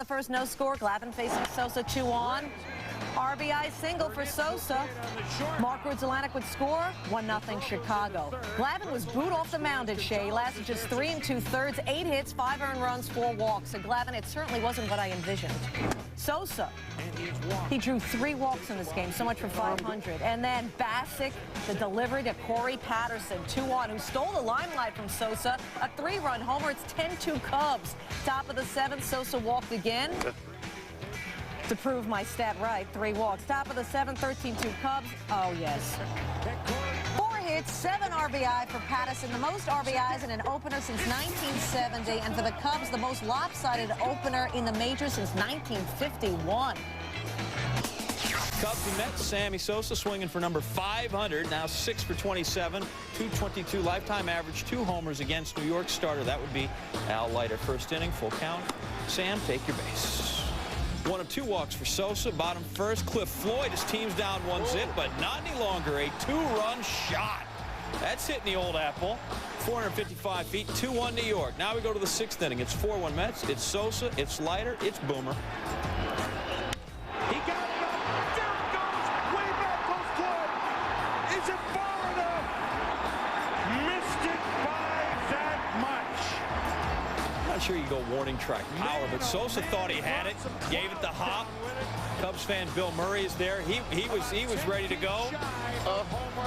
The first no score, Glavin facing Sosa 2 on. RBI single for Sosa. Mark Rudzelanek would score. 1-0 Chicago. Glavin was booed off the mound at Shea. He lasted just 3 2/3, 8 hits, 5 earned runs, 4 walks. And Glavin, it certainly wasn't what I envisioned. Sosa, he drew 3 walks in this game, so much for 500. And then Bassick, the delivery to Corey Patterson, 2-1, who stole the limelight from Sosa. A 3-run homer. It's 10-2 Cubs. Top of the 7th, Sosa walked again. To prove my stat right, 3 walks. Top of the 7th, 13-2 Cubs. Oh, yes. 4 hits, 7 RBI for Patterson, the most RBIs in an opener since 1970, and for the Cubs, the most lopsided opener in the majors since 1951. Cubs and Mets, Sammy Sosa swinging for number 500, now 6 for 27, 222 lifetime average, 2 homers against New York starter. That would be Al Leiter. First inning, full count. Sam, take your base. 1 of 2 walks for Sosa. Bottom first, Cliff Floyd. His team's down 1-0, but not any longer. A 2-run shot. That's hitting the old apple. 455 feet, 2-1 New York. Now we go to the 6th inning. It's 4-1 Mets. It's Sosa. It's Leiter. It's Boomer. He got it up. There it goes. Way back goes Floyd. Is it far enough? Missed it by that much. Not sure you go warning track power, but Sosa thought he had it, gave it the hop. Cubs fan Bill Murray is there. He was ready to go.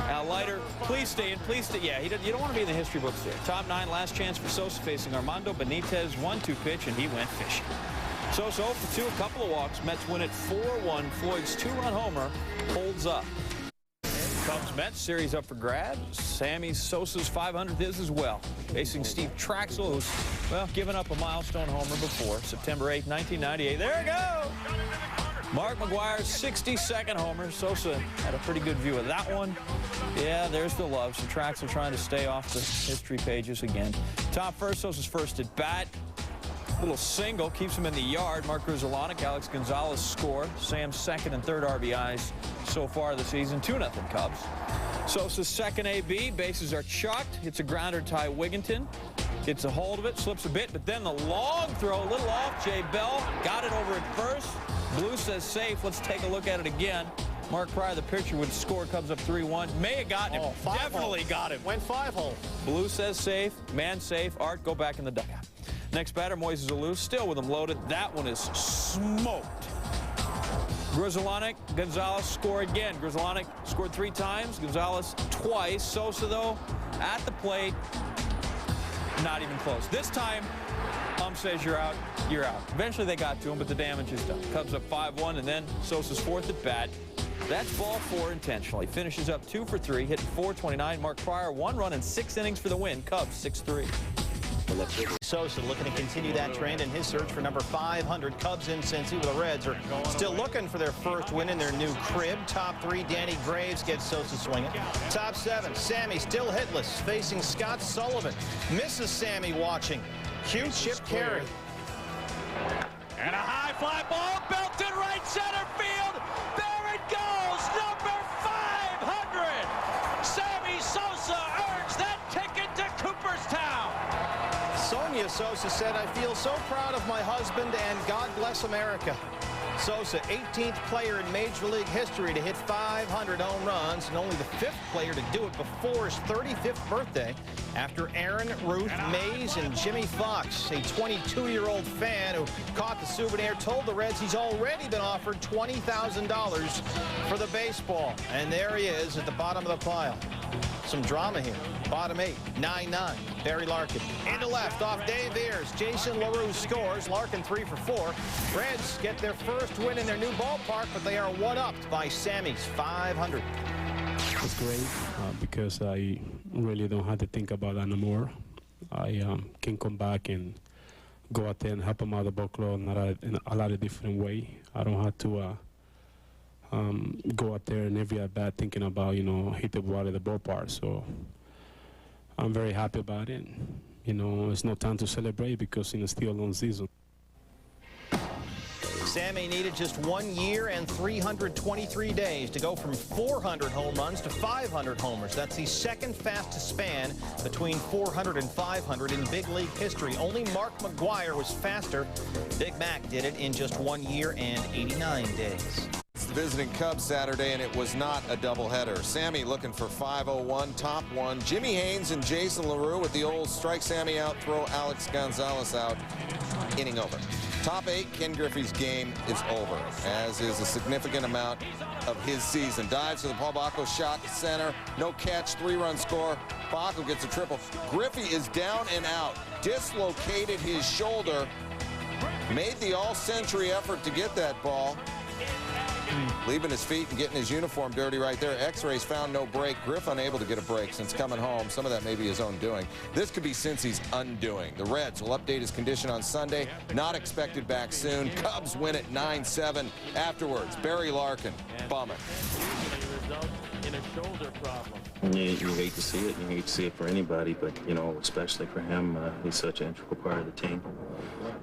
Al Leiter, please stay in, please stay. Yeah, you don't want to be in the history books there. Top 9, last chance for Sosa facing Armando Benitez. 1-2 pitch, and he went fishing. Sosa 0 for 2, a couple of walks. Mets win it 4-1. Floyd's 2-run homer holds up. Cubs-Mets series up for grabs. Sammy Sosa's 500th is as well. Facing Steve Traxel, who's, well, given up a milestone homer before. September 8, 1998. There we go! Mark McGwire's 62nd homer. Sosa had a pretty good view of that one. Yeah, there's the love. So Traxel trying to stay off the history pages again. Top first, Sosa's first at bat. Little single keeps him in the yard. Mark Rudzelanek, Alex Gonzalez score. Sam's 2nd and 3rd RBIs so far this season. 2-0 Cubs. Sosa's 2nd AB. Bases are chalked. Hits a grounder to Ty Wigginton. Gets a hold of it, slips a bit, but then the long throw, a little off. Jay Bell got it over at first. Blue says safe. Let's take a look at it again. Mark Pryor, the pitcher, would score. Cubs up 3-1. May have gotten him. Definitely got him. Went 5-hole. Blue says safe. Man safe. Art, go back in the dugout. Next batter, Moises Alou, still with him loaded. That one is smoked. Grudzielanek, Gonzalez score again. Grudzielanek scored 3 times, Gonzalez twice. Sosa, though, at the plate, not even close. This time, says you're out, you're out. Eventually they got to him, but the damage is done. Cubs up 5-1, and then Sosa's 4th at bat. That's ball 4 intentionally. Finishes up 2 for 3, hitting .429. Mark Pryor, 1 run in 6 innings for the win. Cubs 6-3. Sosa looking to continue that trend in his search for number 500. Cubs in Cincy, where the Reds are still looking for their first win in their new crib. Top 3, Danny Graves gets Sosa swinging. Top 7, Sammy still hitless, facing Scott Sullivan. Misses Sammy watching. Cute Chip Carey. And a high fly ball belted right center field. There it goes, number 500. Sammy Sosa earns that ticket to Cooperstown. Sonia Sosa said, I feel so proud of my husband and God bless America. Sosa, 18th player in Major League history to hit 500 home runs, and only the 5th player to do it before his 35th birthday, after Aaron, Ruth, Mays, and Jimmy Fox. A 22-year-old fan who caught the souvenir told the Reds he's already been offered $20,000 for the baseball. And there he is at the bottom of the pile. Some drama here. Bottom 8, 9-9. Barry Larkin into left off Dave Ayers. Jason LaRue scores. Larkin 3 for 4. Reds get their first win in their new ballpark, but they are one-upped by Sammy's 500. It's great because I really don't have to think about that anymore. I can come back and go out there and help them out of the ball club in a lot of different way. I don't have to go out there and every at bat thinking about, hit the ball at the ballpark. So I'm very happy about it. It's no time to celebrate because it's still a long season. Sammy needed just 1 year and 323 days to go from 400 home runs to 500 homers. That's the second fastest span between 400 and 500 in big league history. Only Mark McGwire was faster. Big Mac did it in just 1 year and 89 days. It's the visiting Cubs Saturday, and it was not a doubleheader. Sammy looking for 501, top one. Jimmy Haynes and Jason LaRue with the old strike Sammy out, throw Alex Gonzalez out. Inning over. Top 8, Ken Griffey's game is over, as is a significant amount of his season. Dives to the Paul Bacco shot to center. No catch, 3-run score. Bacco gets a triple. Griffey is down and out. Dislocated his shoulder. Made the all-century effort to get that ball. Leaving his feet and getting his uniform dirty right there. X-rays found no break. Griff unable to get a break since coming home. Some of that may be his own doing. This could be Cincy's undoing. The Reds will update his condition on Sunday. Not expected back soon. Cubs win at 9-7. Afterwards, Barry Larkin. Bummer. You hate to see it. You hate to see it for anybody, but, you know, especially for him. He's such an integral part of the team.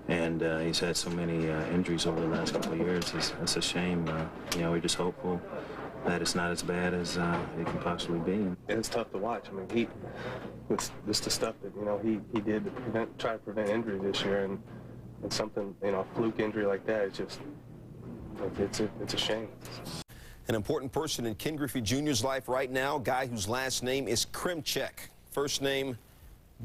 And he's had so many injuries over the last couple of years. It's a shame. You know, we're just hopeful that it's not as bad as it can possibly be. And it's tough to watch. I mean, this the stuff that, you know, he did to try to prevent injury this year, and something, you know, a fluke injury like that, it's just, it's a shame. An important person in Ken Griffey Jr.'s life right now, guy whose last name is Clinching, first name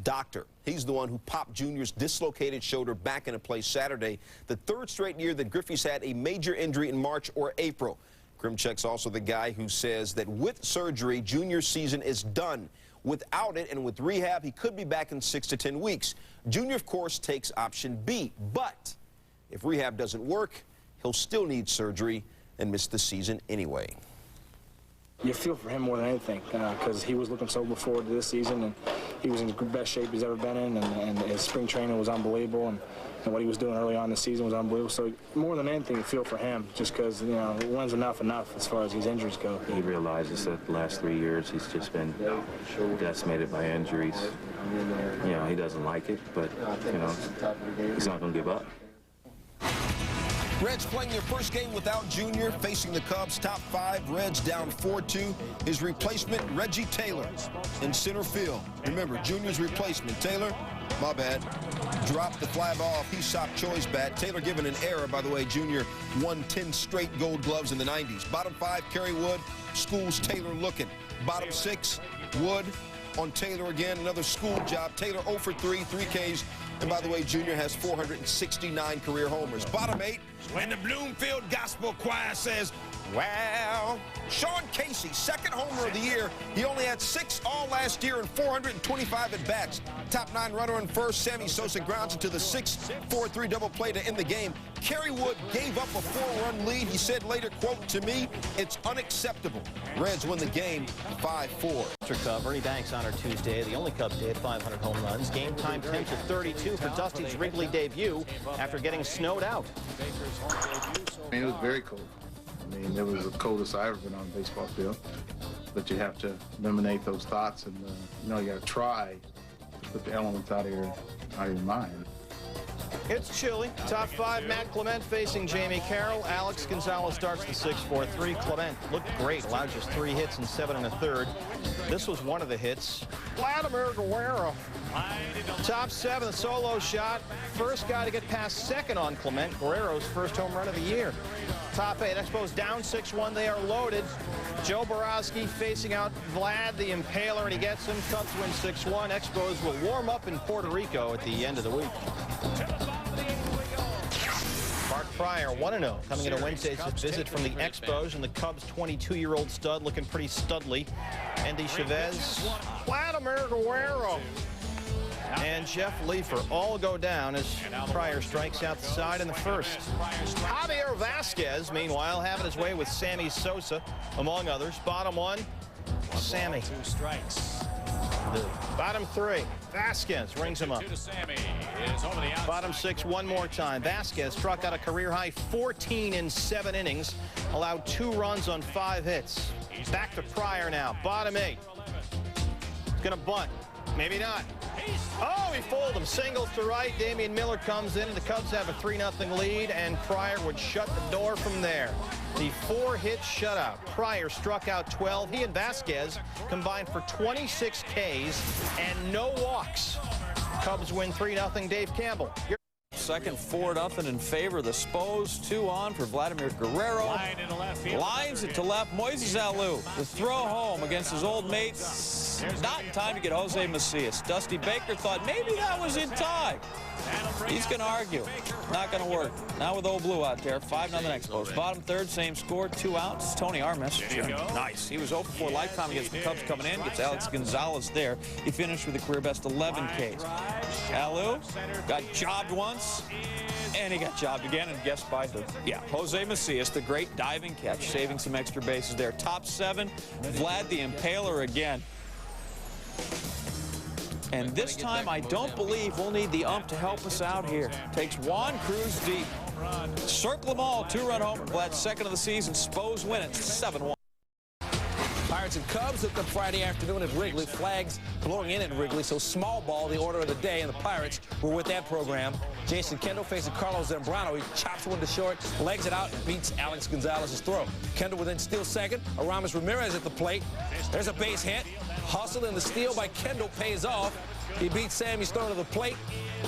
Doctor. He's the one who popped Jr.'s dislocated shoulder back into place Saturday, the third straight year that Griffey's had a major injury in March or April. Clinching's also the guy who says that with surgery, Jr.'s season is done. Without it and with rehab, he could be back in 6 to 10 weeks. Jr., of course, takes option B, but if rehab doesn't work, he'll still need surgery and miss the season anyway. You feel for him more than anything, because he was looking so forward to this season, and he was in the best shape he's ever been in, and his spring training was unbelievable, and what he was doing early on this season was unbelievable. So more than anything, you feel for him, just because, you know, when's enough as far as these injuries go. He realizes that the last 3 years he's just been decimated by injuries. You know, he doesn't like it, but, you know, he's not going to give up. Reds playing their first game without Jr., facing the Cubs. Top 5, Reds down 4-2. His replacement, Reggie Taylor, in center field. Remember, Jr.'s replacement, Taylor, my bad, dropped the fly ball off Hee-Sop Choi's bat. Taylor given an error. By the way, Jr. won 10 straight Gold Gloves in the 90s. Bottom 5, Kerry Wood, schools Taylor looking. Bottom 6, Wood on Taylor again, another school job. Taylor 0 for 3, 3 Ks. And by the way, Jr. has 469 career homers. Bottom 8, and the Bloomfield Gospel Choir says, wow. Sean Casey, second homer of the year. He only had 6 all last year and 425 at-bats. Top 9 runner on first. Sammy Sosa grounds into the 6-4-3 double play to end the game. Kerry Wood gave up a 4-run lead. He said later, quote, to me, it's unacceptable. Reds win the game 5-4. Cub Ernie Banks honored Tuesday. The only Cub to hit 500 home runs. Game time 10-32 for Dusty's Wrigley debut after getting snowed out. I mean, it was very cold. I mean, it was the coldest I've ever been on a baseball field. But you have to eliminate those thoughts, and you know, you got to try to put the elements out of your mind. It's chilly. Top 5, Matt Clement facing Jamie Carroll. Alex Gonzalez starts the 6-4-3. Clement looked great, allowed just 3 hits and 7 1/3. This was one of the hits. Vladimir Guerrero. Top 7, solo shot. First guy to get past second on Clement. Guerrero's first home run of the year. Top 8, Expos down 6-1. They are loaded. Joe Borowski facing out Vlad the Impaler, and he gets him. Cubs win 6-1. Expos will warm up in Puerto Rico at the end of the week. Mark Pryor, 1-0, coming into Wednesday's visit from the Expos, and the Cubs' 22-year-old stud looking pretty studly. Andy Chavez, Vladimir Guerrero, and Jeff Leafer all go down as Pryor strikes out the side in the first. Javier Vasquez, meanwhile, having his way with Sammy Sosa, among others. Bottom 1, Sammy. 2 strikes. Bottom 3, Vasquez rings him up. Bottom 6, one more time. Vasquez struck out a career-high 14 in 7 innings, allowed 2 runs on 5 hits. Back to Pryor now. Bottom 8. He's going to bunt. Maybe not. Oh, he fooled him. Singles to right. Damian Miller comes in. The Cubs have a 3-0 lead, and Pryor would shut the door from there. The 4-hit shutout. Pryor struck out 12. He and Vasquez combined for 26 Ks and no walks. Cubs win 3-0. Dave Campbell. Second, 4-0 in favor of the Spos. 2 on for Vladimir Guerrero. Lines it to left. Moises Alou. The throw home against his old mates. Not in time to get Jose Macias. Dusty Baker thought maybe that was in time. He's going to argue. Not going to work. Now with old Blue out there. 5-0 Expos. Bottom third, same score. 2 outs. Tony Armas. Nice. He was 0-4 lifetime against the Cubs coming in. Gets Alex Gonzalez there. He finished with a career best 11 Ks. Alou got jobbed once. And he got jobbed again, and guessed by who? Yeah, Jose Macias, the great diving catch, saving some extra bases there. Top 7, Vlad the Impaler again. And this time, I don't believe we'll need the ump to help us out here. Takes Juan Cruz deep. Circle them all, 2-run homer. Vlad's second of the season. Spos win it 7-1. Pirates and Cubs hooked up Friday afternoon at Wrigley. Flags blowing in at Wrigley, so small ball, the order of the day, and the Pirates were with that program. Jason Kendall facing Carlos Zambrano. He chops one to short, legs it out, and beats Alex Gonzalez's throw. Kendall will then steal second. Aramis Ramirez at the plate. There's a base hit. Hustle, and the steal by Kendall pays off. He beats Sammy Stone to the plate,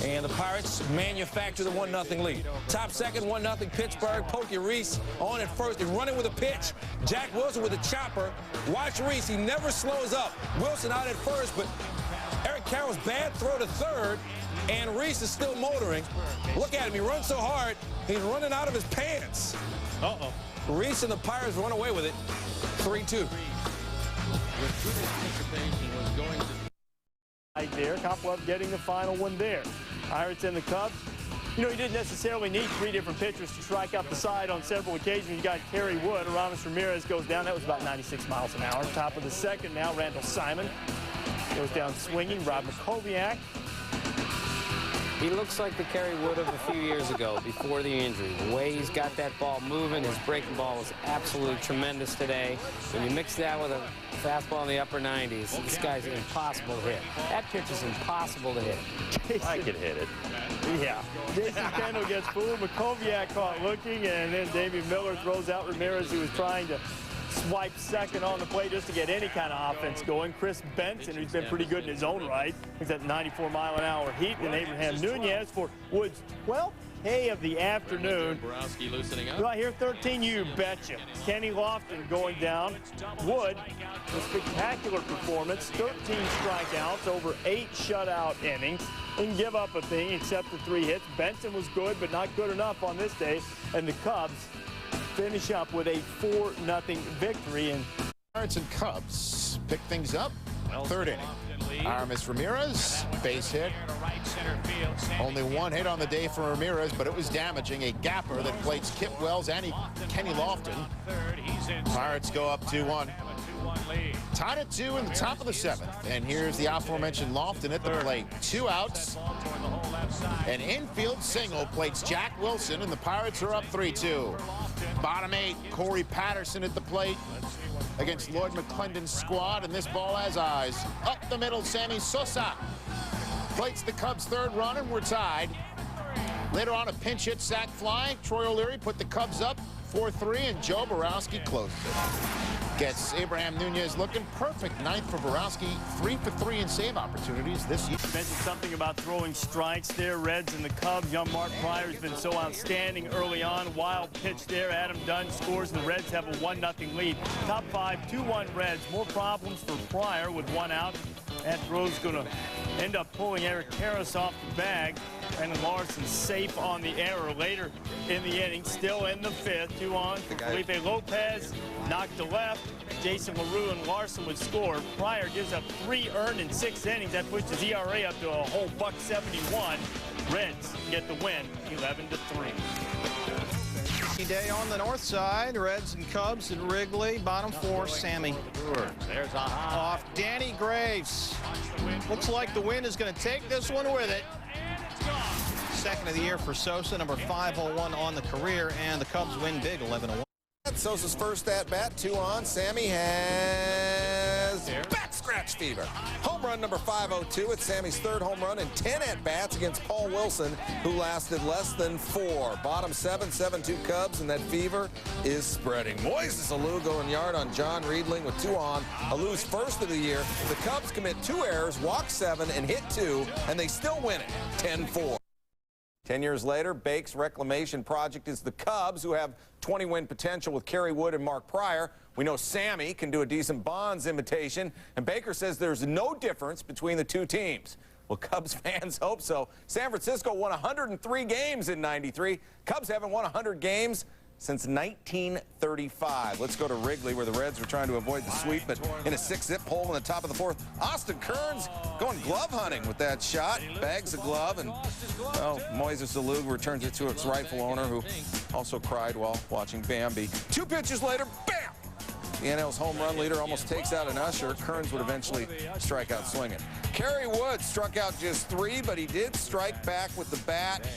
and the Pirates manufacture the 1-0 lead. Top second, 1-0 Pittsburgh. Pokey Reese on at first and running with a pitch. Jack Wilson with a chopper. Watch Reese. He never slows up. Wilson out at first, but Eric Carroll's bad throw to third, and Reese is still motoring. Look at him. He runs so hard, he's running out of his pants. Uh-oh. Reese and the Pirates run away with it. 3-2. Right there, Copwell getting the final one there. Pirates and the Cubs. You know, you didn't necessarily need 3 different pitchers to strike out the side on several occasions. You got Kerry Wood. Aramis Ramirez goes down. That was about 96 miles an hour. Top of the second now, Randall Simon goes down swinging. Rob McCoviac. He looks like the Kerry Wood of a few years ago before the injury. The way he's got that ball moving, his breaking ball was absolutely tremendous today. When you mix that with a fastball in the upper 90s, this guy's impossible to hit. That pitch is impossible to hit. I could hit it. Yeah. Jason Kendall gets fooled. McCoviac caught looking, and then Damian Miller throws out Ramirez, who was trying to swipe second on the plate just to get any kind of offense going. Chris Benson, who's been pretty good in his own right, he's at 94-mile-an-hour heat. And Abraham Nunez for Wood's 12th K of the afternoon. Do I hear 13? You betcha. Kenny Lofton going down. Wood, a spectacular performance. 13 strikeouts over 8 shutout innings. Didn't give up a thing except the 3 hits. Benson was good, but not good enough on this day. And the Cubs finish up with a 4-0 victory. And Pirates and Cubs pick things up. 3rd inning. Aramis Ramirez, base hit. Only 1 hit on the day for Ramirez, but it was damaging. A gapper that plates Kip Wells and Kenny Lofton. Pirates go up 2-1. Tied at 2 in the top of the 7th. And here's the aforementioned Lofton at the plate. 2 outs. An infield single plates Jack Wilson, and the Pirates are up 3-2. Bottom 8, Corey Patterson at the plate against Lloyd McClendon's squad, and this ball has eyes. Up the middle, Sammy Sosa plates the Cubs' 3rd run, and we're tied. Later on, a pinch hit sac fly. Troy O'Leary put the Cubs up 4-3, and Joe Borowski closes it. Gets Abraham Nunez looking perfect. 9th for Borowski, 3 for 3 in save opportunities this year. You mentioned something about throwing strikes there. Reds and the Cubs. Young Mark Pryor has been so outstanding early on. Wild pitch there. Adam Dunn scores, and the Reds have a 1-0 lead. Top 5, 2-1 Reds. More problems for Pryor with 1 out. That throw's going to end up pulling Eric Karras off the bag. Brandon Larson safe on the error later in the inning. Still in the 5th. 2 on for Felipe Lopez. Knocked to left. Jason LaRue and Larson would score. Pryor gives up 3 earned in 6 innings. That pushed his ERA up to a whole $1.71. Reds get the win, 11-3. Day on the north side, Reds and Cubs at Wrigley. Bottom 4, Sammy. There's a high. Off Danny Graves. Looks like the wind is going to take this one with it. 2nd of the year for Sosa, number 501 on the career, and the Cubs win big, 11-1. Sosa's first at bat, 2 on. Sammy has bat scratch Match fever. Home run number 502. It's Sammy's third home run and 10 at-bats against Paul Wilson, who lasted less than 4. Bottom 7, 7-2 Cubs, and that fever is spreading. Moises Alou going yard on John Riedling with 2 on. Alou's first of the year. The Cubs commit 2 errors, walk 7, and hit 2, and they still win it, 10-4. 10 years later, Bake's reclamation project is the Cubs, who have 20-win potential with Kerry Wood and Mark Pryor. We know Sammy can do a decent Bonds imitation, and Baker says there's no difference between the two teams. Well, Cubs fans hope so. San Francisco won 103 games in '93. Cubs haven't won 100 games since 1935. Let's go to Wrigley, where the Reds were trying to avoid the sweep, but in a 6-zip hole in the top of the 4th. Austin Kearns going glove hunting with that shot, bags a glove, and well, Moises Alou returns it to its rightful owner, who also cried while watching Bambi. 2 pitches later, bam! The NL's home run leader almost takes out an usher. Kearns would eventually strike out swinging. Kerry Wood struck out just 3, but he did strike back with the bat.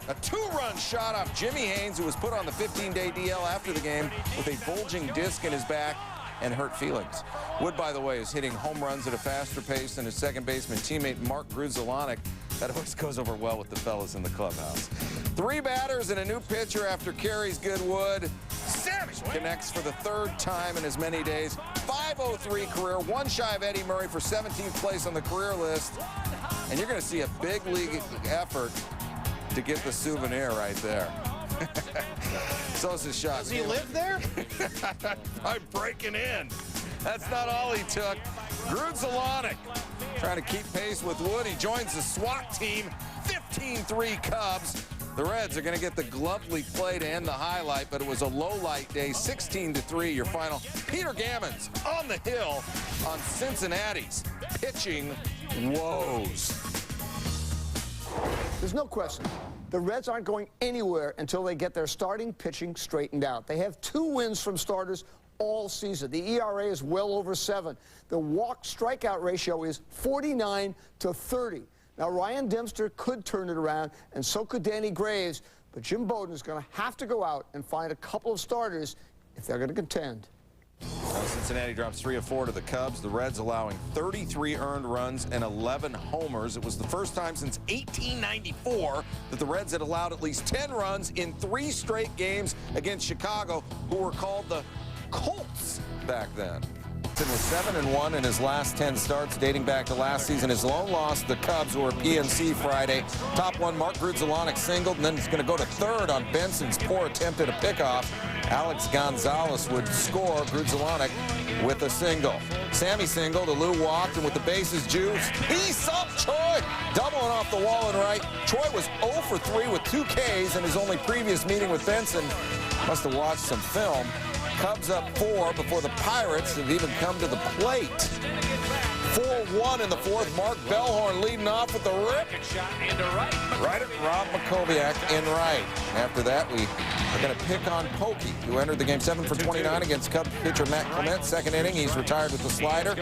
A 2-run shot off Jimmy Haynes, who was put on the 15-day DL after the game with a bulging disc in his back and hurt feelings. Wood, by the way, is hitting home runs at a faster pace than his second baseman teammate Mark Grudzielanek. That always goes over well with the fellas in the clubhouse. 3 batters and a new pitcher after Kerry's good Wood. Sammy connects for the 3rd time in as many days. 503 career, 1 shy of Eddie Murray for 17th place on the career list. And you're going to see a big league effort to get the souvenir right there. Sosa's shot. Does he live there? By breaking in. That's not all he took. Grudzielanek trying to keep pace with Wood. He joins the SWAT team. 15-3 Cubs. The Reds are going to get the glovely play to end the highlight, but it was a low-light day. 16-3, your final. Peter Gammons on the hill on Cincinnati's pitching woes. There's no question. The Reds aren't going anywhere until they get their starting pitching straightened out. They have 2 wins from starters all season. The ERA is well over 7. The walk-strikeout ratio is 49-30. Now, Ryan Dempster could turn it around, and so could Danny Graves, but Jim Bowden is going to have to go out and find a couple of starters if they're going to contend. Cincinnati drops 3 of 4 to the Cubs. The Reds allowing 33 earned runs and 11 homers. It was the first time since 1894 that the Reds had allowed at least 10 runs in 3 straight games against Chicago, who were called the Colts back then. Was 7-1 in his last 10 starts dating back to last season. His lone loss to the Cubs, who were PNC Friday. Top 1, Mark Grudzielanek singled, and then he's going to go to 3rd on Benson's poor attempt at a pickoff. Alex Gonzalez would score. Grudzielanek with a single. Sammy singled, Alou walked, and with the bases juiced, he sucked Choi, doubling off the wall and right. Choi was 0 for 3 with 2 Ks in his only previous meeting with Benson. Must have watched some film. Cubs up 4 before the Pirates have even come to the plate. 4-1 in the 4th. Mark Bellhorn leading off with the rip. Right at Rob Makoviak in right. After that, we are going to pick on Pokey, who entered the game 7 for 29 against Cubs pitcher Matt Clement. 2nd inning, he's retired with the slider.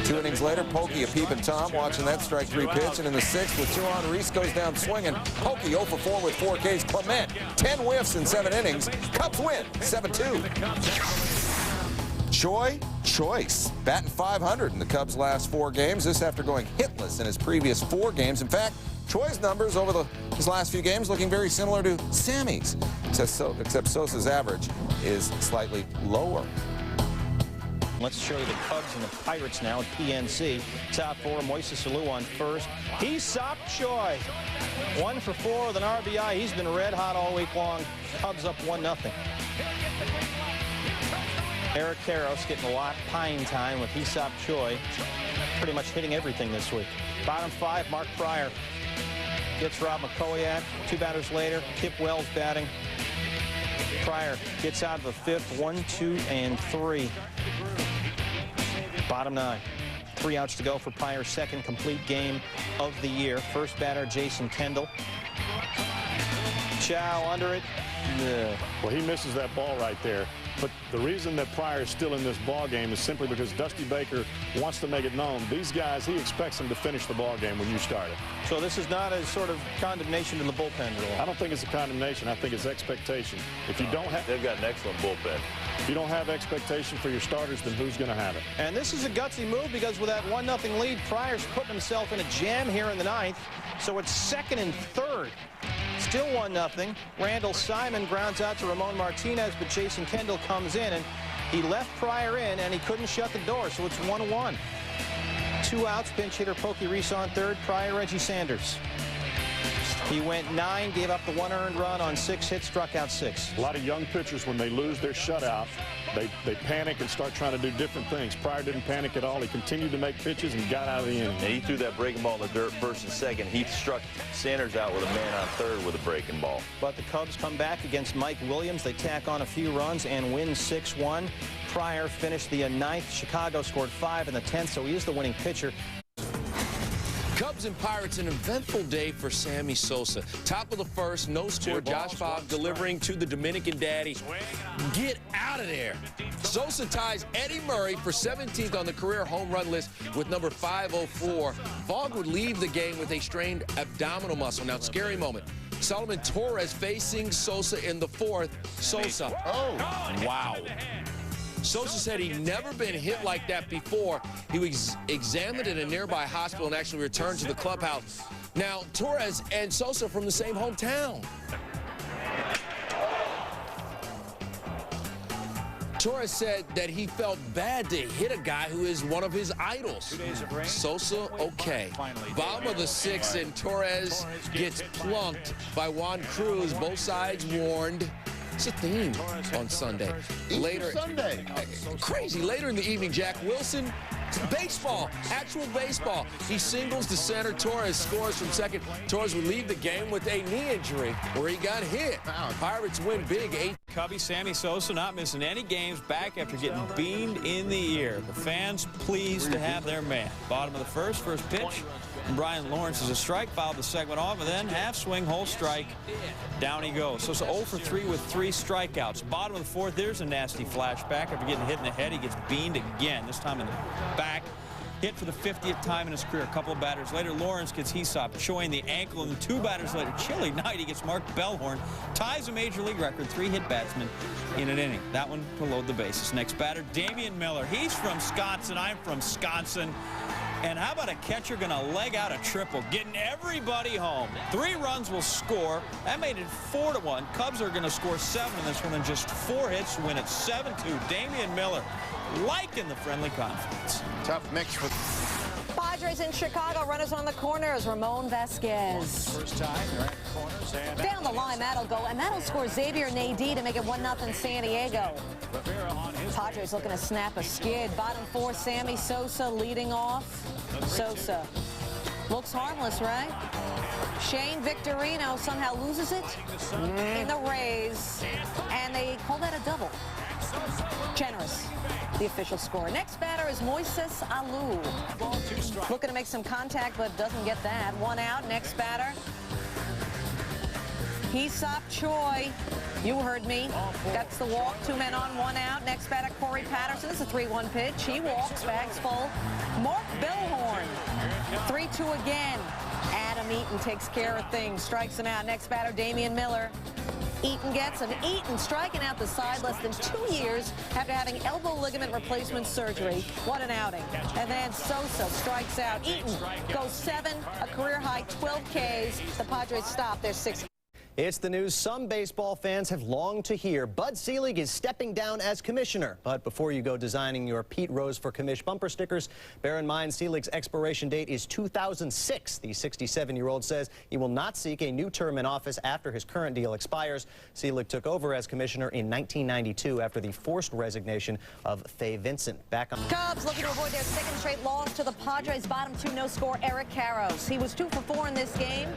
2 innings later, Pokey a peeping Tom, watching that strike 3 pitch. And in the 6th, with 2 on, Reese goes down swinging. Pokey 0 for 4 with 4 Ks. Clement 10 whiffs in 7 innings. Cubs win 7-2. Choi Choice batting .500 in the Cubs' last 4 games. This after going hitless in his previous 4 games. In fact, Choi's numbers over his last few games looking very similar to Sammy's, except Sosa's average is slightly lower. Let's show you the Cubs and the Pirates now at PNC. Top 4, Moises Alou on first. He stopped Choi. 1 for 4 with an RBI. He's been red hot all week long. Cubs up 1-0. Eric Karros getting a lot of pine time with Hesop Choi. Pretty much hitting everything this week. Bottom 5, Mark Pryor gets Rob McCoyak. 2 batters later, Kip Wells batting. Pryor gets out of the 5th, 1, 2, and 3. Bottom 9. 3 outs to go for Pryor's 2nd complete game of the year. First batter, Jason Kendall. Chow under it. Yeah. Well, he misses that ball right there. But the reason that Pryor is still in this ball game is simply because Dusty Baker wants to make it known. These guys, he expects them to finish the ball game when you start it. So this is not a sort of condemnation to the bullpen at all? I don't think it's a condemnation. I think it's expectation. If you don't have... They've got an excellent bullpen. If you don't have expectation for your starters, then who's going to have it? And this is a gutsy move because with that 1-0 lead, Pryor's putting himself in a jam here in the ninth. So it's second and third. Still 1-0. Randall Simon grounds out to Ramon Martinez, but Jason Kendall comes in, and he left Pryor in, and he couldn't shut the door, so it's 1-1. 2 outs, pinch hitter Pokey Reese on third, Pryor, Reggie Sanders. He went 9, gave up the 1 earned run on 6 hits, struck out 6. A lot of young pitchers, when they lose their shutout, they panic and start trying to do different things. Pryor didn't panic at all. He continued to make pitches and got out of the inning. And he threw that breaking ball in the dirt first and second. He struck Sanders out with a man on third with a breaking ball. But the Cubs come back against Mike Williams. They tack on a few runs and win 6-1. Pryor finished the 9th. Chicago scored 5 in the 10th, so he is the winning pitcher. Cubs and Pirates, an eventful day for Sammy Sosa. Top of the first, no score. Josh Fogg delivering to the Dominican daddy. Get out of there. Sosa ties Eddie Murray for 17th on the career home run list with number 504. Fogg would leave the game with a strained abdominal muscle. Now, scary moment. Solomon Torres facing Sosa in the 4th. Sosa. Oh, wow. Sosa said he'd never been hit like that before. He was examined at a nearby hospital and actually returned to the clubhouse. Now, Torres and Sosa from the same hometown. Torres said that he felt bad to hit a guy who is one of his idols. Sosa, okay. Bottom of the 6th, and Torres gets plunked by Juan Cruz. Both sides warned. It's a theme on Sunday. Later, crazy. Later in the evening, Jack Wilson, baseball, actual baseball. He singles to center. Torres scores from second. Torres would leave the game with a knee injury where he got hit. Pirates win big. 8. Cubby Sammy Sosa not missing any games, back after getting beamed in the ear. The fans pleased to have their man. Bottom of the first pitch. And Brian Lawrence is a strike, fouled the segment off, and then half swing, whole strike. Down he goes. Sosa 0 for 3 with 3 strikeouts. Bottom of the 4th, there's a nasty flashback. After getting hit in the head, he gets beamed again, this time in the back. Hit for the 50th time in his career. A couple of batters later, Lawrence gets Aesop Choi in the ankle, and 2 batters later, chilly night, he gets Mark Bellhorn, ties a major league record, 3-hit batsman in an inning. That one to load the bases. Next batter, Damian Miller. He's from Wisconsin. I'm from Wisconsin. And how about a catcher going to leg out a triple, getting everybody home? 3 runs will score. That made it 4-1. Cubs are going to score 7 in this one, and just 4 hits to win it 7-2. Damian Miller liking the friendly confidence. Tough mix for Padres in Chicago. Runners on the corners. Ramon Vasquez. First time, they're at the corners. And down the line, that'll go, and that'll score Xavier Nadie to make it 1-0 San Diego. Padres looking to snap a skid. Bottom 4, Sammy Sosa leading off. Sosa looks harmless, right? Shane Victorino somehow loses it in the Rays, and they call that a double. Generous, the official score. Next batter is Moises Alou. Looking to make some contact, but doesn't get that. 1 out. Next batter, Aesop Choi. You heard me. That's the walk. 2 men on, 1 out. Next batter, Corey Patterson. This is a 3-1 pitch. He walks, bags full. Mark Bellhorn. 3-2 again. Adam Eaton takes care of things. Strikes him out. Next batter, Damian Miller. Eaton gets him. Eaton striking out the side less than 2 years after having elbow ligament replacement surgery. What an outing. And then Sosa strikes out. Eaton goes 7, a career high 12 Ks. The Padres stop their 6. It's the news some baseball fans have longed to hear. Bud Selig is stepping down as commissioner. But before you go designing your Pete Rose for Commish bumper stickers, bear in mind Selig's expiration date is 2006. The 67-year-old says he will not seek a new term in office after his current deal expires. Selig took over as commissioner in 1992 after the forced resignation of Fay Vincent. Back on Cubs looking to avoid their 2nd straight loss to the Padres. Bottom 2, no score, Eric Karros. He was 2 for 4 in this game.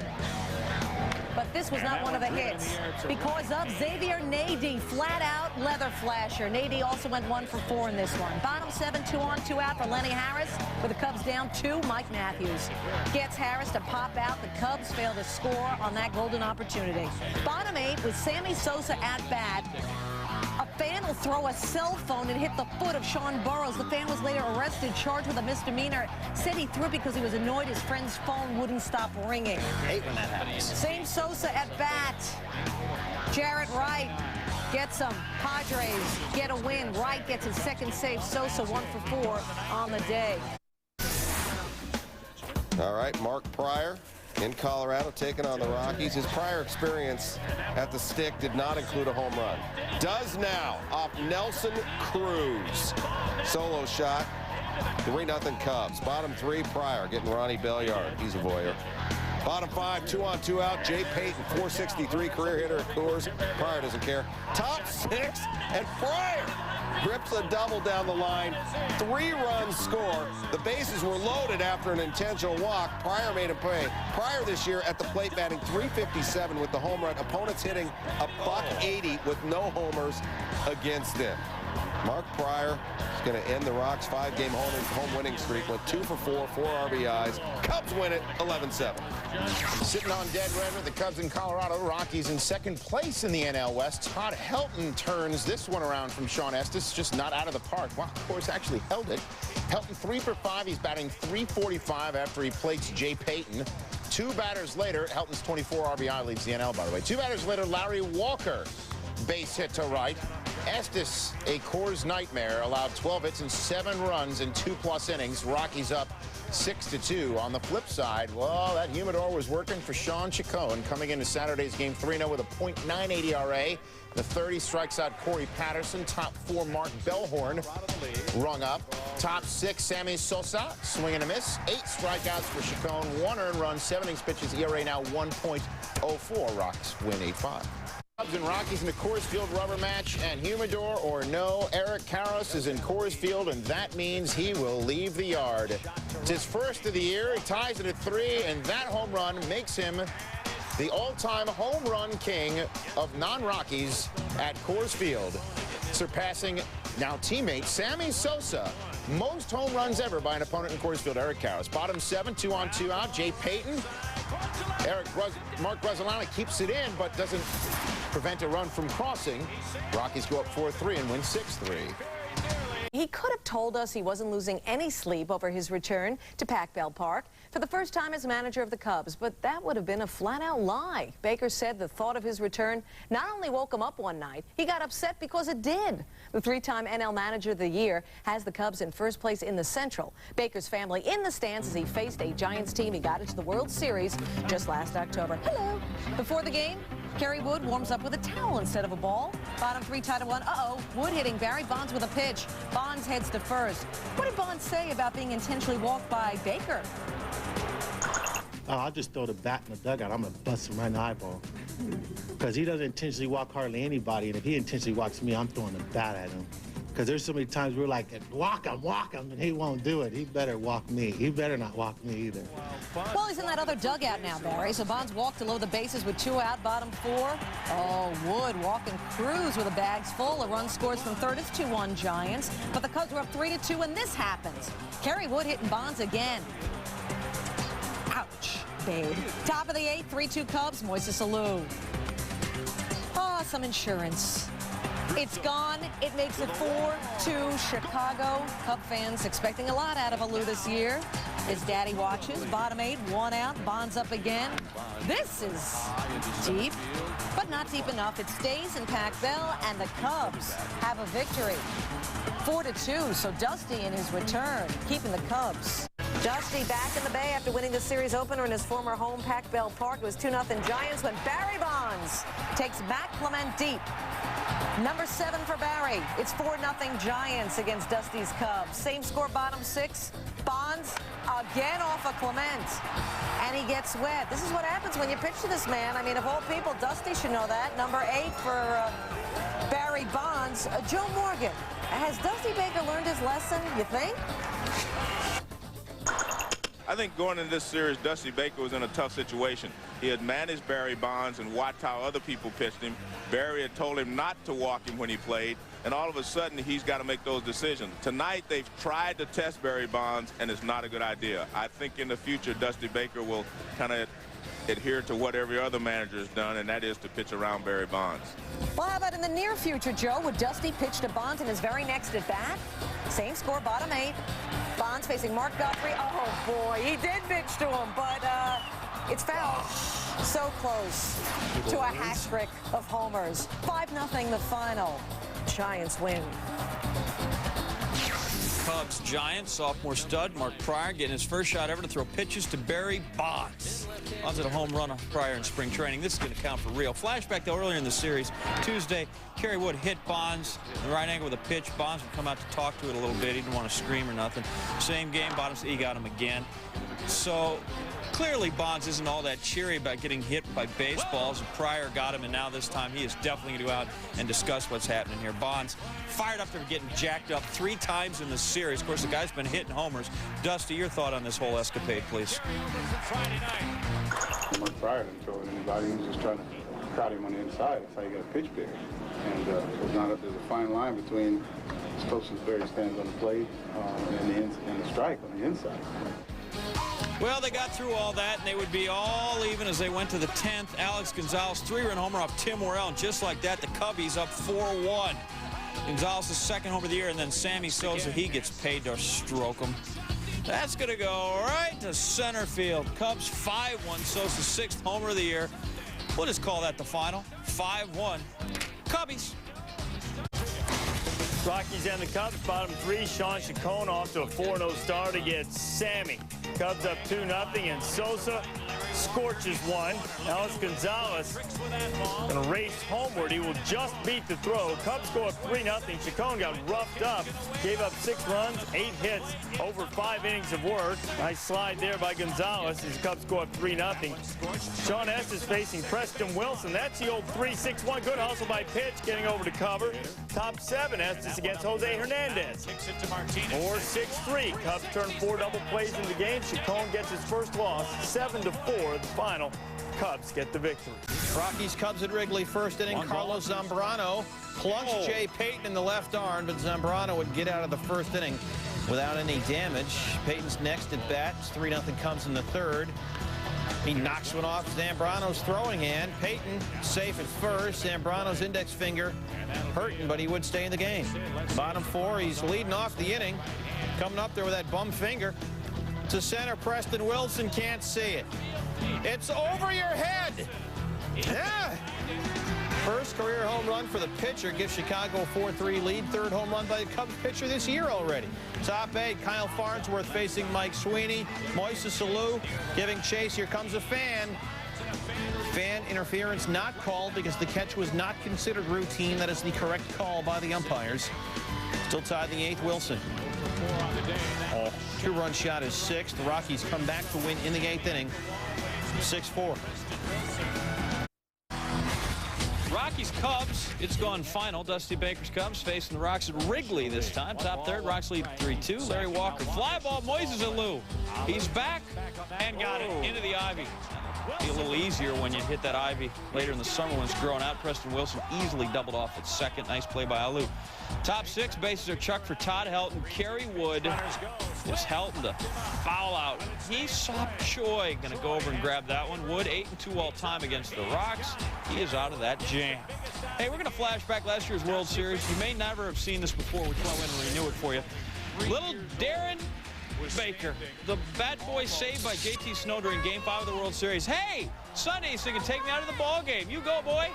But this was not one of the hits because of Xavier Nadie. Flat out leather flasher. Nady also went 1 for 4 in this one. Bottom 7, 2 on, 2 out for Lenny Harris. With the Cubs down 2, Mike Matthews gets Harris to pop out. The Cubs fail to score on that golden opportunity. Bottom 8 with Sammy Sosa at bat. A fan will throw a cell phone and hit the foot of Sean Burrows. The fan was later arrested, charged with a misdemeanor. Said he threw it because he was annoyed his friend's phone wouldn't stop ringing. I hate when that happens. Same Sosa at bat. Jarrett Wright gets him. Padres get a win. Wright gets his second save. Sosa 1 for 4 on the day. All right, Mark Pryor in Colorado taking on the Rockies. His prior experience at the stick did not include a home run. Does now off Nelson Cruz. Solo shot. 3-0 Cubs. Bottom 3, Pryor getting Ronnie Belliard. He's a voyeur. Bottom 5, 2 on, 2 out. Jay Payton, 463 career hitter at Coors. Pryor doesn't care. Top 6, and Pryor grips a double down the line. 3 runs score. The bases were loaded after an intentional walk. Pryor made a play. Pryor this year at the plate batting .357 with the home run. Opponents hitting a .180 with no homers against him. Mark Pryor is going to end the Rocks' 5-game home winning streak. Went 2 for 4, 4 RBIs. Cubs win it 11-7. Sitting on dead river, the Cubs in Colorado. Rockies in second place in the NL West. Todd Helton turns this one around from Sean Estes, just not out of the park. Wow, of course, actually held it. Helton 3 for 5. He's batting .345 after he plates Jay Payton. 2 batters later, Helton's 24 RBI leads the NL, by the way. 2 batters later, Larry Walker, base hit to right. Estes, a Coors nightmare, allowed 12 hits and 7 runs in 2+ innings. Rockies up 6-2. On the flip side, well, that humidor was working for Sean Chacon, coming into Saturday's game 3-0 with a .980 ERA. The 30 strikes out Corey Patterson. Top 4, Mark Bellhorn rung up. Top 6, Sammy Sosa, swing and a miss. 8 strikeouts for Chacon, 1 earned run, 7 innings pitches, ERA now 1.04. Rocks win 8-5. Cubs and Rockies in the Coors Field rubber match, and humidor or no, Eric Karros is in Coors Field, and that means he will leave the yard. It's his first of the year. He ties it at 3, and that home run makes him the all-time home run king of non-Rockies at Coors Field, surpassing now teammate Sammy Sosa. Most home runs ever by an opponent in Coors Field, Eric Karros. Bottom 7, 2 on, 2 out. Jay Payton. Mark Gruzzolani keeps it in, but doesn't prevent a run from crossing. Rockies go up 4-3 and win 6-3. He could have told us he wasn't losing any sleep over his return to Pac Bell Park for the first time as manager of the Cubs, but that would have been a flat-out lie. Baker said the thought of his return not only woke him up one night, he got upset because it did. The 3-time NL Manager of the Year has the Cubs in first place in the Central. Baker's family in the stands as he faced a Giants team he got into the World Series just last October. Hello. Before the game, Kerry Wood warms up with a towel instead of a ball. Bottom 3 tied to 1. Uh-oh. Wood hitting Barry Bonds with a pitch. Bonds heads to first. What did Bonds say about being intentionally walked by Baker? Oh, I'll just throw the bat in the dugout. I'm going to bust him right in the eyeball. Because he doesn't intentionally walk hardly anybody, and if he intentionally walks me, I'm throwing the bat at him. Because there's so many times we're like, walk him, and he won't do it. He better walk me. He better not walk me either. Well, he's in that other dugout now, Barry. So Bonds walked to load the bases with 2 out, bottom 4. Oh, Wood walking Cruz with the bags full. A run scores from third. It's 2-1 Giants. But the Cubs were up 3-2, and this happens. Kerry Wood hitting Bonds again. Ouch, babe. Top of the 8th, 3-2 Cubs. Moises Alou. Oh, some insurance. It's gone. It makes it 4-2 Chicago. Cub fans expecting a lot out of Alou this year. His daddy watches. Bottom 8, 1 out. Bonds up again. This is deep, but not deep enough. It stays in Pac Bell, and the Cubs have a victory. 4-2, so Dusty in his return, keeping the Cubs. Dusty back in the Bay after winning the series opener in his former home, Pac Bell Park. It was 2-0 Giants when Barry Bonds takes Matt Clement deep. Number 7 for Barry. It's 4-0 Giants against Dusty's Cubs. Same score, bottom 6. Bonds again off of Clement. And he gets wet. This is what happens when you pitch to this man. I mean, of all people, Dusty should know that. Number 8 for Barry Bonds. Joe Morgan. Has Dusty Baker learned his lesson, you think? I think going into this series, Dusty Baker was in a tough situation. He had managed Barry Bonds and watched how other people pitched him. Barry had told him not to walk him when he played, and all of a sudden he's got to make those decisions. Tonight they've tried to test Barry Bonds, and it's not a good idea. I think in the future Dusty Baker will kind of adhere to what every other manager has done, and that is to pitch around Barry Bonds. Well, how about in the near future, Joe? Would Dusty pitch to Bonds in his very next at-bat? Same score, bottom 8. Bonds facing Mark Guthrie. Oh, boy, he did pitch to him, but it's foul. So close to a hat trick of homers. 5-0 the final. Giants win. Cubs Giants, sophomore stud Mark Pryor getting his first shot ever to throw pitches to Barry Bonds. Bonds had a home run off Pryor in spring training. This is going to count for real. Flashback, though, earlier in the series. Tuesday, Kerry Wood hit Bonds in the right angle with a pitch. Bonds would come out to talk to it a little bit. He didn't want to scream or nothing. Same game, he got him again. So clearly Bonds isn't all that cheery about getting hit by baseballs. Pryor got him, and now this time he is definitely going to go out and discuss what's happening here. Bonds fired up to getting jacked up 3 times in the series. Of course, the guy's been hitting homers. Dusty, your thought on this whole escapade, please. Mark Pryor didn't throw it at anybody. He was just trying to crowd him on the inside. That's how you got a pitch bigger. And there's a fine line between as close as Barry stands on the plate and the strike on the inside. Well, they got through all that, and they would be all even as they went to the 10th. Alex Gonzalez, 3-run homer off Tim Worrell, and just like that, the Cubbies up 4-1. Gonzalez's second homer of the year, and then Sammy Sosa, he gets paid to stroke him. That's going to go right to center field. Cubs 5-1, Sosa's 6th homer of the year. We'll just call that the final. 5-1, Cubbies. Rockies and the Cubs, bottom 3. Sean Chacon off to a 4-0 start against Sammy. Cubs up 2-0, and Sosa scorches one. Alex Gonzalez going to race homeward. He will just beat the throw. Cubs go up 3-0. Chacon got roughed up, gave up 6 runs, 8 hits, over 5 innings of work. Nice slide there by Gonzalez as Cubs go up 3-0. Sean S. is facing Preston Wilson. That's the old 3-6-1. Good hustle by Pitch, getting over to cover. Top 7, Estes against Jose Hernandez. 4-6-3. Cubs turn 4 double plays in the game. Chacon gets his first loss, 7-4. The final. Cubs get the victory. Rockies Cubs at Wrigley, first inning. Carlos Zambrano plunked Jay Payton in the left arm, but Zambrano would get out of the first inning without any damage. Payton's next at bat. 3-0 comes in the 3rd. He knocks one off Zambrano's throwing hand. Payton safe at first. Zambrano's index finger hurting, but he would stay in the game. Bottom 4, he's leading off the inning. Coming up there with that bum finger. To center, Preston Wilson can't see it. It's over your head. Yeah. First career home run for the pitcher gives Chicago a 4-3 lead. 3rd home run by the Cubs pitcher this year already. Top 8, Kyle Farnsworth facing Mike Sweeney. Moises Alou giving chase. Here comes a fan. Fan interference not called because the catch was not considered routine. That is the correct call by the umpires. Still tied in the 8th, Wilson. 2-run shot is 6th. The Rockies come back to win in the 8th inning. 6-4. Rockies Cubs, it's gone final. Dusty Baker's Cubs facing the Rocks at Wrigley this time. Top 3rd, Rocks lead 3-2. Larry Walker, fly ball, Moises Alou. He's back and got it into the ivy. Be a little easier when you hit that ivy later in the summer when it's grown out. Preston Wilson easily doubled off at second. Nice play by Alou. Top 6, bases are chucked for Todd Helton. Kerry Wood is Helton to foul out. Aesop Choi going to go over and grab that one. Wood 8-2 all time against the Rocks. He is out of that jam. Hey, we're going to flash back last year's World Series. You may never have seen this before, which I went and renew it for you. Little Darren Baker, the bad boy saved by JT Snow during Game 5 of the World Series. Hey, Sunday, so you can take me out of the ball game. You go, boy.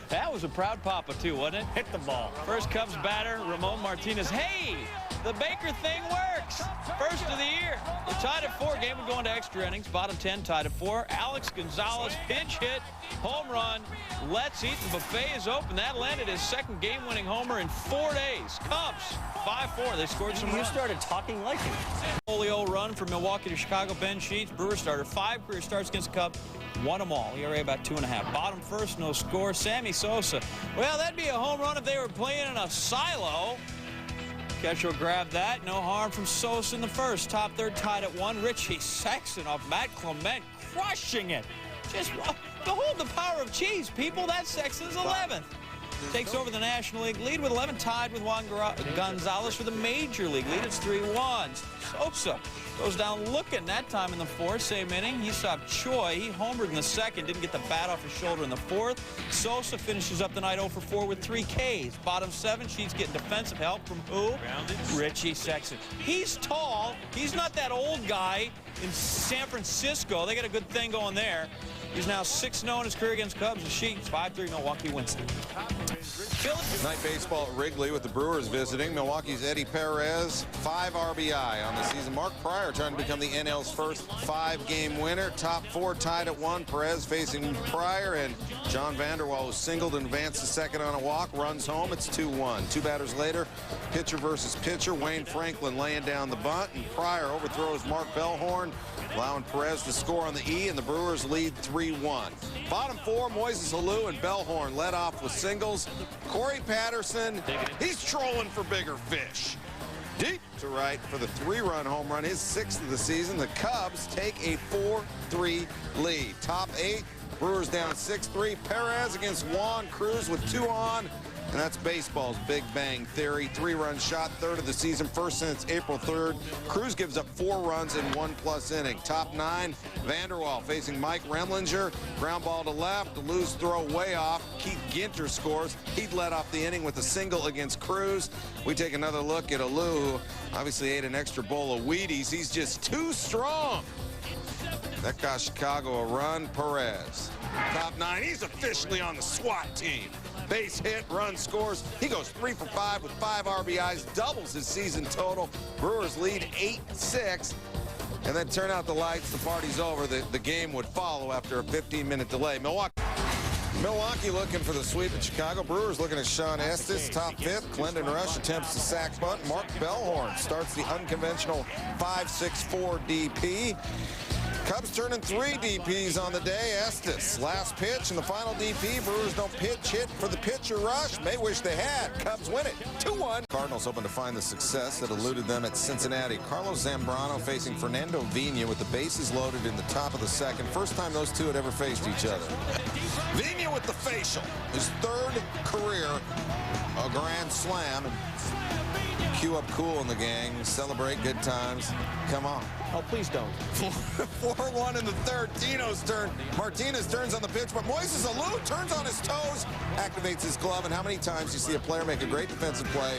That was a proud papa, too, wasn't it? Hit the ball. First Cubs batter, Ramon Martinez. Hey, The Baker thing works. First of the year. We're tied at 4. Game would go into extra innings. Bottom 10 tied at 4. Alex Gonzalez pinch hit, home run. Let's eat. The buffet is open. That landed his second game-winning homer in 4 days. Cubs 5-4. They scored some runs. You started talking like him. Polio run from Milwaukee to Chicago. Ben Sheets. Brewers started 5 career starts against the Cubs. Won them all. ERA about 2.5. Bottom first, no score. Sammy Sosa. Well, that'd be a home run if they were playing in a silo. Catcher grabbed that. No harm from Sosa in the first. Top third tied at 1. Richie Sexton off Matt Clement, crushing it. Just behold the power of cheese, people. That's Sexton's 11th. Takes over the National League lead with 11, tied with Juan Gonzalez for the Major League lead. It's 3-1. Sosa goes down looking that time in the 4th. Same inning. He stopped Choi. He homered in the 2nd. Didn't get the bat off his shoulder in the 4th. Sosa finishes up the night 0 for 4 with 3 Ks. Bottom 7. She's getting defensive help from who? Richie Sexton. He's tall. He's not that old guy in San Francisco. They got a good thing going there. He's now 6-0 in his career against Cubs. The Sheets 5-3. Milwaukee wins. Night baseball at Wrigley with the Brewers visiting. Milwaukee's Eddie Perez, 5 RBI on the season. Mark Pryor trying to become the NL's first 5-game winner. Top 4 tied at 1. Perez facing Pryor, and John Vanderwall, who singled and advanced to second on a walk, runs home. It's 2-1. 2 batters later, pitcher versus pitcher. Wayne Franklin laying down the bunt, and Pryor overthrows Mark Bellhorn, allowing Perez to score on the E, and the Brewers lead 3-1. Bottom 4, Moises Alou and Bellhorn led off with singles. Corey Patterson, he's trolling for bigger fish. Deep to right for the 3-run home run, his 6th of the season. The Cubs take a 4-3 lead. Top 8, Brewers down 6-3. Perez against Juan Cruz with 2 on. And that's baseball's Big Bang Theory. 3-run shot, 3rd of the season, first since April 3rd. Cruz gives up 4 runs in 1+ inning. Top 9, Vanderwall facing Mike Remlinger. Ground ball to left, the loose throw way off. Keith Ginter scores. He'd led off the inning with a single against Cruz. We take another look at Alou, who obviously ate an extra bowl of Wheaties. He's just too strong. That cost Chicago a run. Perez. Top 9, he's officially on the SWAT team. Base hit, run, scores. He goes 3 for 5 with 5 RBIs, doubles his season total. Brewers lead 8-6. And then turn out the lights, the party's over. The game would follow after a 15-minute delay. Milwaukee looking for the sweep at Chicago. Brewers looking at Sean Estes, top 5th. Clendon Rush attempts the sac bunt. Mark Bellhorn starts the unconventional 5-6-4 DP. Cubs turning 3 DPs on the day. Estes, last pitch in the final DP. Brewers don't pitch hit for the pitcher rush. May wish they had. Cubs win it 2-1. Cardinals hoping to find the success that eluded them at Cincinnati. Carlos Zambrano facing Fernando Vina with the bases loaded in the top of the 2nd. First time those two had ever faced each other. Vina with the facial. His 3rd career, a grand slam. Cue up Cool in the gang. Celebrate good times. Come on. Oh, please don't. 4-1 in the 3rd. Tino's turn. Martinez turns on the pitch, but Moises Alou turns on his toes, activates his glove, and how many times you see a player make a great defensive play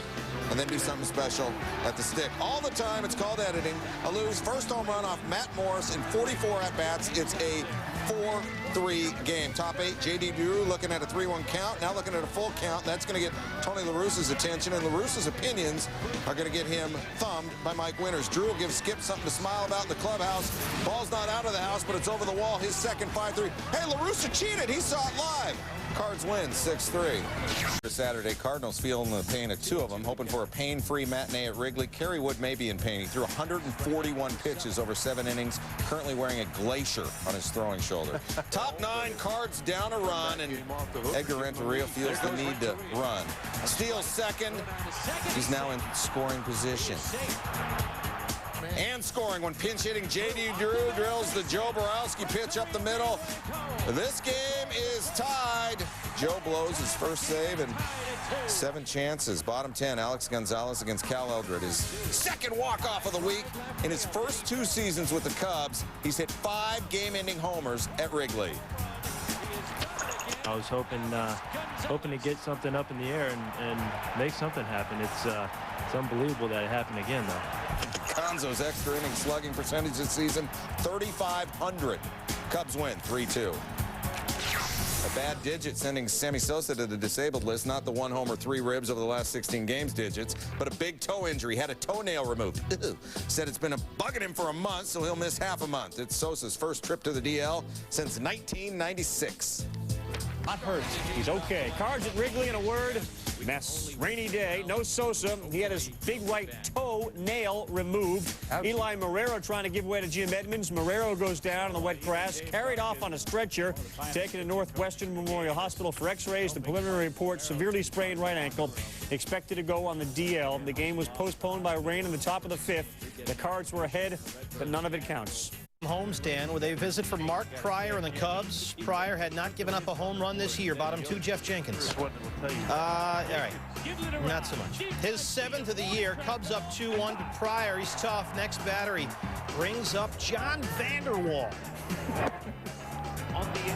and then do something special at the stick? All the time. It's called editing. Alou's first home run off Matt Morris in 44 at-bats. It's a 4-3 game. Top 8, J.D. Drew looking at a 3-1 count, now looking at a full count. That's going to get Tony La Russa's attention, and La Russa's opinions are going to get him thumbed by Mike Winters. Drew will give Skip something to smile about in the clubhouse. Ball's not out of the house, but it's over the wall. His second 5-3. Hey, La Russa cheated. He saw it live. Cards win 6-3. Saturday, Cardinals feeling the pain of 2 of them, hoping for a pain-free matinee at Wrigley. Kerry Wood may be in pain. He threw 141 pitches over 7 innings, currently wearing a glacier on his throwing shoulder. Top 9, Cards down a run, and Edgar Renteria feels the need to run. Steals 2nd. He's now in scoring position. And scoring when pinch hitting J.D. Drew drills the Joe Borowski pitch up the middle. This game is tied. Joe blows his first save and 7 chances. Bottom 10, Alex Gonzalez against Cal Eldred. His 2nd walk-off of the week. In his first 2 seasons with the Cubs, he's hit 5 game-ending homers at Wrigley. I was hoping to get something up in the air and make something happen. It's unbelievable that it happened again, though. Gonzo's extra inning slugging percentage this season, 3,500. Cubs win 3-2. A bad digit sending Sammy Sosa to the disabled list, not the 1 homer, 3 ribs over the last 16 games digits, but a big toe injury, had a toenail removed. Said it's been bugging him for a month, so he'll miss half a month. It's Sosa's first trip to the DL since 1996. Not hurt. He's okay. Cards at Wrigley in a word. Mess. Rainy day. No Sosa. He had his big right toe nail removed. Eli Marrero trying to give way to Jim Edmonds. Marrero goes down on the wet grass. Carried off on a stretcher. Taken to Northwestern Memorial Hospital for x-rays. The preliminary report, severely sprained right ankle. Expected to go on the DL. The game was postponed by rain in the top of the 5th. The Cards were ahead, but none of it counts. Homestand with a visit from Mark Pryor and the Cubs. Pryor had not given up a home run this year. Bottom 2, Jeff Jenkins. All right, not so much. His 7th of the year. Cubs up 2-1 to Pryor. He's tough. Next battery brings up John Vanderwall.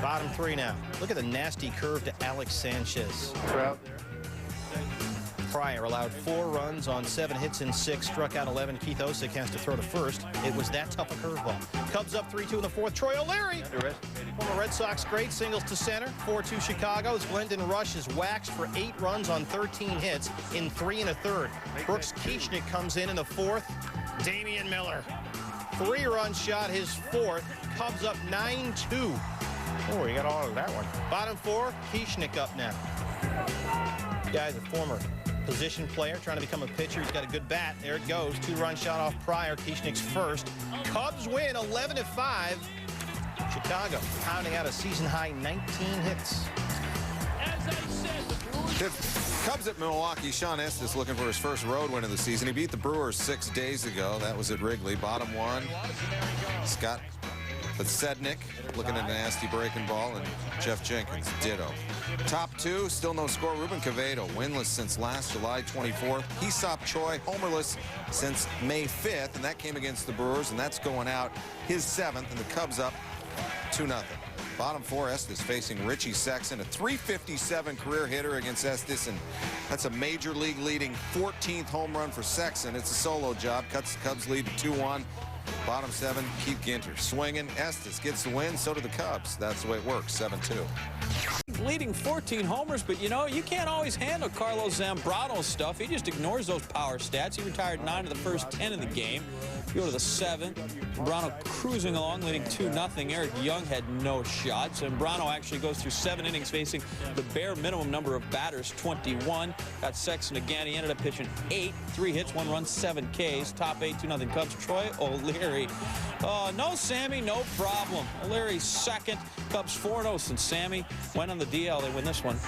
Bottom 3 now. Look at the nasty curve to Alex Sanchez. Pryor allowed 4 runs on 7 hits and 6, struck out 11. Keith Osick has to throw to first. It was that tough a curveball. Cubs up 3-2 in the 4th. Troy O'Leary, former Red Sox great, singles to center. 4-2 Chicago's Glendon Rush is waxed for 8 runs on 13 hits in 3 1/3. Brooks Kieschnick comes in the 4th. Damian Miller, 3-run shot, his 4th. Cubs up 9-2. Oh, he got all of that one. Bottom 4, Kieschnick up now. Guy's a former position player trying to become a pitcher. He's got a good bat. There it goes. 2-run shot off Pryor. Kieschnick's first. Cubs win 11-5. Chicago pounding out a season-high 19 hits. Cubs at Milwaukee. Sean Estes looking for his first road win of the season. He beat the Brewers 6 days ago. That was at Wrigley. Bottom 1, Scott Sednick looking at a nasty breaking ball, and Jeff Jenkins, ditto. Top 2, still no score. Ruben Quevedo, winless since last July 24th. Hesop Choi, homerless since May 5th, and that came against the Brewers, and that's going out his 7th, and the Cubs up 2-0. Bottom 4, Estes facing Richie Sexson, a .357 career hitter against Estes, and that's a major league leading 14th home run for Sexson. It's a solo job, cuts the Cubs lead to 2-1. Bottom 7, Keith Ginter swinging. Estes gets the win, so do the Cubs. That's the way it works, 7-2. Leading 14 homers, but you know, you can't always handle Carlos Zambrano's stuff. He just ignores those power stats. He retired 9 of the first 10 in the game. You go to the 7th. Zambrano cruising along, leading 2-0. Eric Young had no shots. Zambrano actually goes through 7 innings, facing the bare minimum number of batters, 21. Got Sexton again. He ended up pitching 8, 3 hits, 1 run, 7 Ks. Top 8, 2-0 Cubs. Troy O'Leary. No Sammy, no problem. O'Leary's 2nd. Cubs 4-0 since Sammy went on the DL. They win this one.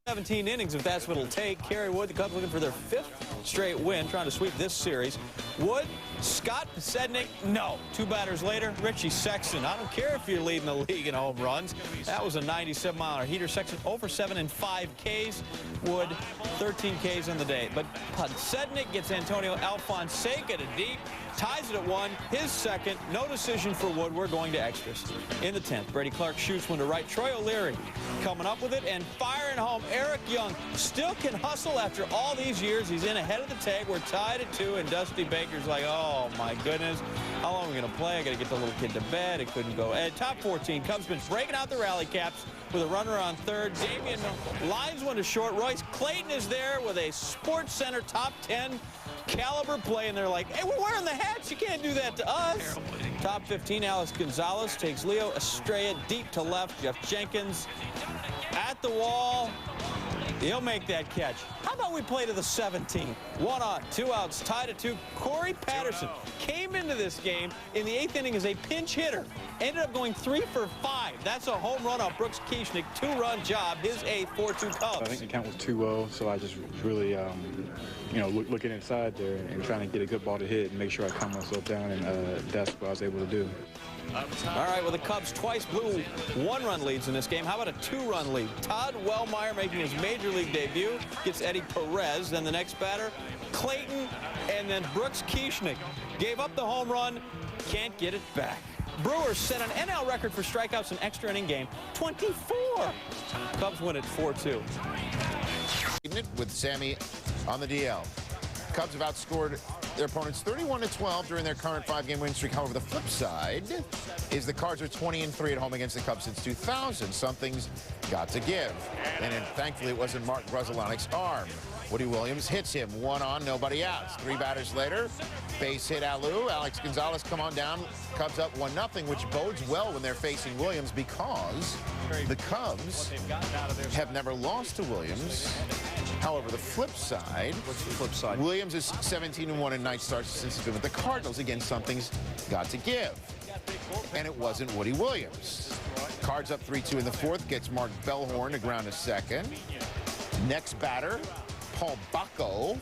17 innings, if that's what it'll take. Kerry Wood, the Cubs looking for their 5th straight win, trying to sweep this series. Wood, Scott Sednick, no. 2 batters later, Richie Sexson. I don't care if you're leading the league in home runs. That was a 97-mile-an-hour heater. Sexton 0-for-7 and 5 Ks. Wood, 13 Ks on the day. But Sednick gets Antonio Alfonseca to deep. Ties it at 1, his 2nd. No decision for Wood. We're going to extras. In the 10th, Brady Clark shoots one to right. Troy O'Leary coming up with it and firing home. Eric Young still can hustle after all these years. He's in ahead of the tag. We're tied at 2, and Dusty Baker's like, oh, my goodness. How long are we going to play? I got to get the little kid to bed. It couldn't go. At top 14, Cubs been breaking out the rally caps with a runner on 3rd. Damian lines one to short. Royce Clayton is there with a Sports Center top 10 caliber play, and they're like, hey, we're wearing the hats. You can't do that to us. Top 15, Alex Gonzalez takes Leo Estrella deep to left. Jeff Jenkins at the wall. He'll make that catch. How about we play to the 17th? 1 on, 2 outs, tied at 2. Corey Patterson came into this game in the 8th inning as a pinch hitter. Ended up going 3 for 5. That's a home run off Brooks Kieschnick. 2-run job, his 8th, 4-2 Cubs. I think the count was 2-0, so I just really, looking inside there and trying to get a good ball to hit and make sure I calm myself down, and that's what I was able to do. All right, well, the Cubs twice blew 1-run leads in this game. How about a 2-run lead? Todd Wellmeyer making his major league debut, gets Eddie Perez. Then the next batter, Clayton, and then Brooks Kieschnick. Gave up the home run, can't get it back. Brewers set an NL record for strikeouts in extra inning game, 24. Cubs win it 4-2. With Sammy on the DL. Cubs have outscored their opponents 31-12 during their current 5-game win streak. However, the flip side is the Cards are 20-3 at home against the Cubs since 2000. Something's got to give. And thankfully, it wasn't Mark Grudzielanic's arm. Woody Williams hits him, 1 on, nobody out. 3 batters later, base hit Alou. Alex Gonzalez come on down. Cubs up 1-0, which bodes well when they're facing Williams because the Cubs have never lost to Williams. However, the flip side, what's the flip side? Williams is 17-1 in night starts since he's been with the Cardinals. Again, something's got to give. And it wasn't Woody Williams. Cards up 3-2 in the 4th, gets Mark Bellhorn to ground to second. Next batter, Paul Bacco,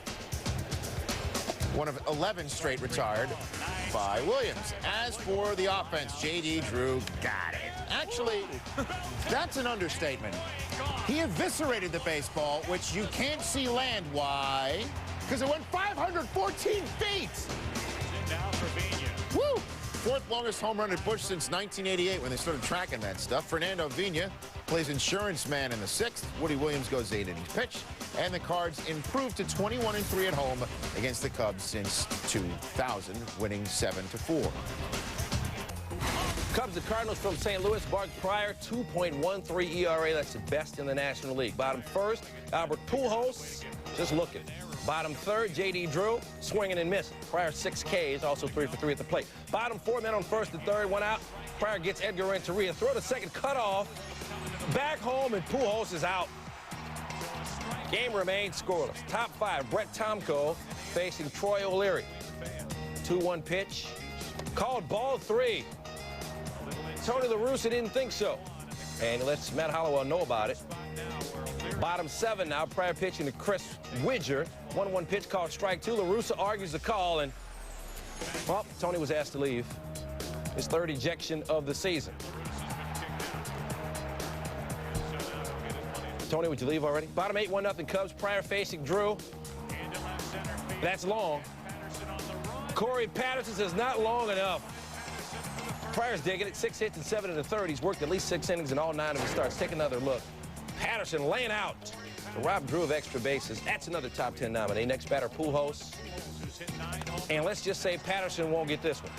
one of 11 straight retired by Williams. As for the offense, J.D. Drew got it. Actually, that's an understatement. He eviscerated the baseball, which you can't see land. Why? Because it went 514 feet. Woo! 4th longest home run at Busch since 1988 when they started tracking that stuff. Fernando Vina plays insurance man in the 6th. Woody Williams goes 8 innings pitched. And the Cards improved to 21-3 at home against the Cubs since 2000, winning 7-4. Cubs and Cardinals from St. Louis. Mark Pryor, 2.13 ERA. That's the best in the National League. Bottom 1st, Albert Pujols, just looking. Bottom 3rd, J.D. Drew, swinging and missing. Pryor 6 Ks, also 3 for 3 at the plate. Bottom 4, men on 1st and 3rd, 1 out. Pryor gets Edgar Renteria. Throw to second, cut off. Back home, and Pujols is out. Game remains scoreless. Top 5, Brett Tomko facing Troy O'Leary. 2-1 pitch. Called ball 3. Tony La Russa didn't think so. And he lets Matt Hollowell know about it. Bottom 7 now, Pryor pitching to Chris Widger. 1-1 pitch called strike 2. La Russa argues the call, and, well, Tony was asked to leave. His 3rd ejection of the season. Tony, would you leave already? Bottom 8, 1-0 Cubs. Pryor facing Drew. That's long. Corey Patterson says not long enough. Pryor's digging it. 6 hits and 7 in the 3rd. He's worked at least 6 innings in all 9 of his starts. Take another look. Patterson laying out to rob Drew of extra bases. That's another top 10 nominee. Next batter, Pujols. And let's just say Patterson won't get this one.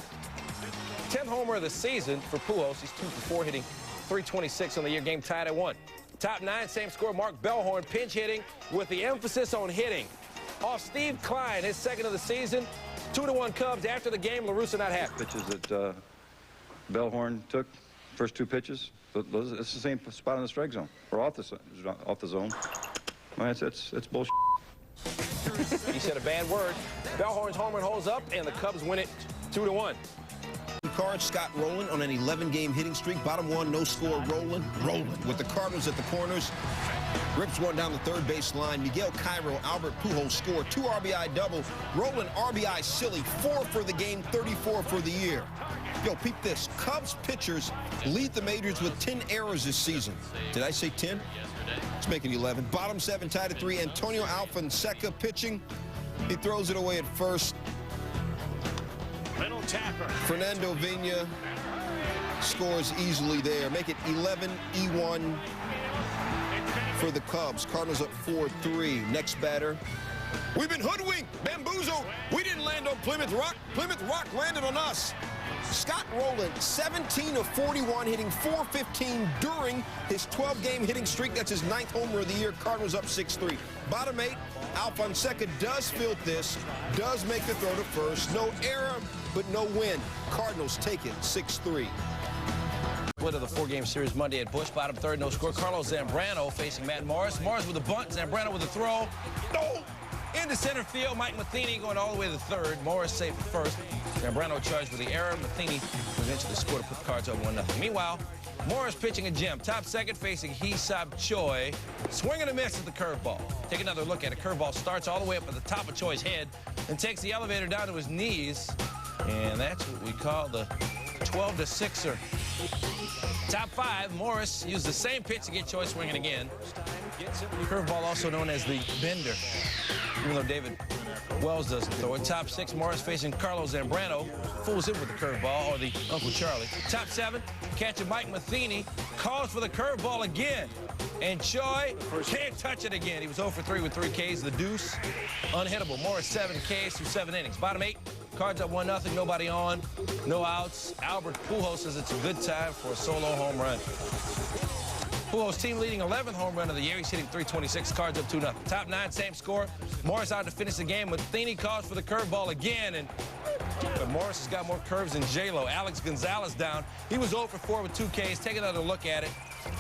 10th homer of the season for Pujols. He's 2 for 4, hitting .326 on the year. Game tied at 1. Top 9, same score. Mark Bellhorn pinch hitting with the emphasis on hitting. Off Steve Klein, his 2nd of the season. 2-1 Cubs. After the game, La Russa not happy. Pitches that Bellhorn took, first 2 pitches. It's the same spot in the strike zone, or off the zone. Well, it's bullshit. He said a bad word. Bellhorn's home run holds up, and the Cubs win it 2-1. Cards, Scott Rowland on an 11-game hitting streak. Bottom 1, no score, Rowland with the Cardinals at the corners. Rips one down the 3rd base line. Miguel Cairo, Albert Pujols score. 2 RBI double. Rowland RBI silly. 4 for the game, 34 for the year. Yo, peep this. Cubs pitchers lead the majors with 10 errors this season. Did I say 10? Let's make it 11. Bottom 7, tied at 3. Antonio Alfonseca pitching. He throws it away at first. Little tapper. Fernando Vina scores easily there. Make it 11-1 for the Cubs. Cardinals up 4-3. Next batter. We've been hoodwinked, bamboozled. We didn't land on Plymouth Rock. Plymouth Rock landed on us. Scott Rowland, 17 of 41, hitting .415 during his 12-game hitting streak. That's his 9th homer of the year. Cardinals up 6-3. Bottom 8, Alfonseca does field this, does make the throw to first. No error, but no win. Cardinals take it 6-3. Split of the 4-game series Monday at Busch. Bottom 3rd, no score. Carlos Zambrano facing Matt Morris. Morris with a bunt, Zambrano with a throw. No! Into center field, Mike Matheny going all the way to the 3rd. Morris safe at 1st. Zambrano charged with the error. Matheny eventually scored to put the Cards up 1-0. Meanwhile, Morris pitching a gem. Top 2nd facing Hee-Sop Choi. Swing and a miss at the curveball. Take another look at it. Curveball starts all the way up at the top of Choi's head and takes the elevator down to his knees. And that's what we call the 12-6er. Top 5, Morris used the same pitch to get Choi swinging again. Curveball also known as the bender. Even though David Wells doesn't throw it. Top 6, Morris facing Carlos Zambrano. Fools him with the curveball, or the Uncle Charlie. Top 7, catcher Mike Matheny calls for the curveball again. And Choi can't touch it again. He was 0 for 3 with 3 Ks. The deuce, unhittable. Morris 7 Ks through 7 innings. Bottom 8, Cards up 1-0, nobody on, no outs. Albert Pujols says it's a good time for a solo home run. Pujols team leading 11th home run of the year. He's hitting .326. Cards up 2-0. Top 9, same score. Morris out to finish the game. Matheny calls for the curveball again, but Morris has got more curves than J-Lo. Alex Gonzalez down. He was 0 for 4 with 2 Ks. Take another look at it.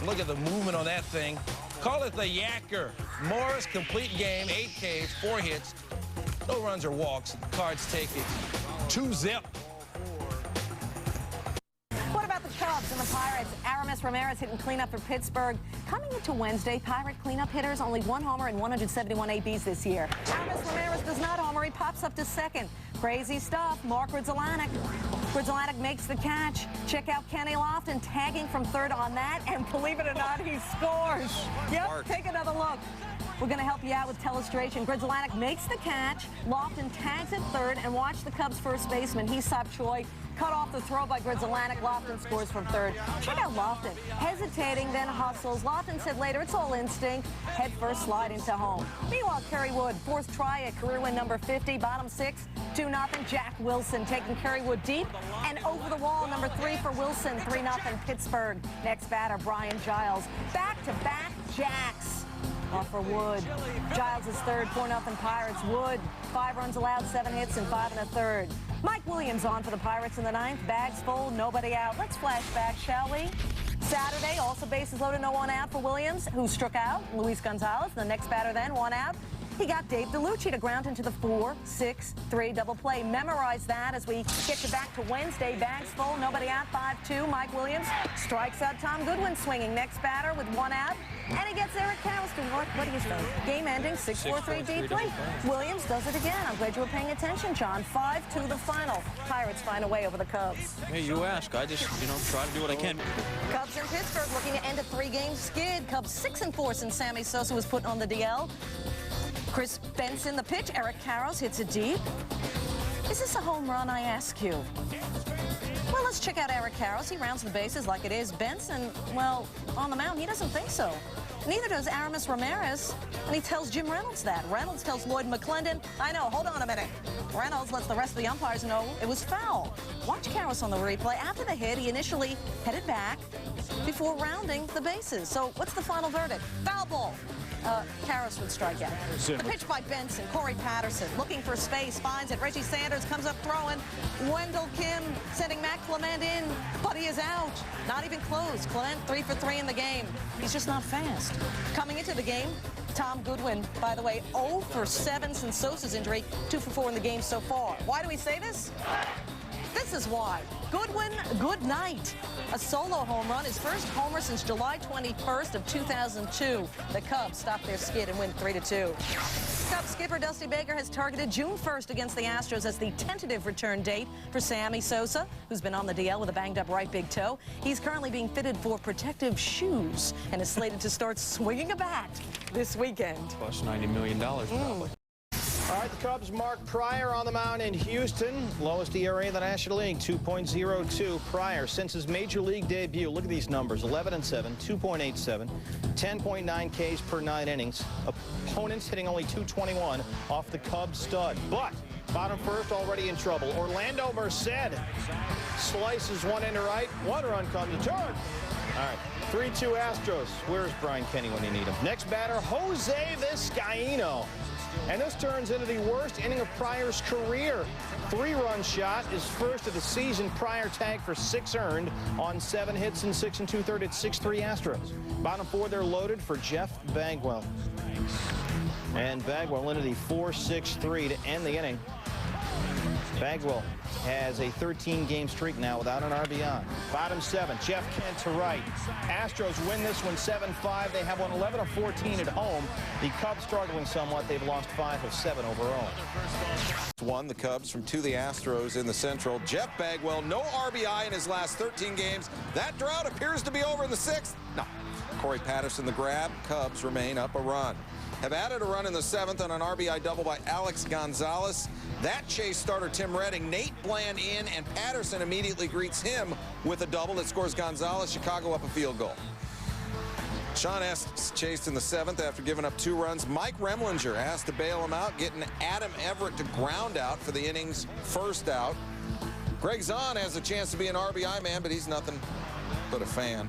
Look at the movement on that thing. Call it the yacker. Morris, complete game, 8 Ks, 4 hits, no runs or walks. The Cards take it 2-0. What about the Cubs and the Pirates? Aramis Ramirez hitting cleanup for Pittsburgh. Coming into Wednesday, Pirate cleanup hitters, only 1 homer and 171 ABs this year. Aramis Ramirez does not homer. He pops up to second. Crazy stuff. Mark Grudzielanek. Grudzielanek makes the catch. Check out Kenny Lofton tagging from third on that, and believe it or not, he scores. Yep, take another look. We're going to help you out with telestration. Grudzielanek makes the catch. Lofton tags at third, and watch the Cubs first baseman, Hee-Seop Choi, cut off the throw by Grudzielanek. Lofton scores from third. Check out Lofton. Hesitating, then hustles. Lofton said later, it's all instinct. Head first slide into home. Meanwhile, Kerry Wood, fourth try at career win number 50. Bottom 6, 2-0. Jack Wilson taking Kerry Wood deep and over the wall. Number 3 for Wilson, 3-0 Pittsburgh. Next batter, Brian Giles. Back-to-back jacks. Off for Wood. Giles is third, 4-0 Pirates. Wood, 5 runs allowed, 7 hits, and 5 1/3. Mike Williams on for the Pirates in the 9th. Bags full, nobody out. Let's flash back, shall we? Saturday, also bases loaded, no one out for Williams, who struck out Luis Gonzalez. The next batter then, 1 out. He got Dave DeLucci to ground into the 4-6-3 double play. Memorize that as we get you back to Wednesday. Bags full, nobody out, 5-2. Mike Williams strikes out Tom Goodwin swinging. Next batter with 1 out. And he gets Eric Karros to what do you say? Game-ending 6-4-3 deep play. Williams does it again. I'm glad you were paying attention, John. 5-2 the final. Pirates find a way over the Cubs. Hey, you ask. I just, try to do what I can. Cubs in Pittsburgh looking to end a 3-game skid. Cubs 6-4 since Sammy Sosa was put on the DL. Chris Benson, the pitch. Eric Karros hits it deep. Is this a home run, I ask you? Well, let's check out Eric Karros. He rounds the bases like it is. Benson, well, on the mound, he doesn't think so. Neither does Aramis Ramirez, and he tells Jim Reynolds that. Reynolds tells Lloyd McClendon, I know, hold on a minute. Reynolds lets the rest of the umpires know it was foul. Watch Karros on the replay. After the hit, he initially headed back before rounding the bases. So what's the final verdict? Foul ball. Karros would strike out. The pitch by Benson. Corey Patterson looking for space, finds it. Reggie Sanders comes up throwing. Wendell Kim sending Matt Clement in, but he is out. Not even close. Clement 3 for 3 in the game. He's just not fast. Coming into the game, Tom Goodwin, by the way, 0 for 7 since Sosa's injury, 2 for 4 in the game so far. Why do we say this? This is why. Goodwin, good night. A solo home run, his first homer since July 21st of 2002. The Cubs stop their skid and win 3-2. Cubs skipper Dusty Baker has targeted June 1st against the Astros as the tentative return date for Sammy Sosa, who's been on the DL with a banged-up right big toe. He's currently being fitted for protective shoes and is slated to start swinging a bat this weekend. Plus $90 million, probably. All right, the Cubs' Mark Pryor on the mound in Houston. Lowest ERA in the National League, 2.02. Pryor, since his Major League debut, look at these numbers, 11-7, 2.87, 10.9 Ks per 9 innings. Opponents hitting only .221 off the Cubs stud. But bottom first already in trouble. Orlando Merced slices one into right. 1 run comes to turn. All right, 3-2 Astros. Where's Brian Kenny when you need him? Next batter, Jose Vizcaíno. And this turns into the worst inning of Pryor's career. 3-run shot, his first of the season. Pryor tagged for 6 earned on 7 hits and 6 2/3 at 6-3 Astros. Bottom 4, they're loaded for Jeff Bagwell. And Bagwell into the 4-6-3 to end the inning. Bagwell has a 13-game streak now without an RBI. Bottom 7, Jeff Kent to right. Astros win this one 7-5. They have won 11 of 14 at home. The Cubs struggling somewhat. They've lost 5 of 7 overall. Won the Cubs from 2 the Astros in the Central. Jeff Bagwell, no RBI in his last 13 games. That drought appears to be over in the 6th. No. Corey Patterson the grab. Cubs remain up a run. have added a run in the 7th on an RBI double by Alex Gonzalez. That chase starter Tim Redding, Nate Bland in, and Patterson immediately greets him with a double that scores Gonzalez. Chicago up a field goal. Sean Estes chased in the 7th after giving up 2 runs. Mike Remlinger asked to bail him out, getting Adam Everett to ground out for the inning's first out. Greg Zahn has a chance to be an RBI man, but he's nothing but a fan.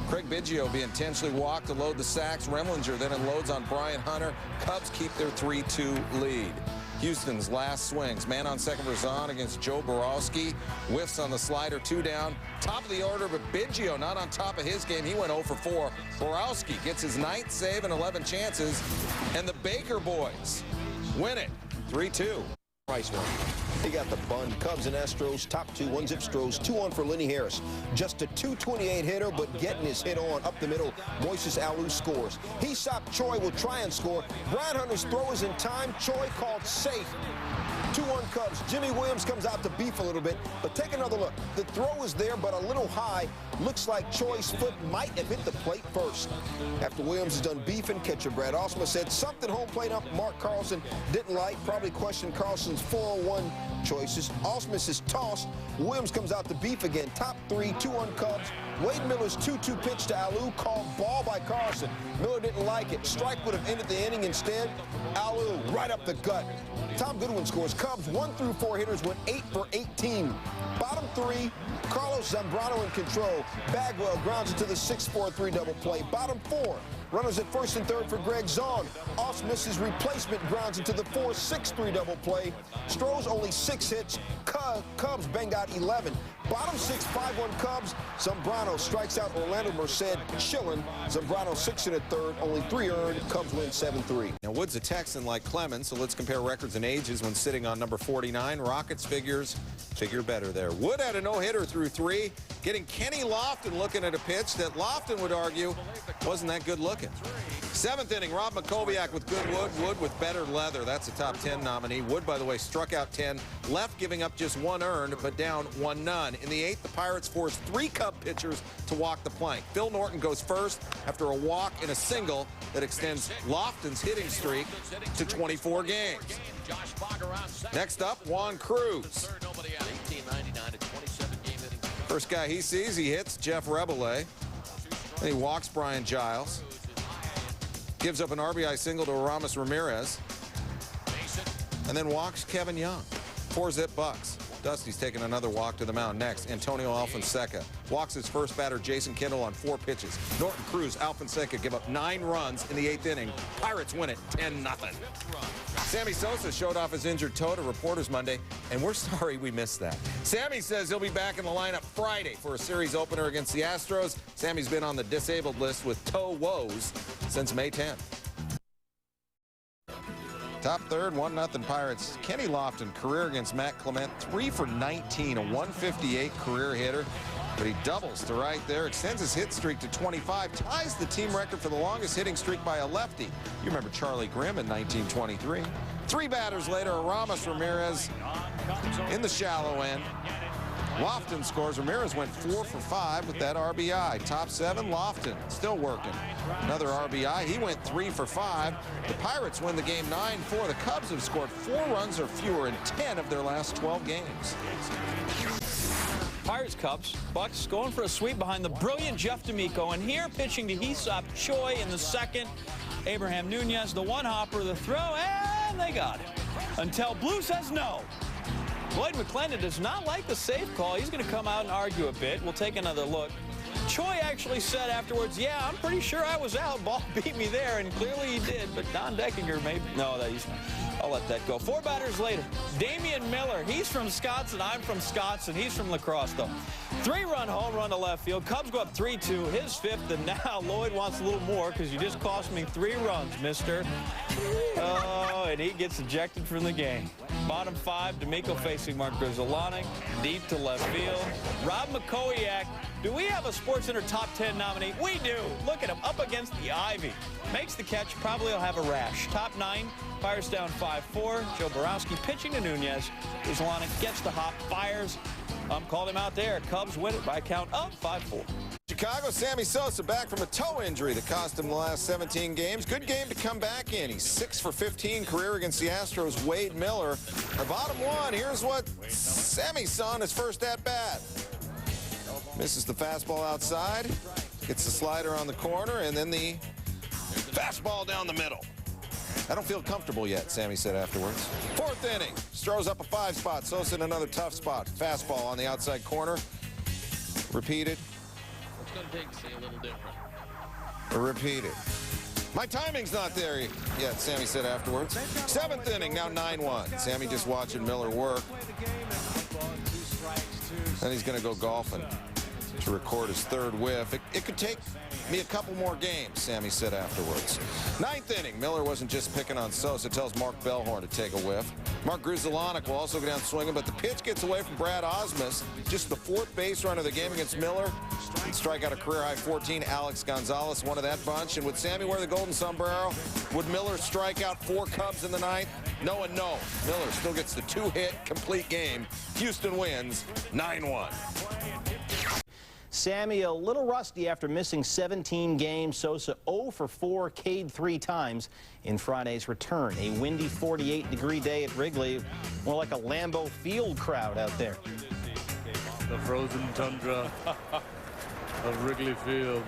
Craig Biggio being intentionally walked to load the sacks. Remlinger then unloads on Brian Hunter. Cubs keep their 3-2 lead. Houston's last swings. Man on second for Zahn against Joe Borowski. Whiffs on the slider, 2 down. Top of the order, but Biggio not on top of his game. He went 0 for 4. Borowski gets his 9th save and 11 chances. And the Baker boys win it, 3-2. Price one. He got the bun. Cubs and Astros, top 2, 1-zip Stros, 2 on for Lenny Harris. Just a .228 hitter, but getting his hit on up the middle. Moises Alou scores. Hesop Choi will try and score. Brian Hunter's throw is in time. Choi called safe. 2-1 Cubs. Jimmy Williams comes out to beef a little bit, but take another look. The throw is there, but a little high. Looks like Choi's foot might have hit the plate first. After Williams is done beefing, catcher Brad Osma said something home plate up Mark Carlson didn't like. Probably questioned Carlson's 401 choices. Osmus is tossed. Williams comes out to beef again. Top 3, 2-1 Cubs. Wade Miller's 2-2 pitch to Alou, called ball by Carlson. Miller didn't like it. Strike would have ended the inning instead. Alou right up the gut. Tom Goodwin scores. Cubs 1 through 4 hitters went 8 for 18. Bottom 3, Carlos Zambrano in control. Bagwell grounds it to the 6-4-3 double play. Bottom 4, runners at first and third for Greg Zahn. Osmus's replacement grounds into the 4-6-3 double play. Stroh's only 6 hits. Cubs bang out 11. Bottom 6, 5-1 Cubs. Zambrano strikes out Orlando Merced, chillin'. Zambrano 6 and a third, only 3 earned. Cubs win 7-3. Now, Wood's a Texan like Clemens, so let's compare records and ages when sitting on number 49. Rockets figure better there. Wood had a no-hitter through 3, getting Kenny Lofton looking at a pitch that Lofton would argue wasn't that good looking. 7th inning, Rob Makoviak with good Wood. Wood with better leather. That's a top 10 nominee. Wood, by the way, struck out 10, left giving up just 1 earned, but down 1 none. In the 8th, the Pirates forced 3 Cub pitchers to walk the plank. Phil Norton goes first after a walk and a single that extends Lofton's hitting streak to 24 games. Next up, Juan Cruz. First guy he sees, he hits Jeff Rebele. Then he walks Brian Giles. Gives up an RBI single to Aramis Ramirez. And then walks Kevin Young. 4-zip Bucks. Dusty's taking another walk to the mound. Next, Antonio Alfonseca walks his first batter, Jason Kendall, on 4 pitches. Norton Cruz, Alfonseca give up 9 runs in the 8th inning. Pirates win it 10-0. Sammy Sosa showed off his injured toe to reporters Monday, and we're sorry we missed that. Sammy says he'll be back in the lineup Friday for a series opener against the Astros. Sammy's been on the disabled list with toe woes since May 10th. Top third, 1-0 Pirates. Kenny Lofton, career against Matt Clement, 3 for 19, a 158 career hitter. But he doubles to right there, extends his hit streak to 25, ties the team record for the longest hitting streak by a lefty. You remember Charlie Grimm in 1923. 3 batters later, Aramis Ramirez in the shallow end. Lofton scores. Ramirez went 4 for 5 with that RBI. Top 7, Lofton still working. Another RBI. He went 3 for 5. The Pirates win the game 9-4. The Cubs have scored 4 runs or fewer in 10 of their last 12 games. Pirates Cubs. Bucks going for a sweep behind the brilliant Jeff D'Amico. And here pitching to Hesop Choi in the 2nd. Abraham Nunez, the one-hopper, the throw, and they got it. Until Blue says no. Lloyd McClendon does not like the safe call. He's going to come out and argue a bit. We'll take another look. Choi actually said afterwards, yeah, I'm pretty sure I was out. Ball beat me there, and clearly he did. But Don Deckinger, maybe. No, I'll let that go. 4 batters later, Damian Miller. He's from Scottsdale. I'm from Scottsdale. He's from La Crosse, though. 3-run home run to left field. Cubs go up 3-2. His 5th, and now Lloyd wants a little more because you just cost me 3 runs, mister. Oh, and he gets ejected from the game. Bottom 5, D'Amico facing Mark Grizzolani. Deep to left field. Rob Makowiak. Do we have a SportsCenter top 10 nominee? We do. Look at him up against the ivy. Makes the catch. Probably will have a rash. Top 9, Pirates down 5-4. Joe Borowski pitching to Nunez. Grizzolani gets the hop, fires. Called him out there. Cubs win it by a count of 5-4. Chicago, Sammy Sosa back from a toe injury that cost him the last 17 games. Good game to come back in. He's 6 for 15 career against the Astros' Wade Miller. The bottom one, here's what Sammy saw in his first at-bat. Misses the fastball outside, gets the slider on the corner, and then the fastball down the middle. I don't feel comfortable yet, Sammy said afterwards. Fourth inning, throws up a 5 spot. Sosa in another tough spot. Fastball on the outside corner. Repeated. It's going to take, say, a little different. Repeated. My timing's not there yet, Sammy said afterwards. Seventh inning, now 9-1. Sammy just watching Miller work. Then he's going to go golfing to record his third whiff. It could take me a couple more games, Sammy said afterwards. Ninth inning, Miller wasn't just picking on Sosa, tells Mark Bellhorn to take a whiff. Mark Grudzielanek will also go down swinging, but the pitch gets away from Brad Osmus, just the 4th base run of the game against Miller. He'd strike out a career-high 14. Alex Gonzalez, one of that bunch. And would Sammy wear the golden sombrero? Would Miller strike out 4 Cubs in the ninth? No and no. Miller still gets the 2-hit complete game. Houston wins 9-1. Sammy a little rusty after missing 17 games. Sosa 0 for 4, K'd 3 times in Friday's return. A windy 48-degree day at Wrigley. More like a Lambeau Field crowd out there. The frozen tundra of Wrigley Field.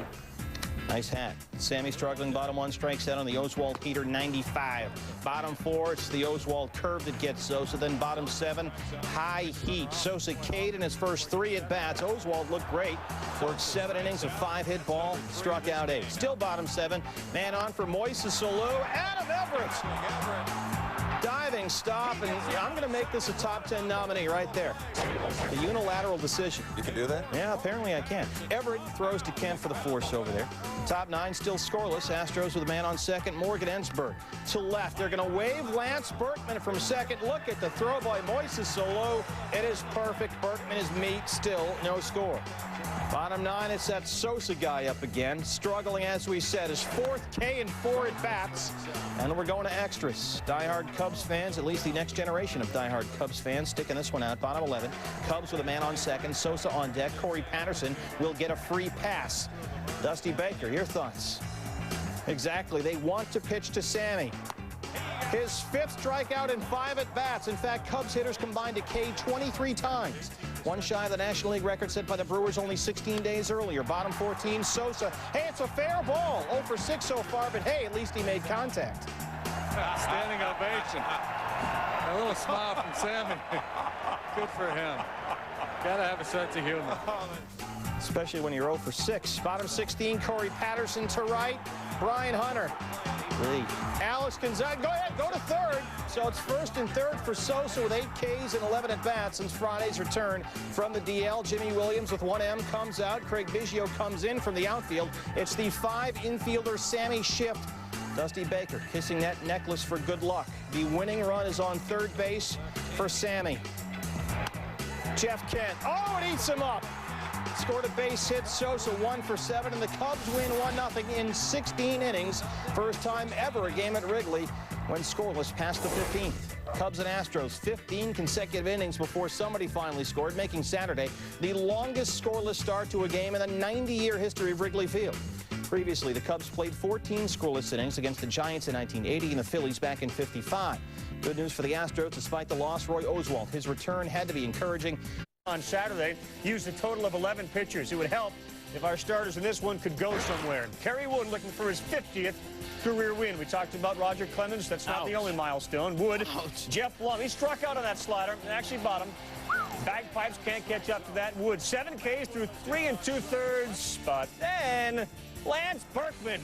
Nice hat. Sammy struggling, bottom 1, strikes out on the Oswald heater, 95. Bottom 4, it's the Oswald curve that gets Sosa. Then bottom 7, high heat. Sosa K'd in his first 3 at-bats. Oswald looked great. Worked 7 innings, a 5-hit ball, struck out 8. Still bottom 7. Man on for Moises Alou. Adam Everett. Diving stop, and I'm going to make this a top 10 nominee right there. A unilateral decision. You can do that? Yeah, apparently I can. Everett throws to Kemp for the force over there. Top 9 still scoreless. Astros with a man on second. Morgan Ensberg to left. They're going to wave Lance Berkman from second. Look at the throw by Moises Alou. It is perfect. Berkman is meat. Still no score. Bottom 9, it's that Sosa guy up again. Struggling, as we said, his 4th K and 4 at-bats. And we're going to extras. Diehard Cubs fans, at least the next generation of diehard Cubs fans, sticking this one out. Bottom 11, Cubs with a man on second. Sosa on deck. Corey Patterson will get a free pass. Dusty Baker, your thoughts? Exactly. They want to pitch to Sammy. His 5th strikeout in 5 at-bats. In fact, Cubs hitters combined to K 23 times. One shy of the National League record set by the Brewers only 16 days earlier. Bottom 14, Sosa. Hey, it's a fair ball. 0 for 6 so far, but hey, at least he made contact. Standing ovation. A little smile from Sammy. Good for him. Gotta have a sense of humor. Especially when you're 0 for 6. Bottom 16, Corey Patterson to right. Brian Hunter. Alex Gonzalez, go ahead, go to third. So it's 1st and 3rd for Sosa with 8 Ks and 11 at-bats since Friday's return from the DL. Jimmy Williams with 1 M comes out. Craig Biggio comes in from the outfield. It's the 5 infielder Sammy Shift. Dusty Baker kissing that necklace for good luck. The winning run is on 3rd base for Sammy. Jeff Kent. Oh, it eats him up. Scored a base hit. Sosa 1 for 7, and the Cubs win 1-0 in 16 innings. First time ever a game at Wrigley when scoreless past the 15th. Cubs and Astros 15 consecutive innings before somebody finally scored, making Saturday the longest scoreless start to a game in the 90-year history of Wrigley Field. Previously, the Cubs played 14 scoreless innings against the Giants in 1980 and the Phillies back in '55. Good news for the Astros, despite the loss. Roy Oswalt, his return had to be encouraging. On Saturday, used a total of 11 pitchers. It would help if our starters in this one could go somewhere. Kerry Wood looking for his 50th career win. We talked about Roger Clemens. That's not the only milestone. Wood, Jeff Blum, he struck out on that slider and actually bottom. Bagpipes can't catch up to that. Wood, 7 Ks through 3 2/3. But then Lance Berkman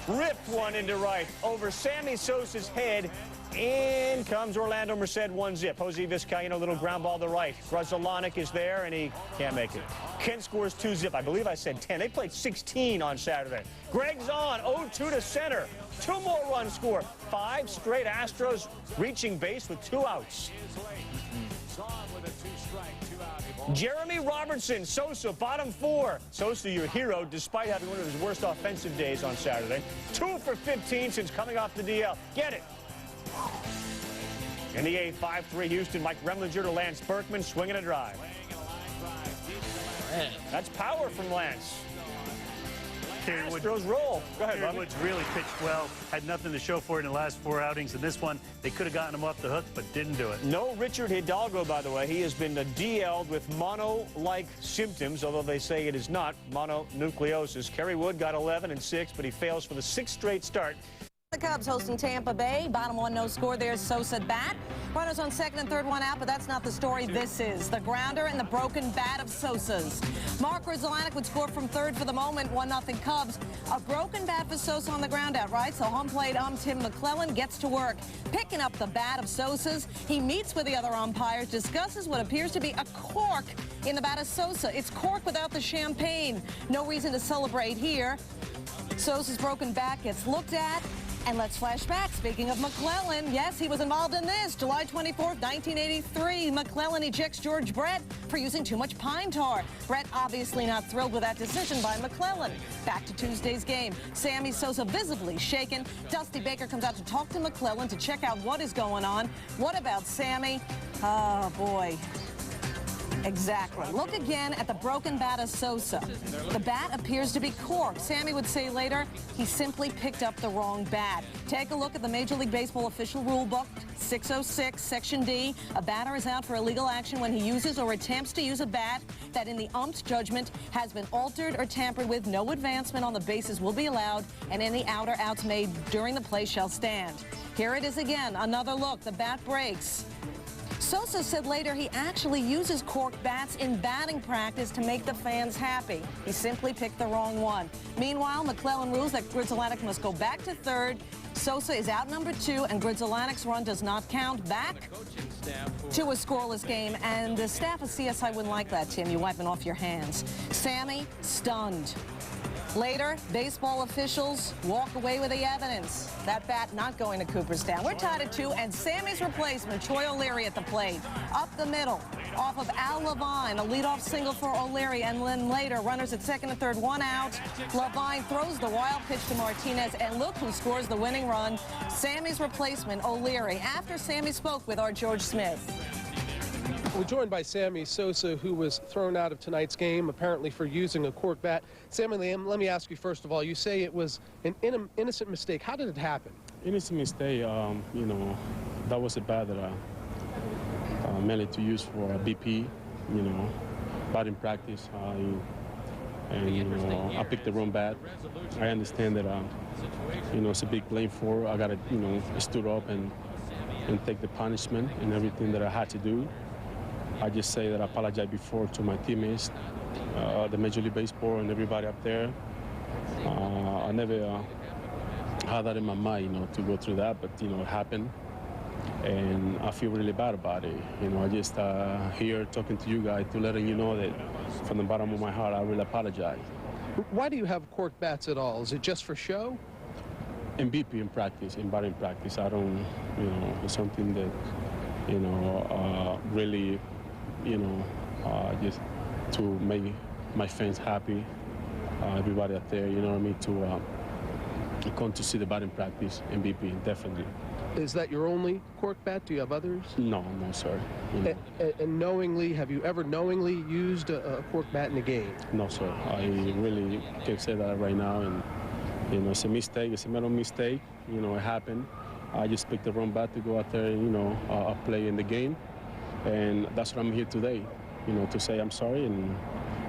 ripped one into right over Sammy Sosa's head. In comes Orlando Merced, 1-0. Jose Vizcaíno, little ground ball to right. Grudzielanek is there, and he can't make it. Kent scores 2-0. I believe I said 10. They played 16 on Saturday. Greg's on, 0-2 to center. 2 more runs score. 5 straight Astros reaching base with 2 outs. Jeremy Robertson, Sosa, bottom 4. Sosa, your hero, despite having one of his worst offensive days on Saturday. 2 for 15 since coming off the DL. Get it. In the 8th, 5-3 Houston, Mike Remlinger to Lance Berkman, swinging a drive. man. That's power from Lance. Astros roll. Go ahead, Kerry Woods really pitched well. Had nothing to show for it in the last 4 outings. In this one, they could have gotten him off the hook, but didn't do it. No Richard Hidalgo, by the way. He has been DL'd with mono-like symptoms, although they say it is not mononucleosis. Kerry Wood got 11 and 6, but he fails for the 6th straight start. The Cubs hosting Tampa Bay. Bottom one, no score. There's Sosa at bat. Runners on second and third, one out, but that's not the story. This is the grounder and the broken bat of Sosa's. Mark Grudzielanek would score from third for the moment, 1-0 Cubs. A broken bat for Sosa on the ground out, right? So home plate Tim McClellan gets to work. Picking up the bat of Sosa's, he meets with the other umpires, discusses what appears to be a cork in the bat of Sosa. It's cork without the champagne. No reason to celebrate here. Sosa's broken bat gets looked at. And let's flash back. Speaking of McClellan, yes, he was involved in this. July 24th, 1983, McClellan ejects George Brett for using too much pine tar. Brett obviously not thrilled with that decision by McClellan. Back to Tuesday's game. Sammy Sosa visibly shaken. Dusty Baker comes out to talk to McClellan to check out what is going on. What about Sammy? Oh, boy. Exactly. Look again at the broken bat of Sosa. The bat appears to be corked. Sammy would say later he simply picked up the wrong bat. Take a look at the Major League Baseball official rule book, 606, Section D. A batter is out for illegal action when he uses or attempts to use a bat that in the ump's judgment has been altered or tampered with. No advancement on the bases will be allowed, and any out or outs made during the play shall stand. Here it is again. Another look. The bat breaks. Sosa said later he actually uses corked bats in batting practice to make the fans happy. He simply picked the wrong one. Meanwhile, McClellan rules that Grudzielanek must go back to third. Sosa is out number 2, and Grudzielanek's run does not count. Back to a scoreless game, and the staff of CSI wouldn't like that, Tim. You wiping off your hands. Sammy stunned. Later, baseball officials walk away with the evidence. That bat not going to Cooperstown. We're tied at 2, and Sammy's replacement, Troy O'Leary at the plate. Up the middle, off of Al Levine, a leadoff single for O'Leary, and then later, runners at second and third, 1 out. Levine throws the wild pitch to Martinez, and look who scores the winning run. Sammy's replacement, O'Leary, after Sammy spoke with our George Smith. We're joined by Sammy Sosa, who was thrown out of tonight's game, apparently for using a cork bat. Sammy, let me ask you first of all, you say it was an innocent mistake. How did it happen? Innocent mistake, you know, that was a bat that I managed to use for BP, you know, batting practice. And, you know, I picked the wrong bat. I understand that, you know, it's a big blame for. I got to, you know, stood up and take the punishment and everything that I had to do. I just say that I apologize before to my teammates, the Major League Baseball and everybody up there. I never had that in my mind, you know, to go through that, but, you know, it happened. And I feel really bad about it. You know, I just here talking to you guys to letting you know that from the bottom of my heart, I really apologize. Why do you have cork bats at all? Is it just for show? In BP, in practice, in batting practice, I don't, you know, it's something that, you know, really, you know, just to make my fans happy, everybody out there, you know what I mean, to come to see the batting practice in BP, definitely. Is that your only cork bat? Do you have others? No, sir. You know. And knowingly, have you ever knowingly used a cork bat in a game? No, sir. I really can't say that right now. And, you know, it's a mistake. It's a mental mistake. You know, it happened. I just picked the wrong bat to go out there and, you know, play in the game. And that's what I'm here today, you know, to say I'm sorry, and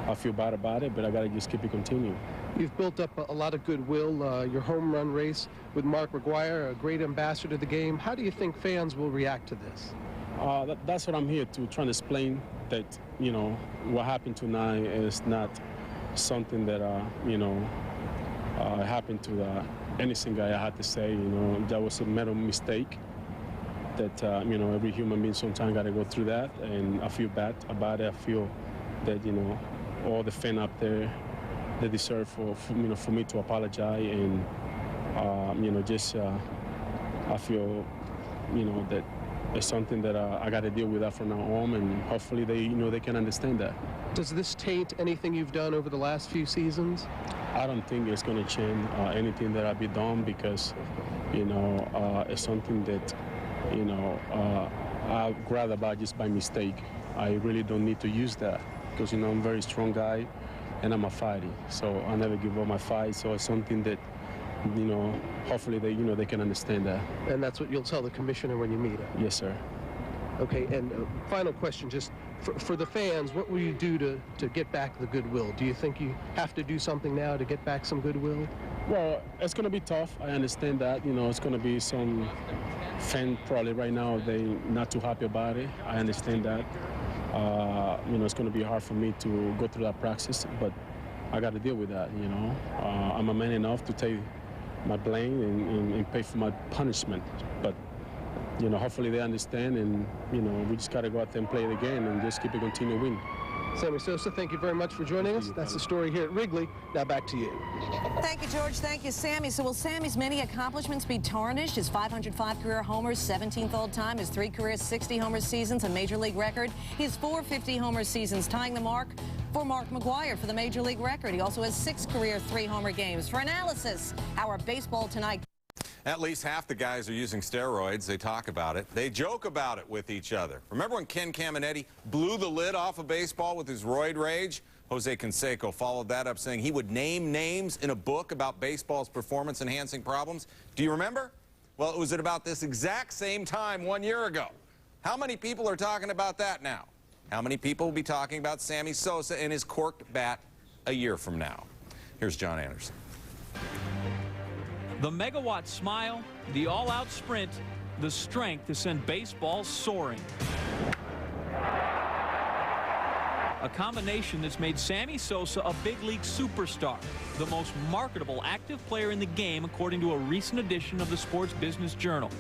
I feel bad about it, but I got to just keep it continuing. You've built up a lot of goodwill. Your home run race with Mark McGwire, a great ambassador to the game. How do you think fans will react to this? That's what I'm here to try to explain, that, you know, what happened tonight is not something that, you know, happened to any single guy. I had to say, you know, that was a mental mistake. That, you know, every human being sometimes got to go through that, and I feel bad about it. I feel that, you know, all the fans up there, they deserve for you know, for me to apologize, and, you know, just I feel, you know, that it's something that I got to deal with that from now on, and hopefully they, you know, they can understand that. Does this taint anything you've done over the last few seasons? I don't think it's going to change anything that I've done, because, you know, it's something that, you know, I grab about just by mistake. I really don't need to use that. because, you know, I'm a very strong guy and I'm a fighter. So I never give up my fight. So it's something that, you know, hopefully they, you know, they can understand that. And that's what you'll tell the commissioner when you meet him? Yes, sir. Okay, and final question, just for the fans, what will you do to get back the goodwill? Do you think you have to do something now to get back some goodwill? Well, it's going to be tough. I understand that. You know, it's going to be some fan probably right now, they not too happy about it. I understand that. You know, it's going to be hard for me to go through that process, but I got to deal with that, you know. I'm a man enough to take my blame and pay for my punishment. But, you know, hopefully they understand, and, you know, we just got to go out there and play it again and just keep it continue to win. Sammy Sosa, thank you very much for joining us. That's the story here at Wrigley. Now back to you. Thank you, George. Thank you, Sammy. So will Sammy's many accomplishments be tarnished? His 505 career homers, 17th all-time, his 3 career 60 homer seasons, a major league record. His 450 homer seasons, tying the mark for Mark McGwire for the major league record. He also has 6 career 3-homer games. For analysis, our Baseball Tonight. At least half the guys are using steroids. They talk about it. They joke about it with each other. Remember when Ken Caminetti blew the lid off of baseball with his roid rage? Jose Canseco followed that up saying he would name names in a book about baseball's performance-enhancing problems. Do you remember? Well, it was at about this exact same time 1 year ago. How many people are talking about that now? How many people will be talking about Sammy Sosa and his corked bat a year from now? Here's John Anderson. The megawatt smile, the all-out sprint, the strength to send baseball soaring. A combination that's made Sammy Sosa a big league superstar, the most marketable active player in the game according to a recent edition of the Sports Business Journal.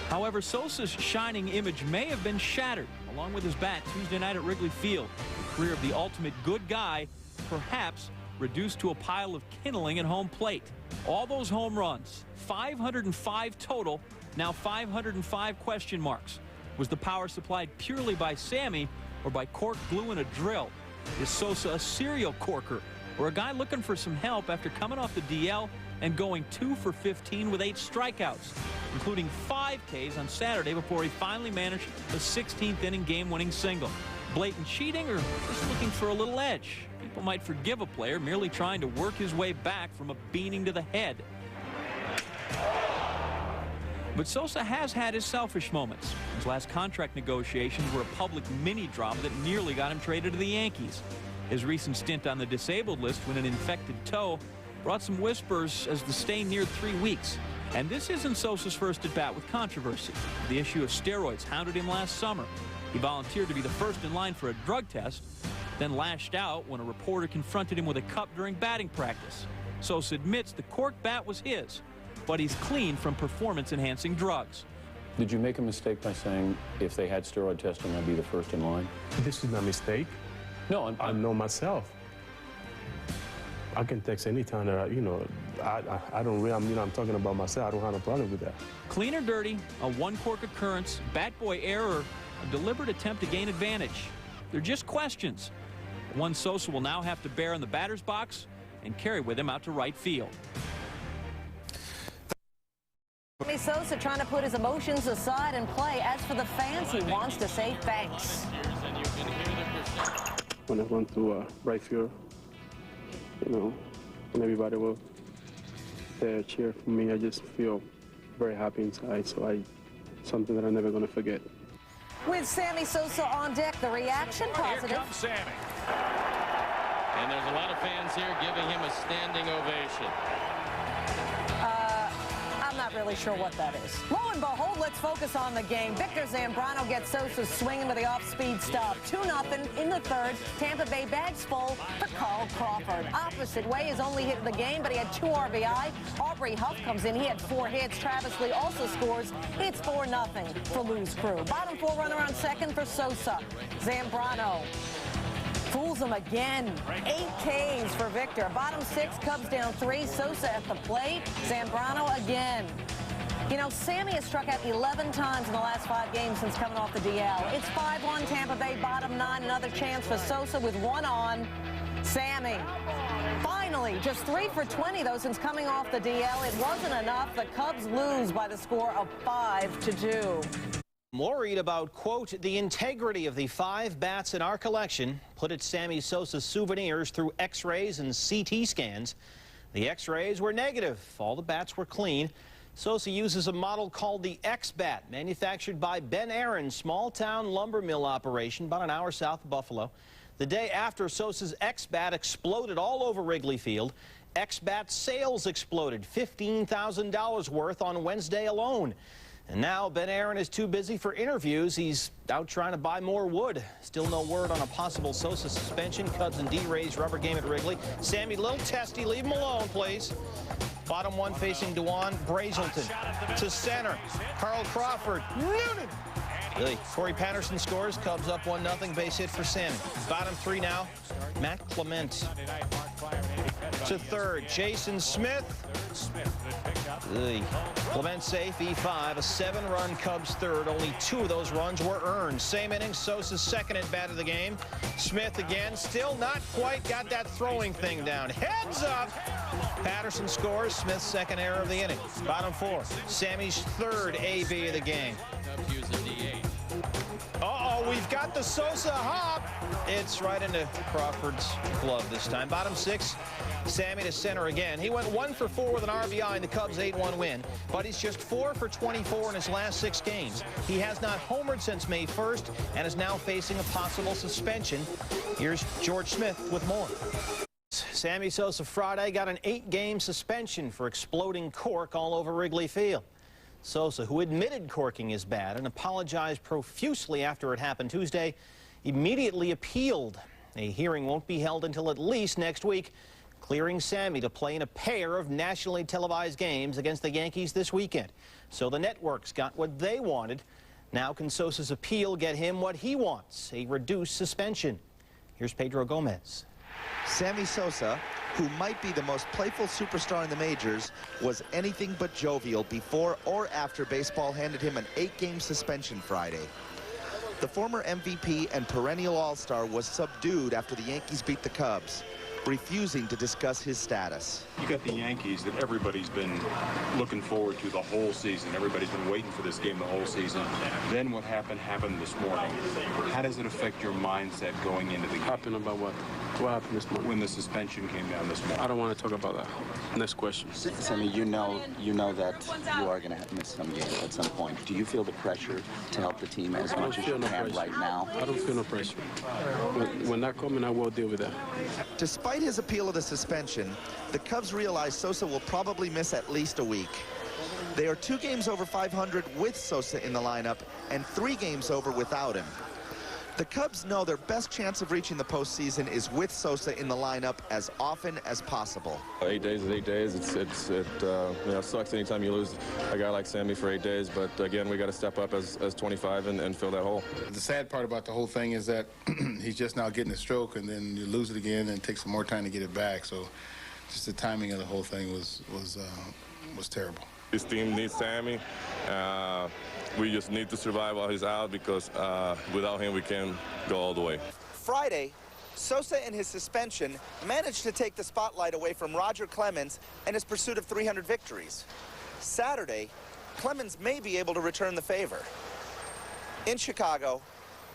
However, Sosa's shining image may have been shattered along with his bat Tuesday night at Wrigley Field. The career of the ultimate good guy, perhaps reduced to a pile of kindling at home plate. All those home runs, 505 total, now 505 question marks. Was the power supplied purely by Sammy or by cork glue and a drill? Is Sosa a serial corker or a guy looking for some help after coming off the DL and going 2 for 15 with 8 strikeouts, including 5 Ks on Saturday before he finally managed a 16th inning game-winning single? Blatant cheating or just looking for a little edge? People might forgive a player merely trying to work his way back from a beating to the head. But Sosa has had his selfish moments. His last contract negotiations were a public mini-drama that nearly got him traded to the Yankees. His recent stint on the disabled list with an infected toe brought some whispers as the stay neared 3 weeks. And this isn't Sosa's first at-bat with controversy. The issue of steroids hounded him last summer. He volunteered to be the first in line for a drug test, then lashed out when a reporter confronted him with a cup during batting practice. Sosa admits the corked bat was his, but he's clean from performance-enhancing drugs. Did you make a mistake by saying if they had steroid testing, I'd be the first in line? This is not a mistake. No, I know myself. I can text anytime that you know, I don't really, you know, I'm talking about myself. I don't have a problem with that. Clean or dirty, a one-cork occurrence, bat boy error, a deliberate attempt to gain advantage. They're just questions. One Sosa will now have to bear in the batter's box and carry with him out to right field. Sammy Sosa trying to put his emotions aside and play. As for the fans, he wants to say thanks. When I run through right field, you know, when everybody will there cheer for me, I just feel very happy inside. So something that I'm never going to forget. With Sammy Sosa on deck, the reaction positive. Here comes Sammy. And there's a lot of fans here giving him a standing ovation. I'm not really sure what that is. Lo and behold, let's focus on the game. Victor Zambrano gets Sosa swinging with the off-speed stop. 2-0 in the third. Tampa Bay bags full for Carl Crawford. Opposite way, his only hit of the game, but he had 2 RBI. Aubrey Huff comes in. He had 4 hits. Travis Lee also scores. It's 4-0 for Lou's crew. Bottom 4 runner on second for Sosa. Zambrano fools him again. 8 Ks for Victor. Bottom 6, Cubs down 3. Sosa at the plate. Zambrano again. You know, Sammy has struck out 11 times in the last 5 games since coming off the DL. It's 5-1 Tampa Bay, bottom 9. Another chance for Sosa with 1 on. Sammy. Finally, just 3 for 20, though, since coming off the DL. It wasn't enough. The Cubs lose by the score of 5-2. Worried about, quote, the integrity of the 5 bats in our collection. Put it Sammy Sosa's souvenirs through X-rays and CT scans. The X-rays were negative. All the bats were clean. Sosa uses a model called the X-Bat, manufactured by Ben Aaron's small-town lumber mill operation about an hour south of Buffalo. The day after Sosa's X-Bat exploded all over Wrigley Field, X-Bat sales exploded $15,000 worth on Wednesday alone. And now Ben Aaron is too busy for interviews. He's out trying to buy more wood. Still no word on a possible Sosa suspension. Cubs and D-Rays rubber game at Wrigley. Sammy, little testy. Leave him alone, please. Bottom 1 facing Dewan Brazelton. To center. Carl Crawford. Noonan. Corey Patterson scores. Cubs up 1-0. Base hit for Sammy. Bottom 3 now. Matt Clement. To third. Jason Smith. Clement safe, E5, a 7-run Cubs third. Only 2 of those runs were earned. Same inning, Sosa's second at bat of the game. Smith again, still not quite got that throwing thing down. Heads up! Patterson scores, Smith's second error of the inning. Bottom 4, Sammy's third AB of the game. Uh-oh, we've got the Sosa hop. It's right into Crawford's glove this time. Bottom 6, Sammy to center again. He went 1 for 4 with an RBI in the Cubs' 8-1 win, but he's just 4 for 24 in his last 6 games. He has not homered since May 1st and is now facing a possible suspension. Here's George Smith with more. Sammy Sosa Friday got an 8-game suspension for exploding cork all over Wrigley Field. Sosa, who admitted corking is bad and apologized profusely after it happened Tuesday, immediately appealed. A hearing won't be held until at least next week, clearing Sammy to play in a pair of nationally televised games against the Yankees this weekend. So the networks got what they wanted. Now can Sosa's appeal get him what he wants, a reduced suspension? Here's Pedro Gomez. Sammy Sosa, who might be the most playful superstar in the majors, was anything but jovial before or after baseball handed him an 8-game suspension Friday. The former MVP and perennial All-Star was subdued after the Yankees beat the Cubs, refusing to discuss his status. You got the Yankees that everybody's been looking forward to the whole season. Everybody's been waiting for this game the whole season. Then what happened this morning. How does it affect your mindset going into the game? Happened about what? What happened this morning? When the suspension came down this morning. I don't want to talk about that. Next question. Sammy, you know that you are going to miss some games at some point. Do you feel the pressure to help the team as much as you can right now? I don't feel no pressure. When that comes, I will deal with that. Despite his appeal of the suspension, the Cubs realize Sosa will probably miss at least a week. They are 2 games over 500 with Sosa in the lineup and 3 games over without him. The Cubs know their best chance of reaching the postseason is with Sosa in the lineup as often as possible. 8 days is 8 days. It sucks anytime you lose a guy like Sammy for 8 days. But again, we got to step up as 25 and fill that hole. The sad part about the whole thing is that he's just now getting a stroke, and then you lose it again, and it takes some more time to get it back. So, just the timing of the whole thing was terrible. This team needs Sammy. We just need to survive while he's out because without him we can't go all the way. Friday, Sosa in his suspension managed to take the spotlight away from Roger Clemens and his pursuit of 300 victories. Saturday, Clemens may be able to return the favor. In Chicago,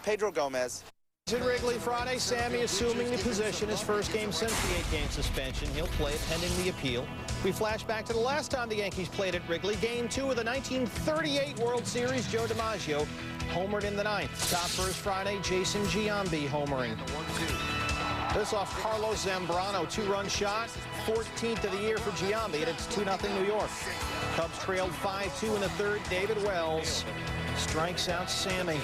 Pedro Gomez. In Wrigley Friday, Sammy assuming the position, his first game since the 8-game suspension. He'll play it pending the appeal. We flash back to the last time the Yankees played at Wrigley, Game 2 of the 1938 World Series. Joe DiMaggio homered in the 9th. Top first Friday, Jason Giambi homering. This off Carlos Zambrano, 2-run shot, 14th of the year for Giambi, and it's 2-0 New York. Cubs trailed 5-2 in the 3rd. David Wells strikes out Sammy.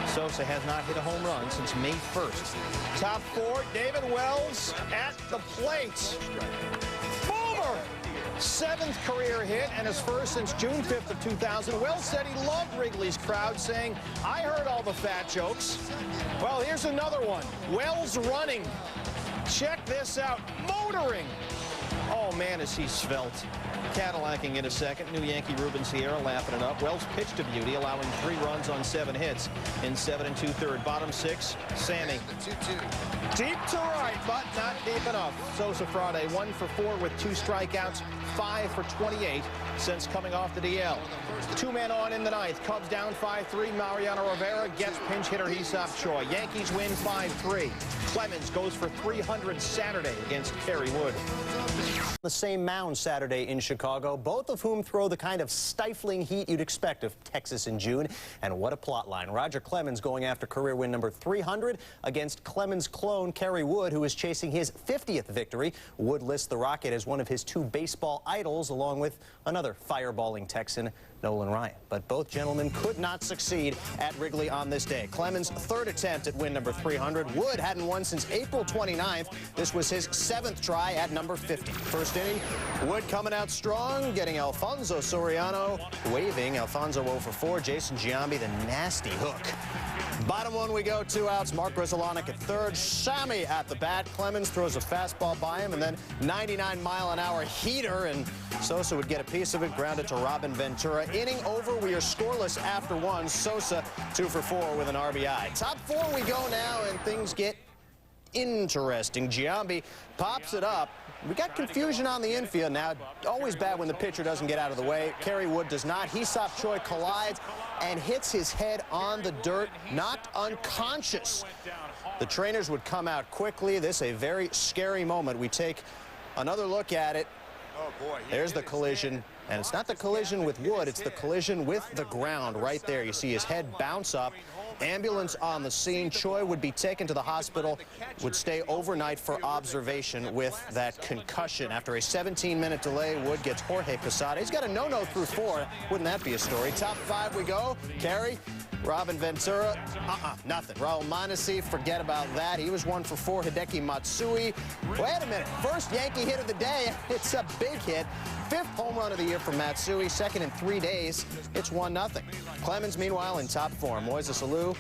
Sosa has not hit a home run since May 1st. Top 4, David Wells at the plate. Boomer! 7th career hit and his first since June 5th of 2000. Wells said he loved Wrigley's crowd, saying, "I heard all the fat jokes." Well, here's another one. Wells running. Check this out. Motoring Oh, man, is he svelte. Cadillacing in a second. New Yankee Ruben Sierra laughing it up. Wells pitched to beauty, allowing 3 runs on 7 hits in 7 2/3. Bottom 6, Sammy. Deep to right, but not deep enough. Sosa Friday, 1 for 4 with 2 strikeouts, 5 for 28 since coming off the DL. 2 men on in the 9th. Cubs down 5-3. Mariano Rivera gets pinch hitter Hee-Seop Choi. Yankees win 5-3. Clemens goes for 300 Saturday against Kerry Wood. The same mound Saturday in Chicago, both of whom throw the kind of stifling heat you'd expect of Texas in June. And what a plot line. Roger Clemens going after career win number 300 against Clemens' clone Kerry Wood, who is chasing his 50th victory. Wood lists the Rocket as one of his 2 baseball idols, along with another fireballing Texan, Nolan Ryan. But both gentlemen could not succeed at Wrigley on this day. Clemens' 3rd attempt at win number 300. Wood hadn't won since April 29th. This was his 7th try at number 50. First inning, Wood coming out strong, getting Alfonso Soriano waving. Alfonso 0 for 4. Jason Giambi, the nasty hook. Bottom 1 we go, 2 outs. Mark Grudzielanek at 3rd. Sammy at the bat. Clemens throws a fastball by him, and then 99-mile-an-hour heater, and Sosa would get a piece of it, grounded to Robin Ventura. Inning over. We are scoreless after 1. Sosa 2 for 4 with an RBI. Top 4 we go now, and things get interesting. Giambi pops it up. We got confusion on the infield now. Always bad when the pitcher doesn't get out of the way. Kerry Wood does not. Hee-Seop Choi collides and hits his head on the dirt, knocked unconscious. The trainers would come out quickly. This a very scary moment. We take another look at it. There's the collision. And it's not the collision with Wood, it's the collision with the ground right there. You see his head bounce up. Ambulance on the scene. Choi would be taken to the hospital, would stay overnight for observation with that concussion. After a 17-minute delay, Wood gets Jorge Posada. He's got a no-no through 4. Wouldn't that be a story? Top 5 we go. Kerry, Robin Ventura, nothing. Raul Mondesi, forget about that. He was 1 for 4. Hideki Matsui. Wait a minute. First Yankee hit of the day. It's a big hit. 5th home run of the year for Matsui. 2nd in 3 days. It's 1-0. Clemens, meanwhile, in top form. Moises Alou,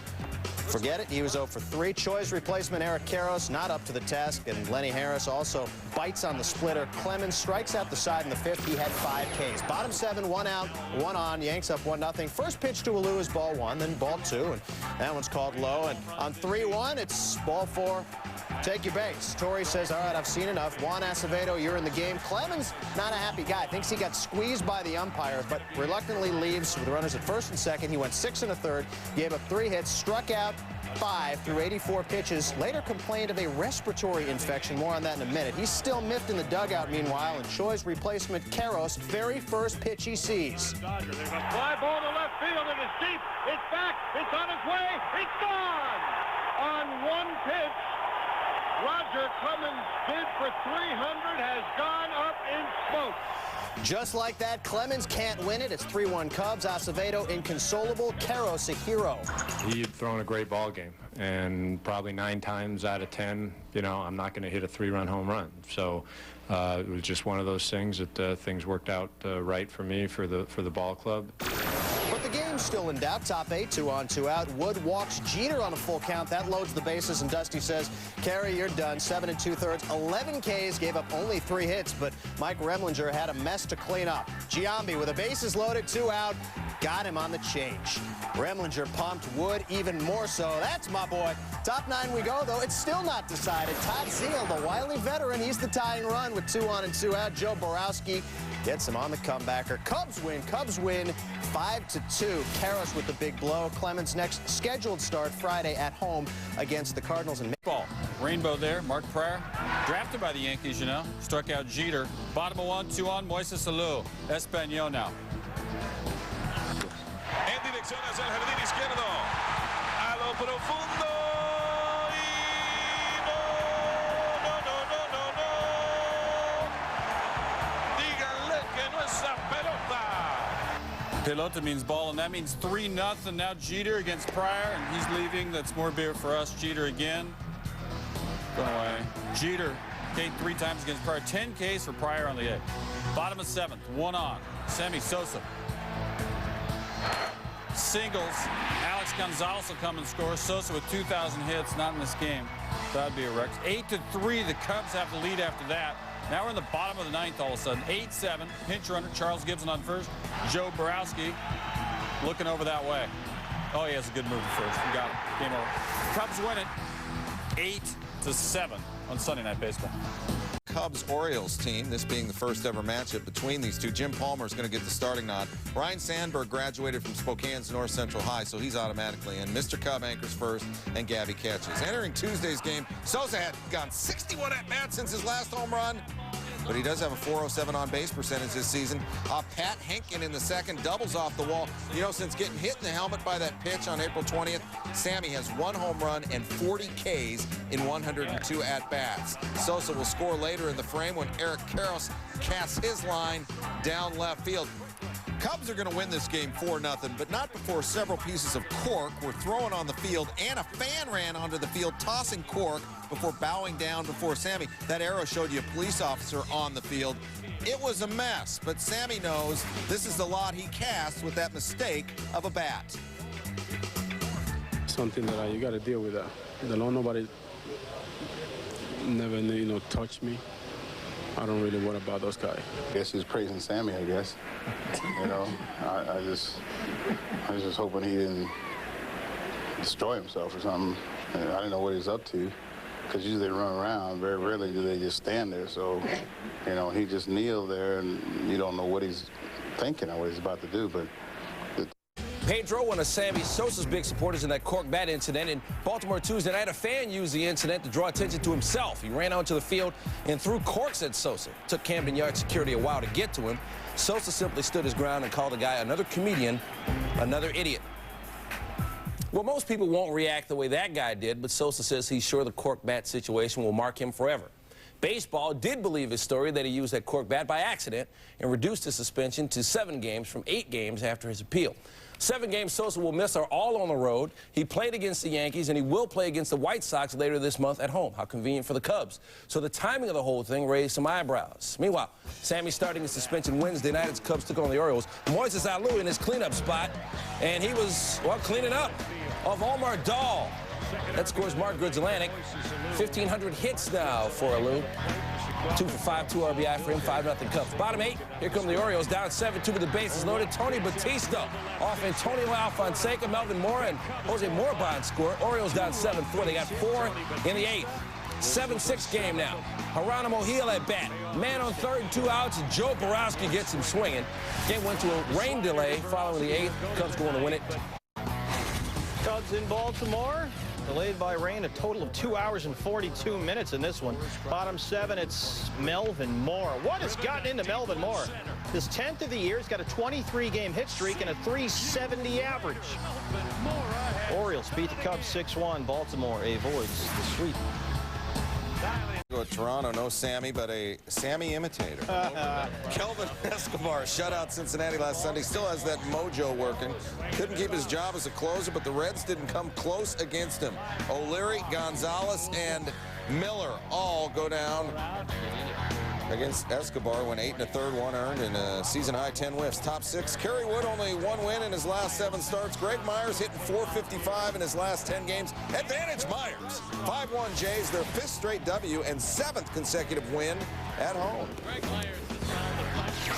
forget it. He was 0 for 3. Choi's replacement, Eric Karros, not up to the task. And Lenny Harris also bites on the splitter. Clemens strikes out the side in the 5th. He had 5 Ks. Bottom 7, 1 out, 1 on. Yanks up 1-0. First pitch to Alou is ball 1, then ball 2. And that one's called low. And on 3-1, it's ball 4. Take your base. Torrey says, all right, I've seen enough. Juan Acevedo, you're in the game. Clemens, not a happy guy. Thinks he got squeezed by the umpire, but reluctantly leaves with the runners at 1st and 2nd. He went 6 1/3, gave up 3 hits, struck out 5 through 84 pitches. Later complained of a respiratory infection. More on that in a minute. He's still miffed in the dugout, meanwhile, and Choi's replacement, Karros, very first pitch he sees. There's a fly ball to left field, and it's deep. It's back. It's on its way. It's gone! On 1 pitch, Roger Clemens' bid for 300 has gone up in smoke. Just like that, Clemens can't win it. It's 3-1 Cubs. Acevedo inconsolable. Karros a hero. He'd thrown a great ball game, and probably 9 times out of 10, you know, I'm not going to hit a 3-run home run. So it was just one of those things that things worked out right for me for the ball club. But the game's still in doubt. Top 8, 2 on, 2 out. Wood walks Jeter on a full count. That loads the bases, and Dusty says, Kerry, you're done. 7 2/3, 11 Ks, gave up only 3 hits, but Mike Remlinger had a mess to clean up. Giambi with a bases loaded, 2 out, got him on the change. Remlinger pumped, Wood even more so. That's my boy. Top 9 we go, though. It's still not decided. Todd Zeile, the wily veteran, he's the tying run with 2 on and 2 out. Joe Borowski gets him on the comebacker. Cubs win 5-2. Karros with the big blow. Clemens' next scheduled start Friday at home against the Cardinals. And ball. Rainbow there. Mark Pryor, drafted by the Yankees, you know. Struck out Jeter. Bottom of 1, 2 on. Moises Alou. Español now. En dirección hacia el jardín izquierdo. A lo profundo. Pelota means ball, and that means 3-0. Now Jeter against Pryor, and he's leaving. That's more beer for us. Jeter again. Going away. Jeter, K 3 times against Pryor. 10 Ks for Pryor on the 8th. Bottom of 7th, 1 on. Sammy Sosa. Singles. Alex Gonzalez will come and score. Sosa with 2,000 hits, not in this game. That'd be a wreck. 8-3. The Cubs have the lead after that. Now we're in the bottom of the ninth all of a sudden. 8-7, pinch runner, Charles Gibson on first. Joe Borowski looking over that way. Oh, he has a good move at first. We got him. Game over. Cubs win it 8-7 on Sunday Night Baseball. Cubs-Orioles team, this being the first ever matchup between these two. Jim Palmer is going to get the starting nod. Ryan Sandberg graduated from Spokane's North Central High, so he's automatically in. Mr. Cub anchors first, and Gabby catches. Entering Tuesday's game, Sosa had gone 61 at-bats since his last home run, but he does have a .407 on-base percentage this season. Pat Henkin in the second, doubles off the wall. You know, since getting hit in the helmet by that pitch on April 20th, Sammy has 1 home run and 40 Ks in 102 at-bats. Sosa will score later in the frame when Eric Karros casts his line down left field. Cubs are going to win this game 4-0, but not before several pieces of cork were thrown on the field, and a fan ran onto the field tossing cork before bowing down before Sammy. That arrow showed you a police officer on the field. It was a mess, but Sammy knows this is the lot he casts with that mistake of a bat. Something that you got to deal with that. Nobody never, touched me. I don't really worry about those guys. I guess he's praising Sammy, I guess. You know, I was just hoping he didn't destroy himself or something. I didn't know what he's up to, because usually they run around. Very rarely do they just stand there. So, he just kneeled there, and you don't know what he's thinking or what he's about to do. But Pedro, one of Sammy Sosa's big supporters in that cork bat incident in Baltimore Tuesday night, a fan used the incident to draw attention to himself. He ran onto the field and threw corks at Sosa. It took Camden Yard security a while to get to him. Sosa simply stood his ground and called the guy another comedian, another idiot. Well, most people won't react the way that guy did, but Sosa says he's sure the cork bat situation will mark him forever. Baseball did believe his story that he used that cork bat by accident and reduced his suspension to 7 games from 8 games after his appeal. 7 games Sosa will miss are all on the road. He played against the Yankees, and he will play against the White Sox later this month at home. How convenient for the Cubs. So the timing of the whole thing raised some eyebrows. Meanwhile, Sammy starting his suspension Wednesday night as Cubs took on the Orioles. Moises Alou in his cleanup spot, and he was, well, cleaning up off Omar Dahl. That scores Mark Good's Atlantic. 1,500 hits now for Alou. 2 for 5, 2 RBI for him, 5-0 Cubs. Bottom 8, here come the Orioles, down 7-2 with the bases loaded. Tony Batista off Antonio Alfonseca, Melvin Mora, and Jose Morabon score. Orioles down 7-4. They got 4 in the 8th. 7-6 game now. Geronimo Gil at bat. Man on third and 2 outs. Joe Borowski gets him swinging. Game went to a rain delay following the 8th. Cubs going to win it. Cubs in Baltimore. Delayed by rain, a total of 2 hours and 42 minutes in this one. Bottom 7, it's Melvin Moore. What has gotten into Melvin Moore? His 10th of the year. He's got a 23-game hit streak and a .370 average. Orioles beat the Cubs 6-1. Baltimore avoids the sweep. Go to Toronto, no Sammy, but a Sammy imitator. Kelvin Escobar shut out Cincinnati last Sunday. Still has that mojo working. Couldn't keep his job as a closer, but the Reds didn't come close against him. O'Leary, Gonzalez, and Miller all go down against Escobar. Went 8 1/3, 1 earned, and a season-high 10 whiffs. Top 6, Kerry Wood only 1 win in his last 7 starts. Greg Myers hitting .455 in his last 10 games. Advantage Myers. 5-1 Jays, their 5th straight W and 7th consecutive win at home.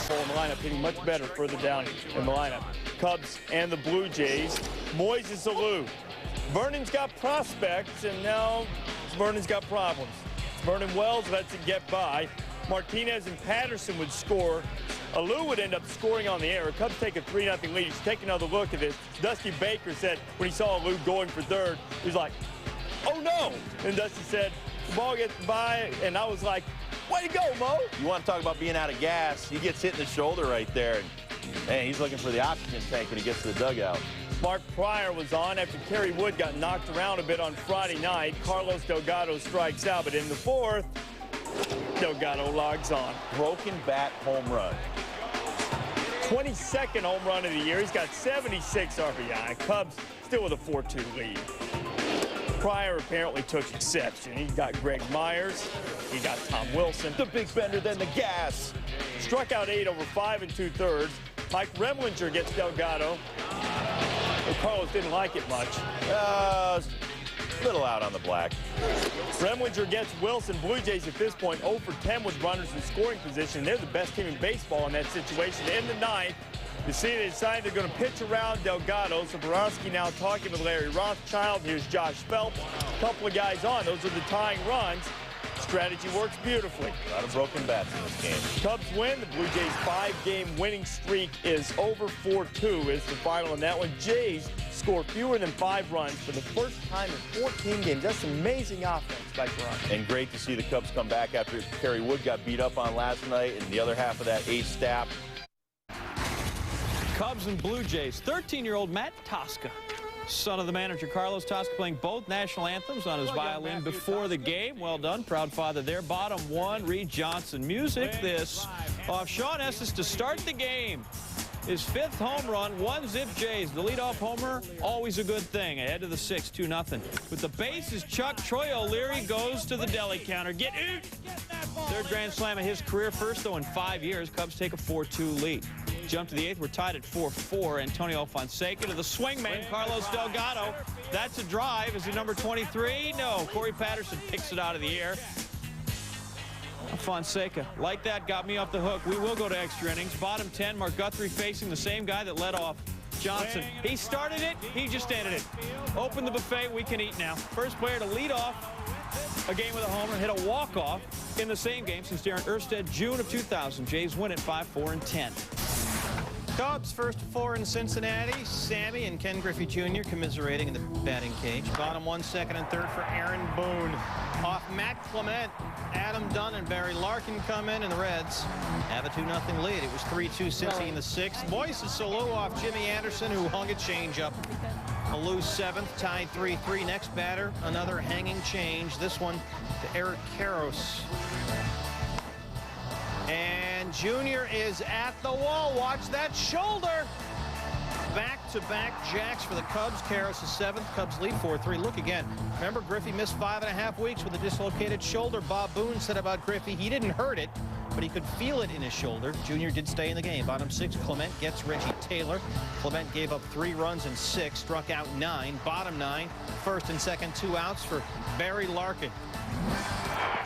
In the lineup, hitting much better further down in the lineup. Cubs and the Blue Jays. Moises Alou. Vernon's got prospects, and now Vernon's got problems. Vernon Wells lets it get by. Martinez and Patterson would score. Alou would end up scoring on the air. Cubs take a 3-0 lead. Just take another look at this. Dusty Baker said when he saw Alou going for third, he was like, oh no! And Dusty said, the ball gets by, and I was like, way to go, Mo! You want to talk about being out of gas, he gets hit in the shoulder right there. And, man, he's looking for the oxygen tank when he gets to the dugout. Mark Pryor was on after Kerry Wood got knocked around a bit on Friday night. Carlos Delgado strikes out, but in the 4th, Delgado logs on. Broken bat home run. 22nd home run of the year. He's got 76 RBI. Cubs still with a 4-2 lead. Pryor apparently took exception. He got Greg Myers. He got Tom Wilson. The big bender, then the gas. Struck out 8 over 5 2/3. Mike Remlinger gets Delgado. But Carlos didn't like it much. little out on the black. Remwinger gets Wilson. Blue Jays at this point 0 for 10 with runners in scoring position. They're the best team in baseball in that situation. In the ninth, you see they decided they're going to pitch around Delgado. So Borowski now talking with Larry Rothschild. Here's Josh Phelps. A couple of guys on. Those are the tying runs. Strategy works beautifully. A lot of broken bats in this game. Cubs win. The Blue Jays' 5-game winning streak is over 4-2 is the final in that one. Jays score fewer than 5 runs for the first time in 14 games. That's amazing offense by Toronto. And great to see the Cubs come back after Kerry Wood got beat up on last night, and the other half of that ace staff. Cubs and Blue Jays. 13-year-old Matt Tosca, son of the manager Carlos Tosca, playing both national anthems on his violin before the game. Well done, proud father there. Bottom 1, Reed Johnson. Music this off Sean Estes to start the game. His 5th home run, 1-zip Jays. The leadoff homer, always a good thing. Ahead of the 6th, 2-0. With the bases, Chuck Troy O'Leary goes to the deli counter. Get in! 3rd grand slam of his career, first though in 5 years. Cubs take a 4-2 lead. Jump to the 8th. We're tied at 4-4. Antonio Fonseca to the swingman, Carlos Delgado. That's a drive. Is he number 23? No. Corey Patterson picks it out of the air. Fonseca, like that, got me off the hook. We will go to extra innings. Bottom 10, Mark Guthrie facing the same guy that led off Johnson. He started it. He just ended it. Open the buffet. We can eat now. First player to lead off a game with a homer, hit a walk-off in the same game since Darren Erstad, June of 2000. Jays win it 5-4-10. Cubs first 4 in Cincinnati. Sammy and Ken Griffey Jr. commiserating in the batting cage. Bottom 1, 2nd, and 3rd for Aaron Boone. Off Matt Clement, Adam Dunn and Barry Larkin come in, and the Reds have a 2-0 lead. It was 3-2 Cincy in the 6th. Moises Alou off Jimmy Anderson, who hung a changeup. Alou 7th, tied 3-3. Next batter, another hanging change. This one to Eric Karros. And Junior is at the wall. Watch that shoulder. Back-to-back jacks for the Cubs. Karros is 7th. Cubs lead 4-3. Look again. Remember, Griffey missed 5.5 weeks with a dislocated shoulder. Bob Boone said about Griffey, he didn't hurt it, but he could feel it in his shoulder. Junior did stay in the game. Bottom 6, Clement gets Reggie Taylor. Clement gave up 3 runs and 6, struck out 9. Bottom 9, 1st and 2nd, 2 outs for Barry Larkin.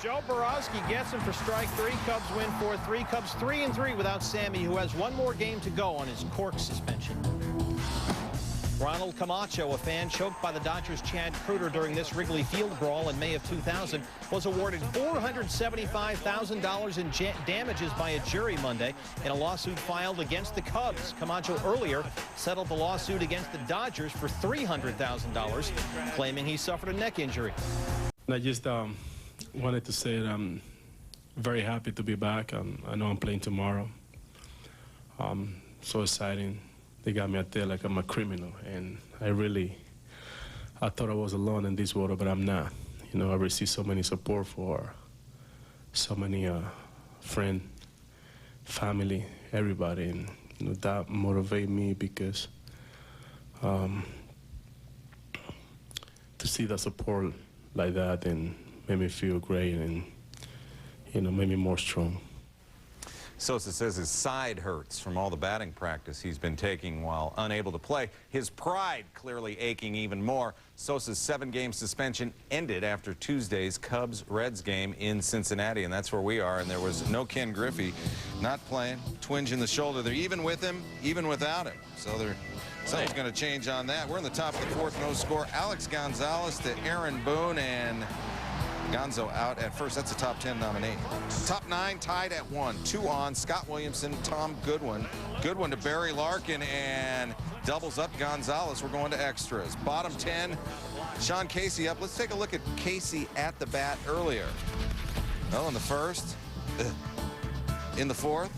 Joe Borowski gets him for strike 3. Cubs win 4-3. Cubs 3-3 without Sammy, who has 1 more game to go on his cork suspension. Ronald Camacho, a fan choked by the Dodgers' Chad Kruger during this Wrigley Field brawl in May of 2000, was awarded $475,000 in damages by a jury Monday in a lawsuit filed against the Cubs. Camacho earlier settled the lawsuit against the Dodgers for $300,000, claiming he suffered a neck injury. I just wanted to say that I'm very happy to be back. I know I'm playing tomorrow. So exciting. They got me out there like I'm a criminal, and I thought I was alone in this world, but I'm not. You know, I received so many support for so many friends, family, everybody, and you know, that motivated me because to see the support like that and made me feel great and, you know, made me more strong. Sosa says his side hurts from all the batting practice he's been taking while unable to play. His pride clearly aching even more. Sosa's 7-game suspension ended after Tuesday's Cubs-Reds game in Cincinnati, and that's where we are. And there was no Ken Griffey, not playing, twinge in the shoulder. They're even with him, even without him. So something's going to change on that. We're in the top of the 4th, no score. Alex Gonzalez to Aaron Boone, and Gonzo out at first. That's a top 10 nominee. Top 9 tied at 1. 2 on. Scott Williamson, Tom Goodwin. Goodwin to Barry Larkin, and doubles up Gonzalez. We're going to extras. Bottom 10, Sean Casey up. Let's take a look at Casey at the bat earlier. Well, in the 1st, in the 4th,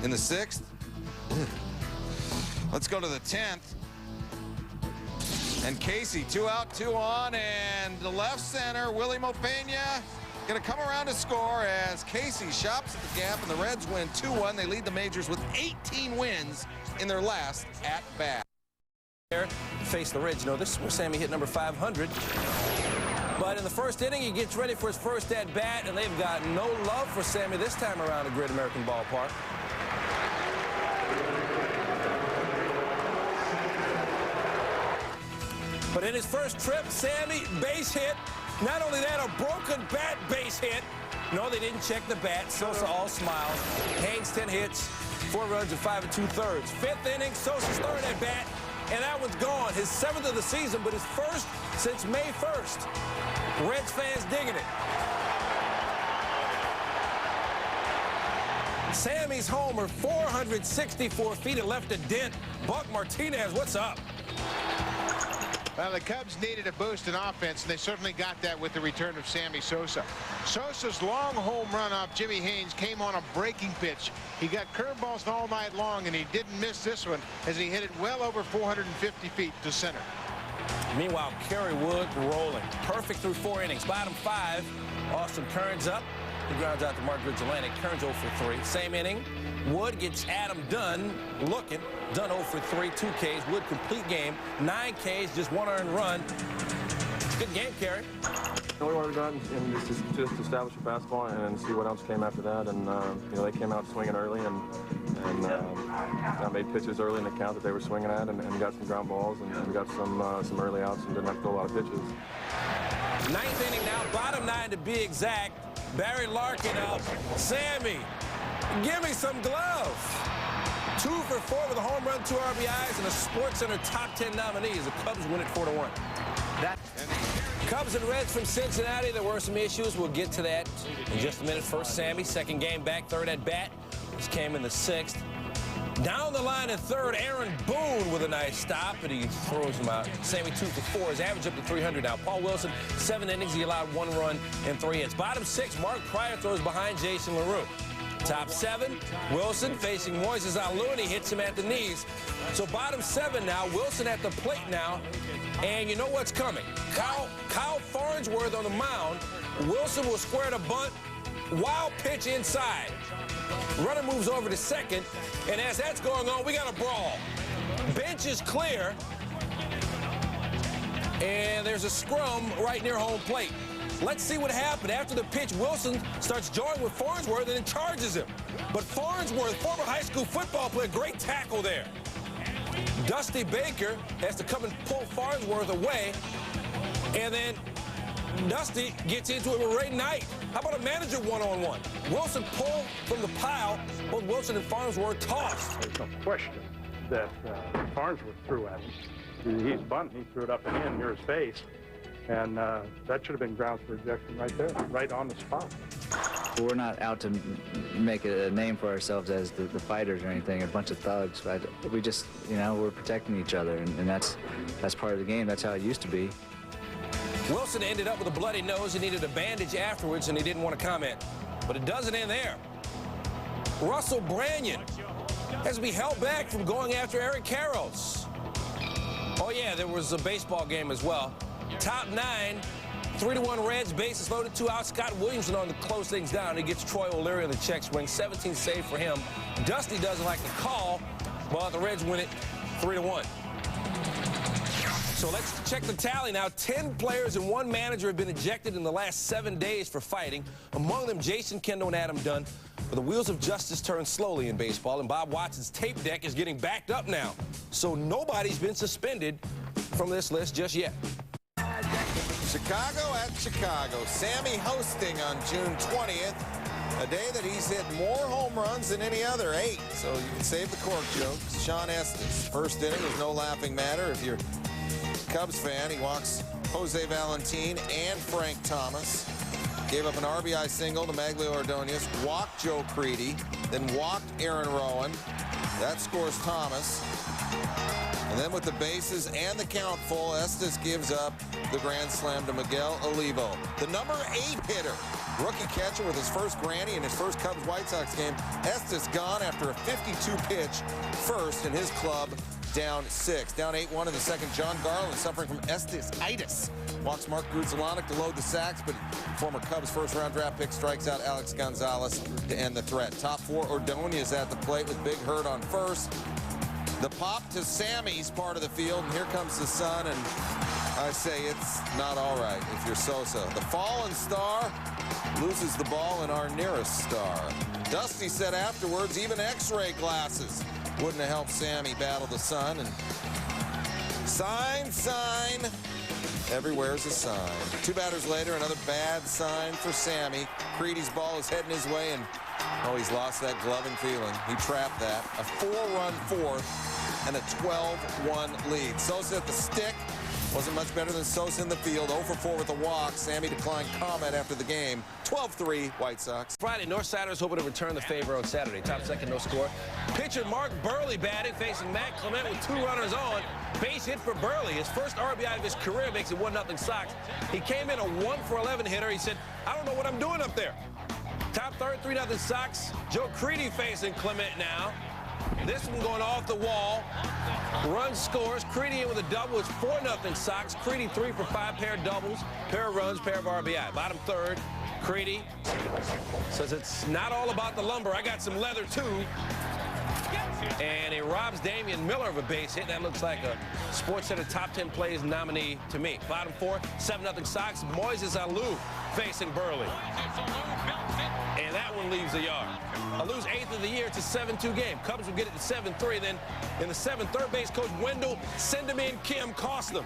in the 6th. Let's go to the 10th. And Casey, 2 out, 2 on, and the left center, Willie Mopena, going to come around to score as Casey shops at the gap, and the Reds win 2-1. They lead the majors with 18 wins in their last at-bat. Face the Reds. You know, this is where Sammy hit number 500. But in the 1st inning, he gets ready for his first at-bat, and they've got no love for Sammy this time around at Great American Ballpark. But in his first trip, Sammy, base hit. Not only that, a broken bat base hit. No, they didn't check the bat. Sosa all smiles. Haynes 10 hits, 4 runs in 5 2/3. Fifth inning, Sosa's third at bat, and that one's gone. His 7th of the season, but his first since May 1st. Reds fans digging it. Sammy's homer, 464 feet, and left a dent. Buck Martinez, what's up? Well, the Cubs needed a boost in offense, and they certainly got that with the return of Sammy Sosa. Sosa's long home run off Jimmy Haynes came on a breaking pitch. He got curveballs all night long, and he didn't miss this one as he hit it well over 450 feet to center. Meanwhile, Kerry Wood rolling. Perfect through 4 innings. Bottom 5, Austin Kearns up. He grounds out to Mark Atlantic. Kearns 0 for 3. Same inning. Wood gets Adam Dunn looking. Dunn 0 for 3, 2 Ks. Wood complete game. 9 Ks, just 1 earned run. Good game, Kerry. We wanted to go out and just establish a fastball and see what else came after that. And you know, they came out swinging early and I made pitches early in the count that they were swinging at and got some ground balls and got some early outs and didn't have to throw a lot of pitches. 9th inning now, bottom 9 to be exact. Barry Larkin up. Sammy, give me some glove. 2 for 4 with a home run, 2 RBIs, and a SportsCenter top 10 nominee as the Cubs win it 4-1. Cubs and Reds from Cincinnati. There were some issues. We'll get to that in just a minute. First, Sammy, second game back, third at bat. This came in the 6th. Down the line at third, Aaron Boone with a nice stop, and he throws him out. Sammy 2 for 4. His average up to 300 now. Paul Wilson, 7 innings. He allowed 1 run and 3 hits. Bottom 6, Mark Pryor throws behind Jason LaRue. Top 7, Wilson facing Moises Alou, and he hits him at the knees. So bottom 7 now, Wilson at the plate now, and you know what's coming. Kyle Farnsworth on the mound. Wilson will square the bunt. Wild pitch inside. Runner moves over to second, and as that's going on, we got a brawl. Bench is clear, and there's a scrum right near home plate. Let's see what happened. After the pitch, Wilson starts joining with Farnsworth and then charges him. But Farnsworth, former high school football player, great tackle there. Dusty Baker has to come and pull Farnsworth away, and then Dusty gets into it with Ray Knight. How about a manager one-on-one? Wilson pulled from the pile. Both Wilson and Farnsworth tossed. There's no question that Farnsworth threw at him. He's bunting. He threw it up and in near his face. And that should have been grounds for ejection right there, right on the spot. We're not out to make a name for ourselves as the fighters or anything, a bunch of thugs. But we just, you know, we're protecting each other, and that's part of the game. That's how it used to be. Wilson ended up with a bloody nose. He needed a bandage afterwards, and he didn't want to comment. But it doesn't end there. Russell Branyan has to be held back from going after Eric Karros. Oh, yeah, there was a baseball game as well. Top 9, 3-1 Reds, bases loaded, 2 out. Scott Williamson on to close things down. He gets Troy O'Leary on the check swing, 17 save for him. Dusty doesn't like the call, but the Reds win it 3-1. So let's check the tally now. 10 players and 1 manager have been ejected in the last 7 days for fighting. Among them, Jason Kendall and Adam Dunn. But the wheels of justice turn slowly in baseball, and Bob Watson's tape deck is getting backed up now. So nobody's been suspended from this list just yet. Chicago at Chicago. Sammy hosting on June 20th, a day that he's hit more home runs than any other, 8. So you can save the cork jokes. Sean Estes, first inning was no laughing matter. If you're a Cubs fan, he walks Jose Valentin and Frank Thomas. Gave up an RBI single to Maglio Ordonez, walked Joe Creedy, then walked Aaron Rowan. That scores Thomas. And then with the bases and the count full, Estes gives up the grand slam to Miguel Olivo. The number 8 hitter, rookie catcher with his first granny in his first Cubs-White Sox game. Estes gone after a 52-pitch first in his club, down 6. Down 8-1 in the second. John Garland suffering from Estes-itis. Walks Mark Grudzielanek to load the sacks, but former Cubs first-round draft pick strikes out Alex Gonzalez to end the threat. Top 4, Ordonez at the plate with Big Hurt on first. The pop to Sammy's part of the field, and here comes the sun, and I say it's not all right if you're Sosa. The fallen star loses the ball in our nearest star. Dusty said afterwards, even X-ray glasses wouldn't have helped Sammy battle the sun, and Sign, sign. Everywhere's a sign. 2 batters later, another bad sign for Sammy. Creedy's ball is heading his way, and oh, he's lost that gloving feeling. He trapped that. A 4-run fourth and a 12-1 lead. Sosa at the stick. Wasn't much better than Sosa in the field. 0 for 4 with a walk. Sammy declined comment after the game. 12-3 White Sox. Friday, Northsiders hoping to return the favor on Saturday. Top second, no score. Pitcher Mark Burley batting, facing Matt Clement with 2 runners on. Base hit for Burley. His first RBI of his career makes it 1-0 Sox. He came in a 1 for 11 hitter. He said, I don't know what I'm doing up there. Top third, 3-0 Sox. Joe Creedy facing Clement now. This one going off the wall. Run scores. Creedy in with a double. It's 4-0 Sox. Creedy 3 for 5, pair of doubles, pair of runs, pair of RBI. Bottom third, Creedy says it's not all about the lumber. I got some leather too. And he robs Damian Miller of a base hit. That looks like a SportsCenter top 10 plays nominee to me. Bottom four, 7-0 Sox. Moises Alou facing Burley. And that one leaves the yard. Alou's 8th of the year. It's a 7-2 game. Cubs will get it to 7-3. Then in the 7th, third base coach Wendell, send him in, Kim, cost them.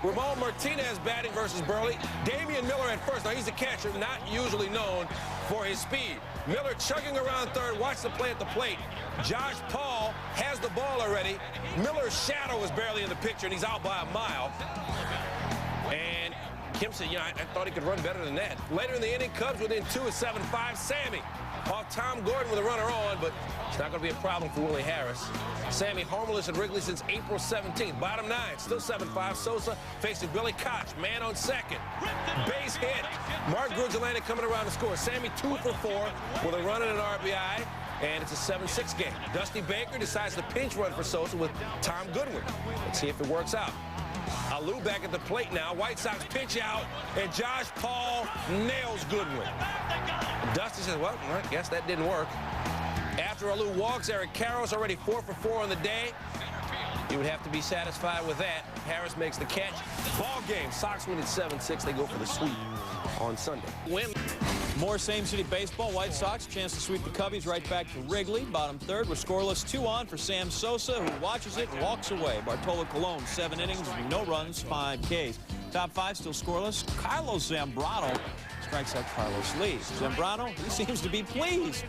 Ramon Martinez batting versus Burley. Damian Miller at first. Now he's a catcher, not usually known for his speed. Miller chugging around third. Watch the play at the plate. Josh Paul has the ball already. Miller's shadow is barely in the picture, and he's out by a mile. And Kim said, I thought he could run better than that. Later in the inning, Cubs within 2 at 7-5. Sammy off Tom Gordon with a runner on, but it's not going to be a problem for Willie Harris. Sammy homerless at Wrigley since April 17th. Bottom 9, still 7-5. Sosa facing Billy Koch. Man on second. Base hit. Mark Grudzielanek coming around to score. Sammy 2 for 4 with a run and an RBI. And it's a 7-6 game. Dusty Baker decides to pinch run for Sosa with Tom Goodwin. Let's see if it works out. Alou back at the plate now. White Sox pitch out, and Josh Paul nails Goodwin. Dusty says, well, I guess that didn't work. After Alou walks, Eric Karros already 4 for 4 on the day. You would have to be satisfied with that. Harris makes the catch. Ball game. Sox win at 7-6. They go for the sweep on Sunday. Win. More same-city baseball. White Sox chance to sweep the Cubbies right back to Wrigley. Bottom third with scoreless. 2 on for Sam Sosa, who watches it and walks away. Bartolo Colon, 7 innings, no runs, 5 Ks. Top 5 still scoreless. Carlos Zambrano strikes out Carlos Lee. Zambrano, he seems to be pleased.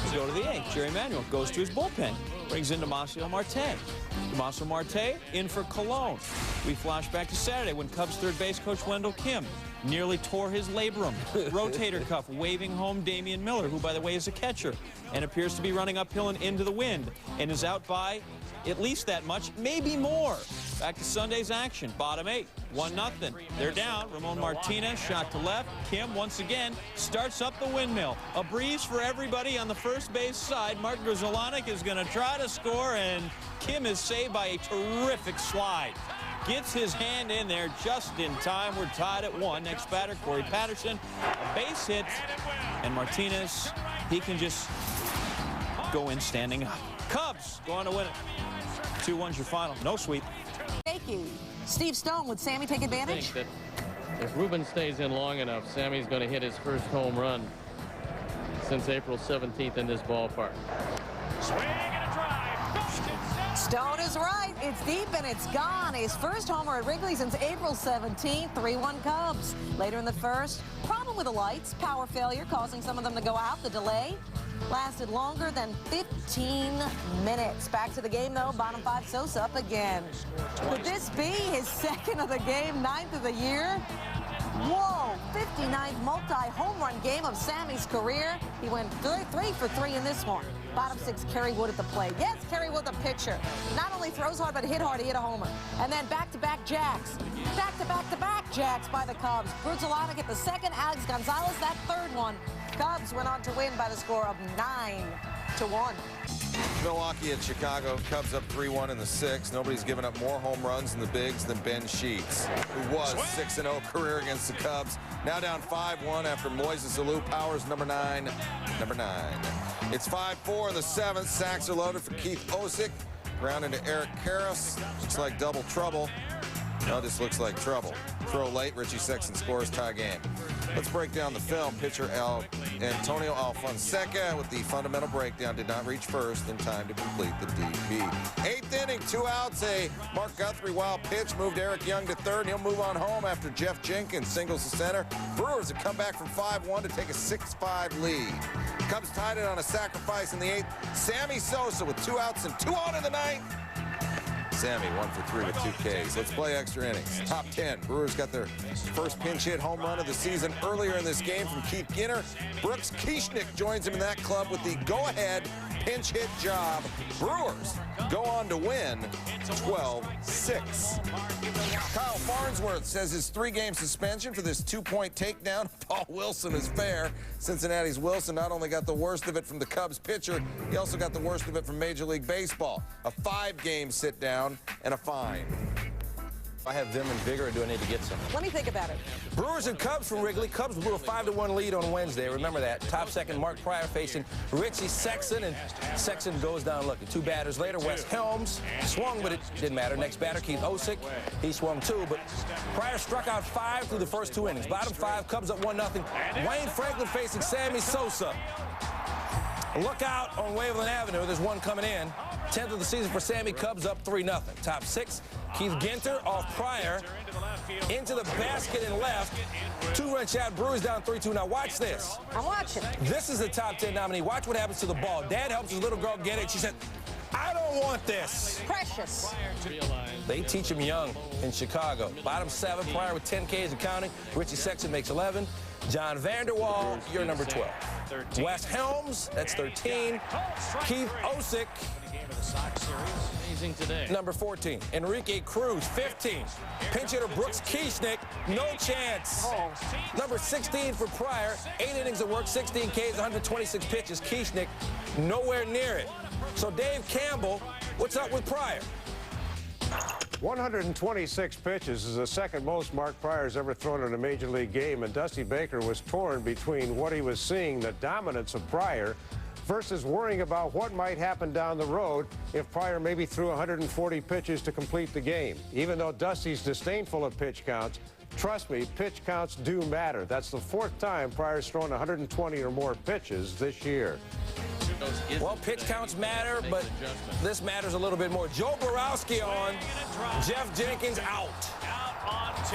We go to the 8th. Jerry Manuel goes to his bullpen. Brings in Damaso Marte. Damaso Marte in for Colon. We flash back to Saturday when Cubs third base coach Wendell Kim nearly tore his labrum. Rotator cuff waving home Damian Miller, who, by the way, is a catcher and appears to be running uphill and into the wind and is out by at least that much, maybe more. Back to Sunday's action. Bottom 8, 1-0. They're down. Ramon Martinez shot to left. Kim once again starts up the windmill. A breeze for everybody on the first base side. Mark Grudzielanek is going to try to score, and Kim is saved by a terrific slide. Gets his hand in there just in time. We're tied at 1. Next batter, Corey Patterson. A base hit, and Martinez, he can just go in standing up. Cubs going to win it. 2-1's your final. No sweep. Thank you. Steve Stone, would Sammy take advantage? I think that if Ruben stays in long enough, Sammy's going to hit his first home run since April 17th in this ballpark. Swing and a drive. Stone is right. It's deep and it's gone. His first homer at Wrigley since April 17th. 3-1 Cubs. Later in the first, problem with the lights. Power failure causing some of them to go out. The delay lasted longer than 15 minutes. Back to the game, though. Bottom 5, Sosa up again. Could this be his second of the game, 9th of the year? Whoa, 59th multi-home run game of Sammy's career. He went 3 for 3 in this one. Bottom 6, Kerry Wood at the plate. Yes, Kerry Wood, the pitcher. Not only throws hard, but hit hard. He hit a homer. And then back-to-back jacks. Back-to-back-to-back jacks by the Cubs. Grudzielanek at the second, Alex Gonzalez that third one. Cubs went on to win by the score of 9-1. Milwaukee at Chicago. Cubs up 3-1 in the 6th. Nobody's given up more home runs in the bigs than Ben Sheets, who was 6-0 career against the Cubs. Now down 5-1 after Moises Alou powers number 9. It's 5-4 in the 7th. Sacks are loaded for Keith Osick. Ground into Eric Karros. Looks like double trouble. No, this looks like trouble. Throw late, Richie Sexton scores, tie game. Let's break down the film. Pitcher Antonio Alfonseca with the fundamental breakdown did not reach first in time to complete the DP. 8th inning, 2 outs. A Mark Guthrie wild pitch moved Eric Young to third. He'll move on home after Jeff Jenkins singles to center. Brewers have come back from 5-1 to take a 6-5 lead. Cubs tied it on a sacrifice in the 8th. Sammy Sosa with 2 outs and 2 on in the 9th. Sammy 1 for 3 with 2 Ks. Let's play extra innings. Top 10. Brewers got their first pinch hit home run of the season earlier in this game from Keith Ginter. Brooks Kieschnick joins him in that club with the go-ahead pinch hit job. Brewers go on to win 12-6. Kyle Farnsworth says his 3-game suspension for this 2-point takedown of Paul Wilson is fair. Cincinnati's Wilson not only got the worst of it from the Cubs pitcher, he also got the worst of it from Major League Baseball. A 5-game sit-down and a fine. I have vim and vigor, or do I need to get some? Let me think about it. Brewers and Cubs from Wrigley. Cubs blew a 5-1 lead on Wednesday. Remember that. Top second, Mark Pryor facing Richie Sexton, and Sexton goes down looking. 2 batters later, Wes Helms swung, but it didn't matter. Next batter, Keith Osick. He swung 2, but Pryor struck out 5 through the first 2 innings. Bottom 5, Cubs up 1-0. Wayne Franklin facing Sammy Sosa. Look out on Waveland Avenue. There's one coming in. 10th of the season for Sammy. Cubs up 3-0. Top 6, Keith Ginter off Pryor into the basket and left. 2-run shot. Brewers down 3-2. Now watch this. I'm watching. This is the top 10 nominee. Watch what happens to the ball. Dad helps his little girl get it. She said, I don't want this. Precious. They teach him young in Chicago. Bottom 7, Pryor with 10 Ks and counting. Richie Sexton makes 11. John Vanderwall, you're number 12. Wes Helms, that's 13. Keith Osick, number 14. Enrique Cruz, 15. Pinch hitter Brooks Kieschnick, no chance. Number 16 for Pryor, 8 innings of work, 16 Ks, 126 pitches. Kieschnick, nowhere near it. So Dave Campbell, what's up with Pryor? 126 pitches is the second most Mark Pryor's ever thrown in a major league game, and Dusty Baker was torn between what he was seeing, the dominance of Pryor, versus worrying about what might happen down the road if Pryor maybe threw 140 pitches to complete the game. Even though Dusty's disdainful of pitch counts, trust me, pitch counts do matter. That's the 4th time Pryor's thrown 120 or more pitches this year. Well, pitch counts matter, but this matters a little bit more. Joe Borowski on, Jeff Jenkins out.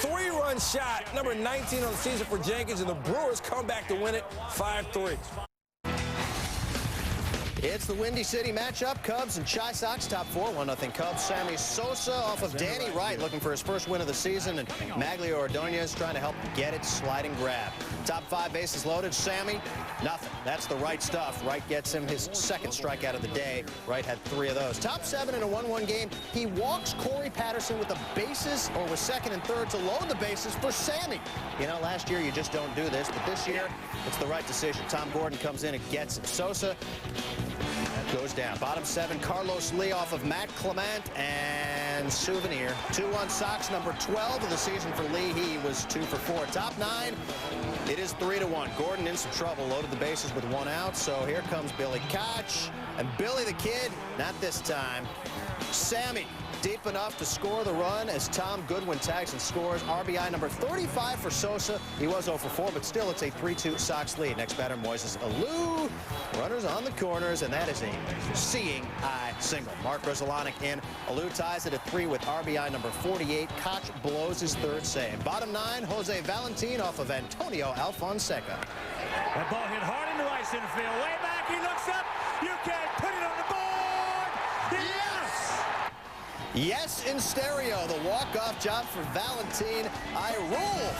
3-run shot, number 19 on the season for Jenkins, and the Brewers come back to win it 5-3. It's the Windy City matchup. Cubs and Chi Sox top 4, 1-0 Cubs. Sammy Sosa off of Danny Wright looking for his first win of the season, and Maglio Ordonez trying to help get it, sliding grab. Top 5 bases loaded. Sammy, nothing. That's the right stuff. Wright gets him his 2nd strikeout of the day. Wright had 3 of those. Top 7 in a 1-1 game. He walks Corey Patterson with the bases, or with 2nd and 3rd to load the bases for Sammy. You know, last year you just don't do this, but this year it's the right decision. Tom Gordon comes in and gets him. Sosa goes down. Bottom 7, Carlos Lee off of Matt Clement and Souvenir. 2-1 Sox, number 12 of the season for Lee. He was 2 for 4. Top 9, it is 3-1. Gordon in some trouble, loaded the bases with 1 out. So here comes Billy Koch. And Billy the Kid, not this time. Sammy, deep enough to score the run as Tom Goodwin tags and scores. RBI number 35 for Sosa. He was 0 for 4, but still it's a 3-2 Sox lead. Next batter, Moises Alou. Runners on the corners, and that is a seeing eye single. Mark Grudzielanek in. Alou ties it at 3 with RBI number 48. Koch blows his 3rd save. Bottom 9, Jose Valentin off of Antonio Alfonseca. That ball hit hard into right center field. Way back, he looks up. You can't put it on the board. Yes! Yes, in stereo, the walk-off job for Valentin. I rule.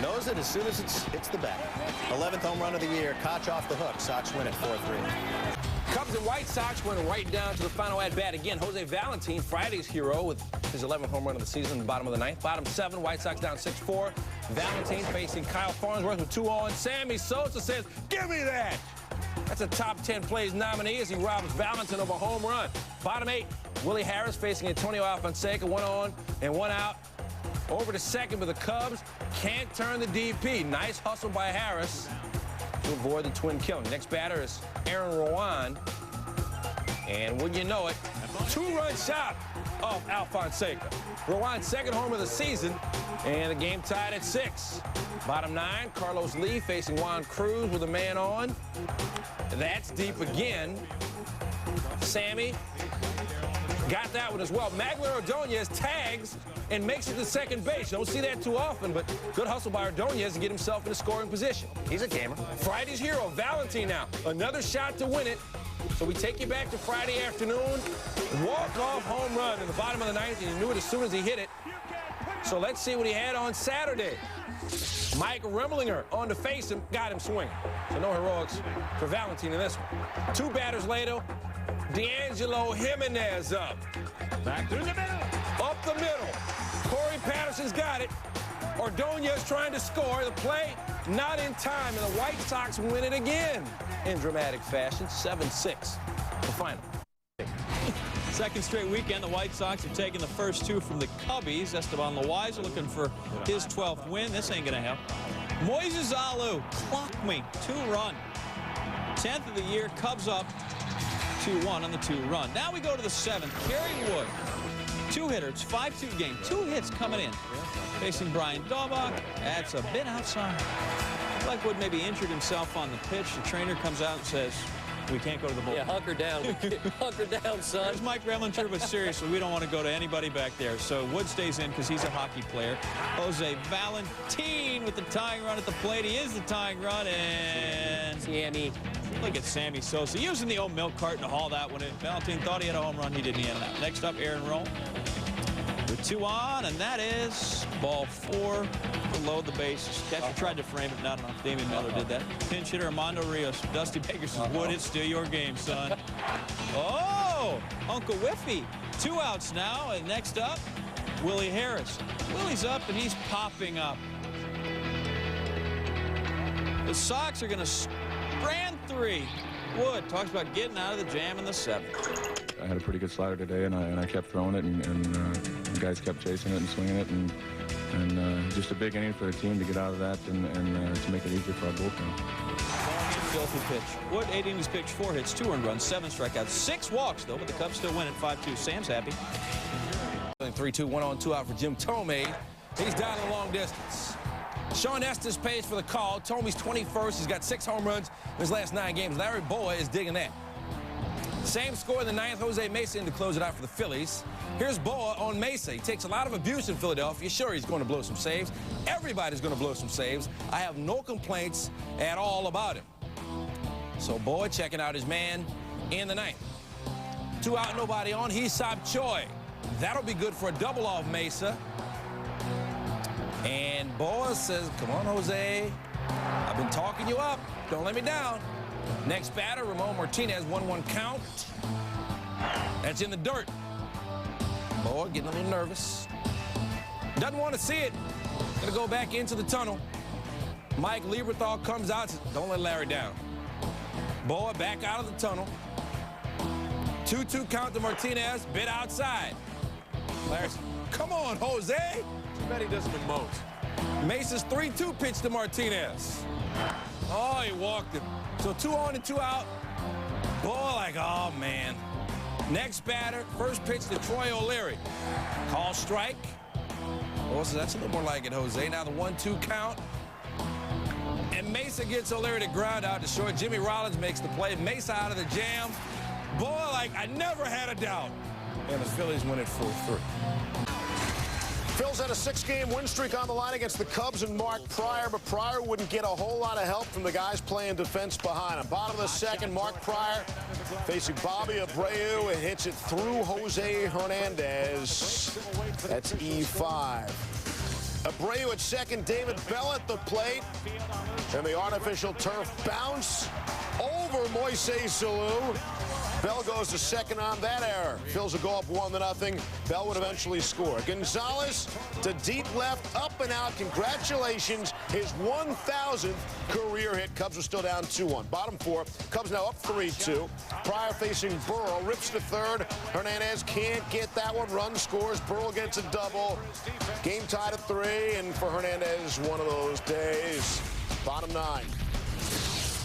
Knows it as soon as it hits the bat. 11th home run of the year. Koch off the hook. Sox win it 4-3. Cubs and White Sox went right down to the final at-bat. Again, Jose Valentin, Friday's hero, with his 11th home run of the season, bottom of the 9th. Bottom 7, White Sox down 6-4. Valentin facing Kyle Farnsworth with 2 on. Sammy Sosa says, give me that. That's a top 10 plays nominee as he robs Valentin of a home run. Bottom 8, Willie Harris facing Antonio Alfonseca, 1 on and 1 out. Over to second with the Cubs. Can't turn the DP. Nice hustle by Harris to avoid the twin killing. Next batter is Aaron Rowan. And wouldn't you know it, 2-run shot off Alfonseca. Rowan's second home of the season, and the game tied at 6. Bottom 9, Carlos Lee facing Juan Cruz with a man on. That's deep again. Sammy got that one as well. Magler Ordonez tags and makes it to second base. You don't see that too often, but good hustle by Ordonez to get himself in a scoring position. He's a gamer. Friday's hero, Valentin now. Another shot to win it. So we take you back to Friday afternoon. Walk-off home run in the bottom of the 9th, and he knew it as soon as he hit it. So let's see what he had on Saturday. Mike Remlinger on to face him, got him swinging. So no heroics for Valentin in this one. 2 batters later, D'Angelo Jimenez up. Back through the middle. Up the middle. Corey Patterson's got it. Ordonez trying to score. The play not in time, and the White Sox win it again in dramatic fashion, 7-6, the final. Second straight weekend, the White Sox have taken the first 2 from the Cubbies. Esteban Loaiza looking for his 12th win. This ain't gonna help. Moises Alou, clock me, 2-run. 10th of the year, Cubs up 2-1 on the 2-run. Now we go to the 7th. Kerry Wood, 2-hitter. It's 5-2 game. 2 hits coming in. Facing Brian Daubach. That's a bit outside. Like Wood maybe injured himself on the pitch. The trainer comes out and says, we can't go to the bullpen. Yeah, hunker down. Hunker down, son. There's Mike Remlinger, but seriously, we don't want to go to anybody back there. So Wood stays in because he's a hockey player. Jose Valentin with the tying run at the plate. He is the tying run, and Sammy. Look at Sammy Sosa using the old milk carton to haul that one in. Valentin thought he had a home run. He didn't. He had it out. Next up, Aaron Roll with 2 on, and that is ball 4 to load the bases. Catcher tried to frame it, not enough. Damian Miller did that. Pinch hitter Armando Rios. Dusty Baker says, Wood, it's still your game, son. Oh, Uncle Whiffy. 2 outs now, and next up, Willie Harris. Willie's up, and he's popping up. The Sox are going to strand 3. Wood talks about getting out of the jam in the 7th. I had a pretty good slider today, and I kept throwing it, and the guys kept chasing it and swinging it, and just a big inning for the team to get out of that and to make it easier for our bullpen. Filthy pitch. Wood, 8 innings pitched, 4 hits, 2 earned runs, 7 strikeouts, 6 walks, though, but the Cubs still win at 5-2. Sam's happy. 3-2, 1 on, 2 out for Jim Thome. He's down the long distance. Sean Estes pays for the call. Thome's 21st. He's got 6 home runs in his last 9 games. Larry Boa is digging that. Same score in the 9th. Jose Mesa in to close it out for the Phillies. Here's Boa on Mesa. He takes a lot of abuse in Philadelphia. Sure, he's going to blow some saves. Everybody's going to blow some saves. I have no complaints at all about him. So Boa checking out his man in the 9th. 2 out, nobody on. Hee-Sop Choi. That'll be good for a double off Mesa. And Boa says, come on, Jose. I've been talking you up. Don't let me down. Next batter, Ramon Martinez, 1-1 count. That's in the dirt. Boa getting a little nervous. Doesn't want to see it. Gonna go back into the tunnel. Mike Lieberthal comes out, says, don't let Larry down. Boa back out of the tunnel. 2-2 count to Martinez, bit outside. Larry says, come on, Jose. Too bad he doesn't emote. Mesa's 3-2 pitch to Martinez. Oh, he walked him. So 2 on and 2 out. Boy, like, oh, man. Next batter, first pitch to Troy O'Leary. Call strike. Oh, so that's a little more like it, Jose. Now the 1-2 count. And Mesa gets O'Leary to ground out to short. Jimmy Rollins makes the play. Mesa out of the jam. Boy, like, I never had a doubt. And the Phillies win it 4-3. Phil's had a 6-game win streak on the line against the Cubs and Mark Pryor, but Pryor wouldn't get a whole lot of help from the guys playing defense behind him. Bottom of the 2nd, Mark Pryor facing Bobby Abreu and hits it through Jose Hernandez. That's E5. Abreu at 2nd, David Bell at the plate. And the artificial turf bounce over Moises Alou. Bell goes to 2nd on that error. Phil's will go up 1-0. Bell would eventually score. Gonzalez to deep left, up and out. Congratulations, his 1,000th career hit. Cubs are still down 2-1. Bottom 4, Cubs now up 3-2. Pryor facing Burrow, rips to 3rd. Hernandez can't get that one. Run scores. Burrow gets a double. Game tied at 3, and for Hernandez, one of those days. Bottom 9.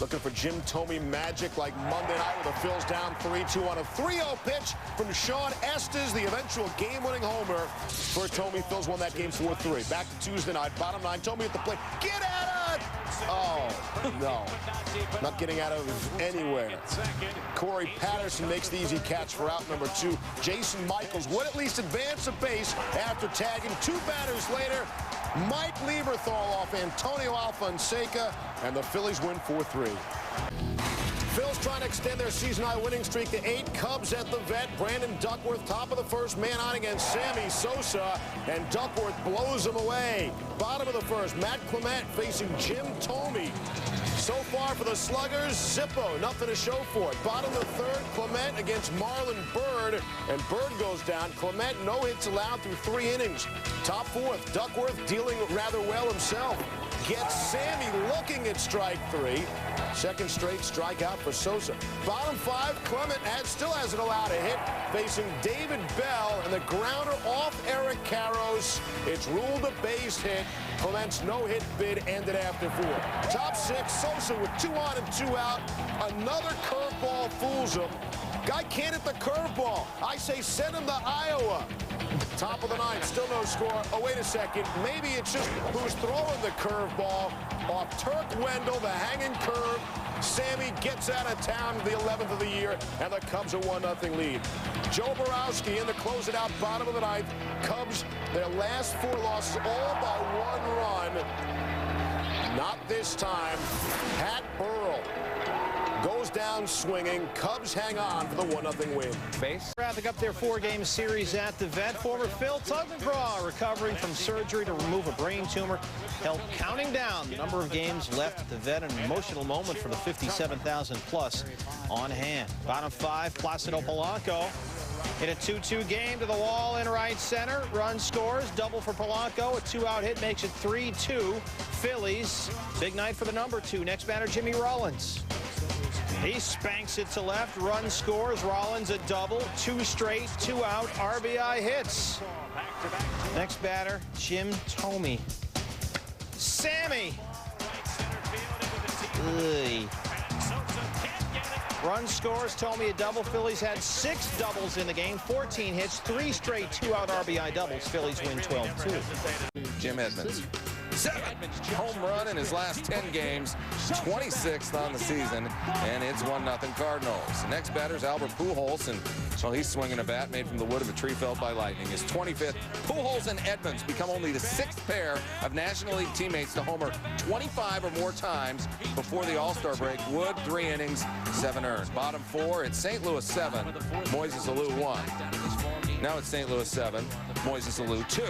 Looking for Jim Thome magic like Monday night with the Phils down 3-2 on a 3-0 pitch from Sean Estes, the eventual game-winning homer for Thome. Phils won that game 4-3. Back to Tuesday night, bottom 9. Thome at the plate. Get at it! Oh, no. Not getting out of anywhere. Corey Patterson makes the easy catch for out number 2. Jason Michaels would at least advance a base after tagging 2 batters later. Mike Lieberthal off Antonio Alfonseca, and the Phillies win 4-3. Phils trying to extend their season-high winning streak to 8. Cubs at the vet. Brandon Duckworth, top of the first, man on against Sammy Sosa, and Duckworth blows him away. Bottom of the first, Matt Clement facing Jim Thome. So far for the Sluggers, Zippo, nothing to show for it. Bottom of the third, Clement against Marlon Byrd, and Byrd goes down. Clement, no hits allowed through 3 innings. Top fourth, Duckworth dealing rather well himself. Gets Sammy looking at strike 3. Second straight strikeout for Sosa. Bottom 5, Clement still hasn't allowed a hit, facing David Bell, and the grounder off Eric Karros. It's ruled a base hit. Clement's no-hit bid ended after 4. Top 6, Sosa with 2 on and 2 out. Another curveball fools him. Guy can't hit the curveball. I say send him to Iowa. Top of the 9th, still no score. Oh, wait a second. Maybe it's just who's throwing the curveball. Off Turk Wendell, the hanging curve. Sammy gets out of town the 11th of the year, and the Cubs a 1-0 lead. Joe Borowski in to close it out, bottom of the 9th. Cubs, their last 4 losses, all by 1 run. Not this time. Pat Burrell goes down swinging. Cubs hang on for the 1-0 win. Base. Wrapping up their 4-game series at the vet, former Phil Tuggengraw recovering from surgery to remove a brain tumor, held counting down the number of games left at the vet, an emotional moment for the 57,000 plus on hand. Bottom 5, Placido Polanco in a 2-2 game to the wall in right center. Run scores, double for Polanco. A 2-out hit makes it 3-2 Phillies. Big night for the number 2. Next batter, Jimmy Rollins. He spanks it to left. Run scores. Rollins a double. 2 straight, 2-out RBI hits. Next batter, Jim Thome. Sammy. Ugh. Run scores. Thome a double. Phillies had 6 doubles in the game. 14 hits. 3 straight 2-out RBI doubles. Phillies win 12-2. Jim Edmonds. 7 home run in his last 10 games, 26th on the season, and it's 1-0 Cardinals. Next batter's Albert Pujols, and well, he's swinging a bat made from the wood of a tree felled by lightning. His 25th. Pujols and Edmonds become only the 6th pair of National League teammates to homer 25 or more times before the All-Star break. Wood, 3 innings, 7 earned. Bottom 4, it's St. Louis 7, Moises Alou 1. Now it's St. Louis 7, Moises Alou 2.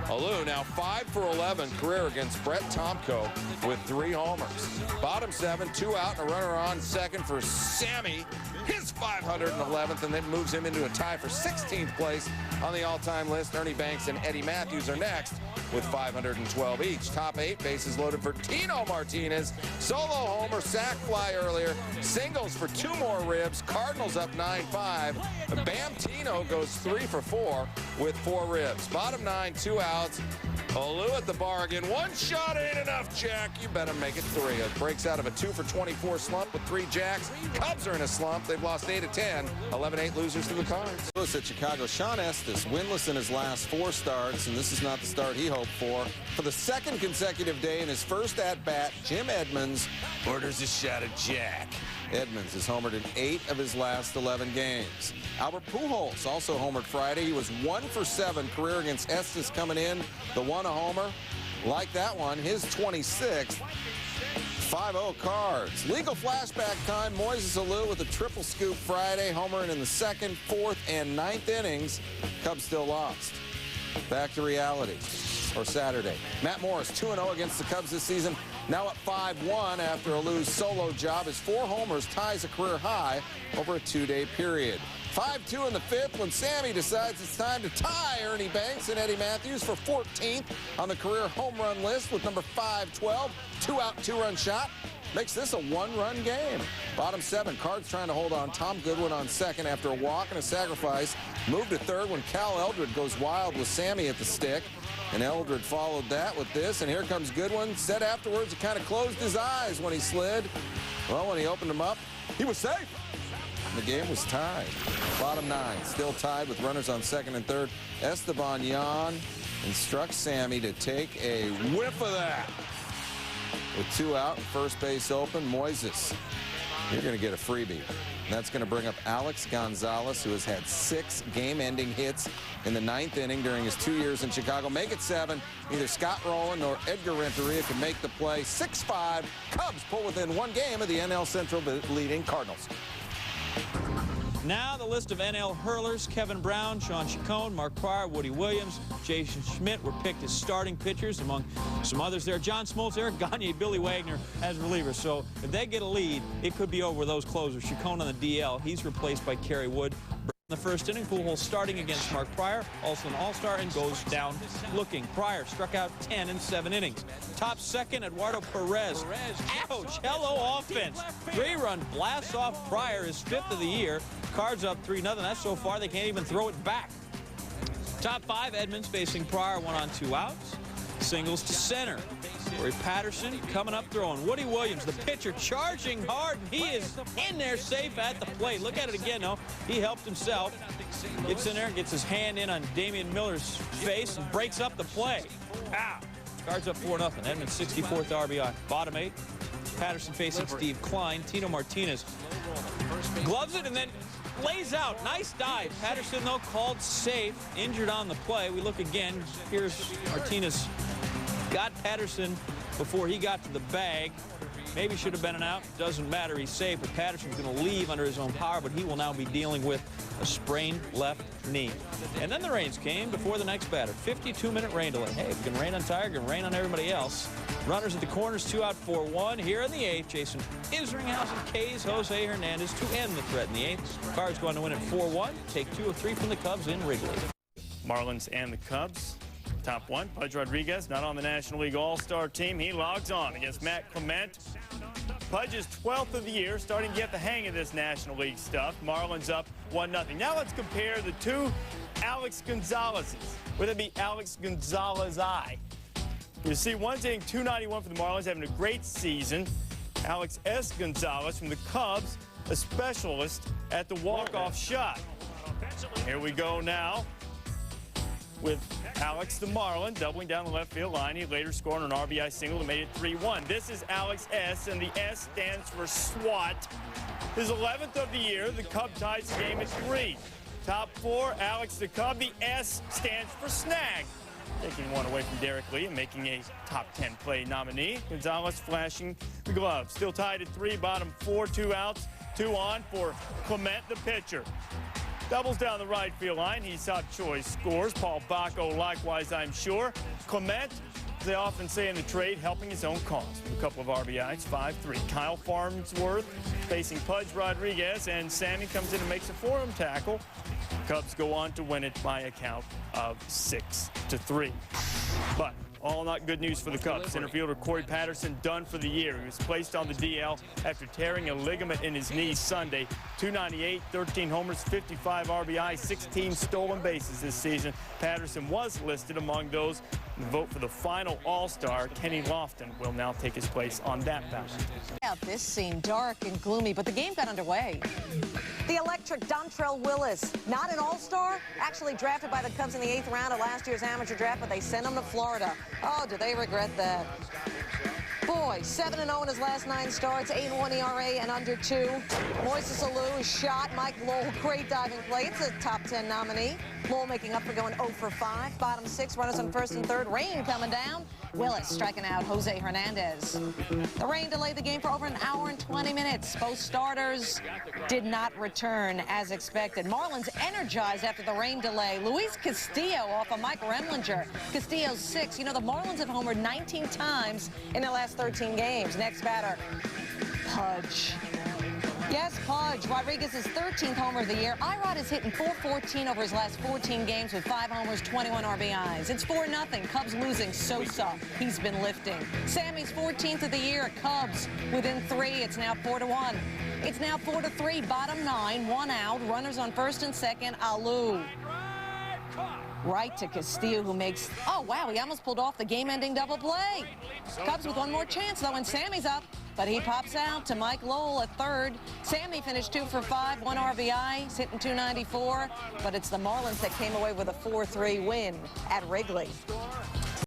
Alou now 5 for 11 career against Brett Tomko with 3 homers. Bottom 7, 2 out and a runner on second for Sammy, his 511th, and then moves him into a tie for 16th place on the all-time list. Ernie Banks and Eddie Matthews are next with 512 each. Top 8, bases loaded for Tino Martinez. Solo homer, sac fly earlier, singles for 2 more ribs. Cardinals up 9-5. Bam Tino goes 3 for 4 with 4 ribs. Bottom 9, 2 outs. Alou at the bargain. 1 shot ain't enough, Jack. You better make it 3. It breaks out of a 2 for 24 slump with 3 jacks. Cubs are in a slump. They've lost 8 of 10. 11-8 losers to the Cards. Lewis at Chicago. Sean Estes winless in his last 4 starts, and this is not the start he hoped for. For the 2nd consecutive day in his first at-bat, Jim Edmonds orders a shot at Jack. Edmonds has homered in 8 of his last 11 games. Albert Pujols also homered Friday. He was 1 for 7 career against Estes coming in. The 1 a homer. Like that one, his 26th. 5-0 Cards. Legal flashback time. Moises Alou with a triple scoop Friday, homering in the 2nd, 4th, and 9th innings. Cubs still lost. Back to reality. Or Saturday. Matt Morris, 2-0 against the Cubs this season. Now up 5-1 after Alou's solo job. His 4 homers ties a career high over a 2-day period. 5-2 in the 5th when Sammy decides it's time to tie Ernie Banks and Eddie Matthews for 14th on the career home run list with number 512. 2-out, 2-run shot. Makes this a 1-run game. Bottom 7, Cards trying to hold on. Tom Goodwin on second after a walk and a sacrifice. Moved to third when Cal Eldred goes wild with Sammy at the stick. And Eldred followed that with this, and here comes Goodwin. Said afterwards he kind of closed his eyes when he slid. Well, when he opened them up, he was safe. And the game was tied. Bottom 9, still tied with runners on second and third. Esteban Yan instructs Sammy to take a whiff of that. With 2 out, first base open, Moises, you're going to get a freebie. And that's going to bring up Alex Gonzalez, who has had 6 game-ending hits in the 9th inning during his 2 years in Chicago. Make it 7. Neither Scott Rowland nor Edgar Renteria can make the play. 6-5. Cubs pull within 1 game of the NL Central leading Cardinals. Now the list of NL hurlers: Kevin Brown, Sean Chacon, Mark Pryor, Woody Williams, Jason Schmidt were picked as starting pitchers. Among some others there, John Smoltz, Eric Gagne, Billy Wagner as relievers. So if they get a lead, it could be over with those closers. Chacon on the DL. He's replaced by Kerry Wood. In the first inning, Pujols starting against Mark Pryor, also an all-star, and goes down looking. Pryor struck out 10 in 7 innings. Top second, Eduardo Perez. Ouch, hello offense. 3-run blasts off Pryor, his 5th of the year. Cards up 3-0. That's so far they can't even throw it back. Top 5, Edmonds facing Pryor, 1 on 2 outs. Singles to center. Corey Patterson coming up throwing. Woody Williams, the pitcher, charging hard, and he is in there safe at the plate. Look at it again, though. He helped himself. Gets in there, gets his hand in on Damian Miller's face, and breaks up the play. Ow. Cards up 4-0. Edmonds' 64th RBI. Bottom 8. Patterson facing Steve Klein. Tino Martinez gloves it and then lays out. Nice dive. Patterson, though, called safe. Injured on the play. We look again. Here's Martinez. Got Patterson before he got to the bag. Maybe should have been an out. Doesn't matter. He's safe. But Patterson's going to leave under his own power, but he will now be dealing with a sprained left knee. And then the rains came before the next batter. 52-minute rain delay. Hey, if it can rain on Tiger, it can rain on everybody else. Runners at the corners, 2 out, 4-1. Here in the 8th, Jason Isringhausen K's Jose Hernandez to end the threat in the 8th. Cards going to win at 4-1. Take 2 of 3 from the Cubs in Wrigley. Marlins and the Cubs. Top 1, Pudge Rodriguez, not on the National League All-Star team. He logs on against Matt Clement. Pudge is 12th of the year, starting to get the hang of this National League stuff. Marlins up 1-0. Now let's compare the 2 Alex Gonzalez's. Would it be Alex Gonzalez-I? You see, one's hitting .291 for the Marlins, having a great season. Alex S. Gonzalez from the Cubs, a specialist at the walk-off shot. Here we go now with Alex the Marlin doubling down the left field line. He later scored an RBI single that made it 3-1. This is Alex S., and the S stands for SWAT. His 11th of the year. The Cub ties the game at 3. Top 4, Alex the Cub. The S stands for snag. Taking one away from Derek Lee and making a top 10 play nominee. Gonzalez flashing the glove. Still tied at 3, bottom 4, 2 outs, 2 on for Clement, the pitcher. Doubles down the right field line. He's top choice scores. Paul Bacco likewise, I'm sure. Clement, as they often say in the trade, helping his own cause with a couple of RBIs, 5-3. Kyle Farnsworth facing Pudge Rodriguez, and Sammy comes in and makes a forearm tackle. Cubs go on to win it by a count of 6-3. But all not good news for the Cubs. Center fielder Corey Patterson done for the year. He was placed on the DL after tearing a ligament in his knee Sunday. .298, 13 homers, 55 RBI, 16 stolen bases this season. Patterson was listed among those in the vote for the final All-Star. Kenny Lofton will now take his place on that ballot. Yeah, this seemed dark and gloomy, but the game got underway. The electric Dontrell Willis, not an all-star, actually drafted by the Cubs in the 8th round of last year's amateur draft, but they sent him to Florida. Oh, do they regret that? Boy, 7-0 in his last 9 starts, 8-1 ERA and under 2. Moises Alou shot. Mike Lowell, great diving play. It's a top 10 nominee. Lowell making up for going 0 for 5. Bottom 6, runners on first and third. Rain coming down. Willis striking out Jose Hernandez. The rain delayed the game for over an hour and 20 minutes. Both starters did not return as expected. Marlins energized after the rain delay. Luis Castillo off of Mike Remlinger. Castillo's 6. You know, the Marlins have homered 19 times in their last 13 games. Next batter, Pudge. Yes, Pudge, Rodriguez's 13th homer of the year. Irod is hitting .414 over his last 14 games with 5 homers, 21 RBIs. It's 4-0. Cubs losing Sosa. He's been lifting. Sammy's 14th of the year. Cubs within 3. It's now 4-1. It's now 4-3. Bottom 9, 1 out. Runners on first and second. Alou. right to Castillo, who makes, oh, wow, he almost pulled off the game-ending double play. Cubs with one more chance, though, and Sammy's up, but he pops out to Mike Lowell at third. Sammy finished 2 for 5, 1 RBI, he's hitting .294, but it's the Marlins that came away with a 4-3 win at Wrigley.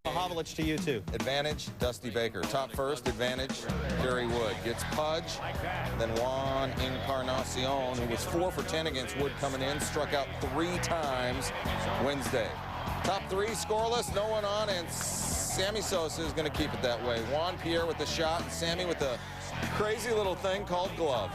Havlich to you, too. Advantage, Dusty Baker. Top first, advantage, Gary Wood. Gets Pudge, then Juan Encarnacion, who was 4 for 10 against Wood coming in, struck out 3 times Wednesday. Top 3 scoreless, no one on, and Sammy Sosa is going to keep it that way. Juan Pierre with the shot, and Sammy with the crazy little thing called glove.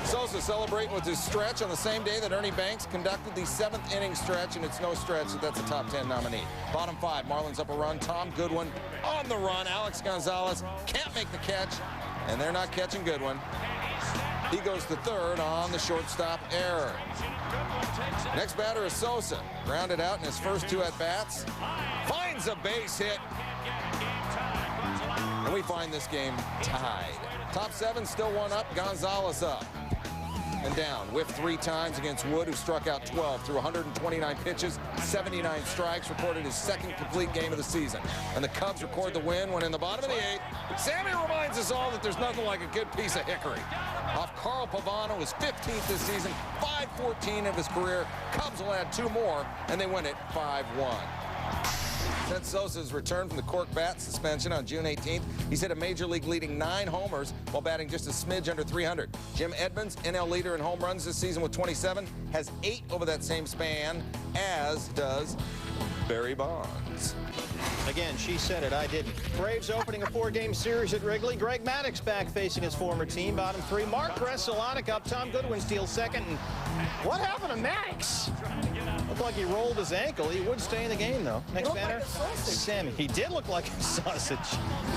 Sosa celebrating with his stretch on the same day that Ernie Banks conducted the 7th inning stretch, and it's no stretch, so that's a top 10 nominee. Bottom 5, Marlins up a run. Tom Goodwin on the run. Alex Gonzalez can't make the catch, and they're not catching Goodwin. He goes to third on the shortstop error. Next batter is Sosa. Grounded out in his first 2 at-bats. Finds a base hit. And we find this game tied. Top 7 still 1 up. Gonzalez up and down. Whiffed 3 times against Wood, who struck out 12 through 129 pitches, 79 strikes. Recorded his 2nd complete game of the season. And the Cubs record the win when in the bottom of the 8th, Sammy reminds us all that there's nothing like a good piece of hickory. Off Carl Pavano, was 15th this season, 5-14 of his career. Cubs will add 2 more, and they win it 5-1. Since Sosa's return from the cork bat suspension on June 18th, he's hit a major league leading 9 homers while batting just a smidge under 300. Jim Edmonds, NL leader in home runs this season with 27, has 8 over that same span, as does Barry Bonds. Again, she said it, I didn't. Braves opening a 4-game series at Wrigley. Greg Maddux back facing his former team. Bottom 3, Mark Bressolonic up. Tom Goodwin steals 2nd. And what happened to Maddux? Looked like he rolled his ankle. He would stay in the game, though. Next batter, Sammy. He did look like a sausage.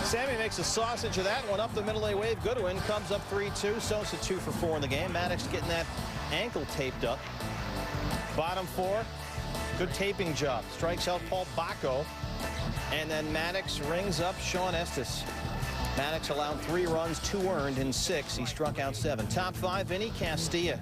Sammy makes a sausage of that one up the middle of the wave. Goodwin comes up 3-2. Sosa 2 for 4 in the game. Maddux getting that ankle taped up. Bottom 4, good taping job. Strikes out Paul Bacco. And then Maddux rings up Sean Estes. Maddux allowed 3 runs, 2 earned in 6. He struck out 7. Top 5, Vinny Castilla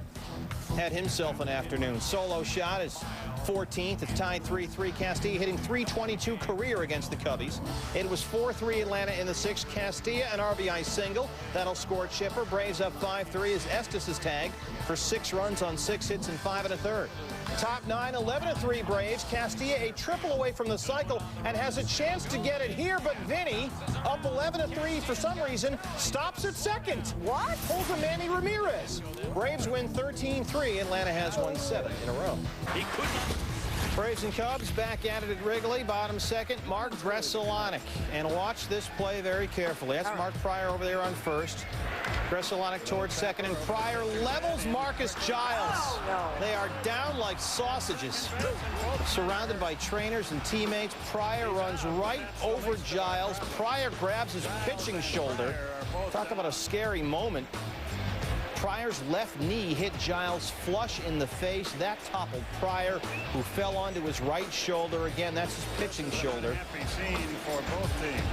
had himself an afternoon. Solo shot is 14th. It's tied 3-3. Castilla hitting .322 career against the Cubbies. It was 4-3 Atlanta in the 6th. Castilla an RBI single. That'll score Chipper. Braves up 5-3 as Estes is tagged for 6 runs on 6 hits and 5 1/3. Top 9, 11-3 Braves. Castilla a triple away from the cycle and has a chance to get it here, but Vinny, up 11-3 for some reason, stops at second. What? Pulls a Manny Ramirez. Braves win 13-3. Atlanta has won 7 in a row. He couldn't. Braves and Cubs back at it at Wrigley. Bottom 2nd, Mark Bressolonic. And watch this play very carefully. That's Mark Pryor over there on first. Bressolonic towards 2nd, and Pryor levels Marcus Giles. Oh, no. They are down like sausages. Surrounded by trainers and teammates, Pryor runs right over Giles. Pryor grabs his pitching shoulder. Talk about a scary moment. Pryor's left knee hit Giles flush in the face. That toppled Pryor, who fell onto his right shoulder. Again, that's his pitching shoulder.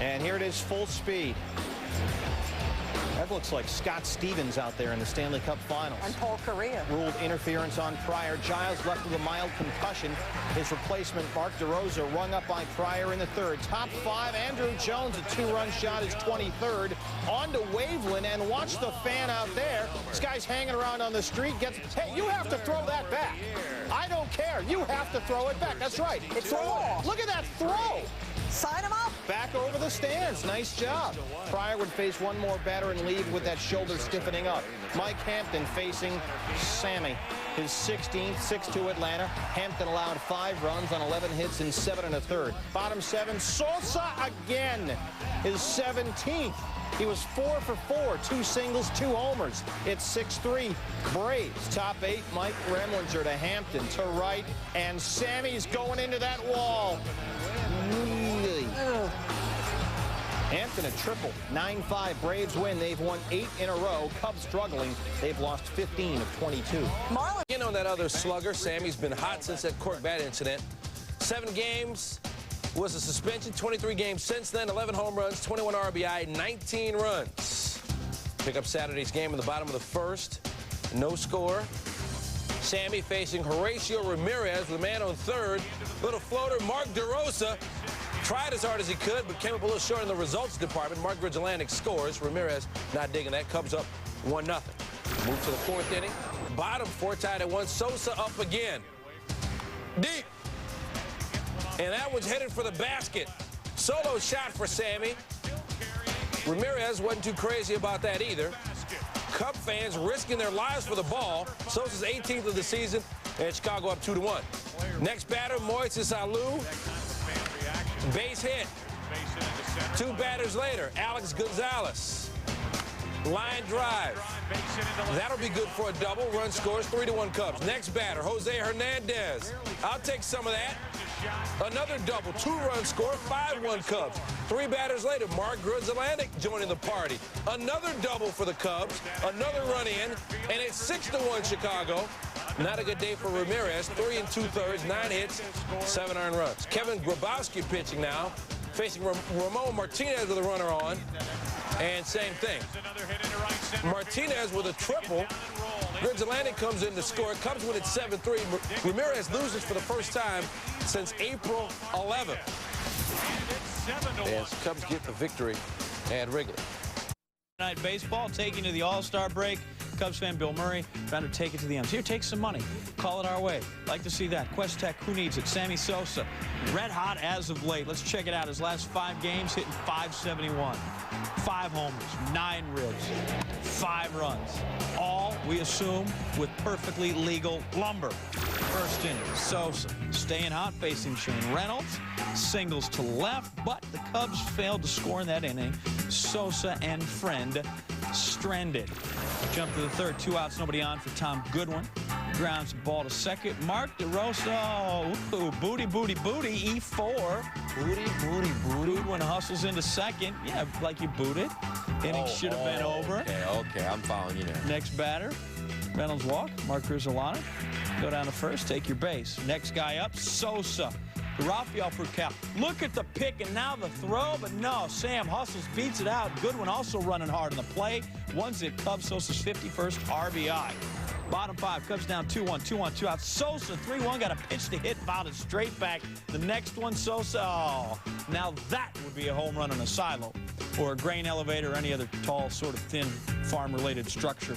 And here it is, full speed. That looks like Scott Stevens out there in the Stanley Cup Finals. And Paul Correa. Ruled interference on Pryor. Giles left with a mild concussion. His replacement, Mark DeRosa, rung up by Pryor in the 3rd. Top 5, Andrew Jones, a 2-run shot, is 23rd. On to Waveland, and watch the fan out there. This guy's hanging around on the street. Hey, you have to throw that back. I don't care. You have to throw it back. That's right. Throw it. Look at that throw. Sign him up. Back over the stands. Nice job. Pryor would face one more batter and leave with that shoulder stiffening up. Mike Hampton facing Sammy. His 16th, 6-2 Atlanta. Hampton allowed 5 runs on 11 hits in 7 1/3. Bottom 7, Sosa again. His 17th. He was 4 for 4, 2 singles, 2 homers. It's 6-3 Braves. Top 8, Mike Remlinger to Hampton to right, and Sammy's going into that wall. Hampton a triple, 9-5 Braves win. They've won 8 in a row. Cubs struggling. They've lost 15 of 22. Marlon. You know that other slugger, Sammy's been hot since that cork bat incident. 7 games was a suspension, 23 games since then, 11 home runs, 21 RBI, 19 runs. Pick up Saturday's game in the bottom of the 1st. No score. Sammy facing Horacio Ramirez with a man on third. Little floater, Mark DeRosa tried as hard as he could, but came up a little short in the results department. Mark Gridgelandic scores. Ramirez not digging that. Cubs up 1-0. Move to the fourth inning. Bottom four tied at 1. Sosa up again. Deep. And that one's headed for the basket. Solo shot for Sammy. Ramirez wasn't too crazy about that either. Cub fans risking their lives for the ball. Sosa's 18th of the season, and Chicago up 2-1. Next batter, Moises Alou. Base hit. 2 batters later, Alex Gonzalez. Line drive. That'll be good for a double. Run scores, 3-1 Cubs. Next batter, Jose Hernandez. I'll take some of that. Another double, 2-run score, 5-1 Cubs. 3 batters later, Mark Gridgelandic joining the party. Another double for the Cubs, another run in, and it's 6-1 Chicago. Not a good day for Ramirez. 3 2/3, 9 hits, 7 earned runs. Kevin Grabowski pitching now, facing Ramon Martinez with a runner on, and same thing. Martinez with a triple. Gridgelandic comes in to score. Cubs win at 7-3. Ramirez loses for the first time since April 11th. As Cubs get the victory at Wrigley. Night baseball taking to the All-Star break. Cubs fan Bill Murray trying to take it to the M's. Here, take some money. Call it our way. Like to see that. Quest Tech, who needs it? Sammy Sosa, red hot as of late. Let's check it out. His last 5 games, hitting .571. 5 homers, 9 ribs, 5 runs. All, we assume, with perfectly legal lumber. First inning, Sosa staying hot, facing Shane Reynolds. Singles to left, but the Cubs failed to score in that inning. Sosa and friend stranded. Jump to the third, 2 outs, nobody on for Tom Goodwin. Grounds the ball to second. Mark DeRosa, ooh, booty, booty, booty, E4. Booty, booty, booty. Goodwin hustles into second. Yeah, like you booted. Inning should have been over. Okay, I'm following you now. Next batter, Reynolds walk, Mark Gridgelandic. Go down to first, take your base. Next guy up, Sosa. Rafael Furcal. Look at the pick and now the throw, but no, Sam hustles, beats it out. Goodwin also running hard in the play. One's it, Cubs, Sosa's 51st RBI. Bottom 5, Cubs down 2-1, 2-1, 2 out. Sosa, 3-1, got a pitch to hit, fouled it straight back. The next one, Sosa, oh, now that would be a home run on a silo or a grain elevator or any other tall, sort of thin, farm-related structure.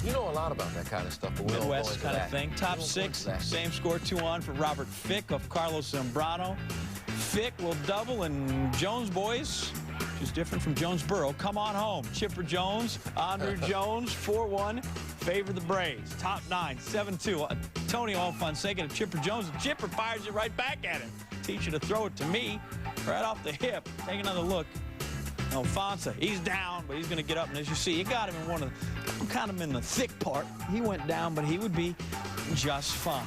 You know a lot about that kind of stuff, but we don't go into Midwest kind of thing. Top 6, same score, 2-on for Robert Fick of Carlos Zambrano. Fick will double, and Jones boys, which is different from Jonesboro, come on home. Chipper Jones, Andre Jones, 4-1, favor the Braves. Top 9, 7-2. Antonio Alfonseca to Chipper Jones, and Chipper fires it right back at him. Teach you to throw it to me, right off the hip. Take another look. Alfonso, he's down, but he's going to get up, and as you see, you got him in kind of in the thick part. He went down, but he would be just fine.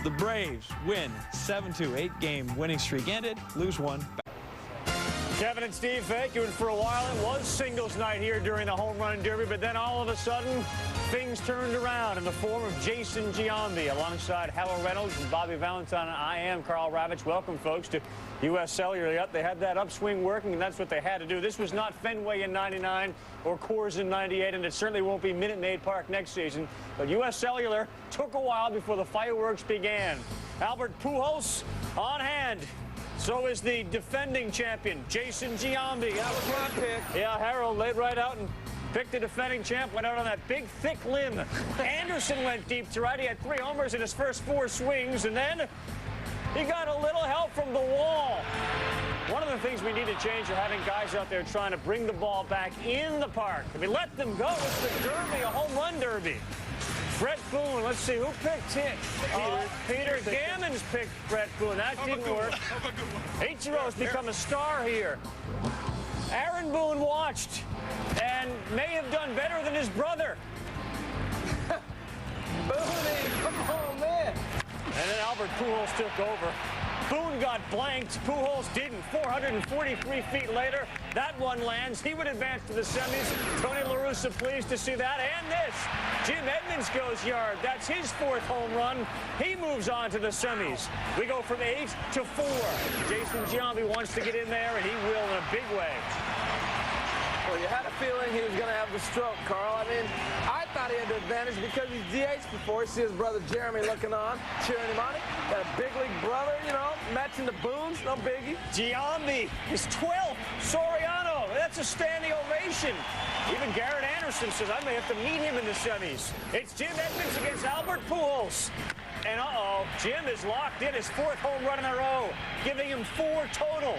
The Braves win 7-2, 8-game winning streak ended, lose 1. Kevin and Steve, thank you. And for a while, it was singles night here during the home run derby, but then all of a sudden, things turned around in the form of Jason Giambi alongside Howard Reynolds and Bobby Valentine. I am Carl Ravitch. Welcome, folks, to U.S. Cellular. Yep, they had that upswing working, and that's what they had to do. This was not Fenway in '99 or Coors in '98, and it certainly won't be Minute Maid Park next season. But U.S. Cellular took a while before the fireworks began. Albert Pujols on hand. So is the defending champion, Jason Giambi. That was my pick. Yeah, Harold laid right out and picked the defending champ, went out on that big, thick limb. Anderson went deep to right. He had 3 homers in his first 4 swings, and then he got a little help from the wall. One of the things we need to change are having guys out there trying to bring the ball back in the park. I mean, let them go. It's the derby, a home run derby. Brett Boone, let's see, who picked him? Peter Gammons picked Brett Boone. That didn't work. Ichiro's become a star here. Aaron Boone watched and may have done better than his brother. Boone, come on, man. And then Albert Pujols took over. Boone got blanked. Pujols didn't. 443 feet later, that one lands. He would advance to the semis. Tony La Russa pleased to see that. And this, Jim Edmonds goes yard. That's his 4th home run. He moves on to the semis. We go from 8 to 4. Jason Giambi wants to get in there, and he will in a big way. know. You had a feeling he was going to have the stroke, Carl. I mean, I thought he had the advantage because he's DH before. You see his brother Jeremy looking on, cheering him on. Got a big league brother, you know, matching the boons, no biggie. Giambi, his 12th. Soriano, that's a standing ovation. Even Garrett Anderson says, I may have to meet him in the semis. It's Jim Edmonds against Albert Pujols. And Jim is locked in, his 4th home run in a row, giving him 4 total.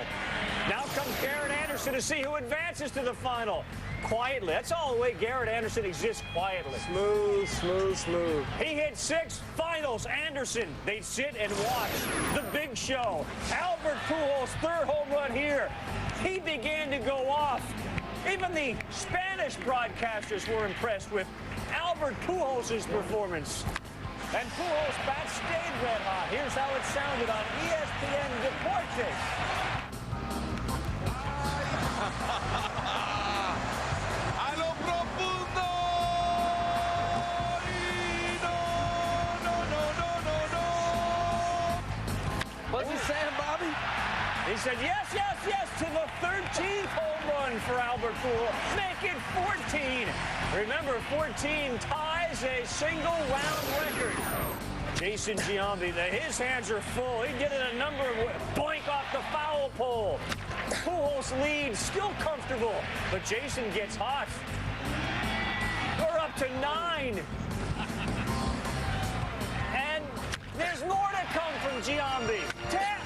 Now comes Garrett Anderson to see who advances to the final. Quietly. That's all the way Garrett Anderson exists, quietly. Smooth, smooth, smooth. He hit 6 finals. Anderson, they'd sit and watch the big show. Albert Pujols' 3rd home run here. He began to go off. Even the Spanish broadcasters were impressed with Albert Pujols' performance. And Pujols' bat stayed red hot. Here's how it sounded on ESPN Deportes. A lo profundo. No. What's he saying, Bobby? He said, yes, yes, yes, to the 13th home run for Albert Pujols. Make it 14. Remember, 14 ties a single round record. Jason Giambi, his hands are full. He did it a number of boink off the foul pole. Pujols lead, still comfortable, but Jason gets hot. We're up to 9. And there's more to come from Giambi. 10.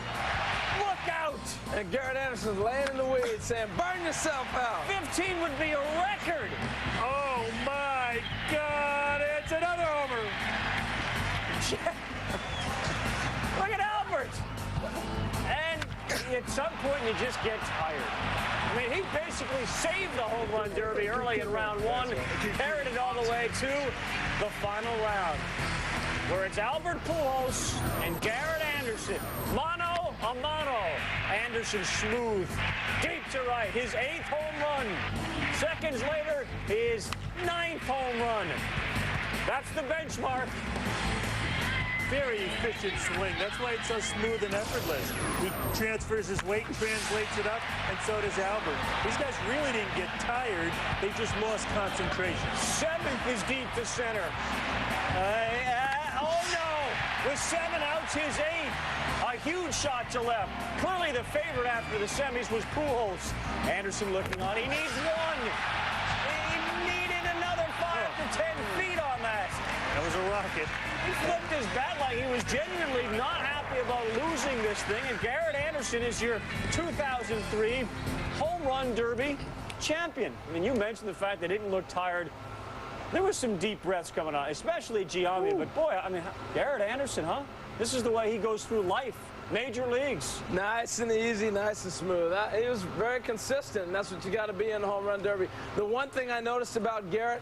Look out! And Garrett Anderson's laying in the weeds saying, burn yourself out. 15 would be a record. Oh, my God. It's another homer. Look at Albert. And at some point, you just get tired. I mean, he basically saved the home run derby early in round 1, carried it all the way to the final round, where it's Albert Pujols and Garrett Anderson. Mano a mano. Anderson smooth, deep to right, his 8th home run. Seconds later, his 9th home run. That's the benchmark. Very efficient swing. That's why it's so smooth and effortless. He transfers his weight and translates it up, and so does Albert. These guys really didn't get tired. They just lost concentration. 7th is deep to center. Oh, no. With 7 outs, his 8th. A huge shot to left. Clearly the favorite after the semis was Pujols. Anderson looking on. He needs 1. He needed another 5 to 10 feet on that. That was a rocket. He flipped his bat like he was genuinely not happy about losing this thing. And Garrett Anderson is your 2003 home run derby champion. I mean, you mentioned the fact they didn't look tired. There was some deep breaths coming on, especially Giambi. But boy, I mean, Garrett Anderson, huh? This is the way he goes through life. Major leagues. Nice and easy, nice and smooth. He was very consistent, and that's what you got to be in the home run derby. The one thing I noticed about Garrett,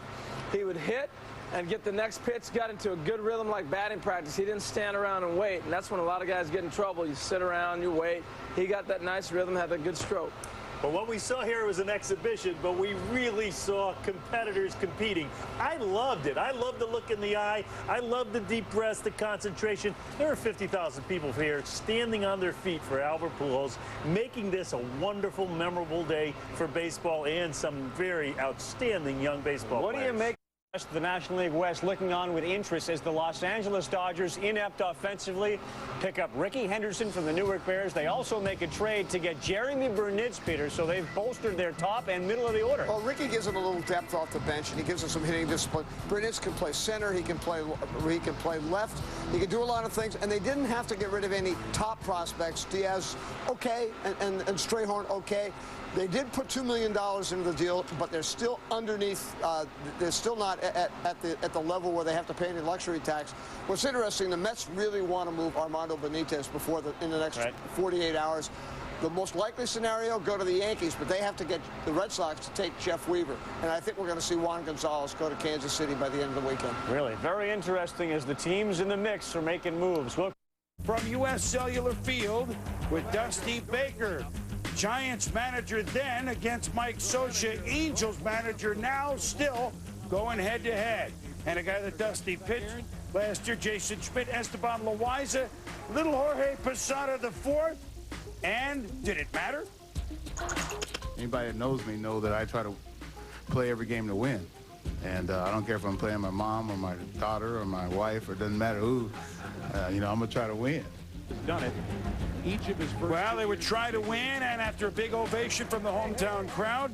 he would hit and get the next pitch, got into a good rhythm like batting practice. He didn't stand around and wait, and that's when a lot of guys get in trouble. You sit around, you wait. He got that nice rhythm, had a good stroke. But what we saw here was an exhibition, but we really saw competitors competing. I loved it. I loved the look in the eye. I loved the deep breaths, the concentration. There were 50,000 people here standing on their feet for Albert Pujols, making this a wonderful, memorable day for baseball and some very outstanding young baseball players. What do you make of the National League West looking on with interest as the Los Angeles Dodgers, inept offensively, pick up Ricky Henderson from the Newark Bears? They also make a trade to get Jeremy Burnitz, Peter, so they've bolstered their top and middle of the order. Well, Ricky gives them a little depth off the bench, and he gives them some hitting discipline. Burnitz can play center, he can play left, he can do a lot of things, and they didn't have to get rid of any top prospects. Diaz, okay, and Strayhorn, okay. They did put $2 million into the deal, but they're still underneath. They're still not at the level where they have to pay any luxury tax. What's interesting, the Mets really want to move Armando Benitez in the next 48 hours. The most likely scenario, go to the Yankees, but they have to get the Red Sox to take Jeff Weaver. And I think we're going to see Juan Gonzalez go to Kansas City by the end of the weekend. Really, very interesting as the teams in the mix are making moves. Look. From U.S. Cellular Field with Dusty Baker. Giants manager then against Mike Sosa, Angels manager now, still going head-to-head. And a guy that Dusty pitched last year, Jason Schmidt, Esteban Loaiza, little Jorge Posada IV. And did it matter? Anybody that knows me know that I try to play every game to win. And I don't care if I'm playing my mom or my daughter or my wife, or it doesn't matter who. You know, I'm going to try to win. Done it. Each of his first. Well, they would try to win, and after a big ovation from the hometown crowd,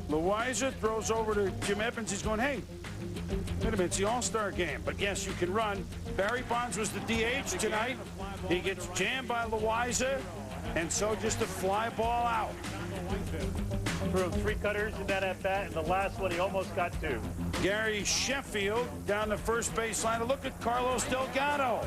Loaiza throws over to Jim Edmonds. He's going, hey, wait a minute, it's the All-Star game. But yes, you can run. Barry Bonds was the DH tonight. He gets jammed by Loaiza, and so just a fly ball out. Threw 3 cutters in that at-bat, and the last one he almost got 2. Gary Sheffield down the first baseline. Look at Carlos Delgado.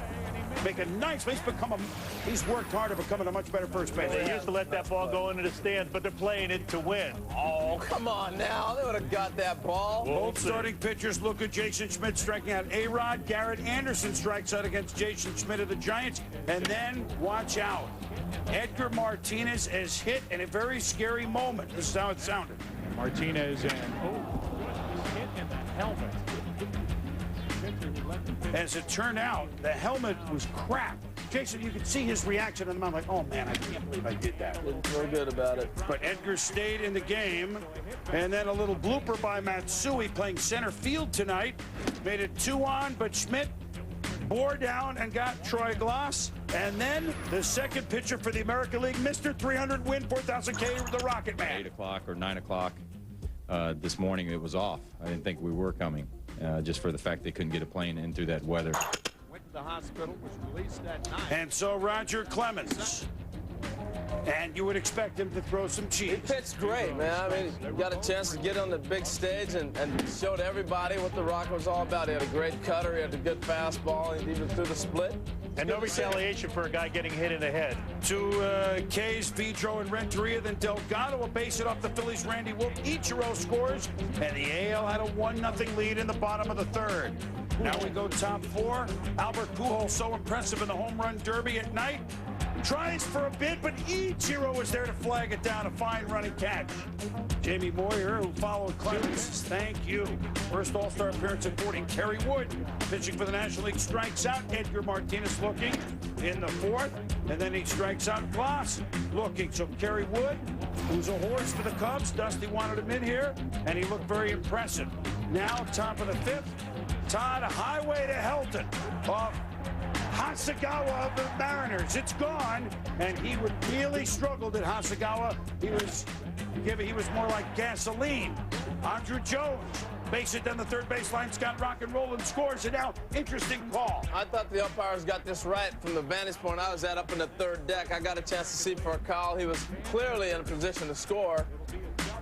Make a nice, he's worked hard at becoming a much better first baseman. They used to let that ball go into the stands, but they're playing it to win. Oh, come on now. They would have got that ball. Both starting pitchers look at Jason Schmidt striking out A-Rod. Garrett Anderson strikes out against Jason Schmidt of the Giants. And then, watch out. Edgar Martinez is hit in a very scary moment. This is how it sounded. Martinez and, hit in the helmet. As it turned out, the helmet was crap. Jason, you could see his reaction on the mound, like, oh man, I can't believe I did that. Didn't feel good about it. But Edgar stayed in the game. And then a little blooper by Matsui, playing center field tonight. Made it 2 on, but Schmidt bore down and got Troy Glass. And then the second pitcher for the American League, Mr. 300 win, 4,000 K, the Rocket Man. 8 o'clock or 9 o'clock this morning, it was off. I didn't think we were coming, just for the fact they couldn't get a plane in through that weather. Went to the hospital, was released that night. And so Roger Clemens. And you would expect him to throw some cheese. He pitched great, man. I mean, he got a chance to get on the big stage and showed everybody what the Rock was all about. He had a great cutter, he had a good fastball, and even threw the split. And no retaliation for a guy getting hit in the head. 2 Ks, Vidro and Renteria, then Delgado will base it off the Phillies' Randy Wolf. Ichiro scores, and the AL had a 1-0 lead in the bottom of the 3rd. Now we go top 4. Albert Pujols, so impressive in the home run derby at night. Tries for a bit, but Ichiro was there to flag it down. A fine running catch. Jamie Moyer, who followed Clemens, says thank you. First All-Star appearance at 40. Kerry Wood, pitching for the National League, strikes out. Edgar Martinez looking in the 4th, and then he strikes out Glass looking. So Kerry Wood, who's a horse for the Cubs, Dusty wanted him in here, and he looked very impressive. Now, top of the 5th, Todd Highway to Helton off Hasegawa of the Mariners. It's gone, and he would really struggled at Hasegawa. He was more like gasoline. Andrew Jones makes it down the 3rd baseline. Scott rock and roll and scores. And now, interesting call. I thought the umpires got this right from the vantage point I was at up in the 3rd deck. I got a chance to see for a call. He was clearly in a position to score.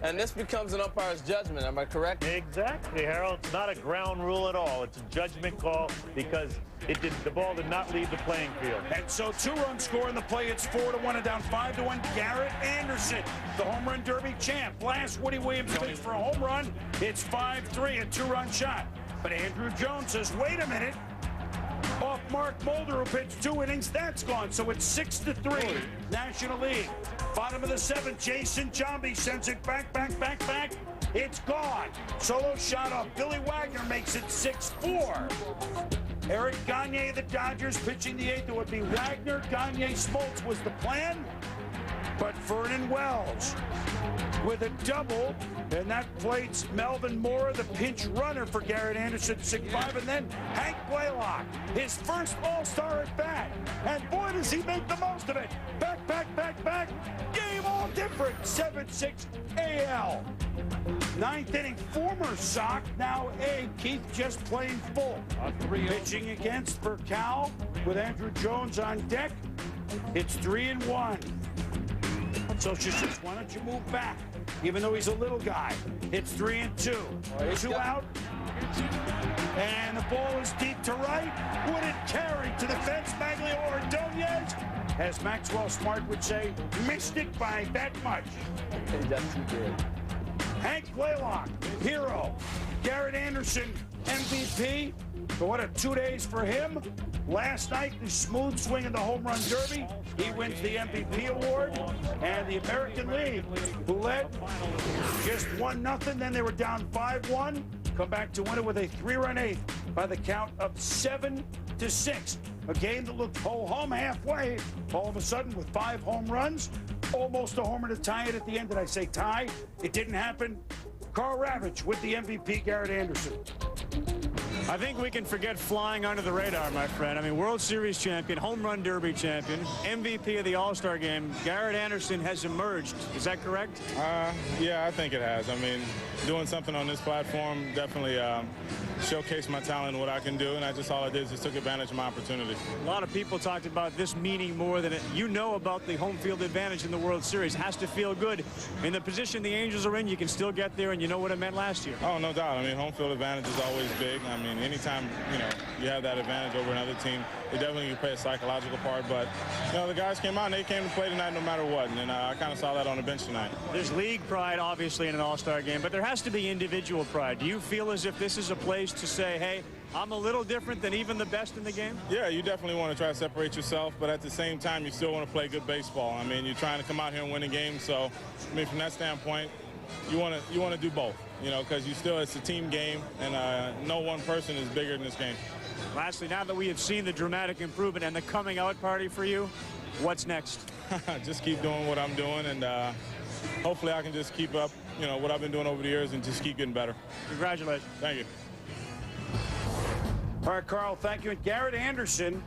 And this becomes an umpire's judgment, am I correct? Exactly, Harold. It's not a ground rule at all. It's a judgment call because the ball did not leave the playing field. And so 2-run score in the play. It's 4-1 and down 5-1. Garrett Anderson, the home run derby champ. Last Woody Williams pitched for a home run. It's 5-3, a 2-run shot. But Andrew Jones says, wait a minute. Off Mark Mulder, who pitched 2 innings, that's gone. So it's 6-3, National League. Bottom of the 7th, Jason Giambi sends it back. It's gone. Solo shot off Billy Wagner makes it 6-4. Eric Gagne, the Dodgers, pitching the 8th. It would be Wagner, Gagne, Smoltz was the plan. But Vernon Wells with a double, and that plates Melvin Moore, the pinch runner for Garrett Anderson, 6-5, and then Hank Blaylock, his first All-Star at bat, and boy does he make the most of it. Back, game all different, 7-6 AL. 9th inning, former Sock, now A, Keith just playing full. Pitching against Burcal with Andrew Jones on deck. It's 3-1. So she says, why don't you move back? Even though he's a little guy. It's 3-2. 2 out. And the ball is deep to right. Would it carry to the fence? Maglio Ordonez, as Maxwell Smart would say, missed it by that much. Yes, he did. Hank Blaylock, hero. Garrett Anderson, MVP. But what a 2 days for him. Last night, the smooth swing in the home run derby. He wins the MVP award. And the American League, who led just 1-0, then they were down 5-1, come back to win it with a 3-run 8th by the count of 7-6. A game that looked ho-hum halfway, all of a sudden with 5 home runs, almost a homer to tie it at the end. Did I say tie? It didn't happen. Carl Ravitch with the MVP, Garrett Anderson. I think we can forget flying under the radar, my friend. I mean, World Series champion, home run derby champion, MVP of the All-Star game. Garrett Anderson has emerged. Is that correct? Yeah, I think it has. I mean, doing something on this platform definitely showcased my talent and what I can do, and all I did is just took advantage of my opportunity. A lot of people talked about this meaning more than you know about the home field advantage in the World Series. Has to feel good. In the position the Angels are in, you can still get there, and you know what it meant last year. Oh, no doubt. I mean, home field advantage is always big. I mean, anytime, you have that advantage over another team, it definitely can play a psychological part. But, the guys came out and they came to play tonight no matter what. And I kind of saw that on the bench tonight. There's league pride, obviously, in an All-Star game, but there has to be individual pride. Do you feel as if this is a place to say, hey, I'm a little different than even the best in the game? Yeah, you definitely want to try to separate yourself, but at the same time, you still want to play good baseball. I mean, you're trying to come out here and win a game. So, I mean, from that standpoint, you want to do both, because it's a team game, and no one person is bigger in this game. Lastly, now that we have seen the dramatic improvement and the coming out party for you, what's next? Just keep doing what I'm doing, and hopefully I can just keep up, what I've been doing over the years and just keep getting better. Congratulations. Thank you. All right, Carl, thank you. And Garrett Anderson,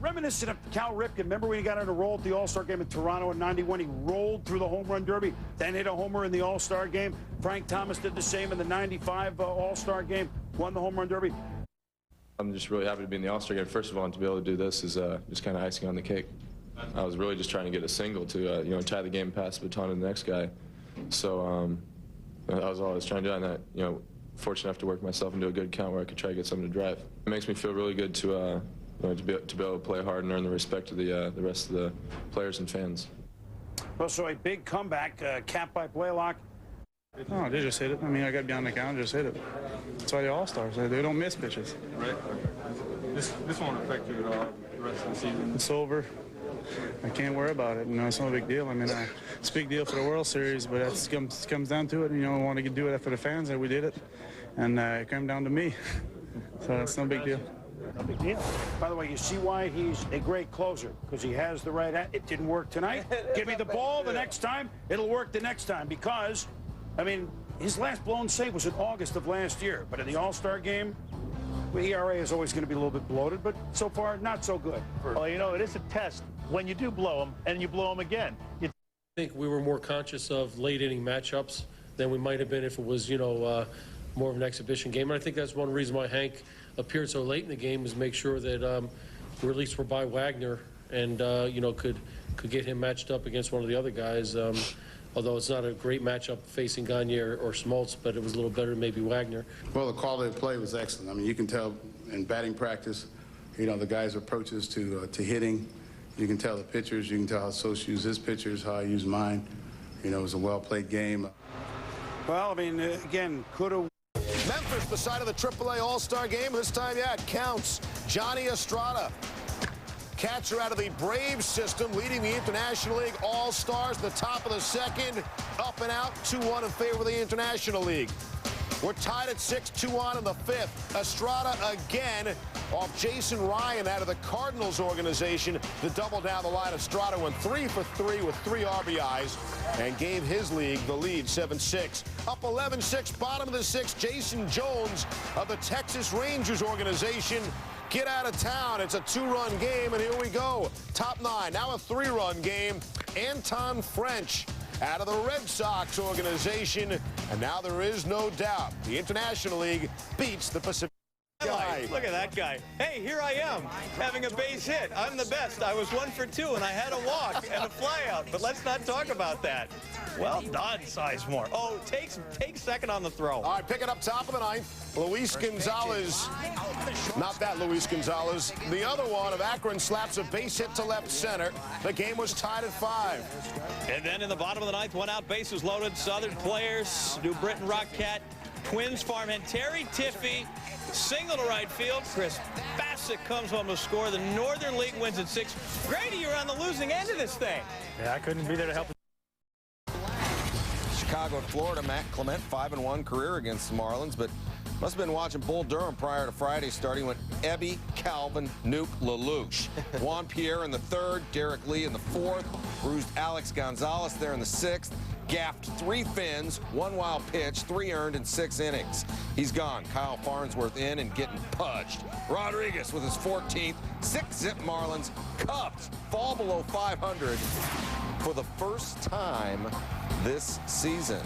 reminiscent of Cal Ripken. Remember when he got on a roll at the All-Star game in Toronto in '91? He rolled through the home run derby, then hit a homer in the All-Star game. Frank Thomas did the same in the '95 All-Star game, won the home run derby. I'm just really happy to be in the All-Star game. First of all, and to be able to do this is just kind of icing on the cake. I was really just trying to get a single to, tie the game, pass the baton to the next guy. So that was all I was trying to do, and that, fortunate enough to work myself into a good count where I could try to get something to drive. It makes me feel really good to be able to play hard and earn the respect of the rest of the players and fans. Well, so a big comeback, capped by Blaylock. No, they just hit it. I mean, I got to be on the count and just hit it. That's why they're all-stars. They don't miss pitches. Right. This won't affect you at all the rest of the season. It's over. I can't worry about it. It's no big deal. I mean, it's a big deal for the World Series, but it comes down to it. We want to do it for the fans, and we did it. And it came down to me. So it's no big deal. No big deal. By the way, you see why he's a great closer, because he has the right. It didn't work tonight. Give me the ball the next time. It'll work the next time, because, I mean, his last blown save was in August of last year. But in the All-Star game, the ERA is always going to be a little bit bloated, but so far, not so good. Well, it is a test when you do blow them, and you blow them again. I think we were more conscious of late-inning matchups than we might have been if it was, more of an exhibition game. And I think that's one reason why Hank appeared so late in the game, is make sure that we at least were by Wagner and, could get him matched up against one of the other guys. Although it's not a great matchup facing Gagne or Smoltz, but it was a little better than maybe Wagner. Well, the quality of play was excellent. I mean, you can tell in batting practice, the guys' approaches to hitting. You can tell the pitchers. You can tell how Sosa used his pitchers, how I used mine. It was a well-played game. Well, I mean, again, could have. Memphis, the side of the AAA All-Star game. This time, yeah, it counts. Johnny Estrada, catcher out of the Braves system, leading the International League All-Stars. The top of the second, up and out, 2-1 in favor of the International League. We're tied at 6-2 in the fifth. Estrada again off Jason Ryan out of the Cardinals organization. The double down the line. Estrada went 3 for 3 with 3 RBIs and gave his league the lead, 7-6. Up 11-6, bottom of the sixth, Jason Jones of the Texas Rangers organization. Get out of town. It's a 2-run game, and here we go. Top 9, now a 3-run game. Anton French out of the Red Sox organization, and now there is no doubt the International League beats the Pacific guy. Look at that guy. Hey, here I am, having a base hit. I'm the best. I was 1 for 2, and I had a walk and a flyout, but let's not talk about that. Well done, Sizemore. Oh, take second on the throw. All right, pick it up top of the ninth. Luis Gonzalez, not that Luis Gonzalez. The other one of Akron slaps a base hit to left center. The game was tied at 5. And then in the bottom of the ninth, 1 out, bases loaded. Southern players, New Britain Rockcat, Twins farmhand Terry Tiffey, single to right field. Chris Bassett comes home to score. The Northern League wins at 6. Grady, you're on the losing end of this thing. Yeah, I couldn't be there to help. Chicago and Florida, Matt Clement, 5-1 career against the Marlins, but must have been watching Bull Durham prior to Friday, starting with Ebby, Calvin, Nuke, LaLoosh. Juan Pierre in the 3rd, Derek Lee in the 4th, bruised Alex Gonzalez there in the 6th, gaffed 3 Finns, 1 wild pitch, 3 earned in 6 innings. He's gone. Kyle Farnsworth in and getting pudged. Rodriguez with his 14th, 6-zip Marlins. Cubs fall below 500 for the first time this season.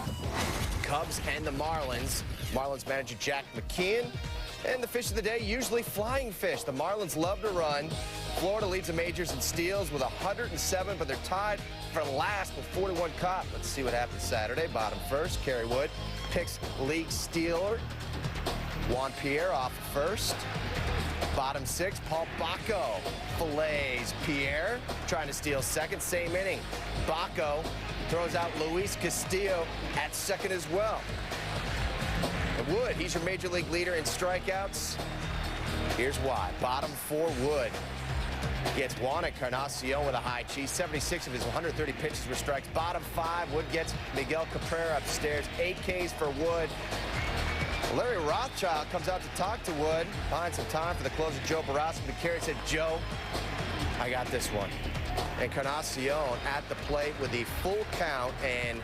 Cubs and the Marlins. Marlins manager Jack McKeon. And the fish of the day, usually flying fish. The Marlins love to run. Florida leads the majors in steals with 107, but they're tied for last with 41 caught. Let's see what happens Saturday. Bottom first, Kerry Wood picks league stealer. Juan Pierre off first. Bottom 6, Paul Bacco fillets Pierre, trying to steal second, same inning. Bacco throws out Luis Castillo at second as well. And Wood, he's your major league leader in strikeouts. Here's why. Bottom 4, Wood gets Juan Encarnacion with a high cheese. 76 of his 130 pitches were strikes. Bottom 5, Wood gets Miguel Cabrera upstairs. 8 Ks for Wood. Larry Rothschild comes out to talk to Wood. Finds some time for the closer, Joe Borowski. McCary said, Joe, I got this one. Encarnacion at the plate with the full count, and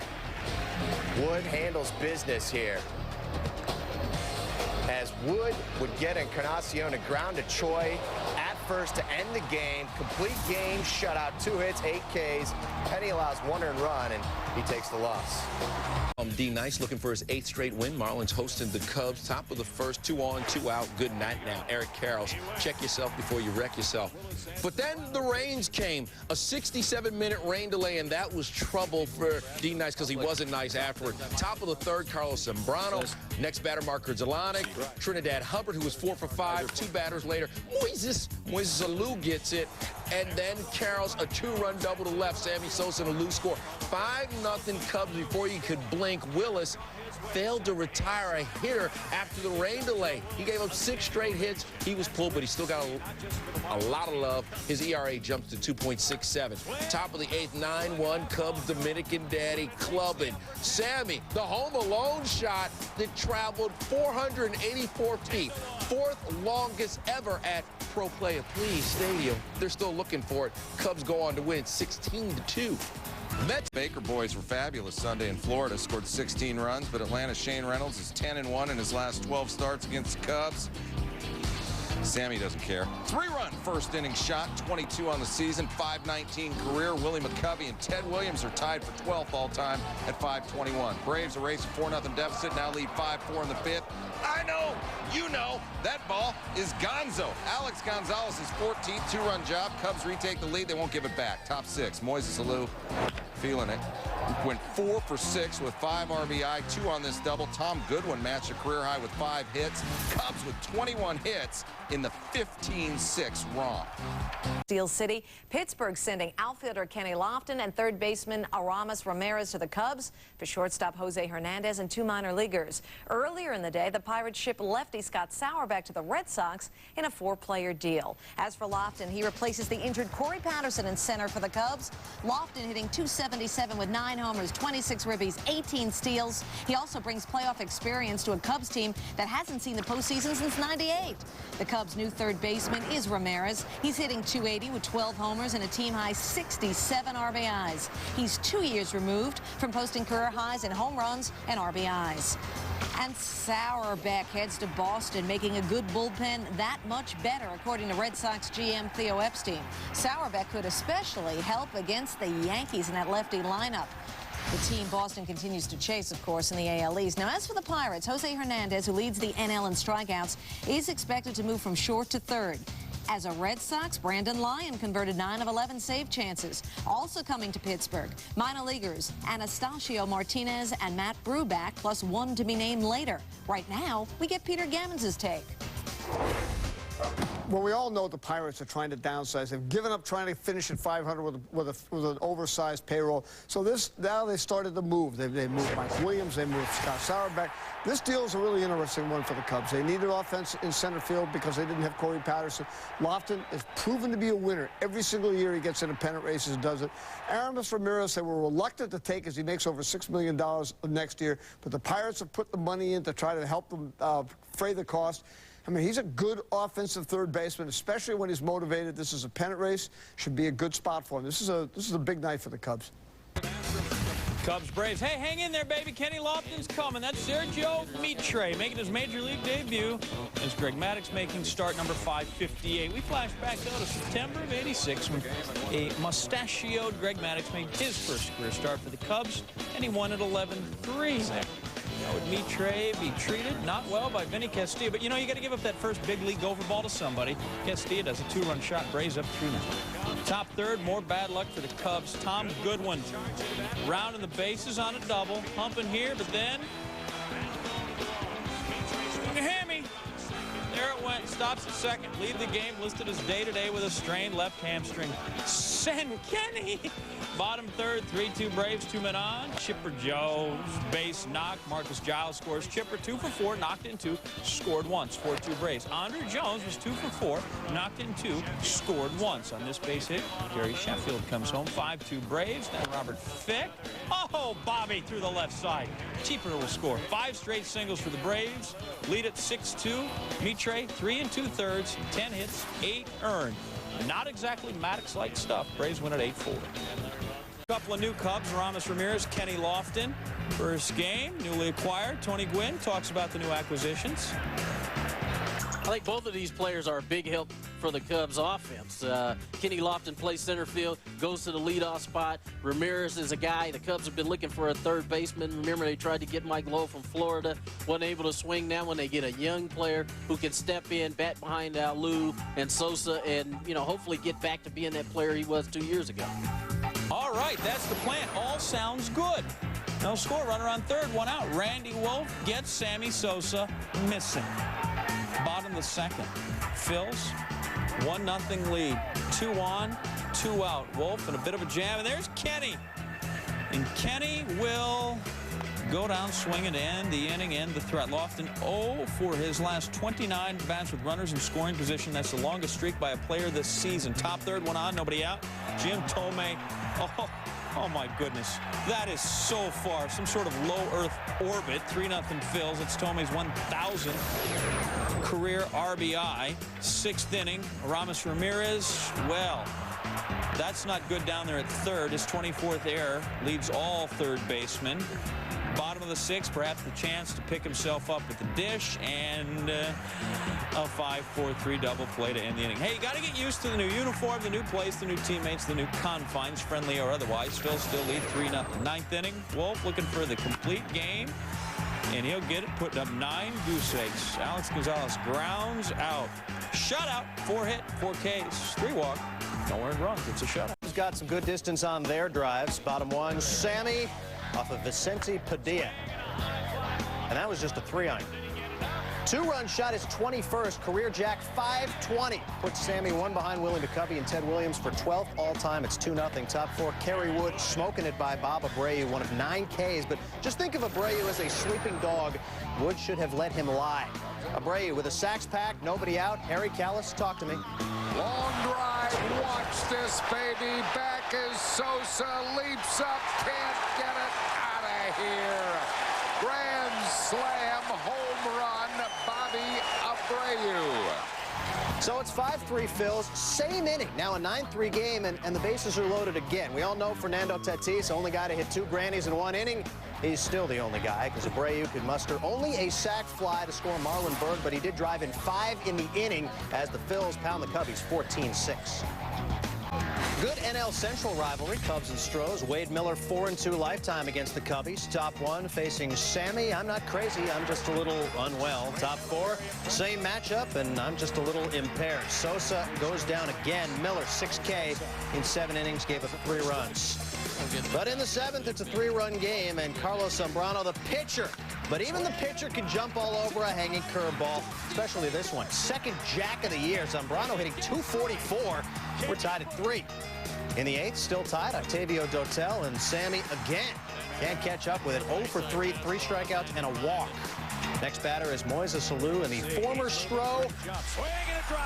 Wood handles business here. As Wood would get Encarnacion a ground to Choi at first to end the game. Complete game shutout, 2 hits, 8 Ks, and he allows 1 earned run, and he takes the loss. D Nice looking for his 8th straight win. Marlins hosting the Cubs. Top of the first, 2 on, 2 out. Good night now. Eric Karros, check yourself before you wreck yourself. But then the rains came. A 67-minute rain delay, and that was trouble for D Nice because he wasn't nice afterward. Top of the 3rd, Carlos Zambrano. Next batter, Marco Zelanic. Trinidad Hubbard, who was 4 for 5. 2 batters later, Moises Alou gets it. And then Karros, a 2-run double to left. Sammy Sosa and Alou score. 5-0 Cubs before you could blink. Willis failed to retire a hitter after the rain delay. He gave up 6 straight hits. He was pulled, but he still got a lot of love. His ERA jumps to 2.67. Top of the 8th, 9-1 Cubs Dominican Daddy clubbing. Sammy, the home alone shot that traveled 484 feet. 4th longest ever at Pro Player Please Stadium. They're still looking for it. Cubs go on to win 16-2. Mets Baker boys were fabulous Sunday in Florida, scored 16 runs, but Atlanta's Shane Reynolds is 10-1 in his last 12 starts against the Cubs. Sammy doesn't care. 3-run first inning shot, 22 on the season, 519 career. Willie McCovey and Ted Williams are tied for 12th all-time at 521. Braves erase a 4-0 deficit, now lead 5-4 in the 5th. I know, you know, that ball is Gonzo. Alex Gonzalez's 14th 2-run job. Cubs retake the lead. They won't give it back. Top 6, Moises Alou feeling it. Went 4 for 6 with 5 RBI, 2 on this double. Tom Goodwin matched a career high with 5 hits. Cubs with 21 hits in the 15-6 romp. Steel City, Pittsburgh sending outfielder Kenny Lofton and 3rd baseman Aramis Ramirez to the Cubs for shortstop Jose Hernandez and 2 minor leaguers. Earlier in the day, the Pirates shipped lefty Scott Sauerbeck to the Red Sox in a 4-player deal. As for Lofton, he replaces the injured Corey Patterson in center for the Cubs. Lofton hitting .277 with 9 homers, 26 ribbies, 18 steals. He also brings playoff experience to a Cubs team that hasn't seen the postseason since '98. The Cubs' new 3rd baseman is Ramirez. He's hitting .280 with 12 homers and a team-high 67 RBIs. He's 2 years removed from posting career highs in home runs and RBIs. And Sauerbeck heads to Boston, making a good bullpen that much better, according to Red Sox GM Theo Epstein. Sauerbeck could especially help against the Yankees in that lefty lineup. The team Boston continues to chase, of course, in the AL East. Now, as for the Pirates, Jose Hernandez, who leads the NL in strikeouts, is expected to move from short to 3rd. As a Red Sox, Brandon Lyon converted 9 of 11 save chances. Also coming to Pittsburgh, minor leaguers Anastasio Martinez and Matt Bruback, plus 1 to be named later. Right now, we get Peter Gammons' take. Well, we all know the Pirates are trying to downsize. They've given up trying to finish at 500 with an oversized payroll. So now they started to move. They moved Mike Williams. They moved Scott Sauerbeck. This deal is a really interesting one for the Cubs. They needed offense in center field because they didn't have Corey Patterson. Lofton is proven to be a winner. Every single year he gets into pennant races and does it. Aramis Ramirez, they were reluctant to take as he makes over $6 million next year. But the Pirates have put the money in to try to help them fray the cost. I mean, he's a good offensive 3rd baseman, especially when he's motivated. This is a pennant race. Should be a good spot for him. This is a big night for the Cubs. Cubs Braves. Hey, hang in there, baby. Kenny Lofton's coming. That's Sergio Mitre making his major league debut as Greg Maddux making start number 558. We flash back, though, to September of '86 when a mustachioed Greg Maddux made his first career start for the Cubs, and he won at 11-3. Now, would Mitre be treated not well by Vinny Castilla? But, you know, you got to give up that first big league gopher ball to somebody. Castilla does a 2-run shot, Braves up 3-0. Top third, more bad luck for the Cubs. Tom Goodwin rounding the bases on a double, humping here, but then hammy. There it went. Stops at second. Lead the game. Listed as day-to-day with a strained left hamstring. Send Kenny. Bottom third, 3-2 Braves, 2 men on. Chipper Jones, base knock. Marcus Giles scores. Chipper 2 for 4, knocked in 2, scored once. 4-2 Braves. Andre Jones was 2 for 4, knocked in 2, scored once. On this base hit, Gary Sheffield comes home. 5-2 Braves. Then Robert Fick. Oh, Bobby through the left side. Chipper will score. 5 straight singles for the Braves. Lead at 6-2. Mitre, 3 2/3, 10 hits, 8 earned. Not exactly Maddux-like stuff. Braves win at 8-4. Couple of new Cubs, Ramos Ramirez, Kenny Lofton. First game, newly acquired. Tony Gwynn talks about the new acquisitions. I think both of these players are a big help for the Cubs offense. Kenny Lofton plays center field, goes to the leadoff spot. Ramirez is a guy the Cubs have been looking for a third baseman. Remember, they tried to get Mike Lowe from Florida, wasn't able to swing. Now when they get a young player who can step in, bat behind Lou and Sosa, and, you know, hopefully get back to being that player he was 2 years ago. All right, that's the plan. All sounds good. No score, runner on third, 1 out. Randy Wolf gets Sammy Sosa missing. Bottom of the second. Phils, 1-0 lead. 2 on, 2 out. Wolf in a bit of a jam, and there's Kenny. And Kenny will go down swinging to end the inning, end the threat. Lofton 0 for his last 29 bats with runners in scoring position. That's the longest streak by a player this season. Top third, 1 on, nobody out. Jim Thome. Oh my goodness. That is so far. Some sort of low Earth orbit. 3-0 Phils. It's Thome's 1,000th career RBI. 6th inning. Ramos Ramirez, well, that's not good down there at third. His 24th error leads all third basemen. Bottom of the 6th, perhaps the chance to pick himself up at the dish, and a 5-4-3 double play to end the inning. Hey, you got to get used to the new uniform, the new place, the new teammates, the new confines, friendly or otherwise. Phil still lead 3-0. 9th inning. Wolf looking for the complete game, and he'll get it, putting up 9 goose eggs. Alex Gonzalez grounds out. Shutout, 4 hit, 4 Ks, 3 walk. No earned runs. It's a shutout. He's got some good distance on their drives. Bottom 1, Sammy off of Vicente Padilla. And that was just a 3-iron. 2-run shot, his 21st, career jack 520. Puts Sammy 1 behind Willie McCovey and Ted Williams for 12th all-time. It's 2-0. Top 4, Kerry Wood smoking it by Bob Abreu, one of 9 Ks. But just think of Abreu as a sleeping dog. Wood should have let him lie. Abreu with a sacks pack, nobody out. Harry Callis, talk to me. Long drive, watch this baby. Back as Sosa leaps up, can't get it out of here. Grand slam, home run, Bobby Abreu. So it's 5-3 Phils, same inning. Now a 9-3 game, and the bases are loaded again. We all know Fernando Tatis, only guy to hit 2 grannies in 1 inning. He's still the only guy, because Abreu could muster only a sac fly to score Marlon Berg, but he did drive in 5 in the inning as the Phils pound the Cubbies 14-6. Good NL Central rivalry, Cubs and Stros. Wade Miller 4-2 lifetime against the Cubbies. Top 1 facing Sammy. I'm not crazy, I'm just a little unwell. Top 4, same matchup, and I'm just a little impaired. Sosa goes down again. Miller 6K in 7 innings, gave up 3 runs. But in the 7th, it's a 3-run game, and Carlos Zambrano, the pitcher. But even the pitcher can jump all over a hanging curveball, especially this one. 2nd jack of the year. Zambrano hitting .244. We're tied at 3. In the 8th, still tied, Octavio Dotel, and Sammy again can't catch up with it. 0 for 3, 3 strikeouts and a walk. Next batter is Moises Alou, and the former Stro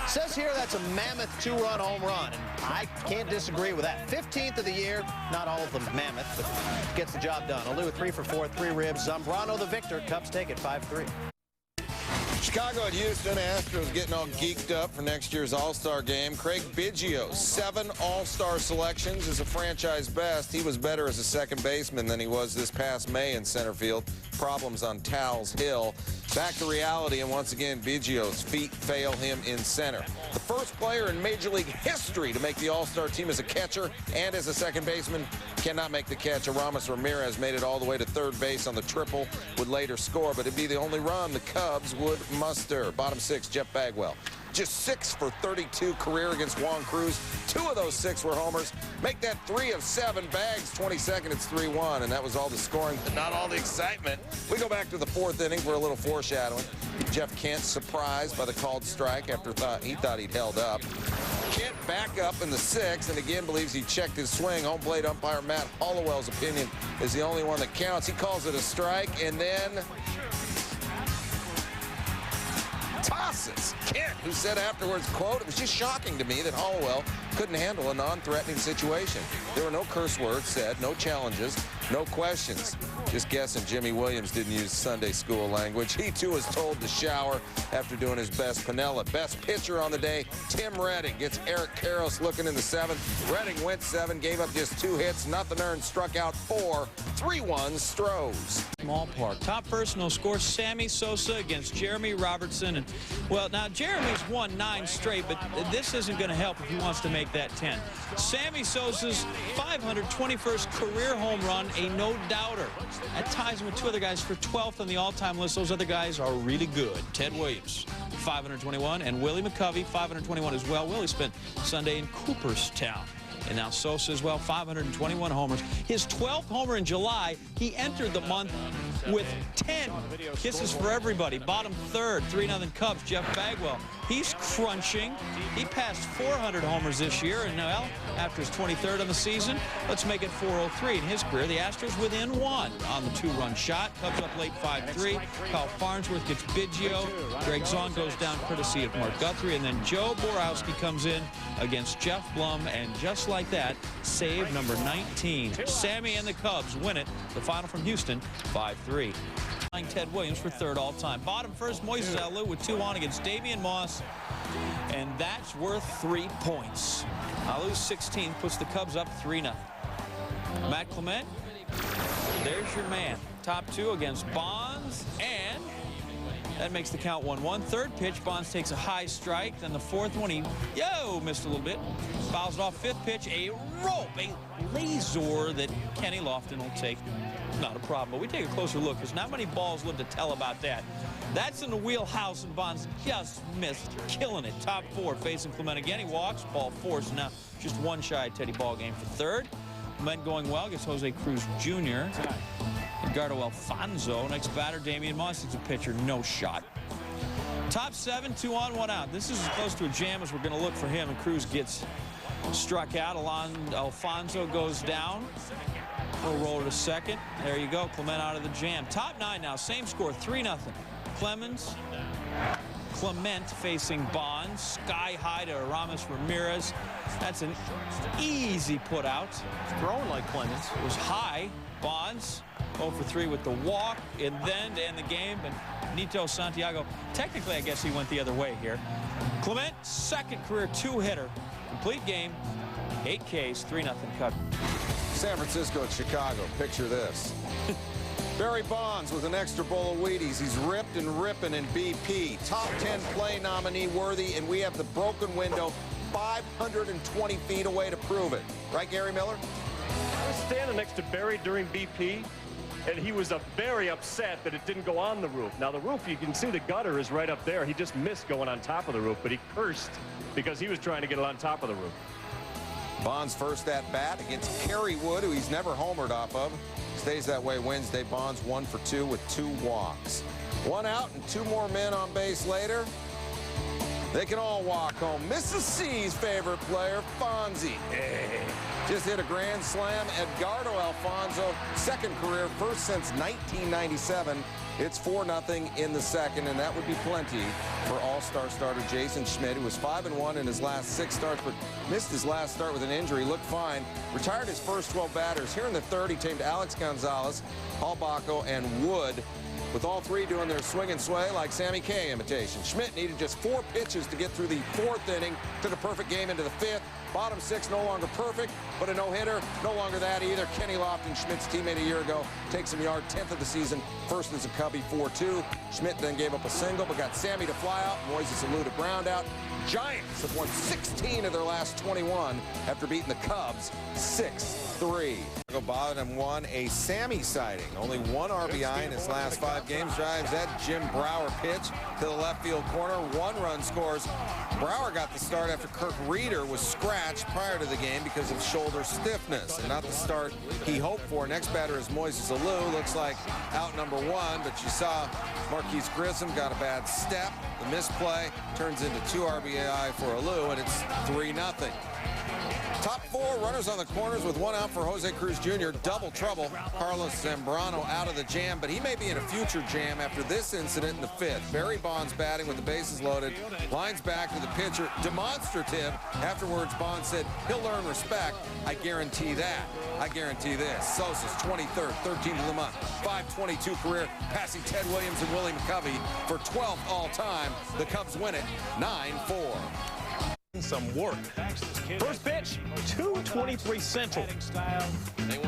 says here that's a mammoth 2-run home run, and I can't disagree with that. 15th of the year, not all of them mammoth, but gets the job done. Alou 3 for 4, 3 ribs. Zambrano the victor. Cubs take it 5-3. Chicago at Houston. Astros getting all geeked up for next year's All-Star game. Craig Biggio, 7 All-Star selections is a franchise best. He was better as a second baseman than he was this past May in center field. Problems on Towles Hill. Back to reality, and once again, Biggio's feet fail him in center. The first player in Major League history to make the All-Star team as a catcher and as a second baseman cannot make the catch. Aramis Ramirez made it all the way to third base on the triple, would later score, but it'd be the only run the Cubs would muster. Bottom 6, Jeff Bagwell. Just 6 for 32 career against Juan Cruz. 2 of those 6 were homers. Make that 3 of 7. Bags, 22nd, it's 3-1, and that was all the scoring, but not all the excitement. We go back to the 4th inning for a little foreshadowing. Jeff Kent surprised by the called strike after he thought he'd held up. Kent back up in the 6th, and again believes he checked his swing. Home plate umpire Matt Hollowell's opinion is the only one that counts. He calls it a strike, and then tosses Kent, who said afterwards, quote, "It was just shocking to me that Hollowell couldn't handle a non-threatening situation. There were no curse words said, no challenges, no questions." Just guessing Jimmy Williams didn't use Sunday school language. He, too, was told to shower after doing his best. Pinella, best pitcher on the day, Tim Redding, gets Eric Karros looking in the 7th. Redding went 7, gave up just 2 hits, nothing earned, struck out 4, 3-1 Strohs. Small park. Top personal score, Sammy Sosa against Jeremy Robertson. And, well, now, Jeremy's won 9 straight, but this isn't going to help if he wants to make that 10. Sammy Sosa's 521st career home run, a no-doubter. That ties him with 2 other guys for 12th on the all-time list. Those other guys are really good. Ted Williams, 521, and Willie McCovey, 521 as well. Willie spent Sunday in Cooperstown. And now Sosa as well, 521 homers. His 12th homer in July, he entered the month with 10 kisses for everybody. Bottom 3rd, 3-0 Cubs, Jeff Bagwell. He's crunching. He passed 400 homers this year, and now, after his 23rd on the season, let's make it 403 in his career. The Astros within 1 on the 2-run shot. Cubs up late 5-3. Kyle Farnsworth gets Biggio. Greg Zahn goes down courtesy of Mark Guthrie, and then Joe Borowski comes in against Jeff Blum, and just like that, save number 19. Sammy and the Cubs win it. The final from Houston, 5-3. Ted Williams for 3rd all-time. Bottom 1st, Moises Alou with 2 on against Damian Moss, and that's worth 3 points. Alou's 16th puts the Cubs up 3-0. Matt Clement, there's your man. Top 2 against Bonds, and that makes the count 1-1. 3rd pitch, Bonds takes a high strike. Then the 4th one, he missed a little bit. Fouls it off. 5th pitch, a rope, a laser that Kenny Lofton will take. Not a problem, but we take a closer look because not many balls live to tell about that. That's in the wheelhouse, and Bonds just missed, killing it. Top 4 facing Clement again. He walks, ball 4, so now just 1 shy Teddy ball game for 3rd. Clement going well against Jose Cruz Jr. Edgardo Alfonso. Next batter, Damian Moss. He's a pitcher, no shot. Top 7, 2 on, 1 out. This is as close to a jam as we're going to look for him, and Cruz gets struck out. Alfonso goes down. We'll roll to 2nd. There you go. Clement out of the jam. Top 9 now. Same score, 3-0. Clement facing Bonds. Sky high to Aramis Ramirez. That's an easy put out. Throwing like Clemens. It was high. Bonds 0 for 3 with the walk, and then to end the game, but Nito Santiago, technically I guess he went the other way here. Clement, 2nd career 2-hitter. Complete game, 8 Ks, 3-0 Cubs. San Francisco and Chicago. Picture this. Barry Bonds with an extra bowl of Wheaties. He's ripped and ripping in BP. Top 10 play nominee worthy, and we have the broken window 520 feet away to prove it. Right, Gary Miller? I was standing next to Barry during BP, and he was very upset that it didn't go on the roof. Now, the roof, you can see the gutter is right up there. He just missed going on top of the roof, but he cursed because he was trying to get it on top of the roof. Bonds' first at bat against Kerry Wood, who he's never homered off of. Stays that way Wednesday. Bonds 1 for 2 with 2 walks. 1 out and 2 more men on base later. They can all walk home. Mrs. C's favorite player, Fonzie. Just hit a grand slam. Edgardo Alfonso, 2nd career, first since 1997. It's 4-0 in the 2nd, and that would be plenty for All-Star starter Jason Schmidt, who was 5-1 in his last 6 starts, but missed his last start with an injury. Looked fine. Retired his first 12 batters. Here in the 3rd, he tamed Alex Gonzalez, Albaco, and Wood. with all three doing their swing and sway like Sammy K imitation. Schmidt needed just 4 pitches to get through the 4th inning, took a perfect game into the 5th. Bottom 6 no longer perfect, but a no-hitter, no longer that either. Kenny Lofton, Schmidt's teammate a year ago, takes him yard, 10th of the season, first as a Cubby, 4-2. Schmidt then gave up a single, but got Sammy to fly out. Moises Alou to ground out. Giants have won 16 of their last 21 after beating the Cubs 6-3. Bottom won a Sammy sighting. Only 1 RBI in his last 5 games. Drives that Jim Brower pitch to the left field corner. 1 run scores. Brower got the start after Kirk Reeder was scratched prior to the game because of shoulder stiffness, and not the start he hoped for. Next batter is Moises Alou. Looks like out number 1, but you saw Marquise Grissom got a bad step. The misplay turns into 2 RBI for Alou, and it's 3-0. Top 4 runners on the corners with 1 out for Jose Cruz Jr. Double trouble. Carlos Zambrano out of the jam, but he may be in a future jam after this incident in the 5th. Barry Bonds batting with the bases loaded. Lines back to the pitcher. Demonstrative. Afterwards, Bonds said he'll learn respect. I guarantee that. I guarantee this. Sosa's 23rd, 13th of the month. 522 career, passing Ted Williams and Willie McCovey for 12th all-time. The Cubs win it 9-4. Some work. First pitch, 2:23 Central.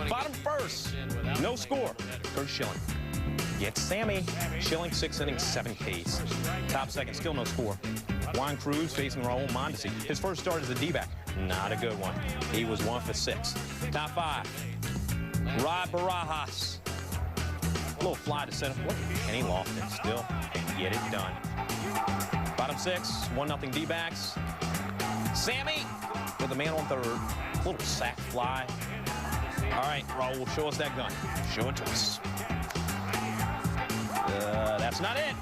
Bottom first, no score. Kurt Schilling gets Sammy. Schilling 6 innings, 7 Ks. Top second, still no score. Juan Cruz facing Raul Mondesi. His first start as a D-back, not a good one. He was 1 for 6. Top 5, Rod Barajas. A little fly to center field, and he lost it. Still can get it done. Bottom 6, 1-0 D-backs. Sammy with a man on third. Little sack fly. All right, Raul, show us that gun. Show it to us. That's not it.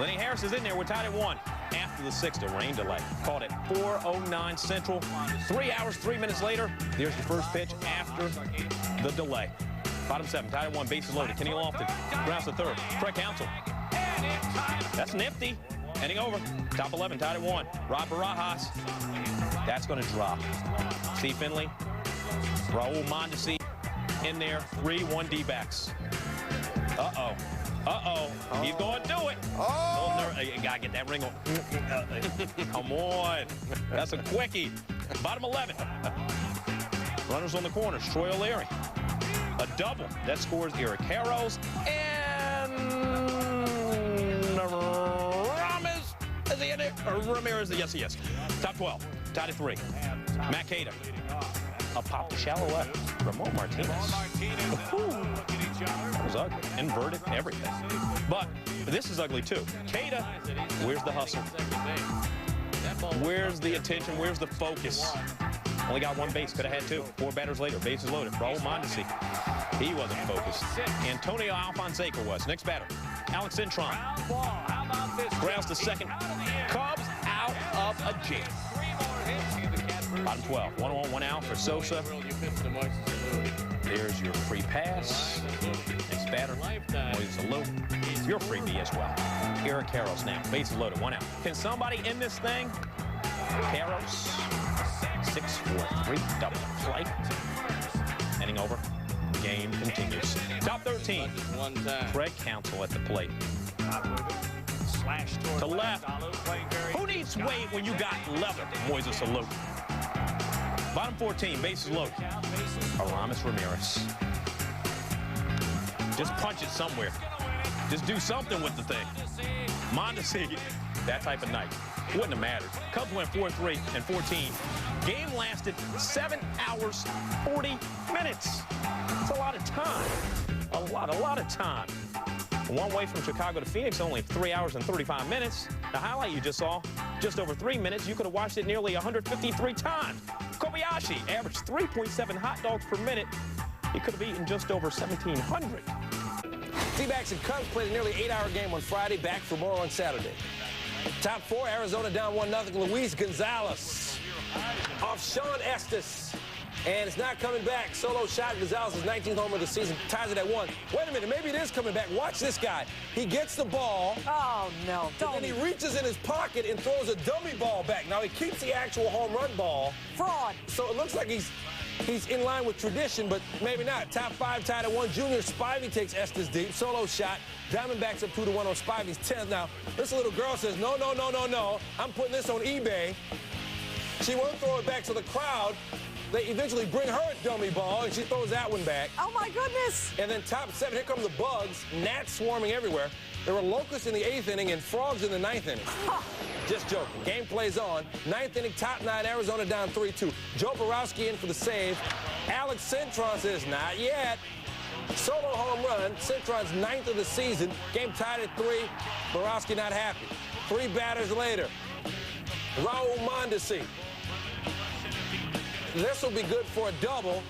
Lenny Harris is in there. We're tied at 1. After the 6th, a rain delay. Called at 4:09 Central. 3 hours, 3 minutes later, there's the first pitch after the delay. Bottom 7, tied at 1, bases loaded. Kenny Lofton grounds to third. Craig Counsell. That's nifty. Heading over. Top 11, tied at 1. Rod Barajas. That's going to drop. Steve Finley. Raul Mondesi in there. 3-1 D-backs. Uh-oh. Uh-oh. He's going to do it. Oh! You got to get that ring on. Come on. That's a quickie. Bottom 11. Runners on the corners. Troy O'Leary. A double. That scores Eric Harrows. And is he in it? Or Ramirez? Yes, he is. Top 12. Tied at 3. Matt Cater. A pop to shallow left. Ramon Martinez. That was ugly. Inverted, everything. But this is ugly, too. Cater, where's the hustle? Where's the attention? Where's the focus? Only got 1 base. Could have had 2. 4 batters later. Bases loaded. Raul Mondesi. He wasn't focused. Antonio Alfonseca was. Next batter. Alex Cintron. Grounds to second. Cubs out of a jam. Bottom 12. 1-on, 1 out for Sosa. There's your free pass. Next batter. Moises Alou. Your freebie as well. Eric Harrows now. Bases loaded. 1 out. Can somebody end this thing? Harrows. 6-4-3. Double play. Heading over. Game continues. Top 13. Craig Counsell at the plate. To left. Who needs weight when you got leather? Moises Alou. Bottom 14, bases loaded. Aramis Ramirez. Just punch it somewhere. Just do something with the thing. Mondesi, that type of night. Wouldn't have mattered. Cubs went 4-3 and 14. Game lasted 7 hours, 40 minutes. That's a lot of time. A lot of time. One way from Chicago to Phoenix, only 3 hours and 35 minutes. The highlight you just saw, just over 3 minutes. You could have watched it nearly 153 times. Kobayashi averaged 3.7 hot dogs per minute. He could have eaten just over 1,700. D-backs and Cubs played a nearly 8-hour game on Friday, back for more on Saturday. Top 4, Arizona down 1-0. Luis Gonzalez off Sean Estes. And it's not coming back. Solo shot. Gonzalez' 19th homer of the season. Ties it at 1. Wait a minute. Maybe it is coming back. Watch this guy. He gets the ball. Oh, no. Don't. And then he reaches in his pocket and throws a dummy ball back. Now, he keeps the actual home run ball. Fraud. So it looks like he's in line with tradition, but maybe not. Top 5 tied at 1. Junior Spivey takes Estes deep. Solo shot. Diamondbacks up 2-1 on Spivey's 10th. Now, this little girl says, no, no, no, no, no. I'm putting this on eBay. She won't throw it back to the crowd. They eventually bring her a dummy ball, and she throws that one back. Oh, my goodness. And then top 7, here come the bugs. Gnats swarming everywhere. There were locusts in the 8th inning and frogs in the 9th inning. Just joking. Game plays on. 9th inning, top 9, Arizona down 3-2. Joe Borowski in for the save. Alex Cintron says, not yet. Solo home run. Cintron's 9th of the season. Game tied at 3. Borowski not happy. 3 batters later. Raul Mondesi. This will be good for a double.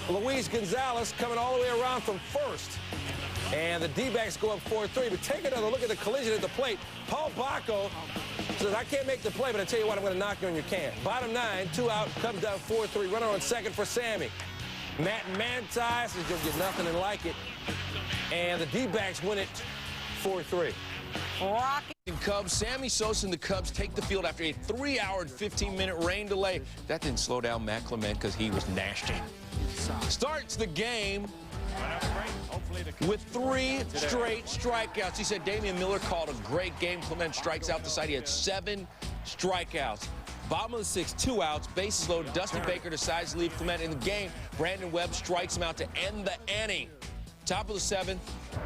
Luis Gonzalez coming all the way around from first. And the D-backs go up 4-3. But take another look at the collision at the plate. Paul Bacco says, I can't make the play, but I tell you what, I'm going to knock you on your can. Bottom 9, 2 out, comes down 4-3. Runner on second for Sammy. Matt Manti says you'll get nothing and like it. And the D-backs win it 4-3. Rocky. Cubs, Sammy Sosa and the Cubs take the field after a 3-hour and 15-minute rain delay. That didn't slow down Matt Clement because he was nasty. Starts the game with 3 straight strikeouts. He said Damian Miller called a great game. Clement strikes out the side. He had 7 strikeouts. Bottom of the 6th, 2 outs, bases loaded. Dusty Baker decides to leave Clement in the game. Brandon Webb strikes him out to end the inning. Top of the 7th,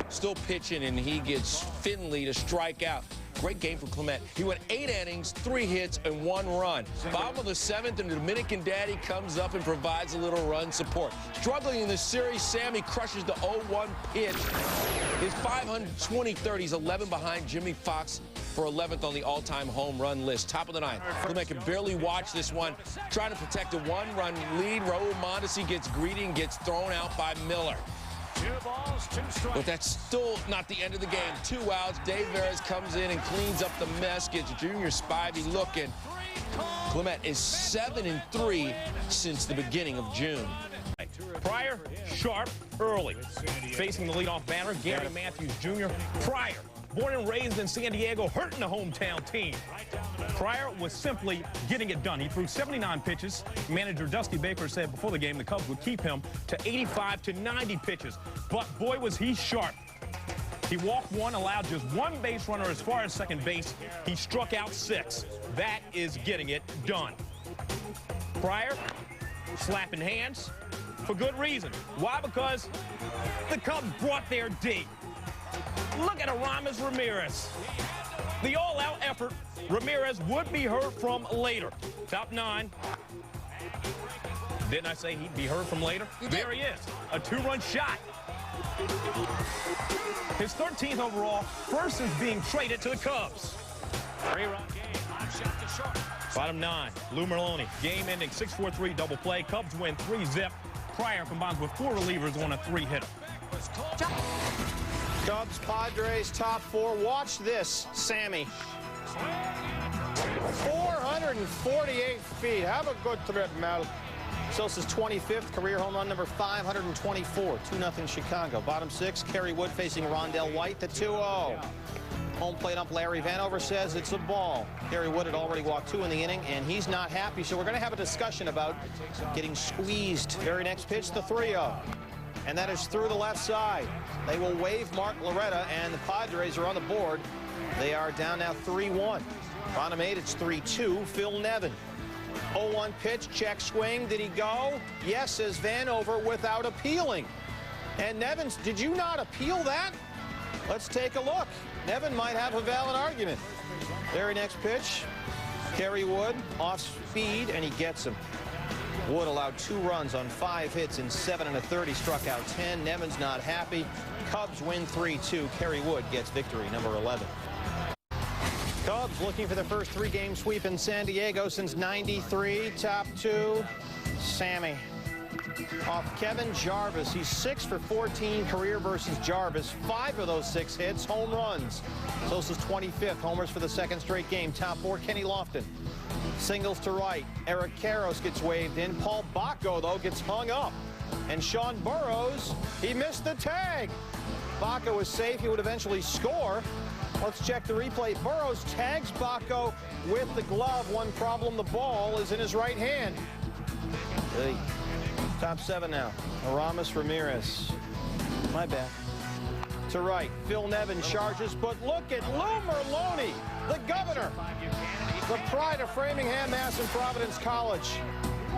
still pitching, and he gets Finley to strike out. Great game for Clement. He went 8 innings, 3 hits, and 1 run. Bottom of the 7th, and the Dominican Daddy comes up and provides a little run support. Struggling in this series, Sammy crushes the 0-1 pitch. His 520-30. He's 11 behind Jimmy Fox for 11th on the all-time home run list. Top of the 9th. Clement can barely watch this one. Trying to protect a 1-run lead. Raul Mondesi gets greedy and gets thrown out by Miller. But that's still not the end of the game. 2 outs. Dave Veras comes in and cleans up the mess, gets Junior Spivey looking. Clement is 7-3 since the beginning of June. Pryor, sharp, early. Facing the leadoff batter, Gary Matthews Jr. Pryor, born and raised in San Diego, hurting the hometown team. Pryor was simply getting it done. He threw 79 pitches. Manager Dusty Baker said before the game the Cubs would keep him to 85 to 90 pitches. But boy, was he sharp. He walked 1, allowed just 1 base runner as far as second base. He struck out 6. That is getting it done. Pryor slapping hands for good reason. Why? Because the Cubs brought their D. Look at Aramis Ramirez. The all-out effort. Ramirez would be heard from later. Top 9. Didn't I say he'd be heard from later? There he is. A 2-run shot. His 13th overall. First is being traded to the Cubs. 3-run game. Bottom 9. Lou Merloni. Game ending 6-4-3 double play. Cubs win 3-zip. Pryor combines with 4 relievers on a 3-hitter. Cubs, Padres, top 4. Watch this, Sammy. 448 feet. Have a good trip, Mel. Sosa's 25th career home run number 524. 2-0 Chicago. Bottom 6, Kerry Wood facing Rondell White, the 2-0. Home plate ump Larry Vanover says it's a ball. Kerry Wood had already walked 2 in the inning, and he's not happy, so we're going to have a discussion about getting squeezed. Very next pitch, the 3-0. And that is through the left side. They will wave Mark Loretta, and the Padres are on the board. They are down now 3-1. Bottom 8, it's 3-2, Phil Nevin. 0-1 pitch, check swing. Did he go? Yes, says Vanover without appealing. And Nevin, did you not appeal that? Let's take a look. Nevin might have a valid argument. Very next pitch, Kerry Wood off speed, and he gets him. Wood allowed 2 runs on 5 hits in 7 1/3. He struck out 10. Nevin's not happy. Cubs win 3-2. Kerry Wood gets victory number 11. Cubs looking for the first 3-game sweep in San Diego since '93. Top 2, Sammy. Off Kevin Jarvis. He's 6 for 14 career versus Jarvis. 5 of those 6 hits, home runs. Sosa's 25th. Homers for the 2nd straight game. Top 4, Kenny Lofton. Singles to right. Eric Karros gets waved in. Paul Bacco, though, gets hung up. And Sean Burrows, he missed the tag. Bacco was safe. He would eventually score. Let's check the replay. Burrows tags Bacco with the glove. One problem, the ball is in his right hand. Hey. Top 7 now. Aramis Ramirez. My bad. To right. Phil Nevin charges, but look at Lou Merloni, the governor. The pride of Framingham, Mass, and Providence College.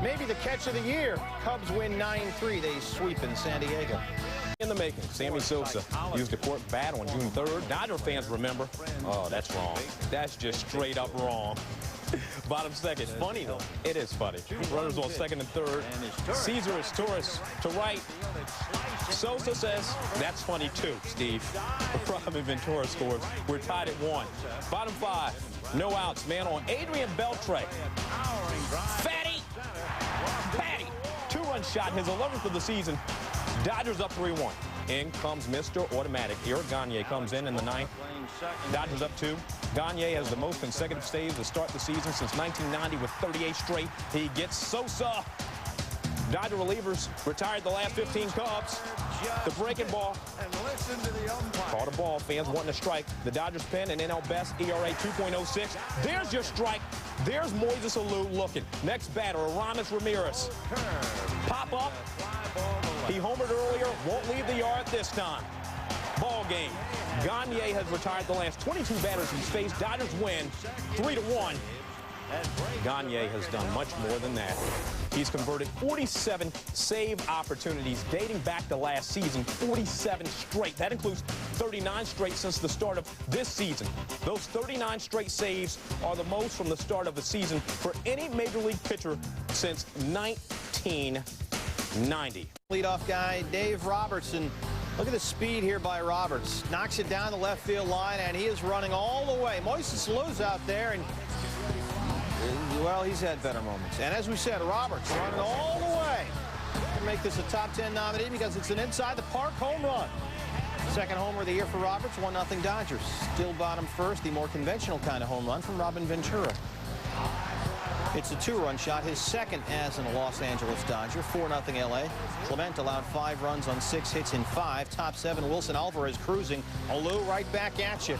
Maybe the catch of the year. Cubs win 9-3. They sweep in San Diego. In the making, Sammy Sosa used a corked bat on June 3rd. Dodger fans remember. Oh, that's wrong. That's just straight up wrong. Bottom second. It's funny, though. It is funny. Runners on second and third. Caesar is Torres to right. Sosa says, that's funny, too, Steve. Robin Ventura scores. We're tied at 1. Bottom 5. No outs. Man on Adrian Beltre. Fatty. Patty. 2-run shot. His 11th of the season. Dodgers up 3-1. In comes Mr. Automatic. Eric Gagne comes in the 9th. Dodgers up 2. Gagne has the most consecutive saves to start the season since 1990 with 38 straight. He gets Sosa. Dodger relievers retired the last 15 Cubs. The breaking ball. Caught a ball. Fans wanting to strike. The Dodgers pen an NL best ERA 2.06. There's your strike. There's Moises Alou looking. Next batter, Aramis Ramirez. Pop up. He homered earlier. Won't leave the yard this time. Ball game. Gagne has retired the last 22 batters he's faced. Dodgers win 3-1. Gagne has done much more than that. He's converted 47 save opportunities dating back to last season, 47 straight. That includes 39 straight since the start of this season. Those 39 straight saves are the most from the start of the season for any major league pitcher since 1990. Leadoff guy, Dave Robertson. Look at the speed here by Roberts. Knocks it down the left field line, and he is running all the way. Moises Alou's out there, and well, he's had better moments. And as we said, Roberts running all the way to make this a top 10 nominee because it's an inside the park home run. Second homer of the year for Roberts, 1-0 Dodgers. Still bottom first, the more conventional kind of home run from Robin Ventura. It's a 2-run shot, his second as a Los Angeles Dodger, 4-0 LA. Clement allowed 5 runs on 6 hits in 5. Top 7, Wilson Alvarez cruising. Alou right back at you.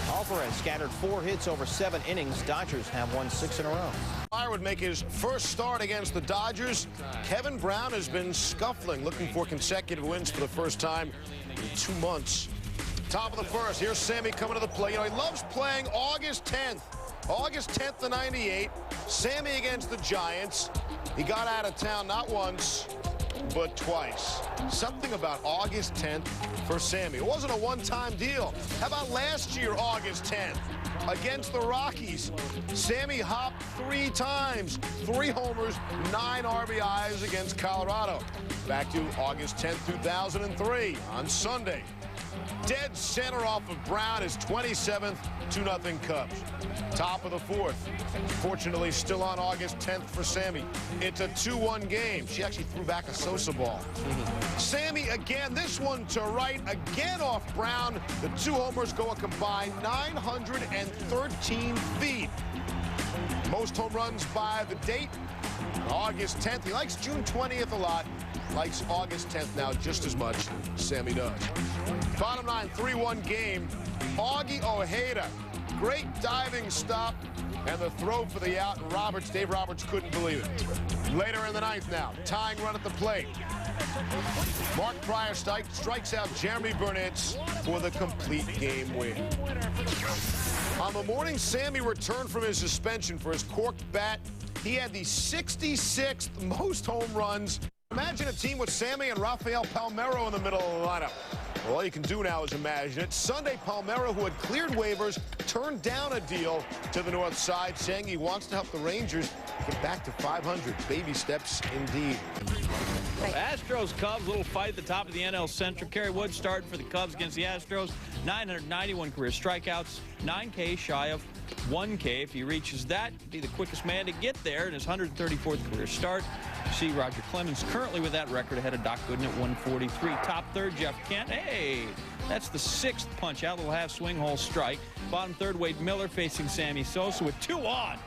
Alvarez scattered 4 hits over 7 innings. Dodgers have won 6 in a row. Pryor would make his first start against the Dodgers. Kevin Brown has been scuffling, looking for consecutive wins for the first time in 2 months. Top of the first, here's Sammy coming to the plate. You know, he loves playing August 10th. August 10th of '98, Sammy against the Giants. He got out of town not once, but twice. Something about August 10th for Sammy. It wasn't a one-time deal. How about last year, August 10th, against the Rockies? Sammy hopped 3 times, 3 homers, 9 RBIs against Colorado. Back to August 10th, 2003, on Sunday. Dead center off of Brown, his 27th, 2-0 Cubs. Top of the 4th. Fortunately, still on August 10th for Sammy. It's a 2-1 game. She actually threw back a Sosa ball. Sammy again, this one to right, again off Brown. The 2 homers go a combined 913 feet. Most home runs by the date, August 10th. He likes June 20th a lot. Likes August 10th now just as much. Sammy does. Bottom 9, 3-1 game. Augie Ojeda. Great diving stop and the throw for the out. And Dave Roberts couldn't believe it. Later in the 9th now, tying run at the plate. Mark Pryor strikes out Jeremy Burnitz for the complete game win. On the morning Sammy returned from his suspension for his corked bat, he had the 66th most home runs. Imagine a team with Sammy and Rafael Palmeiro in the middle of the lineup. Well, all you can do now is imagine it. Sunday, Palmeiro, who had cleared waivers, turned down a deal to the north side, saying he wants to help the Rangers get back to 500. Baby steps indeed. Astros, Cubs, little fight at the top of the NL Central. Kerry Wood starting for the Cubs against the Astros. 991 career strikeouts, 9K shy of 1K. If he reaches that, he'd be the quickest man to get there in his 134th career start. You see Roger Clemens currently with that record ahead of Doc Gooden at 143. Top 3rd, Jeff Kent. Hey, that's the 6th punch out. Little half swing hole strike. Bottom 3rd, Wade Miller facing Sammy Sosa with 2 on.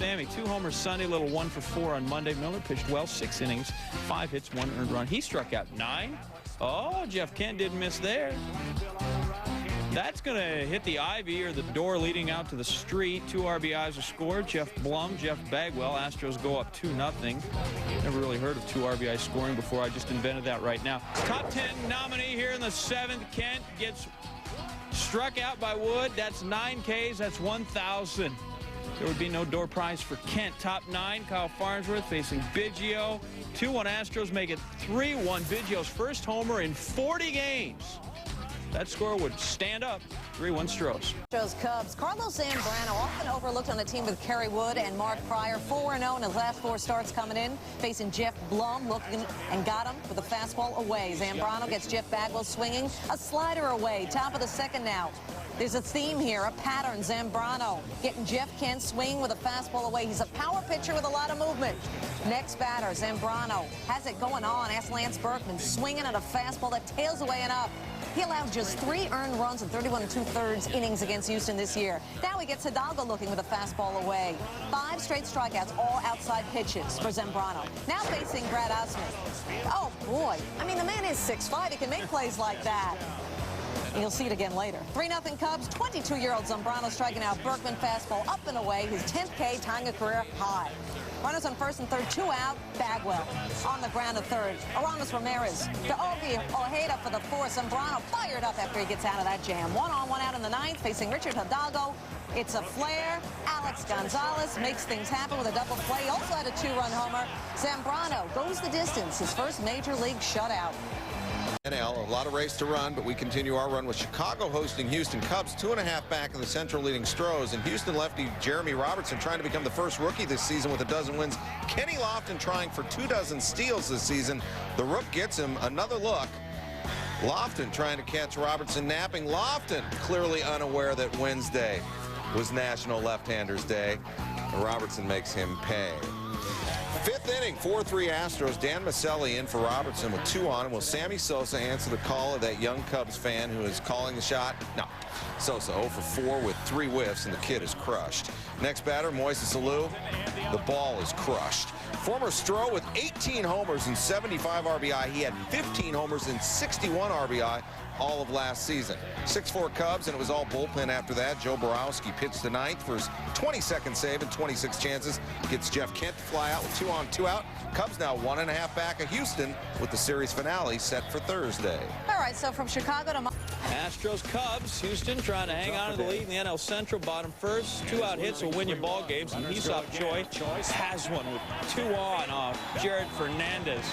Sammy, 2 homers Sunday, little 1 for 4 on Monday. Miller pitched well, 6 innings, 5 hits, 1 earned run. He struck out 9. Oh, Jeff Kent didn't miss there. That's going to hit the ivy or the door leading out to the street. 2 RBIs are scored. Jeff Blum, Jeff Bagwell. Astros go up 2-0. Never really heard of 2 RBI scoring before. I just invented that right now. Top 10 nominee here in the 7th. Kent gets struck out by Wood. That's 9 Ks. That's 1,000. There would be no door prize for Kent. Top 9, Kyle Farnsworth facing Biggio. 2-1 Astros make it 3-1. Biggio's first homer in 40 games. That score would stand up. 3-1 Stros. Astros Cubs. Carlos Zambrano, often overlooked on a team with Kerry Wood and Mark Pryor. 4-0 in his last 4 starts coming in. Facing Jeff Blum, looking and got him with a fastball away. Zambrano gets Jeff Bagwell swinging. A slider away. Top of the 2nd now. There's a theme here, a pattern. Zambrano getting Jeff Kent swing with a fastball away. He's a power pitcher with a lot of movement. Next batter, Zambrano has it going on. Ask Lance Berkman, swinging at a fastball that tails away and up. He allowed just 3 earned runs in 31 2/3 innings against Houston this year. Now he gets Hidalgo looking with a fastball away. 5 straight strikeouts, all outside pitches for Zambrano. Now facing Brad Osmond. Oh, boy. I mean, the man is 6'5". He can make plays like that. And you'll see it again later. 3-0 Cubs. 22-year-old Zambrano striking out. Berkman fastball up and away. His 10th K, tying a career high. Runners on 1st and 3rd, 2 out. Bagwell on the ground at 3rd. Aramis Ramirez to Ogie Ojeda for the 4th. Zambrano fired up after he gets out of that jam. 1 on, 1 out in the 9th, facing Richard Hidalgo. It's a flare. Alex Gonzalez makes things happen with a double play. He also had a 2-run homer. Zambrano goes the distance. His first major league shutout. NL, a lot of race to run, but we continue our run with Chicago hosting Houston. Cubs 2.5 back in the Central leading Stros, and Houston lefty Jeremy Robertson trying to become the first rookie this season with 12 wins. Kenny Lofton trying for 24 steals this season. The Rook gets him another look. Lofton trying to catch Robertson napping. Lofton clearly unaware that Wednesday was National Left-Handers Day. Robertson makes him pay. 5th inning, 4-3 Astros. Dan Maselli in for Robertson with 2 on. And will Sammy Sosa answer the call of that young Cubs fan who is calling the shot? No. Sosa 0 for 4 with 3 whiffs, and the kid is crushed. Next batter, Moises Alou. The ball is crushed. Former Stro with 18 homers and 75 RBI. He had 15 homers and 61 RBI all of last season. 6-4 Cubs, and it was all bullpen after that. Joe Borowski pitched the 9th for his 22nd save and 26 chances. Gets Jeff Kent to fly out with 2 on, 2 out. Cubs now 1.5 back of Houston with the series finale set for Thursday. All right, so from Chicago to Astros Cubs. Houston trying to hang on to the lead in the NL Central. Bottom first. 2-out hits will win you ball games. And Aesop Choi has one with 2 on off Jared Fernandez.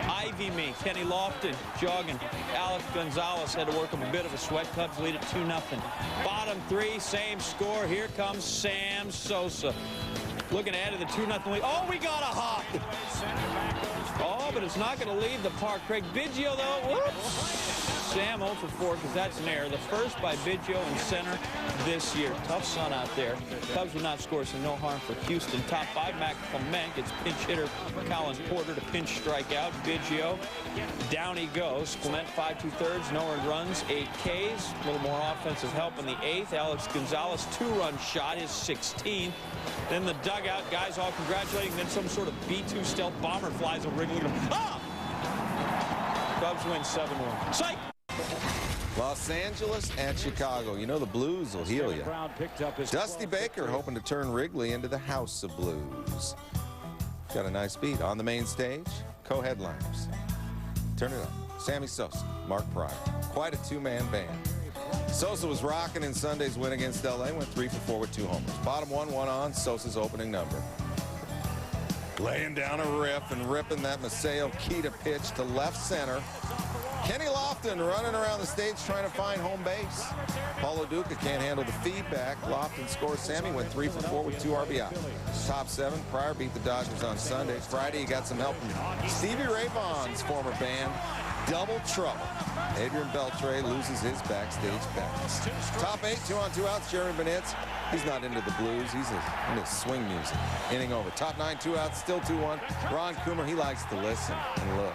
Ivy me. Kenny Lofton jogging. Alex Gonzalez had to work up a bit of a sweat. Cubs lead at 2-0. Bottom 3, same score. Here comes Sam Sosa. Looking ahead of the 2-0 lead. Oh, we got a hop. Oh, but it's not going to leave the park. Craig Biggio, though. Whoops. Sam 0 for 4 because that's an error. The first by Biggio in center this year. Tough sun out there. Cubs would not score, so no harm for Houston. Top 5, Mac Clement gets pinch hitter Colin Porter to pinch strike out. Biggio, down he goes. Clement 5 2/3, no earned runs, 8 Ks. A little more offensive help in the 8th. Alex Gonzalez, 2-run shot, his 16th. Then the dugout, guys all congratulating. Then some sort of B-2 stealth bomber flies over Wrigley. Ah! Cubs win 7-1. Psych! Los Angeles at Chicago. You know the blues will heal you. Dusty Baker hoping to turn Wrigley into the House of Blues. Got a nice beat on the main stage. Co-headliners. Turn it up. Sammy Sosa, Mark Pryor. Quite a 2-man band. Sosa was rocking in Sunday's win against L.A. Went 3 for 4 with 2 homers. Bottom 1, 1 on. Sosa's opening number. Laying down a riff and ripping that Maceo Kita pitch to left center. Kenny Lofton running around the stage trying to find home base. Paulo Duca can't handle the feedback. Lofton scores. Sammy went 3 for 4 with 2 RBI. Top 7. Pryor beat the Dodgers on Sunday. Friday, he got some help from Stevie Ray Vaughan's former band, Double Trouble. Adrian Beltre loses his backstage pass. Top 8, 2 on, 2 outs. Jeremy Benitez. He's not into the blues. He's into swing music. Inning over. Top 9, 2 outs. Still 2-1. Ron Coomer, he likes to listen and look.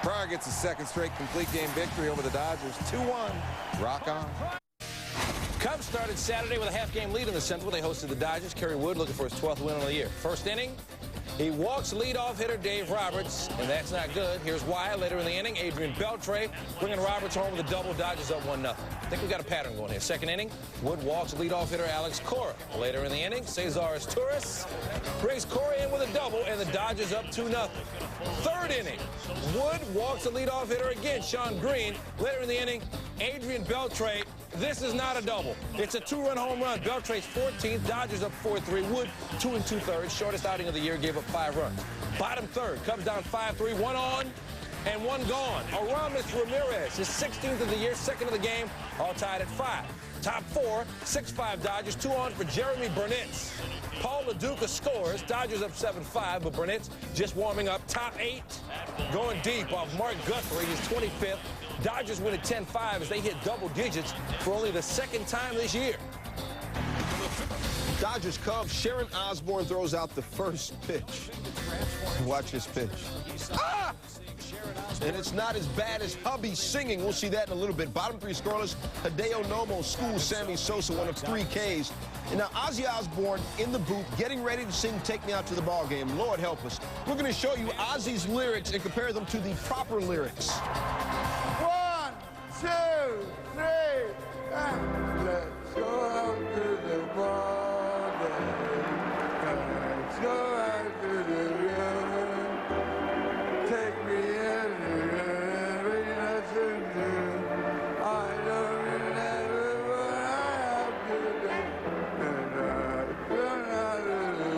Pryor gets his 2nd straight complete game victory over the Dodgers. 2-1. Rock on. Cubs started Saturday with a half-game lead in the Central. They hosted the Dodgers. Kerry Wood looking for his 12th win of the year. First inning, he walks leadoff hitter Dave Roberts, and that's not good. Here's why. Later in the inning, Adrian Beltre bringing Roberts home with a double. Dodgers up 1-0. I think we got a pattern going here. Second inning, Wood walks leadoff hitter Alex Cora. Later in the inning, Cesar Torres brings Cora in with a double, and the Dodgers up 2-0. Third inning, Wood walks the leadoff hitter again, Sean Green. Later in the inning, Adrian Beltre. This is not a double. It's a 2-run home run. Beltre's 14th. Dodgers up 4-3. Wood 2 2/3. Shortest outing of the year. Gave up 5 runs. Bottom third. Cubs down 5-3. 1 on and 1 gone. Aramis Ramirez, his 16th of the year, 2nd of the game. All tied at 5. Top 4. 6-5 Dodgers. 2 on for Jeremy Burnitz. Paul LaDuca scores. Dodgers up 7-5, but Burnitz just warming up. Top 8 going deep off Mark Guthrie, his 25th. Dodgers win at 10-5 as they hit double digits for only the 2nd time this year. Dodgers Cubs, Sharon Osbourne throws out the first pitch. Watch this pitch. Ah! And it's not as bad as hubby singing. We'll see that in a little bit. Bottom 3 scoreless. Hideo Nomo schools Sammy Sosa, one of 3 Ks. And now Ozzy Osbourne in the booth getting ready to sing Take Me Out to the Ball Game. Lord help us. We're going to show you Ozzy's lyrics and compare them to the proper lyrics. 1, 2, 3, and let's go out to the ball game. Let's go out to the room. Take me in every nothing new. I don't remember what I have to do. And I run out of the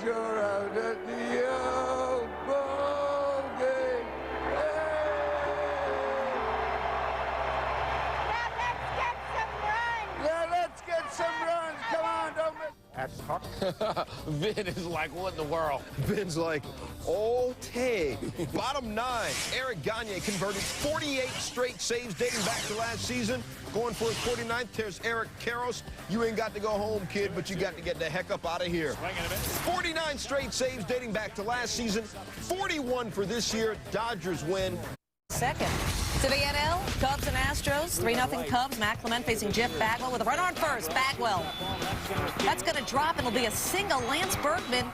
you're out at the old ball game. Now let's get some runs. Come on, don't make... That's Huck. Vin is like, what in the world? Vin's like, okay. Bottom 9, Eric Gagne converted 48 straight saves dating back to last season. Going for his 49th, there's Eric Karros. You ain't got to go home, kid, but you got to get the heck up out of here. 49 straight saves dating back to last season. 41 for this year. Dodgers win. Second. To the NL, Cubs and Astros, 3-0 Cubs. Matt Clement facing Jeff Bagwell with a runner on first. Bagwell. That's going to drop. It'll be a single. Lance Berkman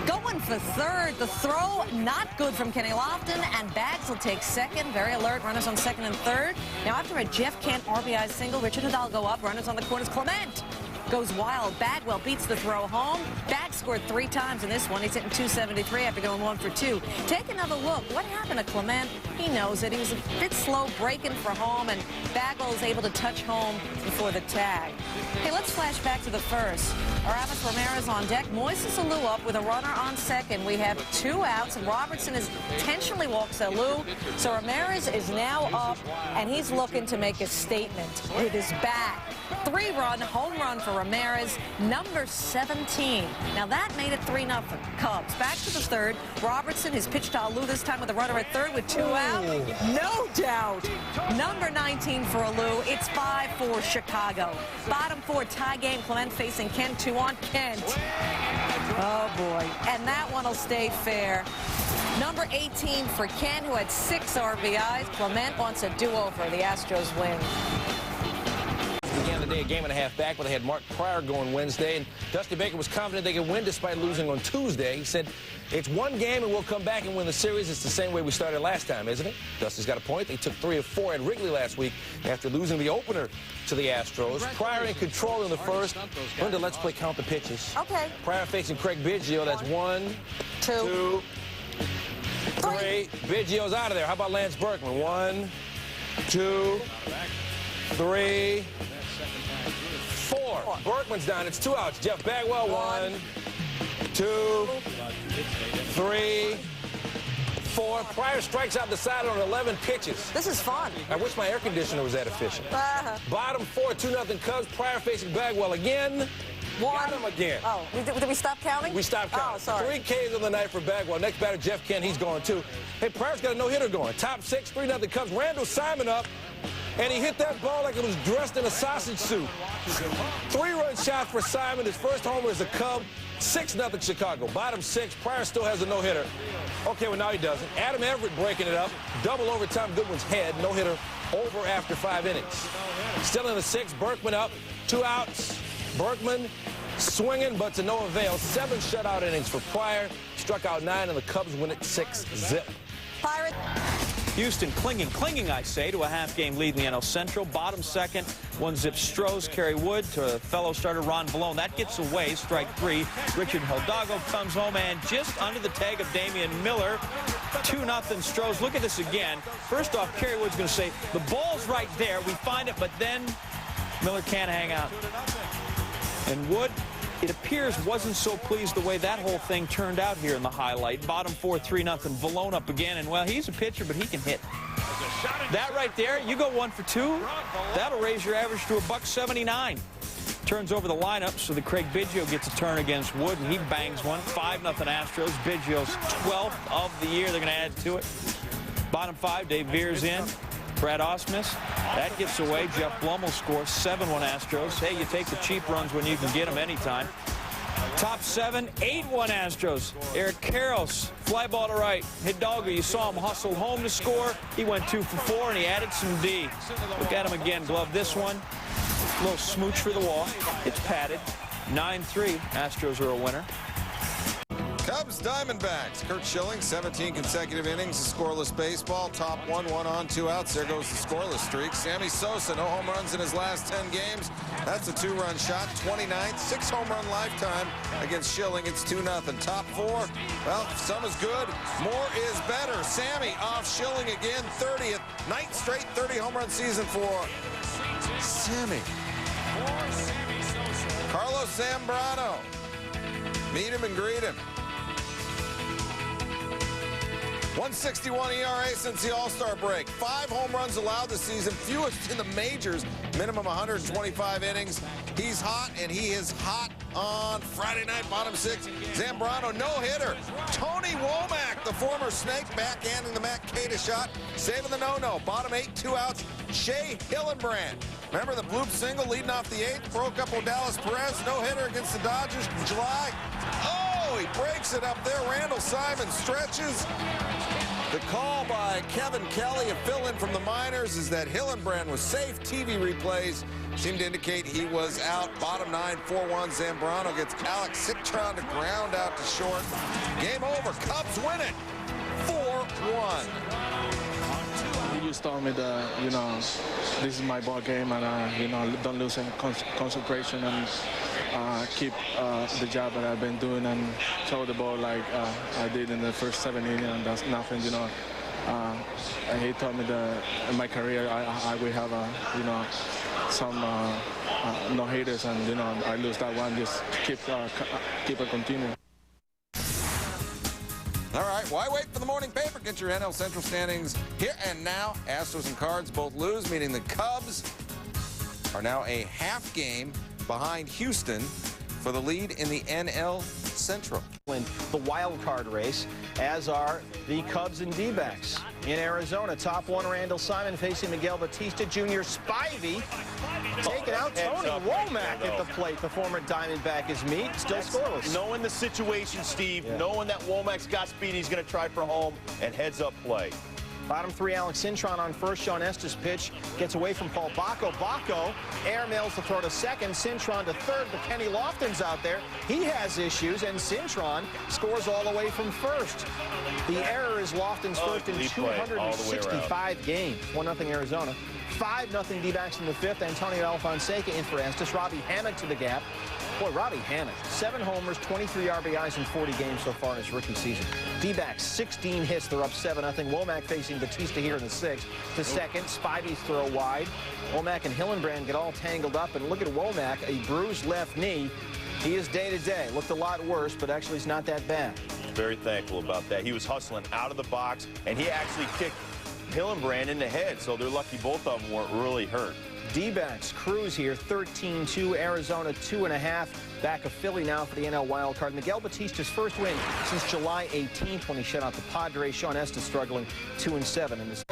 going for third. The throw not good from Kenny Lofton, and Bags will take second. Very alert. Runners on second and third. Now after a Jeff Kent RBI single, Richard Hidalgo up. Runners on the corners. Clement goes wild. Bagwell beats the throw home. Bags scored 3 times in this one. He's hitting .273 after going 1 for 2. Take another look. What happened to Clement? He knows it. He was a bit slow breaking for home, and Bagwell is able to touch home before the tag. Hey, let's flash back to the first. Aramis Ramirez on deck. Moises Alou up with a runner on second. We have 2 outs, and Robertson is intentionally walks Alou. So Ramirez is now up, and he's looking to make a statement with his bat. 3-run home run for Ramirez, number 17. Now that made it 3-0 Cubs. Back to the third. Robertson has pitched to Alou this time with a runner at third with 2 out. No doubt. Number 19 for Alou. It's 5-4 Chicago. Bottom 4 tie game. Clement facing Kent. 2 on Kent. Oh boy. And that one will stay fair. Number 18 for Kent, who had 6 RBIs. Clement wants a do-over. The Astros win. Began the day a game and a half back, but they had Mark Pryor going Wednesday, and Dusty Baker was confident they could win despite losing on Tuesday. He said, it's one game and we'll come back and win the series. It's the same way we started last time, isn't it? Dusty's got a point. They took 3 of 4 at Wrigley last week after losing the opener to the Astros. Pryor in control in the first. Linda, let's play count the pitches. Okay. Pryor facing Craig Biggio. That's 1, 2, 3. Biggio's out of there. How about Lance Berkman? 1, 2, 3, 4. Berkman's down. It's 2 outs. Jeff Bagwell, 1, 2, 3, 4. Pryor strikes out the side on 11 pitches. This is fun. I wish my air conditioner was that efficient. Bottom 4, 2-0 Cubs. Pryor facing Bagwell again. Got him again. Oh, did we stop counting? We stopped counting. Oh, sorry. 3 Ks on the night for Bagwell. Next batter, Jeff Kent. He's going too. Hey, Pryor's got a no-hitter going. Top 6, 3-0 Cubs. Randall Simon up. and he hit that ball like it was dressed in a sausage suit. 3-run shot for Simon. His first homer as a Cub. 6-0 Chicago. Bottom 6. Pryor still has a no-hitter. Okay, well, now he doesn't. Adam Everett breaking it up. Double overtime. Goodwin's head. No-hitter over after 5 innings. Still in the 6th. Berkman up. 2 outs. Berkman swinging, but to no avail. 7 shutout innings for Pryor. Struck out 9, and the Cubs win it 6-0. Pirate. Houston clinging, I say, to a half-game lead in the NL Central. Bottom 2nd, 1-zip Strohs, Kerry Wood to fellow starter Ron Valone. That gets away, strike 3. Richard Hidalgo comes home, and just under the tag of Damian Miller, 2-0 Strohs. Look at this again. First off, Kerry Wood's going to say, the ball's right there. We find it, but then Miller can't hang out. And Wood, it appears, wasn't so pleased the way that whole thing turned out here in the highlight. Bottom 4, 3-0. Valone up again, and, well, he's a pitcher, but he can hit. That right there, you go 1 for 2. That'll raise your average to $1.79. Turns over the lineup so that Craig Biggio gets a turn against Wood, and he bangs one. 5-0 Astros. Biggio's 12th of the year. They're going to add to it. Bottom 5, Dave Veer's in. Brad Ausmus, that gets away. Jeff Blum will score. 7-1 Astros. Hey, you take the cheap runs when you can get them anytime. Top 7, 8-1 Astros. Eric Karros, fly ball to right. Hidalgo, you saw him hustle home to score. He went 2 for 4, and he added some D. Look at him again. Glove this one. A little smooch for the wall. It's padded. 9-3. Astros are a winner. Cubs Diamondbacks. Kurt Schilling, 17 consecutive innings of scoreless baseball. Top 1 on, 2 outs. There goes the scoreless streak. Sammy Sosa, no home runs in his last 10 games. That's a 2-run shot. 29th, 6-home-run lifetime against Schilling. It's 2-0. Top 4, well, some is good. More is better. Sammy off Schilling again. 30th, 9th straight 30-home-run season for Sammy. Carlos Zambrano. Meet him and greet him. 161 ERA since the All-Star break. 5 home runs allowed this season, fewest in the majors. Minimum 125 innings. He's hot, and he is hot on Friday night, bottom 6. Zambrano, no-hitter. Tony Womack, the former Snake, backhanding the Matt Cata shot, saving the no-no. Bottom 8, 2 outs. Shea Hillenbrand. Remember the bloop single leading off the 8th? Broke up with Dallas Perez, no-hitter against the Dodgers in July. Oh, he breaks it up there. Randall Simon stretches. The call by Kevin Kelly, a fill-in from the minors, is that Hillenbrand was safe. TV replays seem to indicate he was out. Bottom 9, 4-1. Zambrano gets Alex Citron to ground out to short. Game over. Cubs win it. 4-1. You just told me that, you know, this is my ball game, and, you know, don't lose any concentration, and keep the job that I've been doing, and throw the ball like I did in the first 7 innings, and that's nothing, you know. And he told me that in my career I will have, you know, some no-hitters, and, you know, I lose that one, just keep it continuing. All right, why wait for the morning paper? Get your NL Central standings here and now. Astros and Cards both lose, meaning the Cubs are now a half game behind Houston for the lead in the NL Central. In the wild card race, as are the Cubs and D-backs. In Arizona, top 1 Randall Simon facing Miguel Batista Jr. Spivey taking out Tony Womack at the plate. The former Diamondback is meat, still scoreless. Knowing the situation, Steve, knowing that Womack's got speed, he's going to try for home and heads up play. Bottom 3, Alex Cintron on first. Sean Estes pitch gets away from Paul Bacco. Bacco airmails the throw to second. Cintron to third, but Kenny Lofton's out there. He has issues, and Cintron scores all the way from first. The error is Lofton's first in 265 games. 1-0 Arizona. 5-0 D-backs in the 5th. Antonio Alfonseca in for Estes. Robbie Hammett to the gap. Boy, Robbie Hammett, 7 homers, 23 RBIs in 40 games so far in his rookie season. D-backs, 16 hits. They're up 7-0. Womack facing Batista here in the 6th. To second, Spivey's throw wide. Womack and Hillenbrand get all tangled up. And look at Womack, a bruised left knee. He is day-to-day. Looked a lot worse, but actually it's not that bad. Very thankful about that. He was hustling out of the box, and he actually kicked Hillenbrand in the head, so they're lucky both of them weren't really hurt. D-backs cruise here, 13-2, Arizona 2.5. Back of Philly now for the NL wildcard. Miguel Batista's first win since July 18th when he shut out the Padres. Sean Estes struggling 2-7 in this.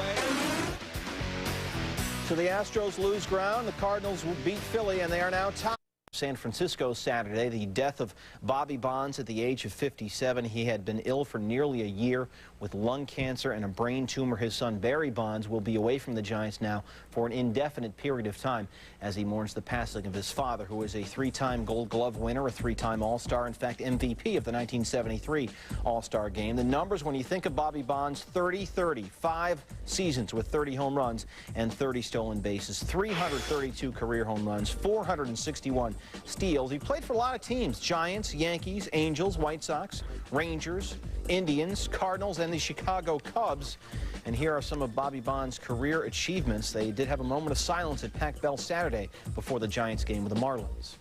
So the Astros lose ground. The Cardinals will beat Philly, and they are now tied. San Francisco Saturday, the death of Bobby Bonds at the age of 57. He had been ill for nearly a year with lung cancer and a brain tumor. His son Barry Bonds will be away from the Giants now for an indefinite period of time as he mourns the passing of his father, who was a three-time Gold Glove winner, a three-time All-Star, in fact MVP of the 1973 All-Star game. The numbers, when you think of Bobby Bonds, 30-30, 5 seasons with 30 home runs and 30 stolen bases, 332 career home runs, 461 steals. He played for a lot of teams: Giants, Yankees, Angels, White Sox, Rangers, Indians, Cardinals, and the Chicago Cubs. And here are some of Bobby Bonds' career achievements. They did have a moment of silence at Pac Bell Saturday before the Giants game with the Marlins.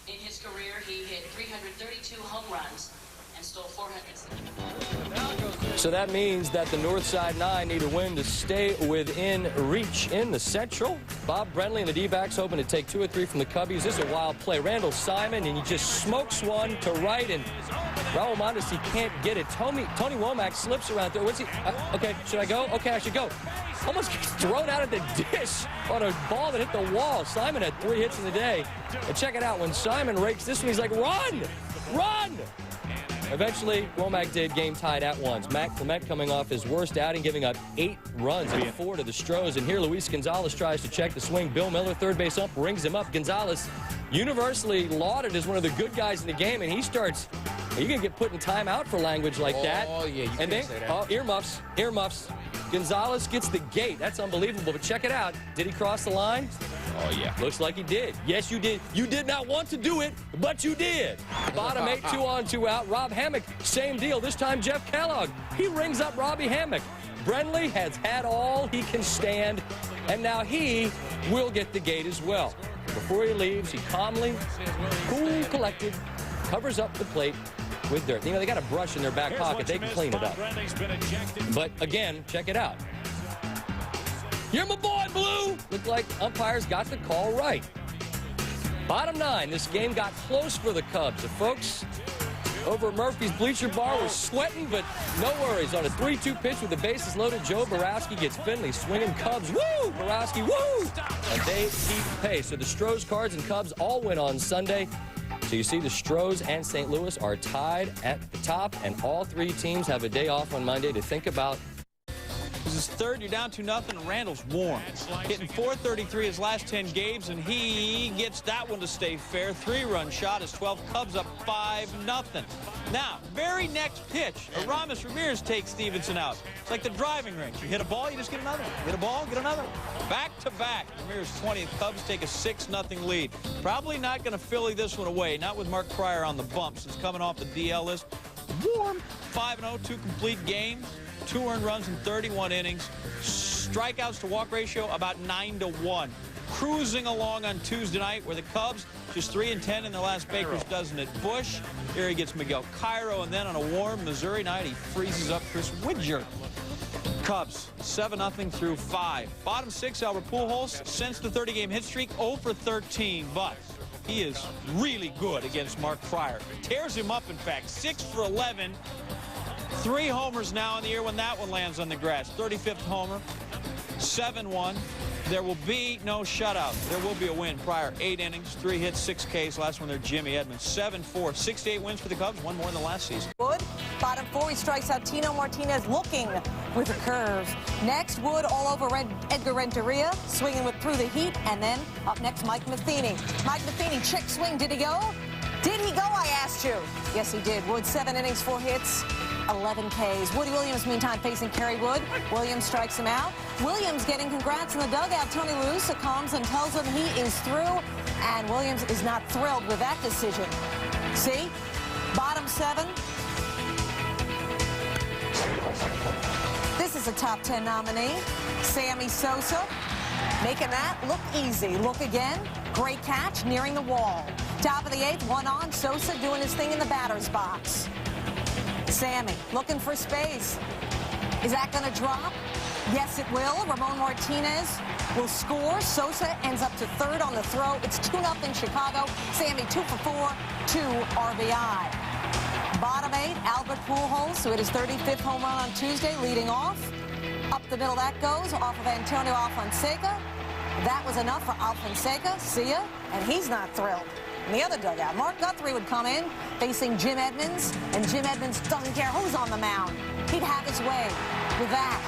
In his career, he hit 332 home runs and stole 400. So that means that the Northside 9 need a win to stay within reach in the Central. Bob Brenly and the D-backs hoping to take 2 or 3 from the Cubbies. This is a wild play. Randall Simon, and he just smokes one to right, and Raul Mondesi can't get it. Tony Womack slips around there. What's he? Okay, should I go? Okay, I should go. Almost gets thrown out of the dish on a ball that hit the wall. Simon had 3 hits in the day. And check it out. When Simon rakes this one, he's like, run! Run! Eventually, Womack did, game tied at 1. Matt Clement coming off his worst outing, giving up 8 runs and 4 to the Stros. And here Luis Gonzalez tries to check the swing. Bill Miller, third base ump, rings him up. Gonzalez, universally lauded as one of the good guys in the game, and he starts, you're going to get put in timeout for language like that. Oh, yeah, you and then, say that. oh, earmuffs, earmuffs. Gonzalez gets the gate. That's unbelievable, but check it out. Did he cross the line? Oh, yeah. Looks like he did. Yes, you did. You did not want to do it, but you did. Bottom 8, 2 on, 2 out. Rob Hammock, same deal. This time, Jeff Kellogg. He rings up Robbie Hammock. Brenly has had all he can stand, and now he will get the gate as well. Before he leaves, he calmly, cool, collected, covers up the plate with dirt. You know, they got a brush in their back pocket. They can clean it up. But again, check it out. You're my boy, Blue. Looked like umpires got the call right. Bottom 9, this game got close for the Cubs. The folks over at Murphy's Bleacher Bar were sweating, but no worries. On a 3-2 pitch with the bases loaded, Joe Borowski gets Finley swinging. Cubs, woo! Borowski, woo! And they keep pace. So the Stros, Cards, and Cubs all win on Sunday. So you see the Stros and St. Louis are tied at the top, and all 3 teams have a day off on Monday to think about. This is third. You're down 2-0. Randall's warm. Hitting .433 his last 10 games, and he gets that one to stay fair. 3-run shot is 12. Cubs up 5-0. Now, very next pitch, Aramis Ramirez takes Stevenson out. It's like the driving range. You hit a ball, you just get another. Hit a ball, get another. Back to back. Ramirez 20th. Cubs take a 6-0 lead. Probably not going to Philly this one away. Not with Mark Pryor on the bump since coming off the DL list. Warm. 5-0, 2 complete games. 2 earned runs in 31 innings. Strikeouts to walk ratio about 9-1. Cruising along on Tuesday night where the Cubs just 3-10 in their last Baker's dozen at Busch. Here he gets Miguel Cairo, and then on a warm Missouri night, he freezes up Chris Widger. Cubs 7-0 through 5. Bottom 6, Albert Pujols, since the 30-game hit streak, 0 for 13, but he is really good against Mark Pryor. Tears him up, in fact, 6 for 11. 3 homers now in the year when that one lands on the grass. 35th homer, 7-1. There will be no shutout. There will be a win. Pryor, 8 innings, 3 hits, 6 Ks. Last one there, Jimmy Edmonds, 7-4. 6-8 wins for the Cubs, 1 more than the last season. Wood, bottom 4, he strikes out Tino Martinez looking with a curve. Next, Wood all over Edgar Renteria, swinging through the heat. And then up next, Mike Matheny. Mike Matheny, check swing. Did he go? Did he go, I asked you? Yes, he did. Wood, 7 innings, 4 hits. 11 Ks. Woody Williams, meantime, facing Kerry Wood. Williams strikes him out. Williams getting congrats in the dugout. Tony La Russa comes and tells him he is through, and Williams is not thrilled with that decision. See? Bottom 7. This is a top 10 nominee. Sammy Sosa making that look easy. Look again. Great catch, nearing the wall. Top of the 8th, 1 on. Sosa doing his thing in the batter's box. Sammy looking for space. Is that going to drop? Yes, it will. Ramon Martinez will score. Sosa ends up to 3rd on the throw. It's 2-0 Chicago. Sammy 2 for 4, 2 RBI. Bottom 8, Albert Pujols, who hit his 35th home run on Tuesday, leading off. Up the middle that goes off of Antonio Alfonseca. That was enough for Alfonseca. See ya. And he's not thrilled. In the other dugout, Mark Guthrie would come in facing Jim Edmonds, and Jim Edmonds doesn't care who's on the mound. He'd have his way with that.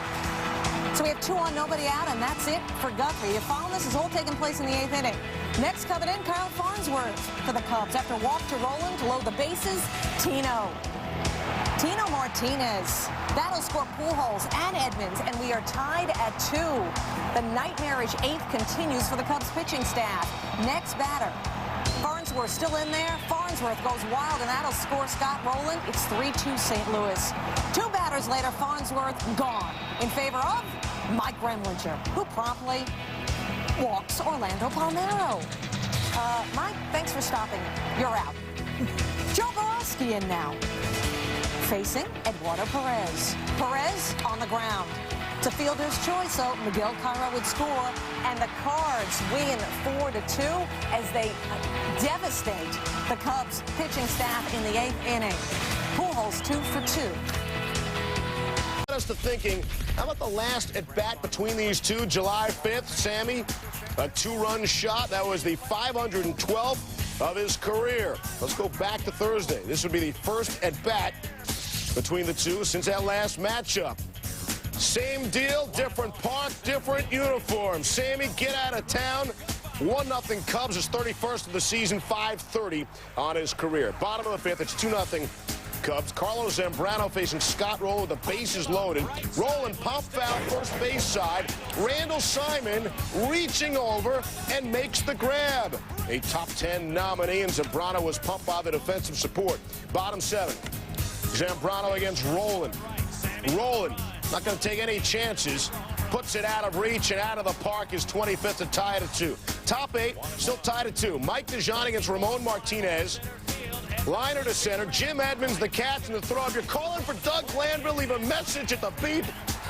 So we have 2 on, nobody out, and that's it for Guthrie. You follow this? Is all taking place in the 8th inning. Next coming in, Kyle Farnsworth for the Cubs. After walk to Roland to load the bases, Tino Martinez. That'll score Pujols and Edmonds, and we are tied at 2. The nightmarish 8th continues for the Cubs pitching staff. Next batter, Farnsworth still in there. Farnsworth goes wild, and that'll score Scott Rowland. It's 3-2 St. Louis. 2 batters later, Farnsworth gone in favor of Mike Remlinger, who promptly walks Orlando Palmeiro. Mike, thanks for stopping. You're out. Joe Borowski in now, facing Eduardo Perez. Perez on the ground. It's a fielder's choice, so Miguel Cairo would score, and the Cards win 4-2 as they devastate the Cubs pitching staff in the 8th inning. Pujols 2 for 2. Us to thinking, how about the last at bat between these two, July 5th, Sammy, a 2-run shot. That was the 512th of his career. Let's go back to Thursday. This would be the first at bat between the two since that last matchup. Same deal, different park, different uniform. Sammy, get out of town. 1-0 Cubs, his 31st of the season, 530 on his career. Bottom of the 5th, it's 2-0 Cubs. Carlos Zambrano facing Scott Rowland with the bases loaded. Rowland pump foul first base side. Randall Simon reaching over and makes the grab. A top 10 nominee, and Zambrano was pumped by the defensive support. Bottom 7. Zambrano against Rowland. Rowland not going to take any chances. Puts it out of reach and out of the park. His 25th to tie it at 2. Top 8, still tied at 2. Mike DeJong against Ramon Martinez. Liner to center. Jim Edmonds, the catch, and the throw. If you're calling for Doug Glanville, leave a message at the beep.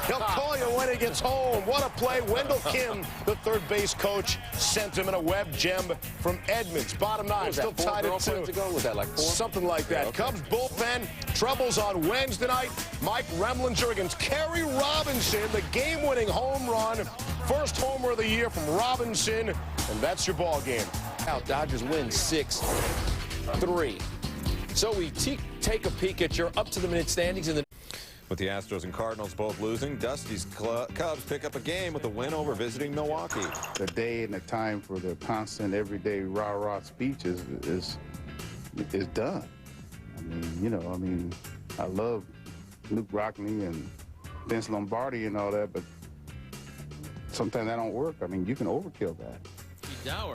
He'll call you when he gets home. What a play. Wendell Kim, the third base coach, sent him in a web gem from Edmonds. Bottom 9, still tied at 2. Was that like 4? Something like that. Yeah, okay. Cubs bullpen, troubles on Wednesday night. Mike Remlinger against Kerry Robinson, the game-winning home run. First homer of the year from Robinson, and that's your ball game. Now Dodgers win 6-3. So we take a peek at your up-to-the-minute standings in the... With the Astros and Cardinals both losing, Dusty's Cubs pick up a game with a win over visiting Milwaukee. The day and the time for the constant, everyday rah-rah speech is done. I mean, I love Luke Rockney and Vince Lombardi and all that, but sometimes that don't work. I mean, you can overkill that.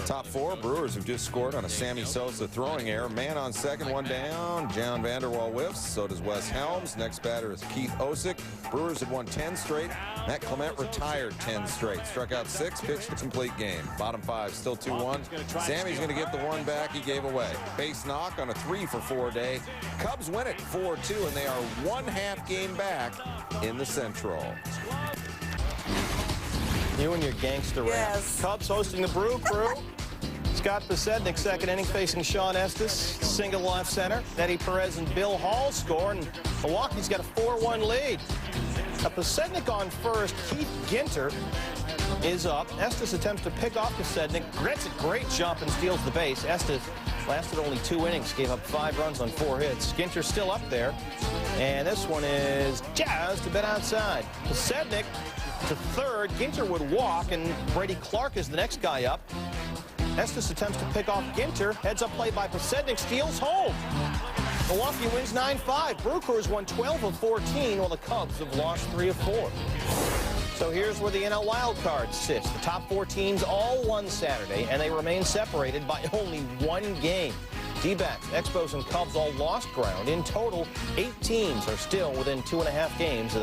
Top 4, Brewers have just scored on a Sammy Sosa throwing error. Man on second, 1 down. John Vanderwall whiffs. So does Wes Helms. Next batter is Keith Osick. Brewers have won 10 straight. Matt Clement retired 10 straight. Struck out 6, pitched a complete game. Bottom 5, still 2-1. Sammy's going to get the one back he gave away. Base knock on a 3-for-4 day. Cubs win it 4-2, and they are 1/2 game back in the Central. You and your gangster rap. Yes. Cubs hosting the Brew Crew. Scott Posednik, second inning, facing Sean Estes. Single left center. Eddie Perez and Bill Hall score, and Milwaukee's got a 4-1 lead. Now, Posednik on first. Keith Ginter is up. Estes attempts to pick off Posednik. Gets a great jump and steals the base. Estes lasted only 2 innings, gave up 5 runs on 4 hits. Ginter's still up there, and this one is just a bit outside. Posednik to third. Ginter would walk, and Brady Clark is the next guy up. Estes attempts to pick off Ginter. Heads up play by Posednik, steals home. Milwaukee wins 9-5. Brew Crew's won 12 of 14, while the Cubs have lost 3 of 4. So here's where the NL wild card sits. The top 4 teams all won Saturday, and they remain separated by only 1 game. D-backs, Expos, and Cubs all lost ground. In total, 8 teams are still within 2.5 games.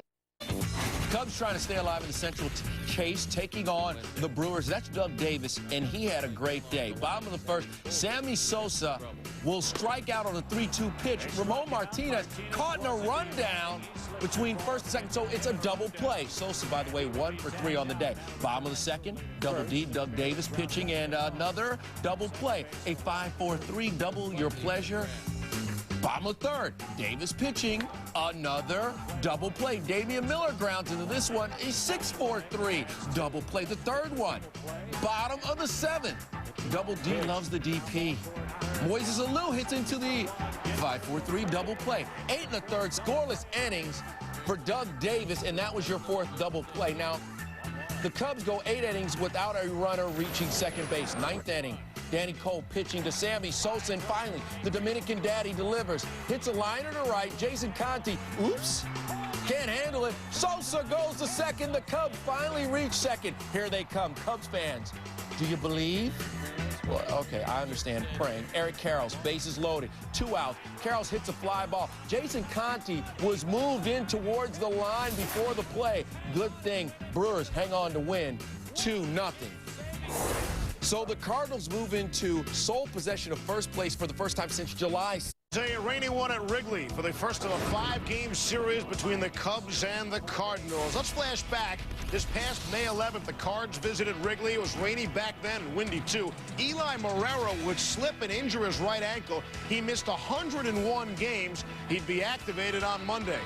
Cubs trying to stay alive in the Central chase, taking on the Brewers. That's Doug Davis, and he had a great day. Bottom of the first, Sammy Sosa will strike out on a 3-2 pitch. Ramon Martinez caught in a rundown between first and second, so it's a double play. Sosa, by the way, 1 for 3 on the day. Bottom of the second, double D, Doug Davis pitching, and another double play. A 5-4-3 double your pleasure. Bottom of third, Davis pitching, another double play. Damian Miller grounds into this one, a 6-4-3 double play. The third one, bottom of the seventh. Double D loves the DP. Moises Alou hits into the 5-4-3 double play. 8 1/3 scoreless innings for Doug Davis, and that was your fourth double play. Now, the Cubs go 8 innings without a runner reaching second base. 9th inning, Danny Cole pitching to Sammy Sosa, and finally, the Dominican daddy delivers. Hits a liner to right. Jason Conte, oops, can't handle it. Sosa goes to second. The Cubs finally reach second. Here they come, Cubs fans. Do you believe? Well, okay, I understand. Praying. Eric Karros, bases loaded, 2 outs. Karros hits a fly ball. Jason Conte was moved in towards the line before the play. Good thing Brewers hang on to win 2-0. So the Cardinals move into sole possession of first place for the first time since July. A rainy one at Wrigley for the first of a 5-game series between the Cubs and the Cardinals. Let's flash back. This past May 11th, the Cards visited Wrigley. It was rainy back then and windy, too. Eli Marrero would slip and injure his right ankle. He missed 101 games. He'd be activated on Monday.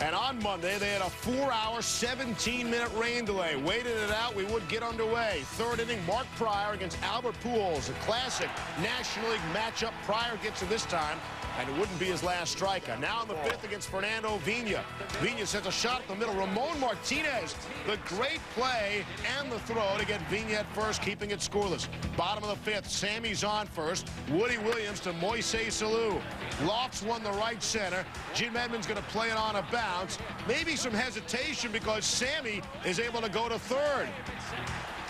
And on Monday, they had a 4-hour, 17-minute rain delay. Waited it out, we would get underway. Third inning, Mark Pryor against Albert Pujols, a classic National League matchup. Pryor gets it this time, and it wouldn't be his last strikeout. Now in the 5th against Fernando Vina. Vina sends a shot up the middle. Ramon Martinez, the great play and the throw to get Vina at first, keeping it scoreless. Bottom of the 5th, Sammy's on first. Woody Williams to Moises Alou. Lofts won the right center. Jim Edmonds going to play it on a bounce. Maybe some hesitation because Sammy is able to go to third.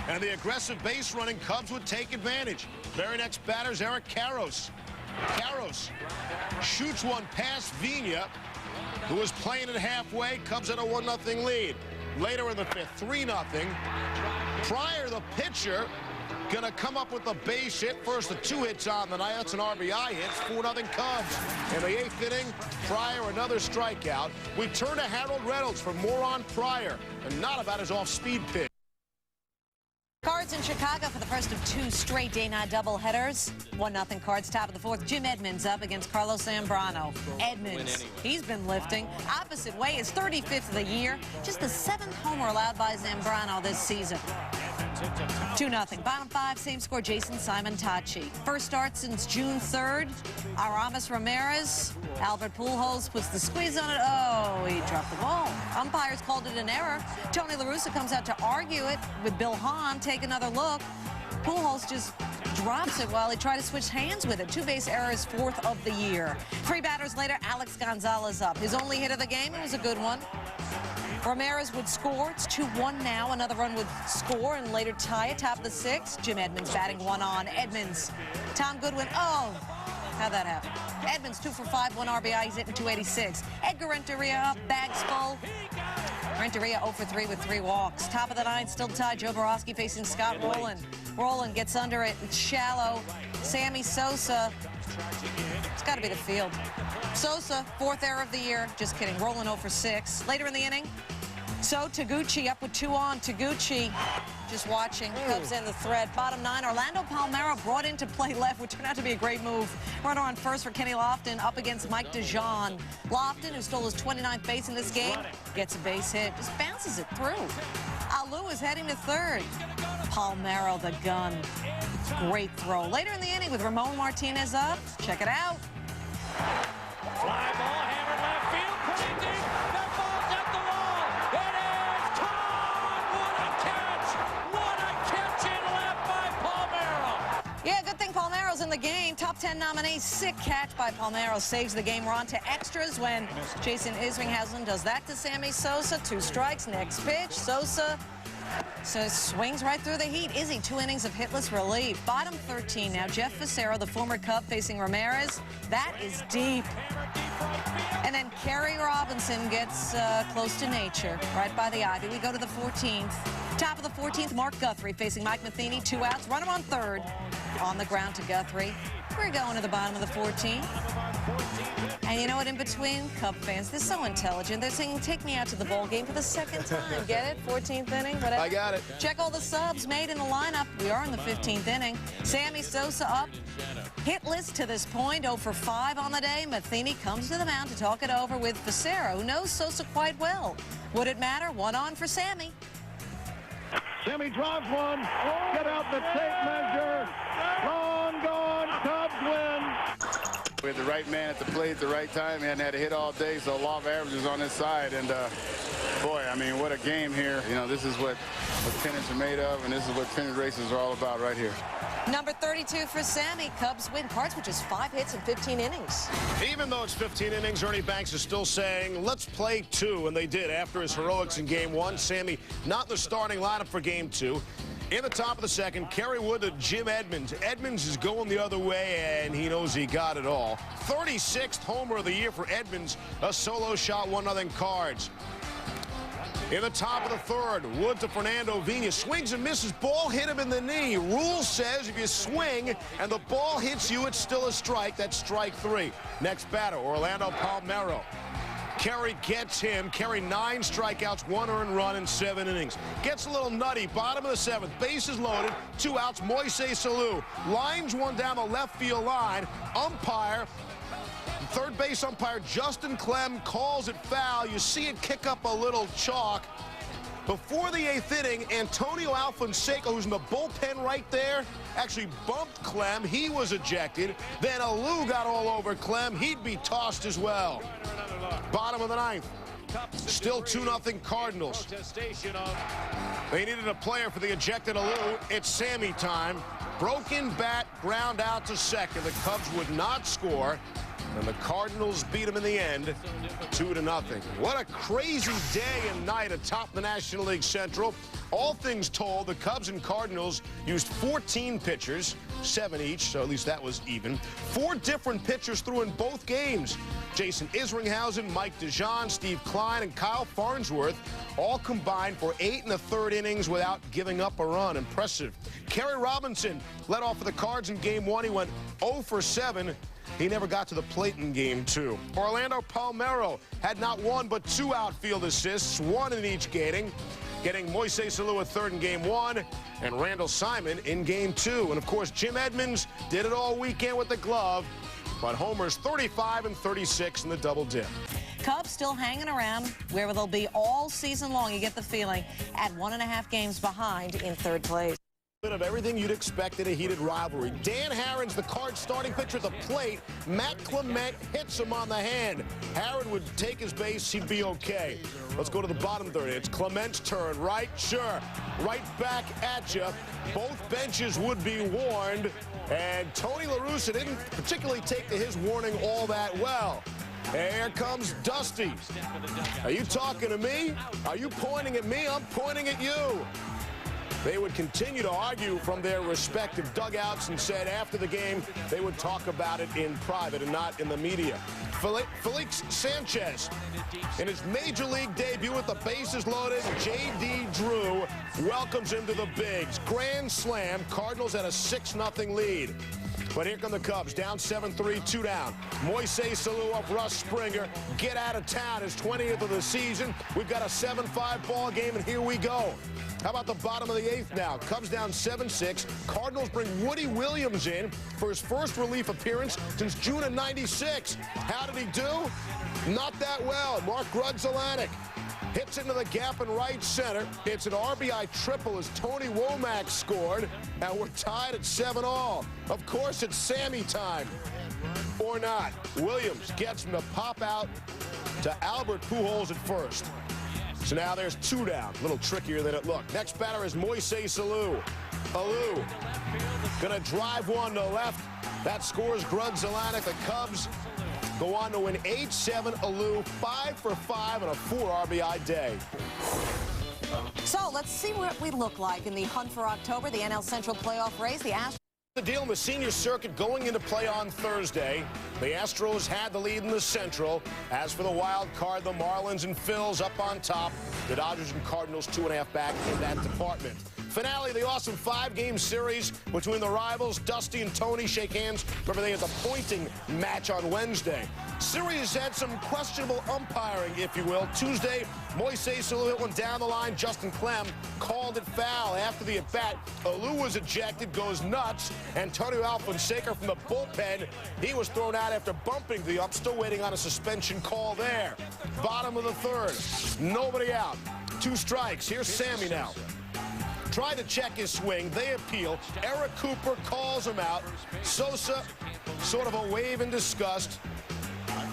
And the aggressive base running Cubs would take advantage. Very next batter's Eric Karros. Karros shoots one past Vina, who was playing it halfway. Cubs had a 1-0 lead. Later in the 5th, 3-0. Pryor, the pitcher, gonna come up with a base hit. First, the 2 hits on the night. That's an RBI hit. 4-0 Cubs. In the 8th inning, Pryor another strikeout. We turn to Harold Reynolds for more on Pryor, and not about his off-speed pitch. Cards in Chicago for the first of 2 straight day-night doubleheaders. 1-0 Cards, top of the 4th. Jim Edmonds up against Carlos Zambrano. Edmonds, he's been lifting. Opposite way, his 35th of the year. Just the 7th homer allowed by Zambrano this season. 2-0. Bottom 5, same score, Jason Simon Tachi. First start since June 3rd. Aramis Ramirez. Albert Pujols puts the squeeze on it. Oh, he dropped the ball. Umpires called it an error. Tony La Russa comes out to argue it with Bill Hahn. Take another look. Pujols just drops it while he tried to switch hands with it. 2 base errors, 4th of the year. 3 batters later, Alex Gonzalez up. His only hit of the game, it was a good one. Ramirez would score. It's 2-1 now. Another run would score and later tie it. Top of the 6th. Jim Edmonds batting 1 on. Edmonds. Tom Goodwin. Oh, how'd that happen? Edmonds 2 for 5, 1 RBI. He's hitting 286. Edgar Renteria up. Bags full. Renteria 0 for 3 with 3 walks. Top of the 9th, still tied. Joe Borowski facing Scott Rowland. Rowland gets under it. It's shallow. Sammy Sosa. It's got to be the field. Sosa, 4th error of the year. Just kidding. Rowland 0 for 6. Later in the inning, so Taguchi up with 2 on. Taguchi just watching. Cubs in the thread. Bottom 9, Orlando Palmeiro brought into play left, which turned out to be a great move. Runner on first for Kenny Lofton up against Mike DeJean. Lofton, who stole his 29th base in this game, gets a base hit. Just bounces it through. Alou is heading to third. Palmeiro, the gun. Great throw. Later in the inning with Ramon Martinez up. Check it out. Fly ball, hammered left field, pretty deep. That ball's at the wall. It is caught. What a catch in left by Palmeiro. Yeah, good thing Palmeiro's in the game. Top 10 nominee. Sick catch by Palmeiro. Saves the game. We're on to extras when Jason Isringhausen does that to Sammy Sosa. 2 strikes. Next pitch. Sosa. So swings right through the heat. Izzy, 2 innings of hitless relief. Bottom 13 now. Jeff Facero, the former Cub, facing Ramirez. That is deep. And then Kerry Robinson gets close to nature, right by the ivy. We go to the 14th. Top of the 14th, Mark Guthrie facing Mike Matheny. 2 outs. Runner on third. On the ground to Guthrie. We're going to the bottom of the 14th. And you know what, in between, Cub fans, they're so intelligent. They're saying, take me out to the ball game for the 2nd time. Get it? 14th inning, whatever. I got it. Check all the subs made in the lineup. We are in the 15th inning. Sammy Sosa up. Hitless to this point, 0 for 5 on the day. Matheny comes to the mound to talk it over with Facero, who knows Sosa quite well. Would it matter? 1 on for Sammy. Sammy drives one. Get out the tape measure. Long gone. Cubs win. We had the right man at the plate at the right time. He hadn't had a hit all day, so law of averages on his side. And, boy, I mean, what a game here. You know, this is what pennants are made of, and this is what pennant races are all about right here. Number 32 for Sammy. Cubs win. Cards, which is 5 hits in 15 innings. Even though it's 15 innings, Ernie Banks is still saying, let's play 2, and they did after his heroics in Game 1. Sammy not in the starting lineup for Game 2. In the top of the second, Kerry Wood to Jim Edmonds. Edmonds is going the other way, and he knows he got it all. 36th homer of the year for Edmonds. A solo shot, 1-0 Cards. In the top of the third, Wood to Fernando Vina. Swings and misses. Ball hit him in the knee. Rule says if you swing and the ball hits you, it's still a strike. That's strike 3. Next batter, Orlando Palmeiro. Kerry gets him. Kerry 9 strikeouts, 1 earned run in 7 innings. Gets a little nutty. Bottom of the 7th. Bases loaded. 2 outs. Moises Salou lines one down the left field line. Umpire. Third base umpire Justin Clem calls it foul. You see it kick up a little chalk. Before the 8th inning, Antonio Alfonseca, who's in the bullpen right there, actually bumped Clem. He was ejected. Then Alou got all over Clem. He'd be tossed as well. Bottom of the 9th. Still 2-0 Cardinals. They needed a player for the ejected Alou. It's Sammy time. Broken bat, ground out to second. The Cubs would not score. And the Cardinals beat them in the end, 2-0. What a crazy day and night atop the National League Central. All things told, the Cubs and Cardinals used 14 pitchers, 7 each, so at least that was even. 4 different pitchers threw in both games. Jason Isringhausen, Mike DeJean, Steve Klein, and Kyle Farnsworth all combined for 8 1/3 innings without giving up a run. Impressive. Kerry Robinson led off for the Cards in Game 1. He went 0 for 7. He never got to the plate in Game 2. Orlando Palmeiro had not 1 but 2 outfield assists, 1 in each getting Moises Salou at third in Game 1 and Randall Simon in Game 2. And, of course, Jim Edmonds did it all weekend with the glove, but homers 35 and 36 in the double dip. Cubs still hanging around where they'll be all season long. You get the feeling at 1.5 games behind in 3rd place. Of everything you'd expect in a heated rivalry. Dan Harron's the Cards starting pitcher at the plate. Matt Clement hits him on the hand. Harron would take his base, he'd be okay. Let's go to the bottom third. It's Clement's turn, right? Sure. Right back at you. Both benches would be warned. And Tony La Russa didn't particularly take to his warning all that well. Here comes Dusty. Are you talking to me? Are you pointing at me? I'm pointing at you. They would continue to argue from their respective dugouts and said after the game they would talk about it in private and not in the media. Felix Sanchez, in his Major League debut with the bases loaded, J.D. Drew welcomes him to the bigs. Grand slam. Cardinals had a 6-0 lead. But here come the Cubs, down 7-3, 2 down. Moises Salou off Russ Springer. Get out of town, his 20th of the season. We've got a 7-5 ball game, and here we go. How about the bottom of the 8th now? Cubs down 7-6. Cardinals bring Woody Williams in for his first relief appearance since June of '96. How did he do? Not that well. Mark Grudzielanek hits into the gap in right center. It's an RBI triple as Tony Womack scored, and we're tied at 7-all. Of course, it's Sammy time. Or not. Williams gets him to pop out to Albert Pujols at first. So now there's 2 down. A little trickier than it looked. Next batter is Moises Salou. Alou gonna drive one to left. That scores Grudzielanek. The Cubs go on to win 8-7. Alou 5 for 5 on a 4 RBI day. So let's see what we look like in the hunt for October, the NL Central playoff race. The Astros. The deal in the senior circuit going into play on Thursday. The Astros had the lead in the Central. As for the wild card, the Marlins and Phils up on top. The Dodgers and Cardinals 2.5 back in that department. Finale of the awesome 5-game series between the rivals. Dusty and Tony shake hands for everything at the pointing match on Wednesday. Series had some questionable umpiring, if you will. Tuesday, Moises Salou hit one down the line. Justin Clem called it foul. After the at-bat, Alou was ejected, goes nuts. Antonio Alfonseca from the bullpen, he was thrown out after bumping the ump. Still waiting on a suspension call there. Bottom of the third, nobody out. 2 strikes. Here's Sammy now. Tried to check his swing. They appeal. Eric Cooper calls him out. Sosa, sort of a wave in disgust.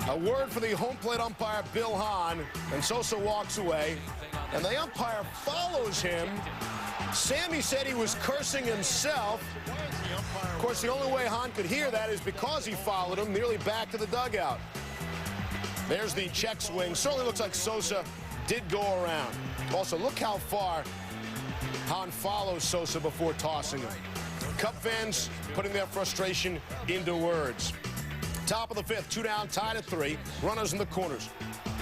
A word for the home plate umpire, Bill Hahn, and Sosa walks away. And the umpire follows him. Sammy said he was cursing himself. Of course, the only way Hahn could hear that is because he followed him nearly back to the dugout. There's the check swing. Certainly looks like Sosa did go around. Also, look how far Hahn follows Sosa before tossing him. Cub fans putting their frustration into words. Top of the 5th, 2 down, tied at 3. Runners in the corners.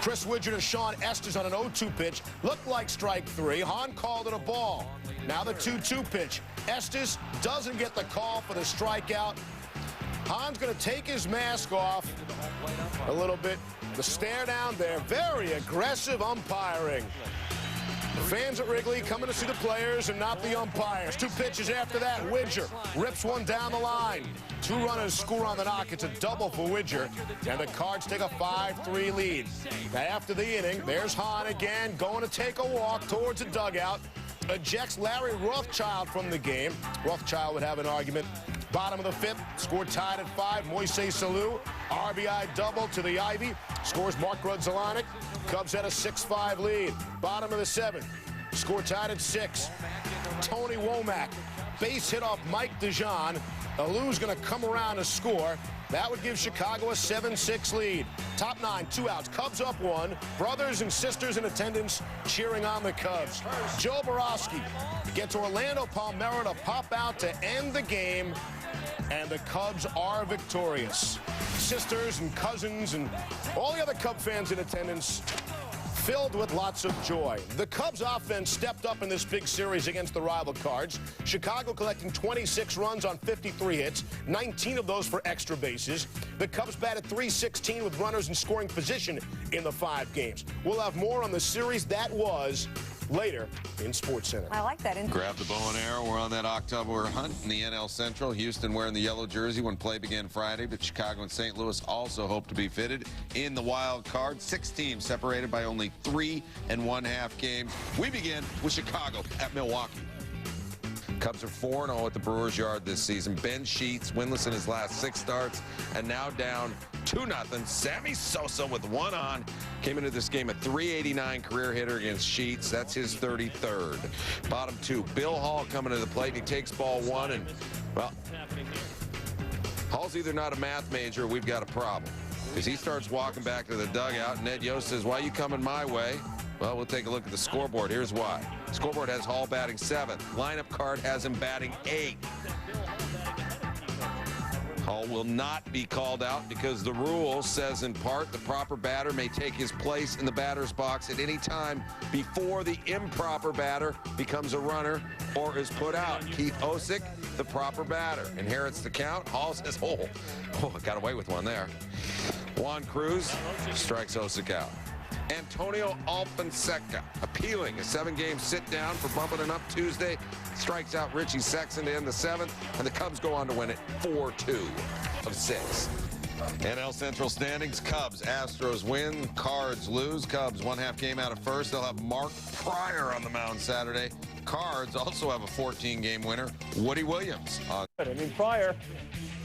Chris Widger to Sean Estes on an 0-2 pitch. Looked like strike 3. Hahn called it a ball. Now the 2-2 pitch. Estes doesn't get the call for the strikeout. Hahn's going to take his mask off a little bit. The stare down there. Very aggressive umpiring. The fans at Wrigley coming to see the players and not the umpires. 2 pitches after that. Widger rips one down the line. 2 runners score on the knock. It's a double for Widger, and the Cards take a 5-3 lead. After the inning, there's Hahn again going to take a walk towards the dugout. Ejects Larry Rothschild from the game. Rothschild would have an argument. Bottom of the 5th, score tied at 5. Moises Salou, RBI double to the Ivy. Scores Mark Grudzelanek. Cubs had a 6-5 lead. Bottom of the 7th, score tied at 6. Tony Womack, base hit off Mike DeJean. Alou's going to come around to score. That would give Chicago a 7-6 lead. Top 9, 2 outs. Cubs up 1. Brothers and sisters in attendance cheering on the Cubs. Joe Borowski gets Orlando Palmeiro to pop out to end the game, and the Cubs are victorious. Sisters and cousins and all the other Cub fans in attendance filled with lots of joy. The Cubs offense stepped up in this big series against the rival Cards. Chicago collecting 26 runs on 53 hits, 19 of those for extra bases. The Cubs batted .316 with runners in scoring position in the 5 games. We'll have more on the series that was later in SportsCenter. I like that. Grab the bow and arrow. We're on that October hunt in the NL Central. Houston wearing the yellow jersey when play began Friday, but Chicago and St. Louis also hope to be fitted in the wild card. 6 teams separated by only 3 1/2 games. We begin with Chicago at Milwaukee. Cubs are 4-0 at the Brewers' Yard this season. Ben Sheets winless in his last 6 starts and now down 2-0. Sammy Sosa with 1 on came into this game a .389 career hitter against Sheets. That's his 33rd. Bottom 2, Bill Hall coming to the plate. He takes ball 1, and, well, Hall's either not a math major or we've got a problem, because he starts walking back to the dugout, and Ned Yost says, "Why are you coming my way?" Well, we'll take a look at the scoreboard. Here's why. Scoreboard has Hall batting 7th. Lineup card has him batting 8th. Hall will not be called out because the rule says in part the proper batter may take his place in the batter's box at any time before the improper batter becomes a runner or is put out. Keith Osick, the proper batter, inherits the count. Hall says, oh, I got away with one there. Juan Cruz strikes Osick out. Antonio Alfonseca appealing a 7-game sit-down for bumping it up Tuesday. Strikes out Richie Sexton to end the 7th, and the Cubs go on to win it 4-2 of 6. NL Central standings, Cubs, Astros win, Cards lose. Cubs 1/2 game out of first. They'll have Mark Pryor on the mound Saturday. Cards also have a 14-game winner, Woody Williams. I mean, Pryor,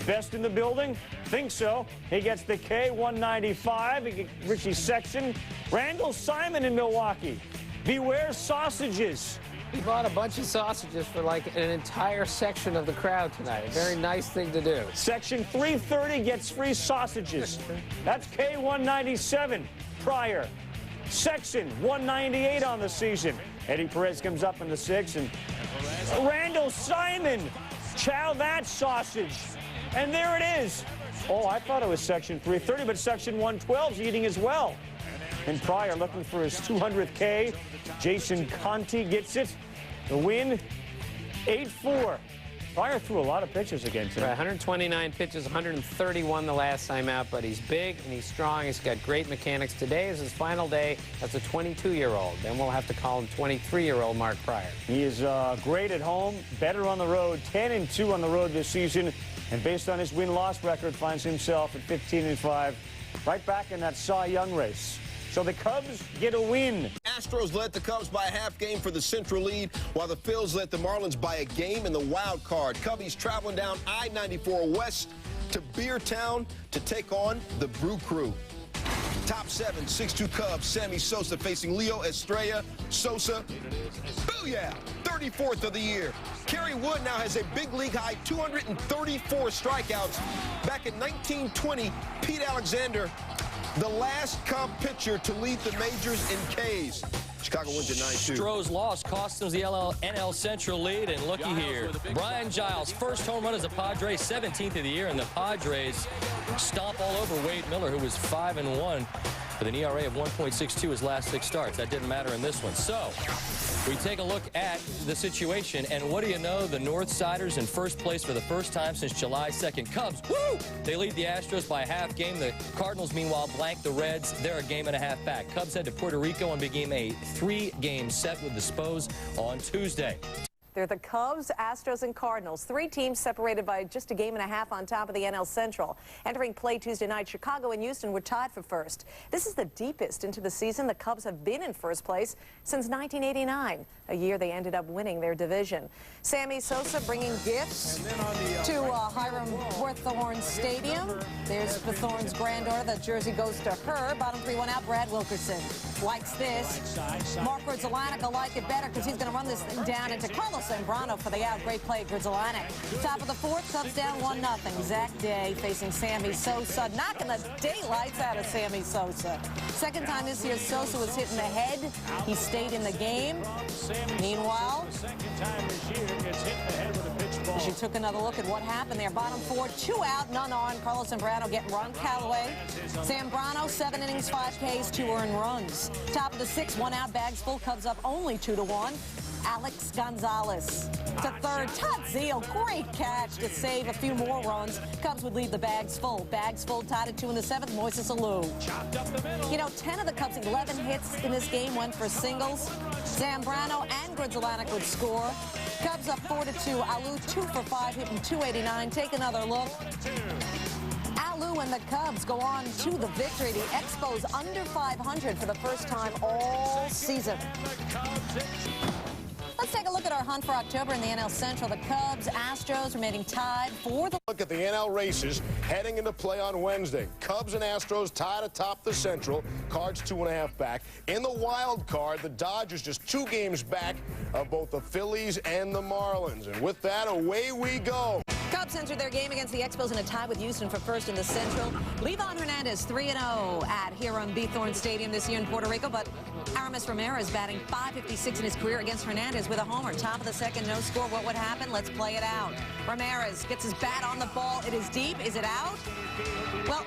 best in the building? Think so. He gets the K195. He gets Richie Sexton. Randall Simon in Milwaukee. Beware sausages. He bought a bunch of sausages for like an entire section of the crowd tonight. A very nice thing to do. Section 330 gets free sausages. That's K197. Pryor. Sexton, 198 on the season. Eddie Perez comes up in the 6th. And Randall Simon. Chow that sausage. And there it is. Oh, I thought it was Section 330, but Section 112's eating as well. And Pryor looking for his 200th K. Jason Conti gets it. The win 8-4. Pryor threw a lot of pitches again today. Right, 129 pitches, 131 the last time out, but he's big and he's strong. He's got great mechanics. Today is his final day as a 22-year-old. Then we'll have to call him 23-year-old Mark Pryor. He is great at home, better on the road, 10-2 on the road this season, and based on his win-loss record, finds himself at 15-5, right back in that Cy Young race. So the Cubs get a win. Astros led the Cubs by a half game for the Central lead, while the Phils led the Marlins by a game in the wild card. Cubbies traveling down I-94 west to Beertown to take on the Brew Crew. Top 7, 6-2 Cubs, Sammy Sosa facing Leo Estrella. Sosa, booyah, 34th of the year. Kerry Wood now has a big league high 234 strikeouts. Back in 1920, Pete Alexander, the last Cub pitcher to lead the majors in Ks. Chicago wins at 9-2. Stroh's loss cost him the NL Central lead, and looky here. Brian Giles, first home run as a Padre, 17th of the year, and the Padres stomp all over Wade Miller, who was 5-1 with an ERA of 1.62 his last 6 starts. That didn't matter in this one. So we take a look at the situation, and what do you know? The Northsiders in first place for the first time since July 2nd. Cubs, woo! They lead the Astros by a half game. The Cardinals, meanwhile, blank the Reds. They're a game and a half back. Cubs head to Puerto Rico and begin a 3-game set with the Spos on Tuesday. They're the Cubs, Astros, and Cardinals. 3 teams separated by just a game and a half on top of the NL Central. Entering play Tuesday night, Chicago and Houston were tied for first. This is the deepest into the season the Cubs have been in first place since 1989, a year they ended up winning their division. Sammy Sosa bringing gifts to Hiram Bithorn Stadium. There's Bithorn's granddaughter. The jersey goes to her. Bottom 3, 1 out, Brad Wilkerson likes this. Mark Grudzielanek will like it better because he's going to run this thing down into Carlos Zambrano for the out. Great play, Grudzielanek. Top of the 4th, Cubs down 1-0. Zach Day facing Sammy Sosa, knocking the daylights out of Sammy Sosa. Second time this year Sosa was hit in the head. He stayed in the game. Meanwhile, she took another look at what happened there. Bottom 4, 2 out, none on. Carlos Zambrano getting Ron Callaway. Zambrano, 7 innings, 5 Ks, 2 earned runs. Top of the 6th, 1 out, bags full. Cubs up only 2-1. Alex Gonzalez to third. Todd Zeal, great catch to save a few more runs. Cubs would leave the bags full. Bags full, tied at 2 in the 7th. Moises Alou. You know, 10 of the Cubs' 11 hits in this game went for singles. Zambrano and Grudzielanek would score. Cubs up 4-2. Alou 2 for 5, hitting .289. Take another look. Alou and the Cubs go on to the victory. The Expos under 500 for the first time all season. Let's take a look at our hunt for October in the NL Central. The Cubs, Astros remaining tied for the... Look at the NL races heading into play on Wednesday. Cubs and Astros tied atop the Central. Cards 2.5 back. In the wild card, the Dodgers just 2 games back of both the Phillies and the Marlins. And with that, away we go. Cubs entered their game against the Expos in a tie with Houston for first in the Central. Livan Hernandez 3-0 at Hiram Bithorn Stadium this year in Puerto Rico, but Aramis Ramirez batting .556 in his career against Hernandez with a homer. Top of the 2nd, no score. What would happen? Let's play it out. Ramirez gets his bat on the ball. It is deep. Is it out? Well,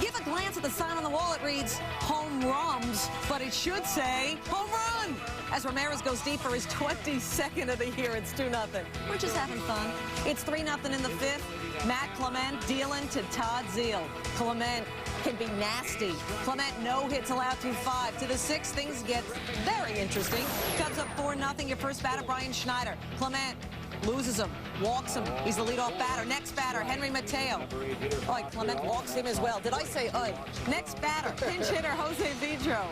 give a glance at the sign on the wall. It reads home runs, but it should say home run. As Ramirez goes deep for his 22nd of the year, it's 2-0. We're just having fun. It's 3-0 in the 5th. Matt Clement dealing to Todd Zeal. Clement can be nasty. Clement no hits allowed through 5. To the 6th, things get very interesting. Cubs up 4-0. Your first batter, Brian Schneider. Clement loses him, walks him. He's the leadoff batter. Next batter, Henry Mateo. Oh, Clement walks him as well. Did I say Next batter, pinch hitter Jose Vidro.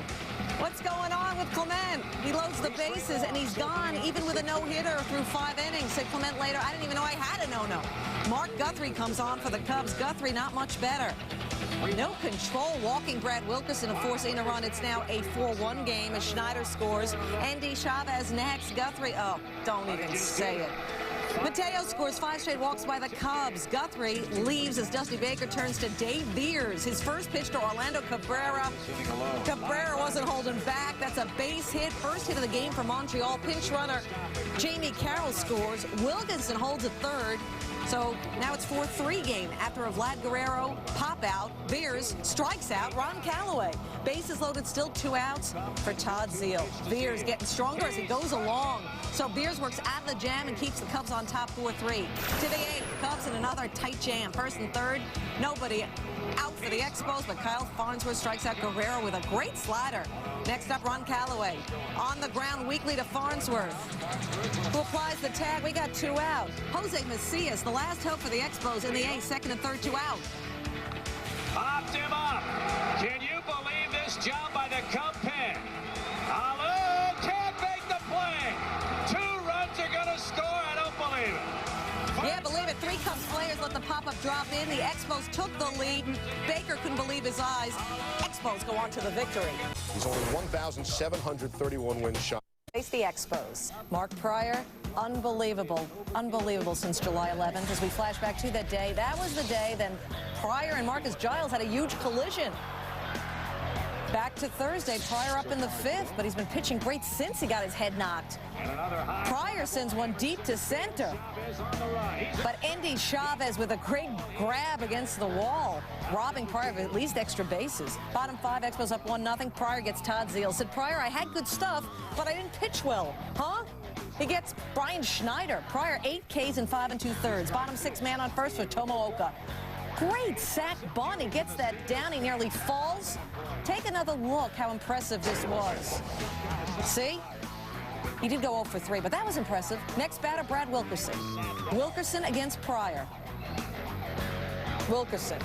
What's going on with Clement? He loads the bases, and he's gone, even with a no-hitter through 5 innings. Said Clement later, I didn't even know I had a no-no. Mark Guthrie comes on for the Cubs. Guthrie not much better. No control, walking Brad Wilkerson and forcing a run. It's now a 4-1 game as Schneider scores. Andy Chavez next. Guthrie, oh, don't even say it. Mateo scores 5 straight walks by the Cubs. Guthrie leaves as Dusty Baker turns to Dave Beers. His first pitch to Orlando Cabrera. Cabrera wasn't holding back. That's a base hit. First hit of the game for Montreal. Pinch runner Jamie Carroll scores. Wilkinson holds at third. So now it's 4-3 game after a Vlad Guerrero pop out. Beers strikes out Ron Callaway. Bases loaded, still 2 outs for Todd Zeile. Beers getting stronger as he goes along. So Beers works out of the jam and keeps the Cubs on top 4-3. To the 8th, Cubs in another tight jam. First and third, nobody out for the Expos, but Kyle Farnsworth strikes out Guerrero with a great slider. Next up, Ron Callaway. On the ground weakly to Farnsworth, who applies the tag. We got 2 out. Jose Macias, the last hope for the Expos in the 8th, second and third, 2 out. Popped him up. Can you believe this job by the Cub pen? Alou can't make the play. 2 runs are going to score. I don't believe it. Yeah, believe it. 3 Cubs players let the pop-up drop in. The Expos took the lead. Baker couldn't believe his eyes. Expos go on to the victory. He's only 1,731 wins shot. Face the Expos. Mark Pryor, unbelievable. Unbelievable since July 11th. As we flash back to that day, that was the day then Pryor and Marcus Giles had a huge collision. Back to Thursday, Pryor up in the 5th, but he's been pitching great since he got his head knocked. Pryor sends one deep to center. But Endy Chavez with a great grab against the wall, robbing Pryor of at least extra bases. Bottom 5, Expos up 1-0. Pryor gets Todd Zeile. Said, Pryor, I had good stuff, but I didn't pitch well. Huh? He gets Brian Schneider. Pryor 8 Ks in 5 2/3. Bottom 6 man on first for Tomooka. Great sack bunt. He gets that down. He nearly falls. Take another look how impressive this was. See? He did go 0 for 3, but that was impressive. Next batter, Brad Wilkerson. Wilkerson against Pryor. Wilkerson.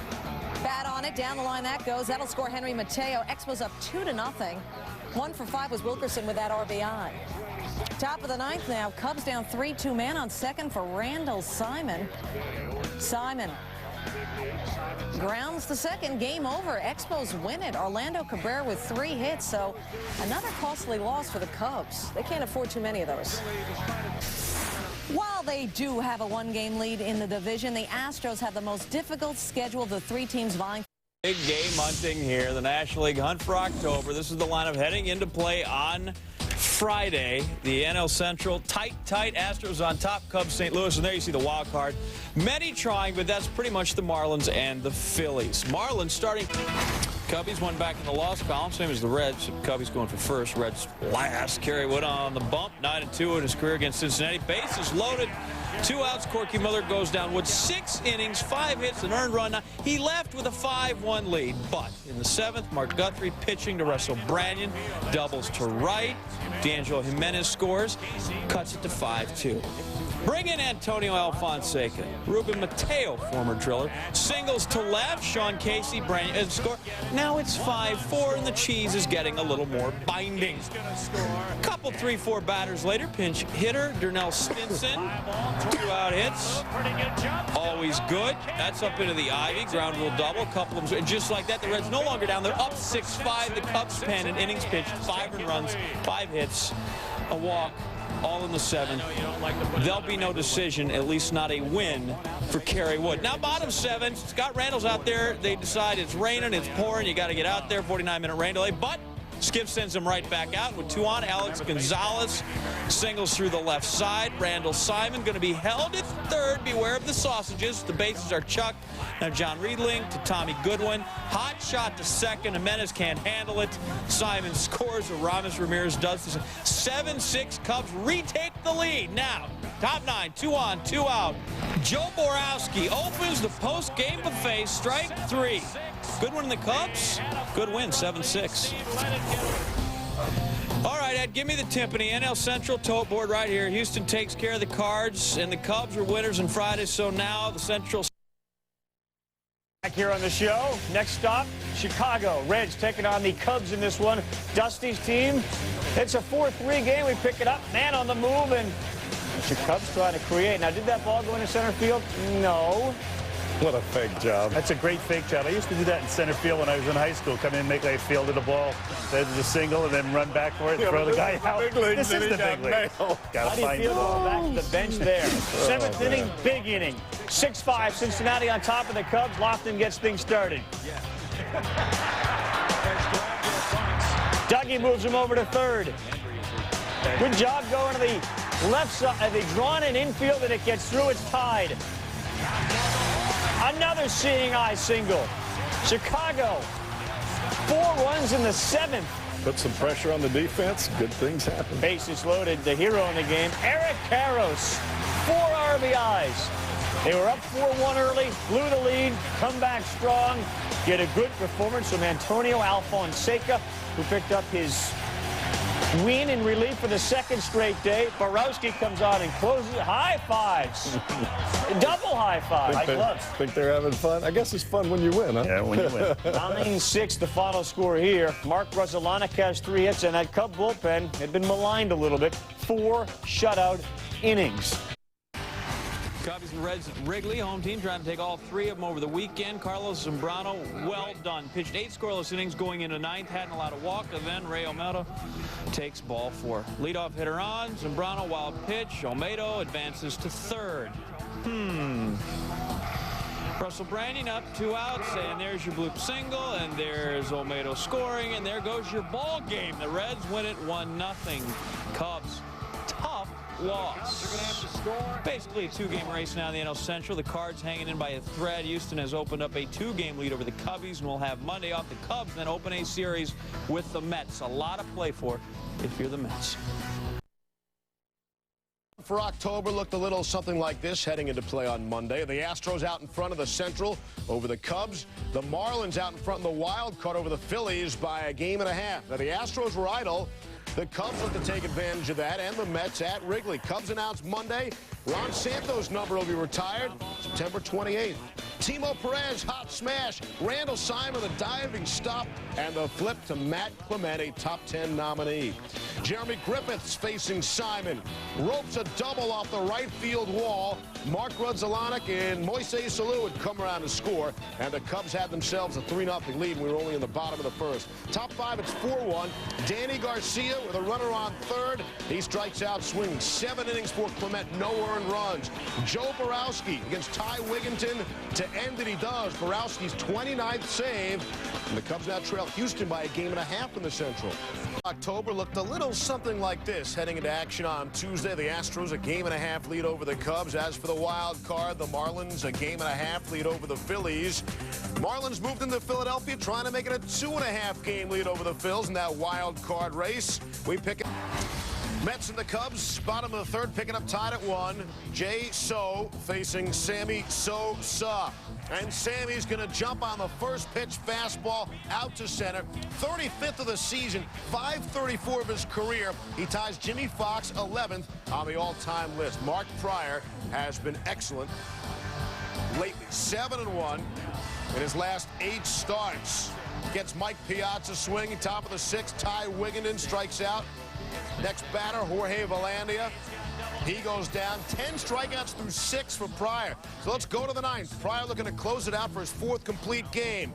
Bat on it. Down the line that goes. That'll score Henry Mateo. Expos up 2-0. 1 for 5 was Wilkerson with that RBI. Top of the 9th now. Cubs down 3-2 man on second for Randall Simon. Simon grounds the second. Game over. Expos win it. Orlando Cabrera with 3 hits, so another costly loss for the Cubs. They can't afford too many of those. While they do have a 1-game lead in the division, the Astros have the most difficult schedule of the 3 teams vying. Big game hunting here. The National League hunt for October. This is the lineup heading into play on Friday. The NL Central, tight. Astros on top, Cubs, St. Louis, and there you see the wild card. Many trying, but that's pretty much the Marlins and the Phillies. Marlins starting. Cubbies one back in the loss column, same as the Reds. Cubbies going for first, Reds last. Kerry Wood on the bump, 9-2 in his career against Cincinnati. Bases loaded. 2 outs. Corky Miller goes down. Wood 6 innings, 5 hits, an earned run. Now, he left with a 5-1 lead, but in the 7th, Mark Guthrie pitching to Russell Branyan, doubles to right. D'Angelo Jimenez scores, cuts it to 5-2. Bring in Antonio Alfonseca. Ruben Mateo, former driller, singles to left. Sean Casey, Branyan score. Now it's 5-4, and the cheese is getting a little more binding. Couple 3-4 batters later, pinch hitter Darnell Stinson. 2 out hits. Always good. That's up into the Ivy. Ground rule double. A couple of them. And just like that, the Reds no longer down. They're up 6-5. The Cubs pen an innings pitched, 5 earned runs, 5 hits, a walk. All in the 7th. There'll be no decision, at least not a win for Kerry Wood. Now, bottom 7, Scott Randall's out there. They decide it's raining, it's pouring, you got to get out there. 49-minute rain delay, but Skip sends him right back out with 2 on. Alex Gonzalez singles through the left side. Randall Simon going to be held at third. Beware of the sausages. The bases are chucked. Now John Riedling to Tommy Goodwin. Hot shot to second. Jimenez can't handle it. Simon scores. Aramis Ramirez does this. 7-6. Cubs retake the lead. Now, top 9, 2 on, 2 out. Joe Borowski opens the post-game buffet. Strike 3. Goodwin and the Cubs. Good win, 7-6. All right, Ed, give me the timpani. NL Central tote board right here. Houston takes care of the Cards, and the Cubs were winners on Friday, so now the Central. Back here on the show. Next stop, Chicago. Reds taking on the Cubs in this one. Dusty's team. It's a 4-3 game. We pick it up. Man on the move, and the Cubs trying to create. Now, did that ball go into center field? No. What a fake job. That's a great fake job. I used to do that in center field when I was in high school. Come in, make a field of the ball, then a single, and then run back for it and throw the guy out. This is the big league. How do you feel going back to the bench there? 7th inning, big inning. 6-5, Cincinnati on top of the Cubs. Lofton gets things started. Dougie moves him over to third. Good job going to the left side. They drawn an infield, and it gets through. It's tied. Another seeing eye single. Chicago, 4 runs in the 7th. Put some pressure on the defense. Good things happen. Bases loaded. The hero in the game, Eric Karros, 4 RBIs. They were up 4-1 early, blew the lead, come back strong. Get a good performance from Antonio Alfonseca, who picked up his win in relief for the 2nd straight day. Borowski comes on and closes it. High fives. Double high five. Think they're having fun? I guess it's fun when you win, huh? Yeah, when you win. 9-6, the final score here. Mark Grudzielanek has 3 hits, and that Cub bullpen had been maligned a little bit. 4 shutout innings. Cubbies and Reds at Wrigley. Home team trying to take all 3 of them over the weekend. Carlos Zambrano, well done. Pitched 8 scoreless innings going into 9th. Hadn't allowed a walk. And then Ray Olmedo takes ball 4. Leadoff hitter on. Zambrano, wild pitch. Olmedo advances to 3rd. Russell Brandon up, 2 outs, and there's your bloop single, and there's Olmedo scoring, and there goes your ball game. The Reds win it 1-0. Cubs, tough loss. Basically a 2-game race now in the NL Central. The Cards hanging in by a thread. Houston has opened up a 2-game lead over the Cubbies, and we'll have Monday off. The Cubs then open a series with the Mets. A lot to play for if you're the Mets. For October looked a little something like this heading into play on Monday. The Astros out in front of the Central over the Cubs. The Marlins out in front of the Wild Card over the Phillies by a 1.5 games. Now the Astros were idle. The Cubs look to take advantage of that, and the Mets at Wrigley. Cubs announced Monday Ron Santos' number will be retired September 28th. Timo Perez, hot smash. Randall Simon, the diving stop, and the flip to Matt Clemente, top 10 nominee. Jeremy Griffiths facing Simon. Ropes a double off the right field wall. Mark Grudzielanek and Moises Alou would come around to score, and the Cubs had themselves a 3-0 lead, and we were only in the bottom of the first. Top 5, it's 4-1. Danny Garcia with a runner on 3rd. He strikes out swinging. 7 innings for Clement, no earned runs. Joe Borowski against Ty Wigginton to end it. He does. Borowski's 29th save, and the Cubs now trail Houston by a 1.5 games in the Central. October looked a little something like this heading into action on Tuesday. The Astros a 1.5 games lead over the Cubs. As for the wild card, the Marlins a 1.5 games lead over the Phillies. Marlins moved into Philadelphia trying to make it a 2.5 game lead over the Phils in that wild card race. We pick it. Mets and the Cubs, bottom of the 3rd, picking up tied at 1. Jay So facing Sammy Sosa. And Sammy's going to jump on the first pitch fastball out to center. 35th of the season, 534 of his career. He ties Jimmy Fox 11th on the all-time list. Mark Pryor has been excellent lately. 7-1 in his last 8 starts. Gets Mike Piazza swinging, top of the 6th. Ty Wigginton strikes out. Next batter, Jorge Velandia. He goes down. 10 strikeouts through 6 for Pryor. So let's go to the 9th. Pryor looking to close it out for his 4th complete game.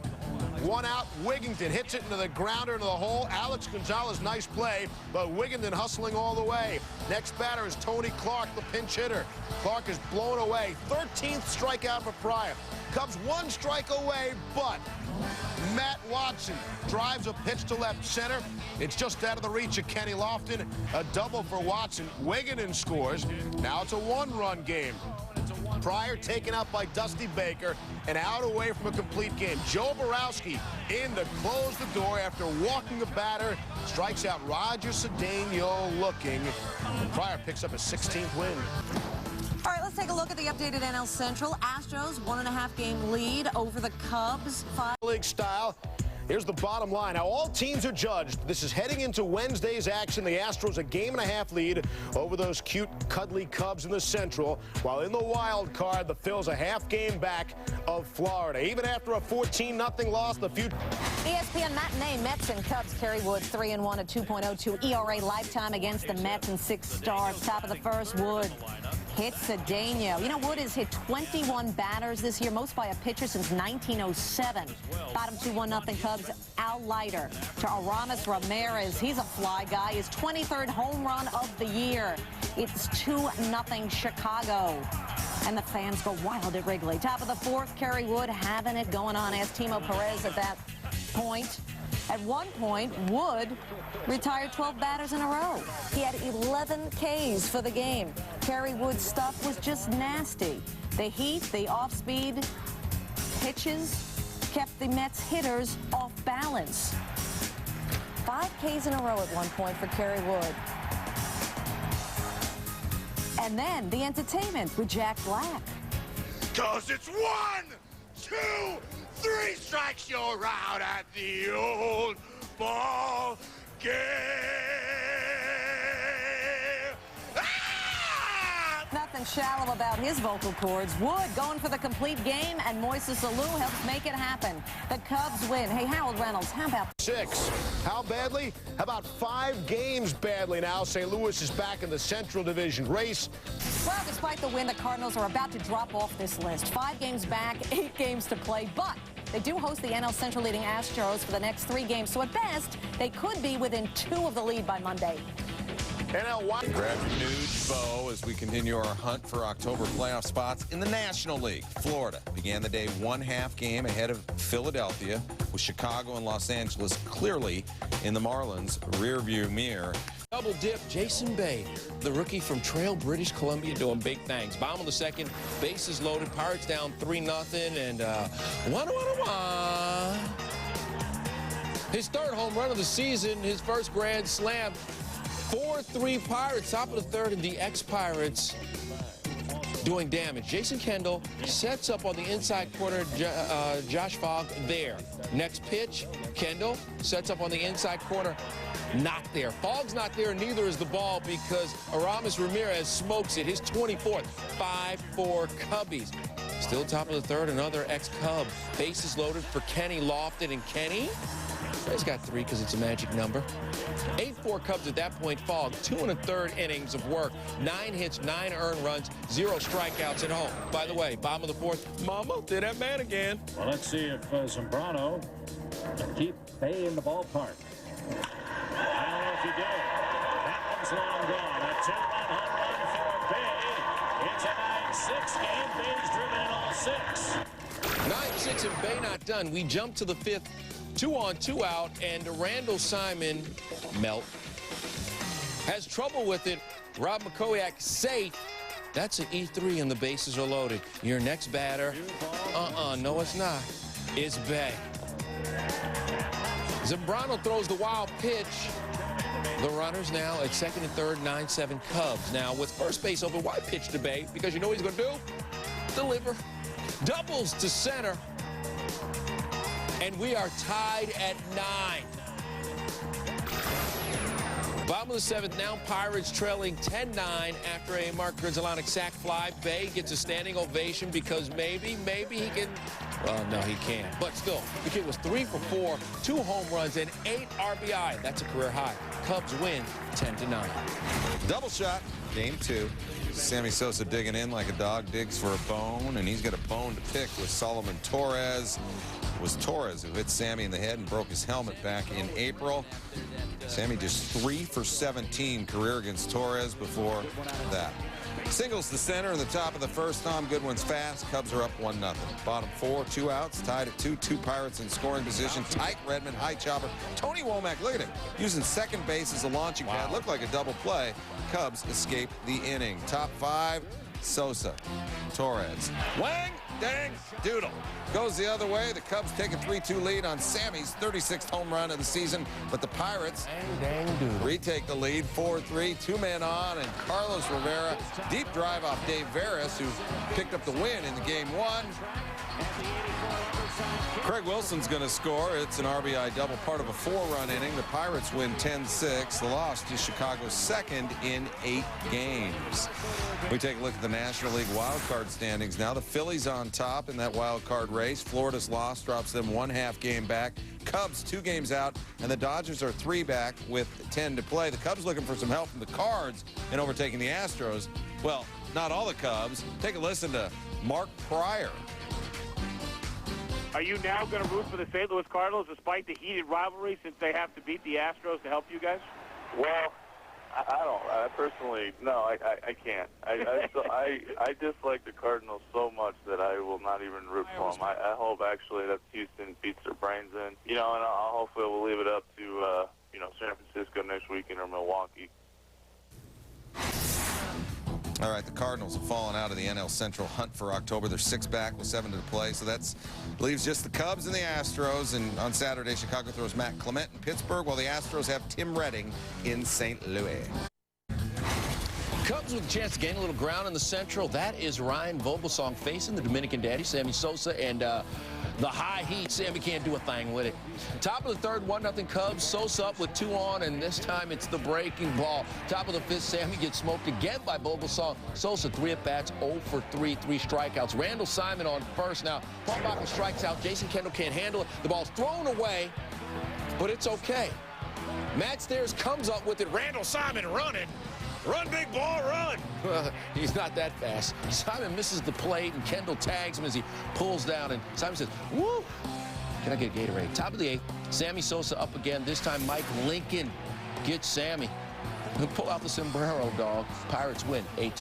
1 out. Wigginton hits it into the grounder into the hole. Alex Gonzalez, nice play, but Wigginton hustling all the way. Next batter is Tony Clark, the pinch hitter. Clark is blown away. 13th strikeout for Pryor. Cubs 1 strike away, but Matt Watson drives a pitch to left center. It's just out of the reach of Kenny Lofton. A double for Watson. Wigginton scores. Now it's a 1-run game. Pryor taken out by Dusty Baker and out away from a complete game. Joe Borowski in to close the door after walking the batter. Strikes out Roger Cedeno looking. Pryor picks up a 16th win. All right, let's take a look at the updated NL Central. Astros, 1.5 game lead over the Cubs. League style. Here's the bottom line. Now, all teams are judged. This is heading into Wednesday's action. The Astros a 1.5 games lead over those cute, cuddly Cubs in the Central, while in the wild card, the Phils a half game back of Florida. Even after a 14-0 loss, the future. ESPN matinee, Mets and Cubs. Kerry Wood 3-1, a 2.02 ERA lifetime against the Mets in 6 starts. Top of the first, Wood hits Cedeno. You know, Wood has hit 21 batters this year, most by a pitcher since 1907. Bottom 2-1-0 Cubs. Al Leiter to Aramis Ramirez. He's a fly guy. His 23rd home run of the year. It's 2-0 Chicago. And the fans go wild at Wrigley. Top of the 4th, Kerry Wood having it going on as Timo Perez at that point. At one point, Wood retired 12 batters in a row. He had 11 Ks for the game. Kerry Wood's stuff was just nasty. The heat, the off-speed pitches kept the Mets hitters off balance. 5 Ks in a row at one point for Kerry Wood. And then the entertainment with Jack Black. 'Cause it's 1, 2, 3 strikes, you're out at the old ball game. Nothing shallow about his vocal cords. Wood going for the complete game, and Moises Alou helps make it happen. The Cubs win. Hey, Harold Reynolds, how about 6? How badly? How about 5 games badly now? St. Louis is back in the Central Division race. Well, despite the win, the Cardinals are about to drop off this list. 5 games back, 8 games to play, but they do host the NL Central leading Astros for the next 3 games, so at best, they could be within 2 of the lead by Monday. Grab your nude bow as we continue our hunt for October playoff spots in the National League. Florida began the day 1/2 game ahead of Philadelphia, with Chicago and Los Angeles clearly in the Marlins' rearview mirror. Double dip, Jason Bay, the rookie from Trail, British Columbia, doing big things. Bottom of the second, bases loaded, Pirates down 3-0, and his 3rd home run of the season, his first grand slam. 4-3 Pirates, top of the 3rd, and the ex-Pirates doing damage. Jason Kendall sets up on the inside corner, Josh Fogg there. Next pitch, Kendall sets up on the inside corner, not there. Fogg's not there, neither is the ball, because Aramis Ramirez smokes it, his 24th, 5-4 Cubbies. Still top of the 3rd, another ex-Cub. Bases loaded for Kenny Lofton, and Kenny, he's got 3 because it's a magic number. 8-4 Cubs at that point. Fogg, 2 1/3 innings of work, 9 hits, 9 earned runs, 0 strikeouts at home. By the way, bottom of the 4th, Mama, did that man again. Well, let's see if Zambrano can keep Bay in the ballpark. I don't know if he did. That one's long gone. A 2-run home run for Bay. It's a 9-6 game. Bay's driven in all 6. 9-6 and Bay not done. We jump to the 5th. 2 on, 2 out, and Randall Simon, Melt, has trouble with it. Rob McCoyak safe. That's an E3 and the bases are loaded. Your next batter, no it's not, is Bay. Zambrano throws the wild pitch. The runners now at 2nd and 3rd, 9-7 Cubs. Now with first base open, why pitch to Bay? Because you know what he's going to do? Deliver. Doubles to center. And we are tied at 9. Bottom of the 7th, now Pirates trailing 10-9 after a Mark Grizzolonic sac fly. Bay gets a standing ovation because maybe he can. Well, no, he can't. But still, the kid was 3 for 4, 2 home runs, and 8 RBI. That's a career high. Cubs win 10-9. Double shot, game 2. Sammy Sosa digging in like a dog digs for a bone, and he's got a bone to pick with Solomon Torres. It was Torres who hit Sammy in the head and broke his helmet back in April. Sammy just 3 for 17 career against Torres before that. Singles to center in the top of the 1st. Tom Goodwin's fast. Cubs are up 1-0. Bottom 4, 2 outs, tied at 2. 2 Pirates in scoring position. Tyke Redmond, high chopper. Tony Womack, look at him, using second base as a launching pad. Looked like a double play. Cubs escape the inning. Top 5, Sosa, Torres. Wang, dang, doodle. Goes the other way. The Cubs take a 3-2 lead on Sammy's 36th home run of the season, but the Pirates retake the lead 4-3, 2 men on, and Carlos Rivera, deep drive off Dave Veras, who picked up the win in the game 1. Craig Wilson's going to score. It's an RBI double, part of a 4-run inning. The Pirates win 10-6. The loss to Chicago's 2nd in 8 games. We take a look at the National League wild card standings now. The Phillies on top in that wild card race. Florida's loss drops them 1/2 game back. Cubs 2 games out, and the Dodgers are 3 back with 10 to play. The Cubs looking for some help from the Cards in overtaking the Astros. Well, not all the Cubs. Take a listen to Mark Pryor. Are you now going to root for the St. Louis Cardinals despite the heated rivalry since they have to beat the Astros to help you guys? Well, I don't. I personally, no, I can't. I dislike the Cardinals so much that I will not even root for them. I hope actually that Houston beats their brains in. You know, and hopefully we'll leave it up to, you know, San Francisco next weekend or Milwaukee. All right, the Cardinals have fallen out of the NL Central hunt for October. They're 6 back with 7 to play, so that leaves just the Cubs and the Astros. And on Saturday, Chicago throws Matt Clement in Pittsburgh, while the Astros have Tim Redding in St. Louis. Cubs with a chance to gain a little ground in the Central. That is Ryan Vogelsong facing the Dominican daddy, Sammy Sosa, and the high heat. Sammy can't do a thing with it. Top of the third, 1-0 Cubs. Sosa up with 2 on, and this time it's the breaking ball. Top of the fifth, Sammy gets smoked again by Vogelsong. Sosa 3 at-bats, 0 for 3, 3 strikeouts. Randall Simon on first. Now, Paul Bachel strikes out. Jason Kendall can't handle it. The ball's thrown away, but it's okay. Matt Stairs comes up with it. Randall Simon running. Run, big ball, run! He's not that fast. Simon misses the plate, and Kendall tags him as he pulls down, and Simon says, woo! Can I get a Gatorade? Top of the 8th, Sammy Sosa up again. This time, Mike Lincoln gets Sammy. He'll pull out the sombrero, dog. Pirates win 8.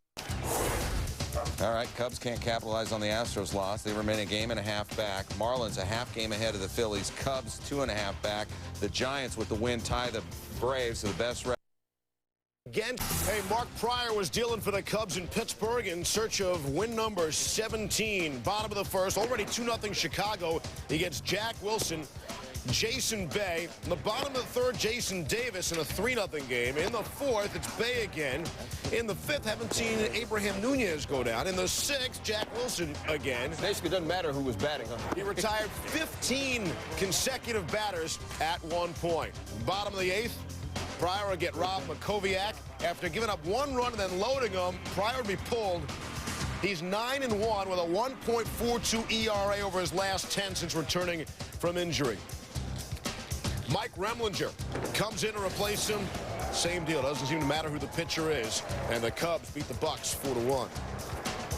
All right, Cubs can't capitalize on the Astros loss. They remain a game and a half back. Marlins a half game ahead of the Phillies. Cubs 2.5 back. The Giants with the win tie the Braves to the best record. Again, hey, Mark Pryor was dealing for the Cubs in Pittsburgh in search of win number 17. Bottom of the first, already 2-0 Chicago. He gets Jack Wilson, Jason Bay. In the bottom of the third, Jason Davis in a 3-0 game. In the fourth, it's Bay again. In the fifth, haven't seen Abraham Nunez go down. In the sixth, Jack Wilson again. Basically, it doesn't matter who was batting, huh? He retired 15 consecutive batters at one point. Bottom of the 8th, Pryor will get Rob Makoviak. After giving up 1 run and then loading him, Pryor will be pulled. He's 9-1 with a 1.42 ERA over his last 10 since returning from injury. Mike Remlinger comes in to replace him. Same deal. Doesn't seem to matter who the pitcher is. And the Cubs beat the Bucks 4-1.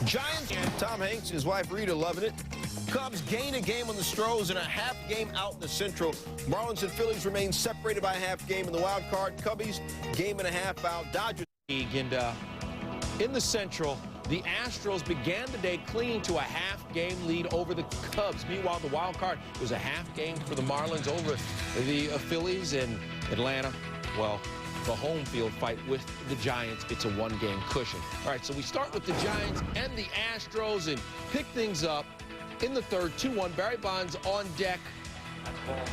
Giants, Tom Hanks, his wife Rita loving it. Cubs gain a game on the Stros and a half game out in the Central. Marlins and Phillies remain separated by a half game in the wild card. Cubbies, game and a half out. Dodgers. And in the Central, the Astros began the day clinging to a half-game lead over the Cubs. Meanwhile, the wild card was a half game for the Marlins over the Phillies in Atlanta. Well, the home field fight with the Giants, it's a 1-game cushion. All right, so we start with the Giants and the Astros and pick things up. In the third, 2-1, Barry Bonds on deck.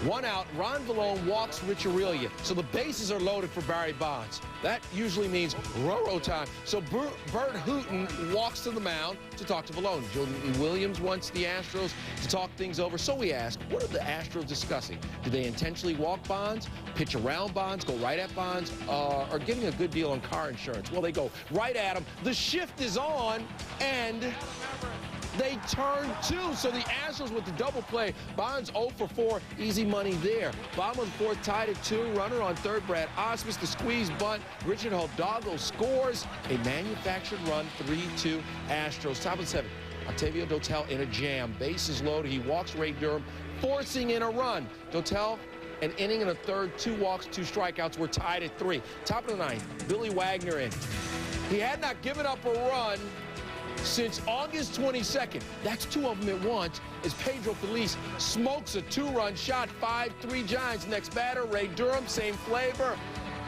1 out, Ron Vallone walks Rich Aurelia. So the bases are loaded for Barry Bonds. That usually means Roro time. So Bert Hooton walks to the mound to talk to Vallone. Jordan Williams wants the Astros to talk things over. So we ask, what are the Astros discussing? Do they intentionally walk Bonds, pitch around Bonds, go right at Bonds, or getting a good deal on car insurance? Well, they go right at him. The shift is on, and they turn 2, so the Astros with the double play. Bonds 0 for 4, easy money there. Bottom of the fourth, tied at 2. Runner on third, Brad Osmus, the squeeze bunt. Richard Hidalgo scores a manufactured run, 3-2 Astros. Top of the 7th, Octavio Dotel in a jam. Bases loaded. He walks Ray Durham, forcing in a run. Dotel, an inning and a third, 2 walks, 2 strikeouts. We're tied at 3. Top of the 9th, Billy Wagner in. He had not given up a run since August 22nd. That's 2 of them at once as Pedro Feliz smokes a 2-run shot. 5-3 Giants. Next batter, Ray Durham, same flavor.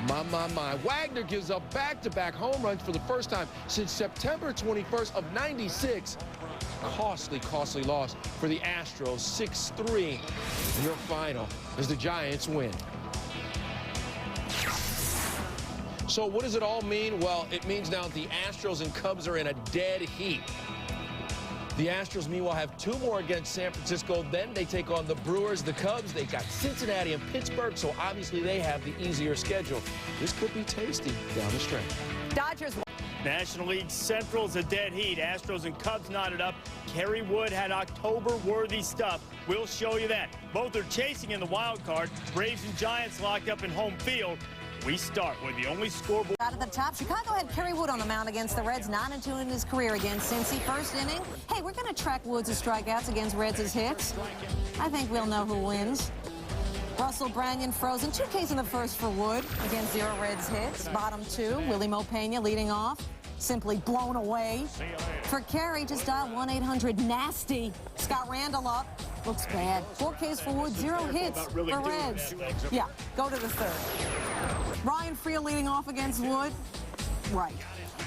My. Wagner gives up back-to-back home runs for the first time since September 21st of '96. Costly loss for the Astros. 6-3 your final as the Giants win. So what does it all mean? Well, it means now the Astros and Cubs are in a dead heat. The Astros, meanwhile, have 2 more against San Francisco. Then they take on the Brewers. The Cubs, they got Cincinnati and Pittsburgh, so obviously they have the easier schedule. This could be tasty down the stretch. Dodgers. National League Central's a dead heat. Astros and Cubs knotted up. Kerry Wood had October-worthy stuff. We'll show you that. Both are chasing in the wild card. Braves and Giants locked up in home field. We start with the only scoreboard. Out at the top, Chicago had Kerry Wood on the mound against the Reds, 9-2 in his career against Cincy. First inning. Hey, we're going to track Woods' strikeouts against Reds' hits. I think we'll know who wins. Russell Branyan frozen. 2 Ks in the first for Wood against 0 Reds hits. Bottom 2, Willie Mopena leading off. Simply blown away. For Carey, just dial 1-800-NASTY. Scott Randall up. Looks bad. 4 Ks for Wood, 0 hits for Reds. Yeah, go to the third. Ryan Friel leading off against Wood. Right.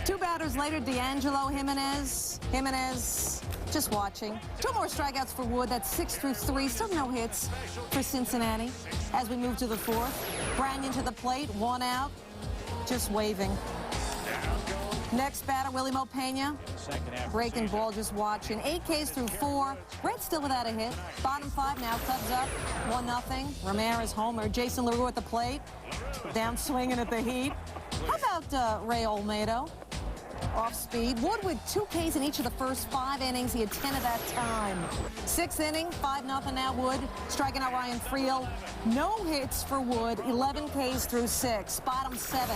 2 batters later, D'Angelo, Jimenez. Jimenez just watching. 2 more strikeouts for Wood. That's 6 through 3. Still no hits for Cincinnati. As we move to the 4th, Branyan to the plate. 1 out. Just waving. Next batter, Willie Mopena. Breaking ball, just watching. 8 Ks through 4. Reds still without a hit. Bottom 5 now. Cubs up 1-0. Ramirez homer. Jason LaRue at the plate. Down swinging at the heat. How about Ray Olmedo? Off speed. Wood with 2 Ks in each of the first 5 innings. He had 10 at that time. 6th inning, 5-0 now Wood. Striking out Ryan Friel. No hits for Wood. 11 Ks through 6. Bottom 7.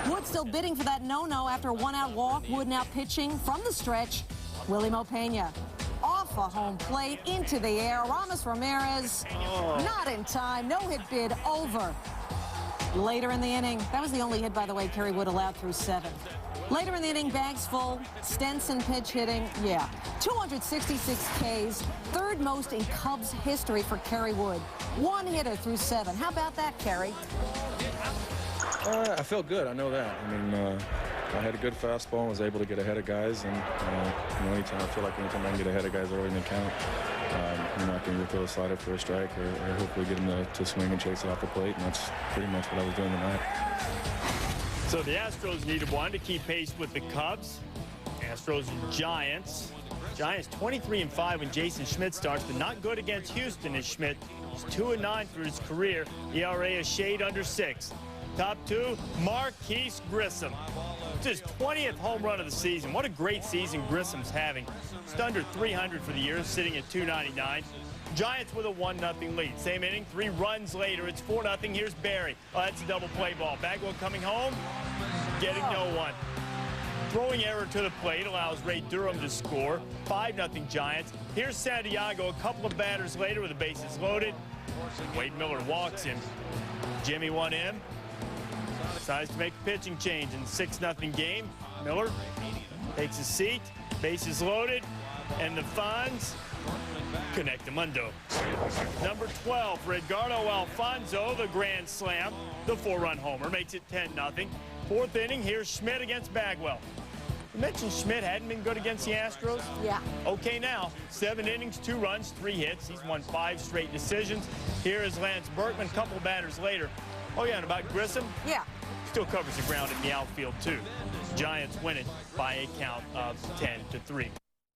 Wood still bidding for that no-no after a 1-out walk. Wood now pitching from the stretch. Willie Mopena. Off a home plate, into the air. Ramos Ramirez. Not in time. No hit bid over. Later in the inning, that was the only hit, by the way, Kerry Wood allowed through 7. Later in the inning, bags full. Stenson pitch hitting. Yeah. 266 Ks. 3rd most in Cubs history for Kerry Wood. 1 hitter through 7. How about that, Kerry? I felt good. I know that. I mean, I had a good fastball and was able to get ahead of guys. And, anytime I feel like anytime I can get ahead of guys early in the count, I can either throw a slider for a strike or hopefully get him to swing and chase it off the plate. And that's pretty much what I was doing tonight. So the Astros needed 1 to keep pace with the Cubs. Astros and Giants. Giants 23-5 when Jason Schmidt starts, but not good against Houston as Schmidt is 2-9 for his career. ERA a shade under 6. Top 2, Marquise Grissom. It's his 20th home run of the season. What a great season Grissom's having. Just under 300 for the year, sitting at 299. Giants with a 1-0 lead. Same inning, 3 runs later. It's 4-0. Here's Barry. Oh, that's a double play ball. Bagwell coming home, getting no one. Throwing error to the plate allows Ray Durham to score. 5-0 Giants. Here's Santiago a couple of batters later with the bases loaded. Wade Miller walks him. Jimmy 1M. Decides to make a pitching change in the 6-0 game. Miller takes a seat. Bases loaded. And the Fonz connect the mundo. Number 12, Ricardo Alfonso, the grand slam. The 4-run homer makes it 10-0. 4th inning, here's Schmidt against Bagwell. You mentioned Schmidt hadn't been good against the Astros? Yeah. Okay now, 7 innings, 2 runs, 3 hits. He's won 5 straight decisions. Here is Lance Berkman, a couple batters later. Oh yeah, and about Grissom? Yeah. Still covers the ground in the outfield too. Giants win it by a count of 10-3.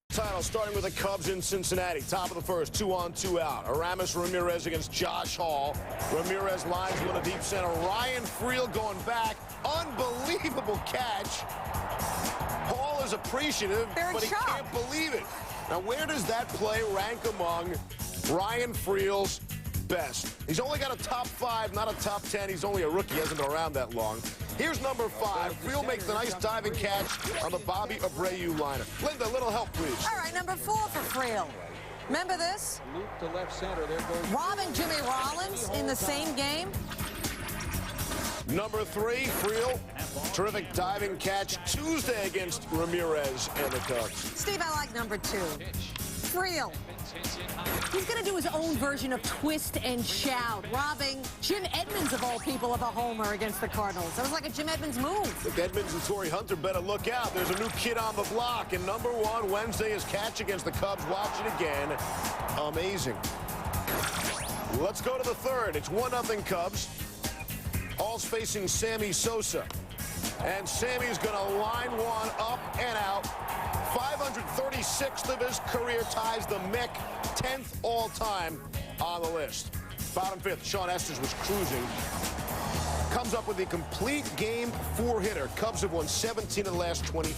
Title starting with the Cubs in Cincinnati. Top of the 1st, 2 on, 2 out. Aramis Ramirez against Josh Hall. Ramirez lines one to deep center. Ryan Friel going back. Unbelievable catch. Hall is appreciative, but he can't believe it. Now, where does that play rank among Ryan Friel's best? He's only got a top 5, not a top 10. He's only a rookie. He hasn't been around that long. Here's number 5. Friel makes the nice diving catch on the Bobby Abreu liner. Linda, a little help, please. All right, number 4 for Friel. Remember this? Loop to left center. There goes Robin Jimmy Rollins in the same game. Number 3, Friel. Terrific diving catch Tuesday against Ramirez and the Cubs. Steve, I like number 2. Friel. He's going to do his own version of twist and shout, robbing Jim Edmonds, of all people, of a homer against the Cardinals. That was like a Jim Edmonds move. Look, Edmonds and Torrey Hunter better look out. There's a new kid on the block. And number 1, Wednesday, is catch against the Cubs. Watch it again. Amazing. Let's go to the 3rd. It's 1-0 Cubs. All's facing Sammy Sosa. And Sammy's going to line one up and out. 536th of his career, ties the Mick, 10th all-time on the list. Bottom 5th, Sean Estes was cruising. Comes up with a complete game 4-hitter. Cubs have won 17 of the last 20.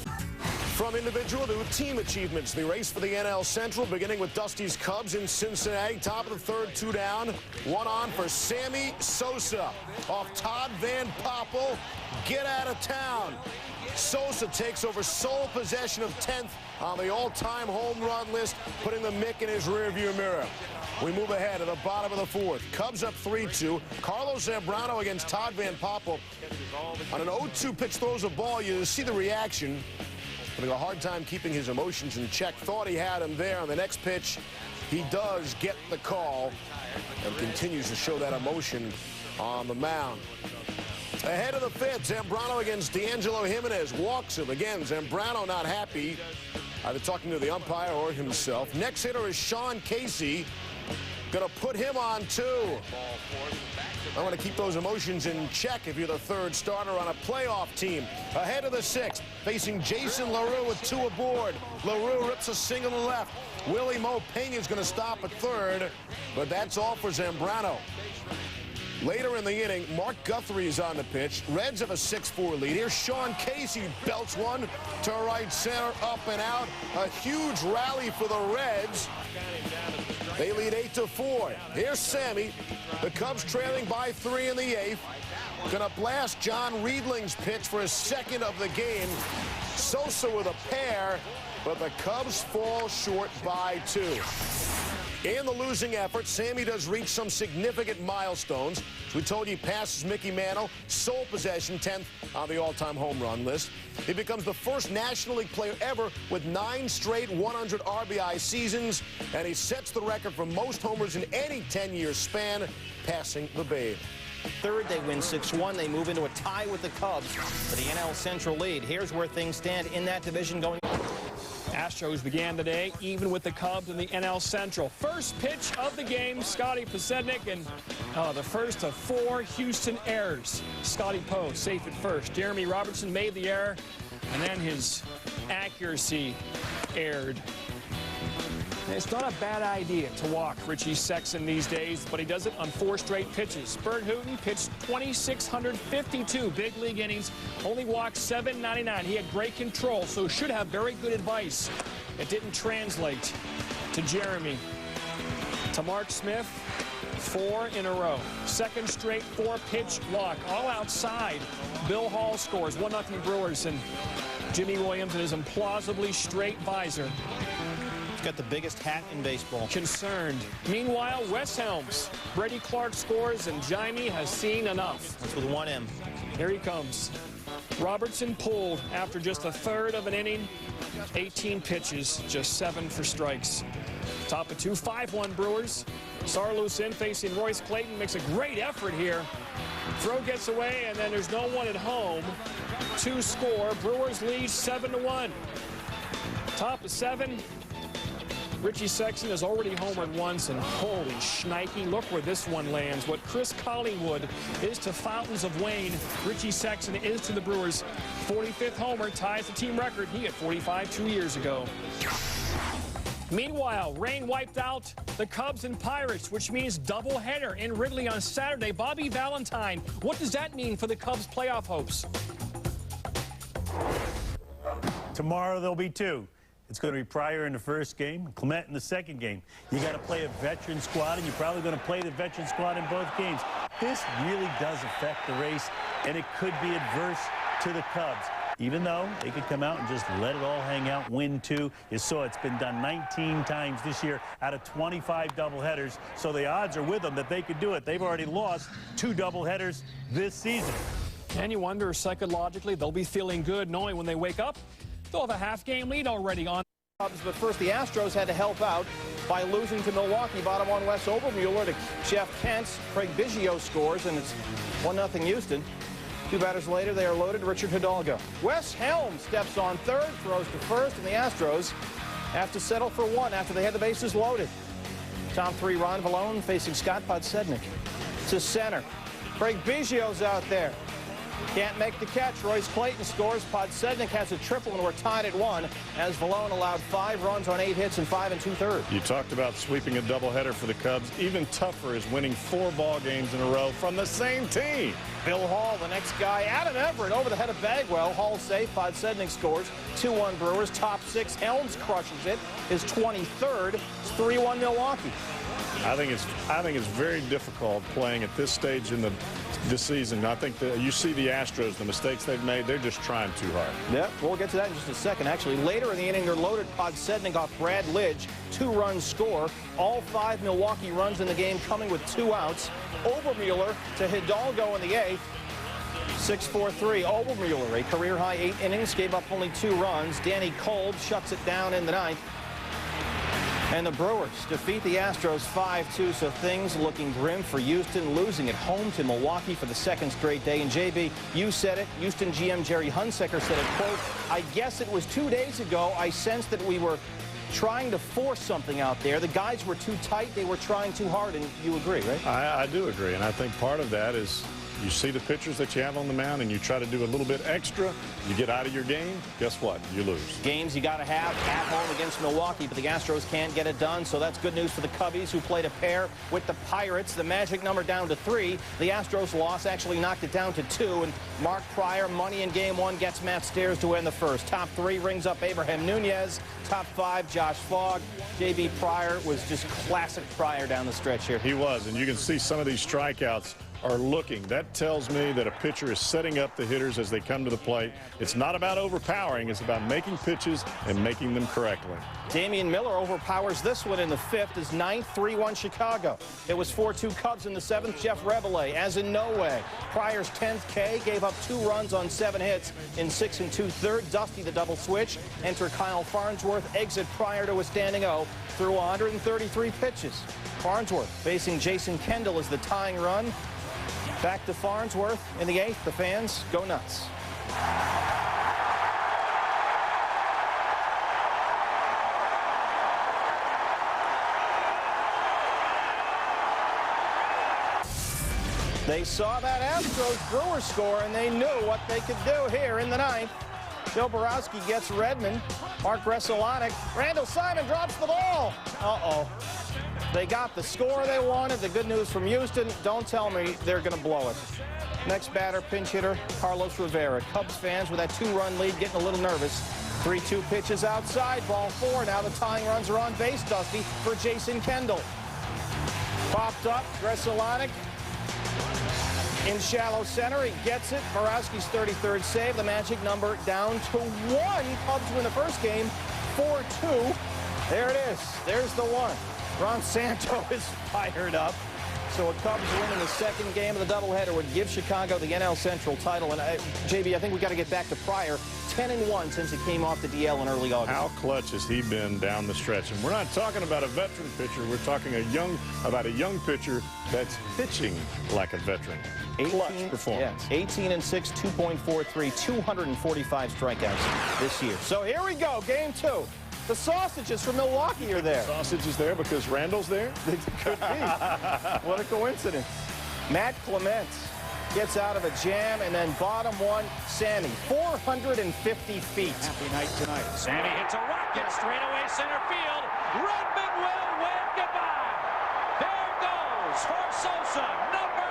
From individual to team achievements, the race for the NL Central, beginning with Dusty's Cubs in Cincinnati. Top of the 3rd, 2 down. 1 on for Sammy Sosa. Off Todd Van Poppel. Get out of town. Sosa takes over sole possession of 10th on the all-time home run list, putting the Mick in his rearview mirror. We move ahead to the bottom of the fourth. Cubs up 3-2. Carlos Zambrano against Todd Van Poppel. On an 0-2 pitch, throws a ball. You see the reaction. Having a hard time keeping his emotions in check. Thought he had him there. On the next pitch, he does get the call and continues to show that emotion on the mound. Ahead of the fifth, Zambrano against D'Angelo Jimenez. Walks him. Again, Zambrano not happy, either talking to the umpire or himself. Next hitter is Sean Casey. Going to put him on two. I want to keep those emotions in check if you're the third starter on a playoff team. Ahead of the sixth, facing Jason LaRue with two aboard. LaRue rips a single to the left. Willie Mo Pena's going to stop at third, but that's all for Zambrano. Later in the inning, Mark Guthrie is on the pitch. Reds have a 6-4 lead. Here's Sean Casey, belts one to right center, up and out. A huge rally for the Reds. They lead 8-4. Here's Sammy. The Cubs trailing by 3 in the eighth. Gonna blast John Riedling's pitch for his second of the game. Sosa with a pair, but the Cubs fall short by 2. In the losing effort, Sammy does reach some significant milestones. As we told you, he passes Mickey Mantle, sole possession, 10th on the all-time home run list. He becomes the first National League player ever with 9 straight 100 RBI seasons, and he sets the record for most homers in any 10-year span, passing the Babe. Third, they win 6-1. They move into a tie with the Cubs for the NL Central lead. Here's where things stand in that division going. Astros began the day even with the Cubs in the NL Central. First pitch of the game, Scotty Podsednik, and the first of 4 Houston errors. Scotty Poe safe at first. Jeremy Robertson made the error, and then his accuracy erred. It's not a bad idea to walk Richie Sexson these days, but he does it on 4 straight pitches. Bert Hooton pitched 2,652 big league innings, only walked 799. He had great control, so should have very good advice. It didn't translate to Jeremy. To Mark Smith, 4 in a row. Second straight 4-pitch walk, all outside. Bill Hall scores 1-0 Brewers, and Jimmy Williams in his implausibly straight visor. Got the biggest hat in baseball. Concerned. Meanwhile, Wes Helms. Brady Clark scores, and Jaime has seen enough. That's with 1 M. Here he comes. Robertson pulled after just a third of an inning. 18 pitches, just 7 for strikes. Top of 2, 5-1 Brewers. Sarloos in facing Royce Clayton. Makes a great effort here. Throw gets away, and then there's no one at home. 2 score. Brewers lead 7-1. Top of 7. Richie Sexson has already homered once, and holy shnikey, look where this one lands. What Chris Collingwood is to Fountains of Wayne, Richie Sexson is to the Brewers. 45th homer, ties the team record. He had 45 2 years ago. Meanwhile, rain wiped out the Cubs and Pirates, which means doubleheader in Wrigley on Saturday. Bobby Valentine, what does that mean for the Cubs' playoff hopes? Tomorrow there'll be 2. It's going to be Pryor in the first game, Clement in the second game. You got to play a veteran squad, and you're probably going to play the veteran squad in both games. This really does affect the race, and it could be adverse to the Cubs. Even though they could come out and just let it all hang out, win 2. You saw it's been done 19 times this year out of 25 doubleheaders, so the odds are with them that they could do it. They've already lost 2 doubleheaders this season. And you wonder, psychologically, they'll be feeling good knowing when they wake up, they'll have a half-game lead already on. But first, the Astros had to help out by losing to Milwaukee. Bottom 1, Wes Obermuller to Jeff Kent's. Craig Biggio scores, and it's 1-0 Houston. 2 batters later, they are loaded. Richard Hidalgo. Wes Helms steps on third, throws to first, and the Astros have to settle for 1 after they had the bases loaded. Top 3, Ron Vallone facing Scott Podsednik. To center. Craig Biggio's out there. Can't make the catch. Royce Clayton scores. Podsednik has a triple, and we're tied at 1 as Vallone allowed 5 runs on 8 hits and 5 2/3. You talked about sweeping a doubleheader for the Cubs. Even tougher is winning 4 ball games in a row from the same team. Bill Hall, the next guy. Adam Everett over the head of Bagwell. Hall safe. Podsednik scores. 2-1 Brewers. Top 6. Helms crushes it. His 23rd. It's 3-1 Milwaukee. I think it's very difficult playing at this stage in this season. I think that you see the Astros, the mistakes they've made, they're just trying too hard. Yep, we'll get to that in just a second. Actually, later in the inning, they're loaded. Podsednik off Brad Lidge, 2-run score. All 5 Milwaukee runs in the game coming with 2 outs. Obermueller to Hidalgo in the 8th. 6-4-3. Obermueller, a career-high 8 innings, gave up only 2 runs. Danny Kolb shuts it down in the 9th. And the Brewers defeat the Astros 5-2, so things looking grim for Houston, losing at home to Milwaukee for the 2nd straight day. And JB, you said it. Houston GM Jerry Hunsaker said it, quote, I guess it was 2 days ago I sensed that we were trying to force something out there. The guys were too tight. They were trying too hard, and you agree, right? I do agree, and I think part of that is you see the pitchers that you have on the mound and you try to do a little bit extra, you get out of your game, guess what? You lose. Games you got to have at home against Milwaukee, but the Astros can't get it done, so that's good news for the Cubbies, who played a pair with the Pirates. The magic number down to 3. The Astros loss actually knocked it down to 2, and Mark Pryor, money in Game 1, gets Matt Stairs to win the first. Top 3 rings up Abraham Nunez. Top 5, Josh Fogg. J.B. Pryor was just classic Pryor down the stretch here. He was, and you can see some of these strikeouts are looking. That tells me that a pitcher is setting up the hitters as they come to the plate. It's not about overpowering. It's about making pitches and making them correctly. Damian Miller overpowers this one in the 5th as 9th, 3-1 Chicago. It was 4-2 Cubs in the 7th. Jeff Reveille, as in no way. Pryor's 10th K gave up 2 runs on 7 hits in 6 2/3. Dusty the double switch. Enter Kyle Farnsworth. Exit Pryor to a standing O through 133 pitches. Farnsworth facing Jason Kendall as the tying run. Back to Farnsworth in the 8th. The fans go nuts. They saw that Astros-Brewers score, and they knew what they could do here in the 9th. Joe Borowski gets Redmond. Mark Bressolonic. Randall Simon drops the ball. Uh-oh. They got the score they wanted. The good news from Houston, don't tell me they're going to blow it. Next batter, pinch hitter, Carlos Rivera. Cubs fans with that 2-run lead getting a little nervous. 3-2 pitches outside, ball 4. Now the tying runs are on base, Dusty, for Jason Kendall. Popped up, Bressolonic in shallow center. He gets it. Borowski's 33rd save. The magic number down to 1. Cubs win the first game, 4-2. There it is. There's the 1. Ron Santo is fired up. So a Cubs win in the 2nd game of the doubleheader would give Chicago the NL Central title. And JB, I think we got to get back to Pryor. 10-1 since he came off the DL in early August. How clutch has he been down the stretch? And we're not talking about a veteran pitcher. We're talking about a young pitcher that's pitching like a veteran. Clutch performance. Yeah, 18-6, 2.43, 245 strikeouts this year. So here we go, game 2. The Sausages from Milwaukee are there. Sausage is there because Randall's there? It could be. What a coincidence. Matt Clement gets out of a jam, and then bottom 1, Sammy, 450 feet. Happy night tonight. Sammy hits a rocket straight away center field. Redmond will wave goodbye. There goes for Sosa, number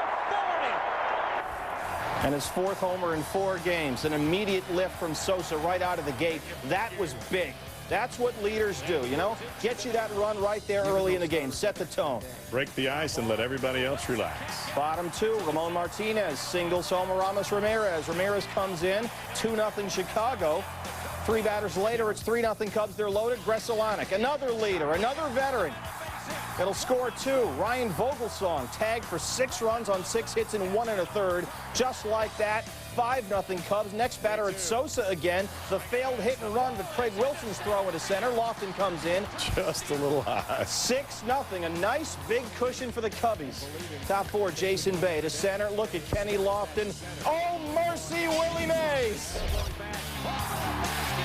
40. And his 4th homer in 4 games. An immediate lift from Sosa right out of the gate. That was big. That's what leaders do, you know? Get you that run right there early in the game. Set the tone. Break the ice and let everybody else relax. Bottom 2, Ramon Martinez singles home Aramis Ramirez. Ramirez comes in, 2-0 Chicago. 3 batters later, it's 3-0 Cubs. They're loaded. Bressolonic, another leader, another veteran. It'll score 2. Ryan Vogelsong tagged for 6 runs on 6 hits in 1 1/3. Just like that, 5-0 Cubs. Next batter, it's Sosa again. The failed hit and run, but Craig Wilson's throw into center. Lofton comes in. Just a little high. 6-0. A nice big cushion for the Cubbies. Top 4, Jason Bay to center. Look at Kenny Lofton. Oh, mercy, Willie Mays.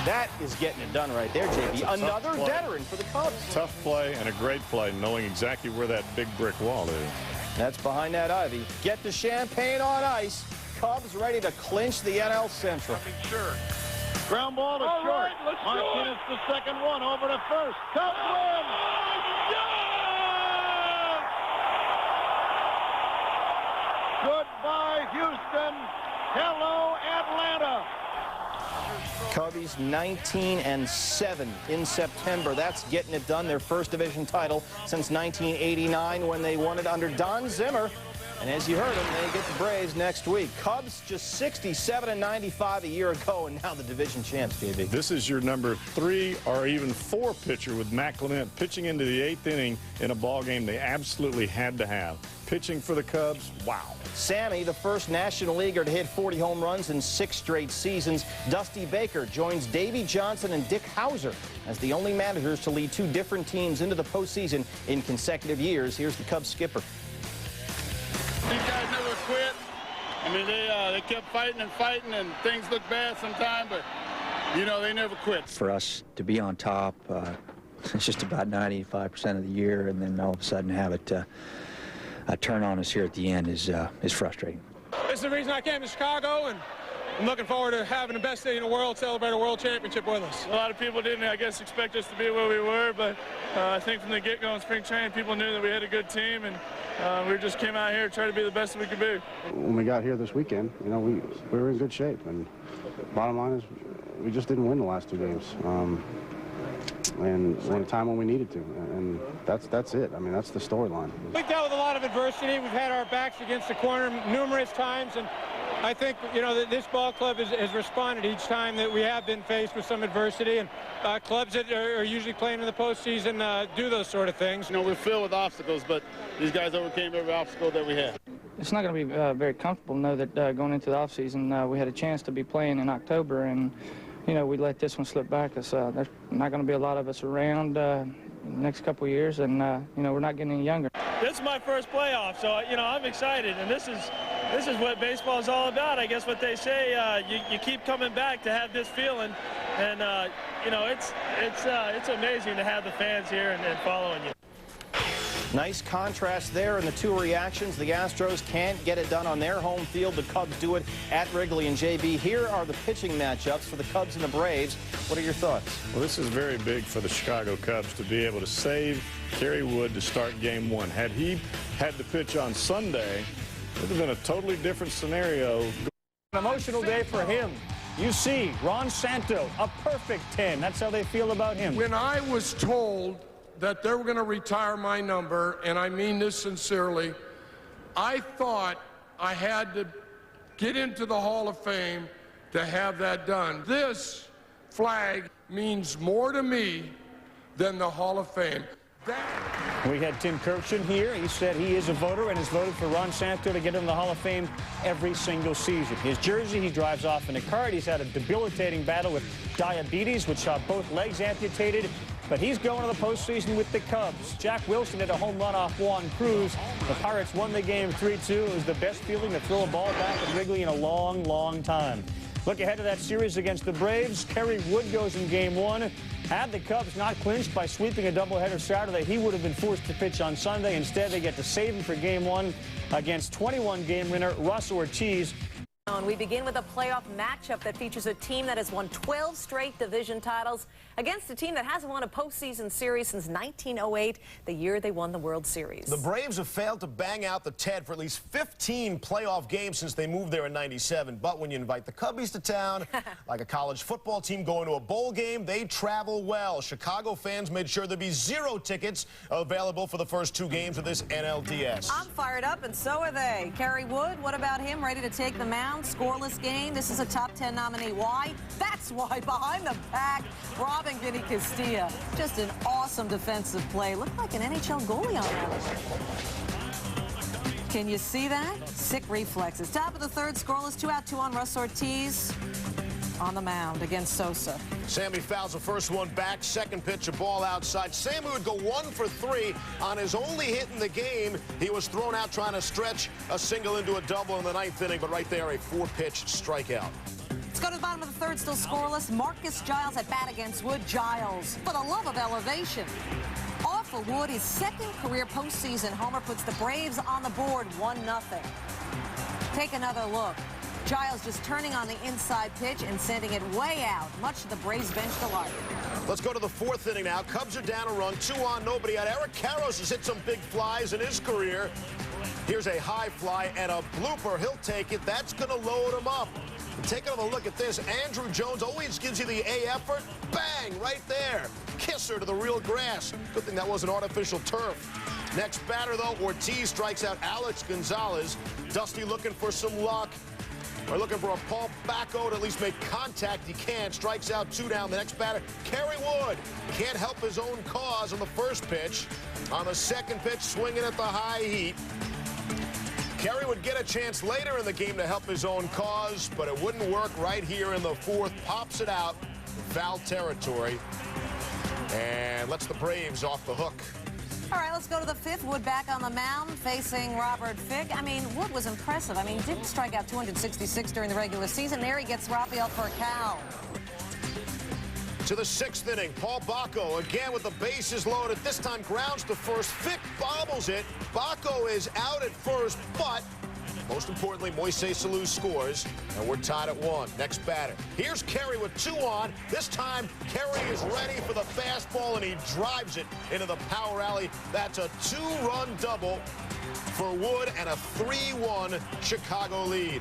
That is getting it done right there, JB. Another veteran for the Cubs. Tough play and a great play, knowing exactly where that big brick wall is. That's behind that ivy. Get the champagne on ice. Cubs ready to clinch the NL Central. Sure. Ground ball to short. Martinez the second one over to first. Cubs win. Goodbye, Houston. Hello, Atlanta. Cubbies 19-7 in September. That's getting it done. Their first division title since 1989 when they won it under Don Zimmer. And as you heard them, they get the Braves next week. Cubs just 67-95 a year ago, and now the division champs, JB. This is your number 3 or even 4 pitcher with Matt Clement pitching into the 8th inning in a ball game they absolutely had to have. Pitching for the Cubs, wow. Sammy, the first National Leaguer to hit 40 home runs in 6 straight seasons. Dusty Baker joins Davey Johnson and Dick Hauser as the only managers to lead 2 different teams into the postseason in consecutive years. Here's the Cubs skipper. These guys never quit. I mean, they kept fighting and fighting, and things look bad sometimes, but, you know, they never quit. For us to be on top, it's just about 95% of the year, and then all of a sudden have it turn on us here at the end is frustrating. It's the reason I came to Chicago, and I'm looking forward to having the best city in the world celebrate a world championship with us. A lot of people didn't, I guess, expect us to be where we were, but I think from the get-go in spring training, people knew that we had a good team, and we just came out here to try to be the best that we could be. When we got here this weekend, you know, we were in good shape, and bottom line is we just didn't win the last 2 games. And one time when we needed to, and that's it. I mean, that's the storyline. We've dealt with a lot of adversity. We've had our backs against the corner numerous times, and I think, you know, that this ball club has responded each time that we have been faced with some adversity, and clubs that are usually playing in the postseason do those sort of things. You know, we're filled with obstacles, but these guys overcame every obstacle that we had. It's not going to be very comfortable to know that going into the offseason we had a chance to be playing in October, and you know, we let this one slip back. There's not going to be a lot of us around the next couple of years, and you know, we're not getting any younger. This is my first playoff, so, you know, I'm excited, and this is what baseball is all about. I guess what they say, you keep coming back to have this feeling, and, you know, it's amazing to have the fans here and following you. Nice contrast there in the 2 reactions. The Astros can't get it done on their home field. The Cubs do it at Wrigley. And JB, here are the pitching matchups for the Cubs and the Braves. What are your thoughts? Well, this is very big for the Chicago Cubs to be able to save Kerry Wood to start game 1. Had he had the pitch on Sunday, it would have been a totally different scenario. An emotional day for him. You see, Ron Santo, a perfect 10. That's how they feel about him. When I was told that they were going to retire my number, and I mean this sincerely, I thought I had to get into the Hall of Fame to have that done. This flag means more to me than the Hall of Fame. We had Tim Kirchin here. He said he is a voter and has voted for Ron Santo to get in the Hall of Fame every single season. His jersey, he drives off in a cart. He's had a debilitating battle with diabetes, which saw both legs amputated. But he's going to the postseason with the Cubs. Jack Wilson hit a home run off Juan Cruz. The Pirates won the game 3-2. It was the best feeling to throw a ball back at Wrigley in a long, long time. Look ahead to that series against the Braves. Kerry Wood goes in game 1. Had the Cubs not clinched by sweeping a doubleheader Saturday, he would have been forced to pitch on Sunday. Instead, they get to save him for game 1 against 21-game winner Russ Ortiz. And we begin with a playoff matchup that features a team that has won 12 straight division titles against a team that hasn't won a postseason series since 1908, the year they won the World Series. The Braves have failed to bang out the Ted for at least 15 playoff games since they moved there in '97. But when you invite the Cubbies to town, like a college football team going to a bowl game, they travel well. Chicago fans made sure there'd be 0 tickets available for the first 2 games of this NLDS. I'm fired up, and so are they. Kerry Wood, what about him? Ready to take the mound? Scoreless game. This is a top 10 nominee. Why? That's why. Behind the pack, Robin Guinea Castilla. Just an awesome defensive play. Looked like an NHL goalie on that. Can you see that? Sick reflexes. Top of the 3rd, scoreless, 2 out, 2 on. Russ Ortiz on the mound against Sosa. Sammy fouls the first one back. Second pitch, a ball outside. Sammy would go 1 for 3 on his only hit in the game. He was thrown out trying to stretch a single into a double in the 9th inning, but right there, a 4-pitch strikeout. Let's go to the bottom of the 3rd, still scoreless. Marcus Giles at bat against Wood. Giles, for the love of elevation. Off of Wood, his 2nd career postseason homer puts the Braves on the board 1-0. Take another look. Giles just turning on the inside pitch and sending it way out, much to the Braves bench delight. Let's go to the 4th inning now. Cubs are down a run, 2 on, nobody out. Eric Karros has hit some big flies in his career. Here's a high fly and a blooper. He'll take it. That's going to load him up. Take another look at this. Andrew Jones always gives you the A effort. Bang, right there. Kisser to the real grass. Good thing that wasn't artificial turf. Next batter, though, Ortiz strikes out Alex Gonzalez. Dusty looking for some luck. We're looking for a Paul Bacco to at least make contact. He can't. Strikes out 2 down. The next batter, Kerry Wood. Can't help his own cause on the first pitch. On the second pitch, swinging at the high heat. Kerry would get a chance later in the game to help his own cause, but it wouldn't work right here in the fourth. Pops it out. Foul territory. And lets the Braves off the hook. All right, let's go to the fifth. Wood back on the mound facing Robert Fick. I mean, Wood was impressive. I mean, he didn't strike out 266 during the regular season. There he gets Rafael Furcal. To the 6th inning, Paul Bacco again with the bases loaded. This time grounds to first. Fick bobbles it. Bacco is out at first, but most importantly, Moises Alou scores, and we're tied at 1. Next batter. Here's Kerry with 2 on. This time, Kerry is ready for the fastball, and he drives it into the power alley. That's a 2-run double for Wood and a 3-1 Chicago lead.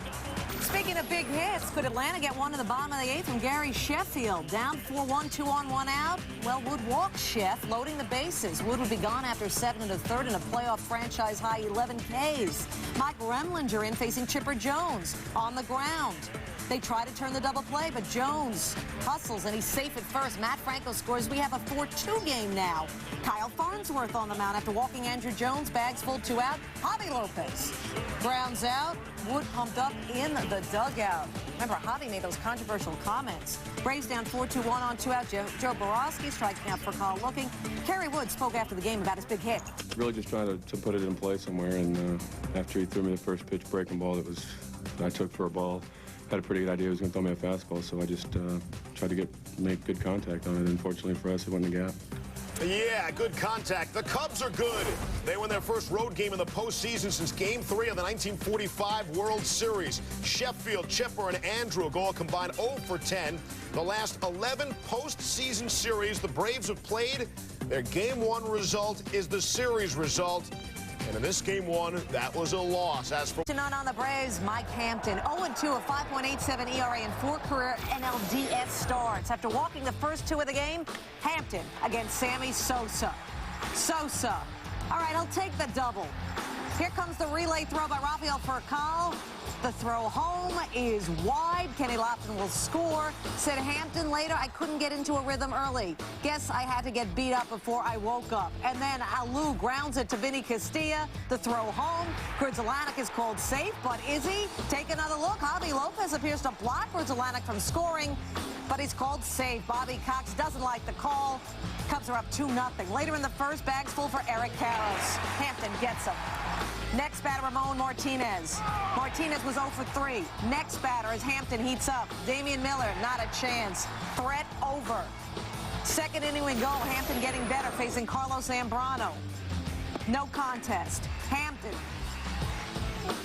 Speaking of big hits, could Atlanta get one in the bottom of the 8th from Gary Sheffield? Down 4-1, 2 on, 1 out. Well, Wood walks Sheff, loading the bases. Wood would be gone after 7 in the 3rd in a playoff franchise-high 11 Ks. Mike Remlinger in facing Chipper Jones on the ground. They try to turn the double play, but Jones hustles, and he's safe at first. Matt Franco scores. We have a 4-2 game now. Kyle Farnsworth on the mound after walking Andrew Jones. Bags full, 2 out. Javi Lopez grounds out. Wood pumped up in the dugout. Remember, Javi made those controversial comments. Braves down 4-2, 1 on, 2 out. Joe Borowski striking out for Kyle looking. Kerry Wood spoke after the game about his big hit. Really just trying to put it in play somewhere, and after he threw me the first pitch breaking ball that I took for a ball, had a pretty good idea he was going to throw me a fastball, so I just tried to make good contact on it. Unfortunately for us, it went in the gap. Yeah, good contact. The Cubs are good. They win their first road game in the postseason since Game 3 of the 1945 World Series. Sheffield, Chipper, and Andrew go a combined 0 for 10. The last 11 postseason series the Braves have played, their Game 1 result is the series result. And in this Game 1, that was a loss. As for None on the Braves, Mike Hampton, 0-2, a 5.87 ERA and 4 career NLDS starts. After walking the first 2 of the game, Hampton against Sammy Sosa. Sosa, all right, I'll take the double. Here comes the relay throw by Rafael Furcal. The throw home is wide. Kenny Lofton will score. Said Hampton later, I couldn't get into a rhythm early. Guess I had to get beat up before I woke up. And then Alou grounds it to Vinny Castilla. The throw home. Grudzielanek is called safe, but is he? Take another look. Javi Lopez appears to block Grudzielanek from scoring, but he's called safe. Bobby Cox doesn't like the call. Cubs are up 2-0. Later in the first, bags full for Eric Karros. Hampton gets him. Next batter, Ramon Martinez. Martinez was 0 for 3. Next batter as Hampton heats up. Damian Miller, not a chance. Threat over. Second inning we go. Hampton getting better, facing Carlos Zambrano. No contest. Hampton.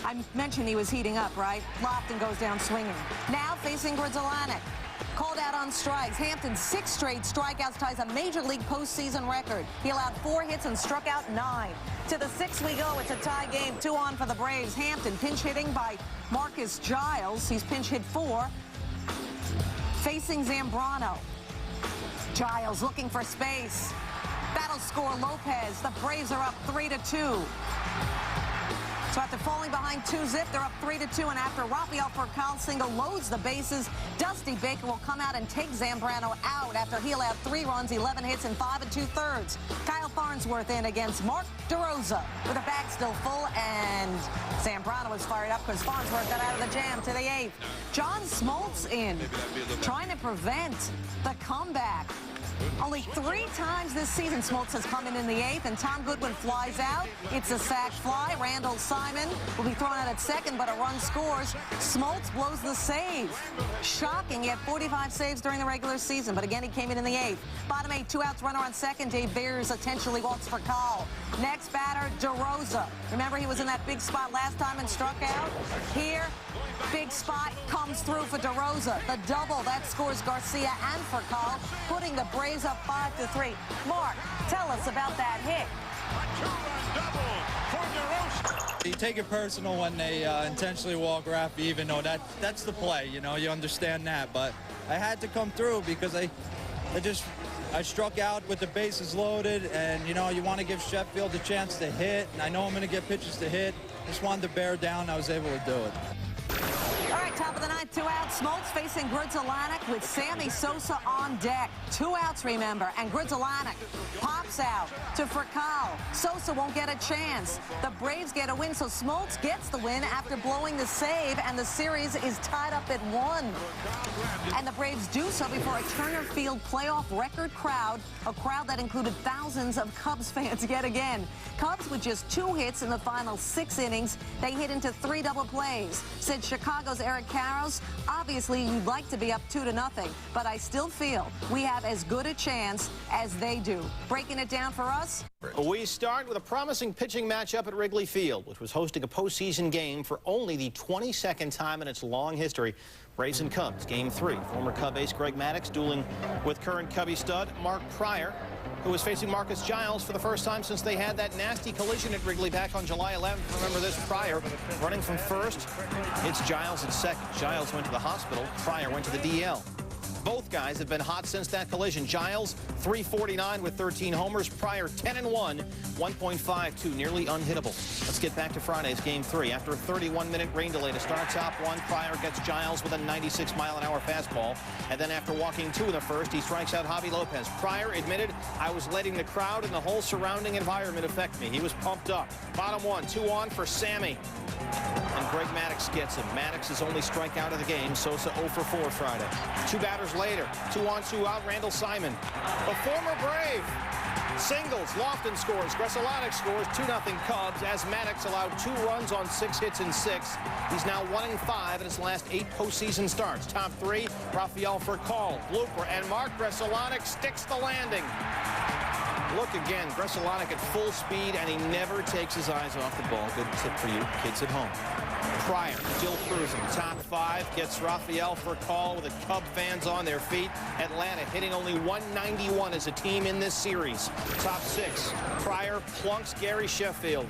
I mentioned he was heating up, right? Lofton goes down swinging. Now facing Grudzielanek. Called out on strikes. Hampton's 6 straight strikeouts ties a Major League postseason record. He allowed 4 hits and struck out 9. To the 6th we go. It's a tie game. 2 on for the Braves. Hampton pinch hitting by Marcus Giles. He's pinch hit 4. Facing Zambrano. Giles looking for space. That'll score Lopez. The Braves are up 3-2. So after falling behind 2-zip, they're up 3-2, and after Rafael Furcal single loads the bases, Dusty Baker will come out and take Zambrano out after he allowed 3 runs, 11 hits, and 5 2/3. Kyle Farnsworth in against Mark DeRosa with a bag still full, and Zambrano was fired up because Farnsworth got out of the jam to the 8th. John Smoltz in, trying to prevent the comeback. Only 3 times this season Smoltz has come in the 8th, and Tom Goodwin flies out. It's a sac fly. Randall Simon will be thrown out at second, but a run scores. Smoltz blows the save. Shocking. He had 45 saves during the regular season, but again he came in the 8th. Bottom 8, 2 outs, runner on second. Dave Beers intentionally walks for Call. Next batter, DeRosa. Remember he was in that big spot last time and struck out? Here, big spot comes through for DeRosa. The double, that scores Garcia and Furcal, putting the Braves up 5-3. Mark, tell us about that hit. You take it personal when they intentionally walk Rafi, even though that's the play, you know, you understand that. But I had to come through because I struck out with the bases loaded, and, you know, you want to give Sheffield a chance to hit, and I know I'm going to get pitches to hit. Just wanted to bear down. I was able to do it. All right, top of the ninth, 2 outs. Smoltz facing Grudzielanek with Sammy Sosa on deck. 2 outs, remember, and Grudzielanek pops out to Furcal. Sosa won't get a chance. The Braves get a win, so Smoltz gets the win after blowing the save, and the series is tied up at 1. And the Braves do so before a Turner Field playoff record crowd, a crowd that included thousands of Cubs fans yet again. Cubs with just 2 hits in the final 6 innings. They hit into 3 double plays. Said Chicago's Eric Karros, obviously you'd like to be up 2-0, but I still feel we have as good a chance as they do. Breaking it down for us. We start with a promising pitching matchup at Wrigley Field, which was hosting a postseason game for only the 22nd time in its long history. Braves and Cubs, Game 3. Former Cub ace Greg Maddux dueling with current Cubby stud Mark Pryor, who was facing Marcus Giles for the first time since they had that nasty collision at Wrigley back on July 11th. Remember this, Pryor running from first, hits Giles at second. Giles went to the hospital. Pryor went to the DL. Both guys have been hot since that collision. Giles, 349 with 13 homers. Pryor, 10-1, 1.52, nearly unhittable. Let's get back to Friday's Game 3. After a 31-minute rain delay to start top 1, Pryor gets Giles with a 96-mile-an-hour fastball. And then after walking 2 in the first, he strikes out Javi Lopez. Pryor admitted, I was letting the crowd and the whole surrounding environment affect me. He was pumped up. Bottom 1, 2 on for Sammy. And Greg Maddux gets him. Maddux' only strikeout of the game. Sosa 0 for 4 Friday. 2 batters later, 2 on, 2 out, Randall Simon. A former Brave singles. Lofton scores. Grudzielanek scores. 2-0 Cubs as Maddux allowed 2 runs on 6 hits in 6. He's now 1-5 in his last 8 postseason starts. Top 3, Rafael Furcal, blooper, and Mark Grudzielanek sticks the landing. Look again, Grudzielanek at full speed, and he never takes his eyes off the ball. Good tip for you kids at home. Pryor still cruising. Top 5 gets Rafael Furcal with the Cub fans on their feet. Atlanta hitting only 191 as a team in this series. Top 6, Pryor plunks Gary Sheffield.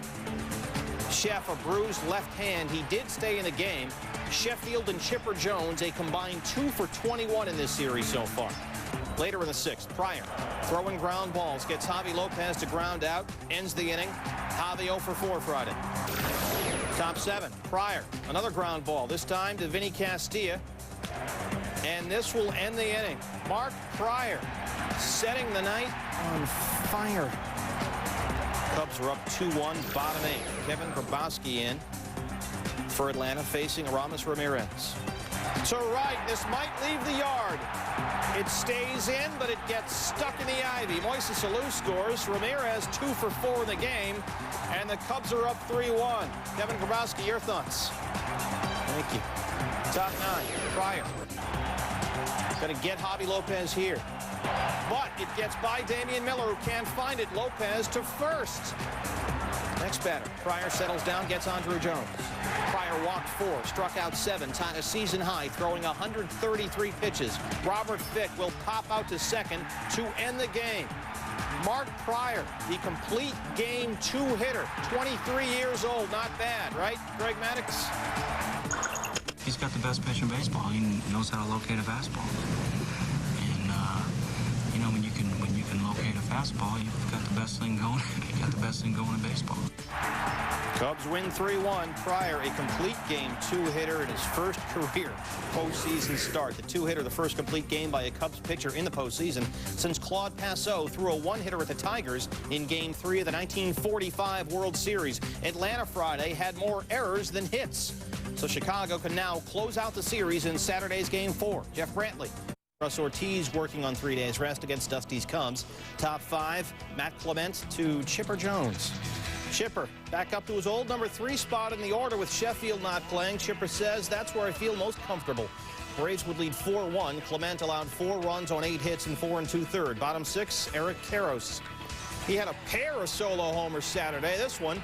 Sheff, a bruised left hand. He did stay in the game. Sheffield and Chipper Jones, a combined 2 for 21 in this series so far. Later in the 6th, Pryor throwing ground balls, gets Javi Lopez to ground out, ends the inning. Javi 0 for 4 Friday. Top 7, Pryor, another ground ball, this time to Vinny Castilla. And this will end the inning. Mark Pryor setting the night on fire. Cubs are up 2-1, bottom 8. Kevin Grabowski in for Atlanta, facing Aramis Ramirez. To right, this might leave the yard. It stays in, but it gets stuck in the ivy. Moises Alou scores. Ramirez 2 for 4 in the game, and the Cubs are up 3-1. Kevin Grabowski, your thoughts? Thank you. Top 9, Pryor. Going to get Javi Lopez here. But it gets by Damian Miller, who can't find it. Lopez to first. Next batter, Pryor settles down, gets Andrew Jones. Pryor walked 4, struck out 7, tied a season high, throwing 133 pitches. Robert Fick will pop out to second to end the game. Mark Pryor, the complete game 2 hitter, 23 years old, not bad, right, Greg Maddux? He's got the best pitch in baseball. He knows how to locate a fastball. And you know, when you can locate a fastball, you've got the best thing going. You got the best thing going in baseball. Cubs win 3-1. Pryor, a complete game 2 hitter in his first career postseason start. The 2 hitter, the first complete game by a Cubs pitcher in the postseason since Claude Passeau threw a 1 hitter at the Tigers in Game 3 of the 1945 World Series. Atlanta Friday had more errors than hits. So Chicago can now close out the series in Saturday's Game 4. Jeff Brantley. Russ Ortiz working on 3 days rest against Dusty's Cubs. Top 5, Matt Clement to Chipper Jones. Chipper back up to his old number 3 spot in the order with Sheffield not playing. Chipper says, that's where I feel most comfortable. Braves would lead 4-1. Clement allowed 4 runs on 8 hits and 4 2/3. Bottom 6, Eric Karros. He had a pair of solo homers Saturday. This one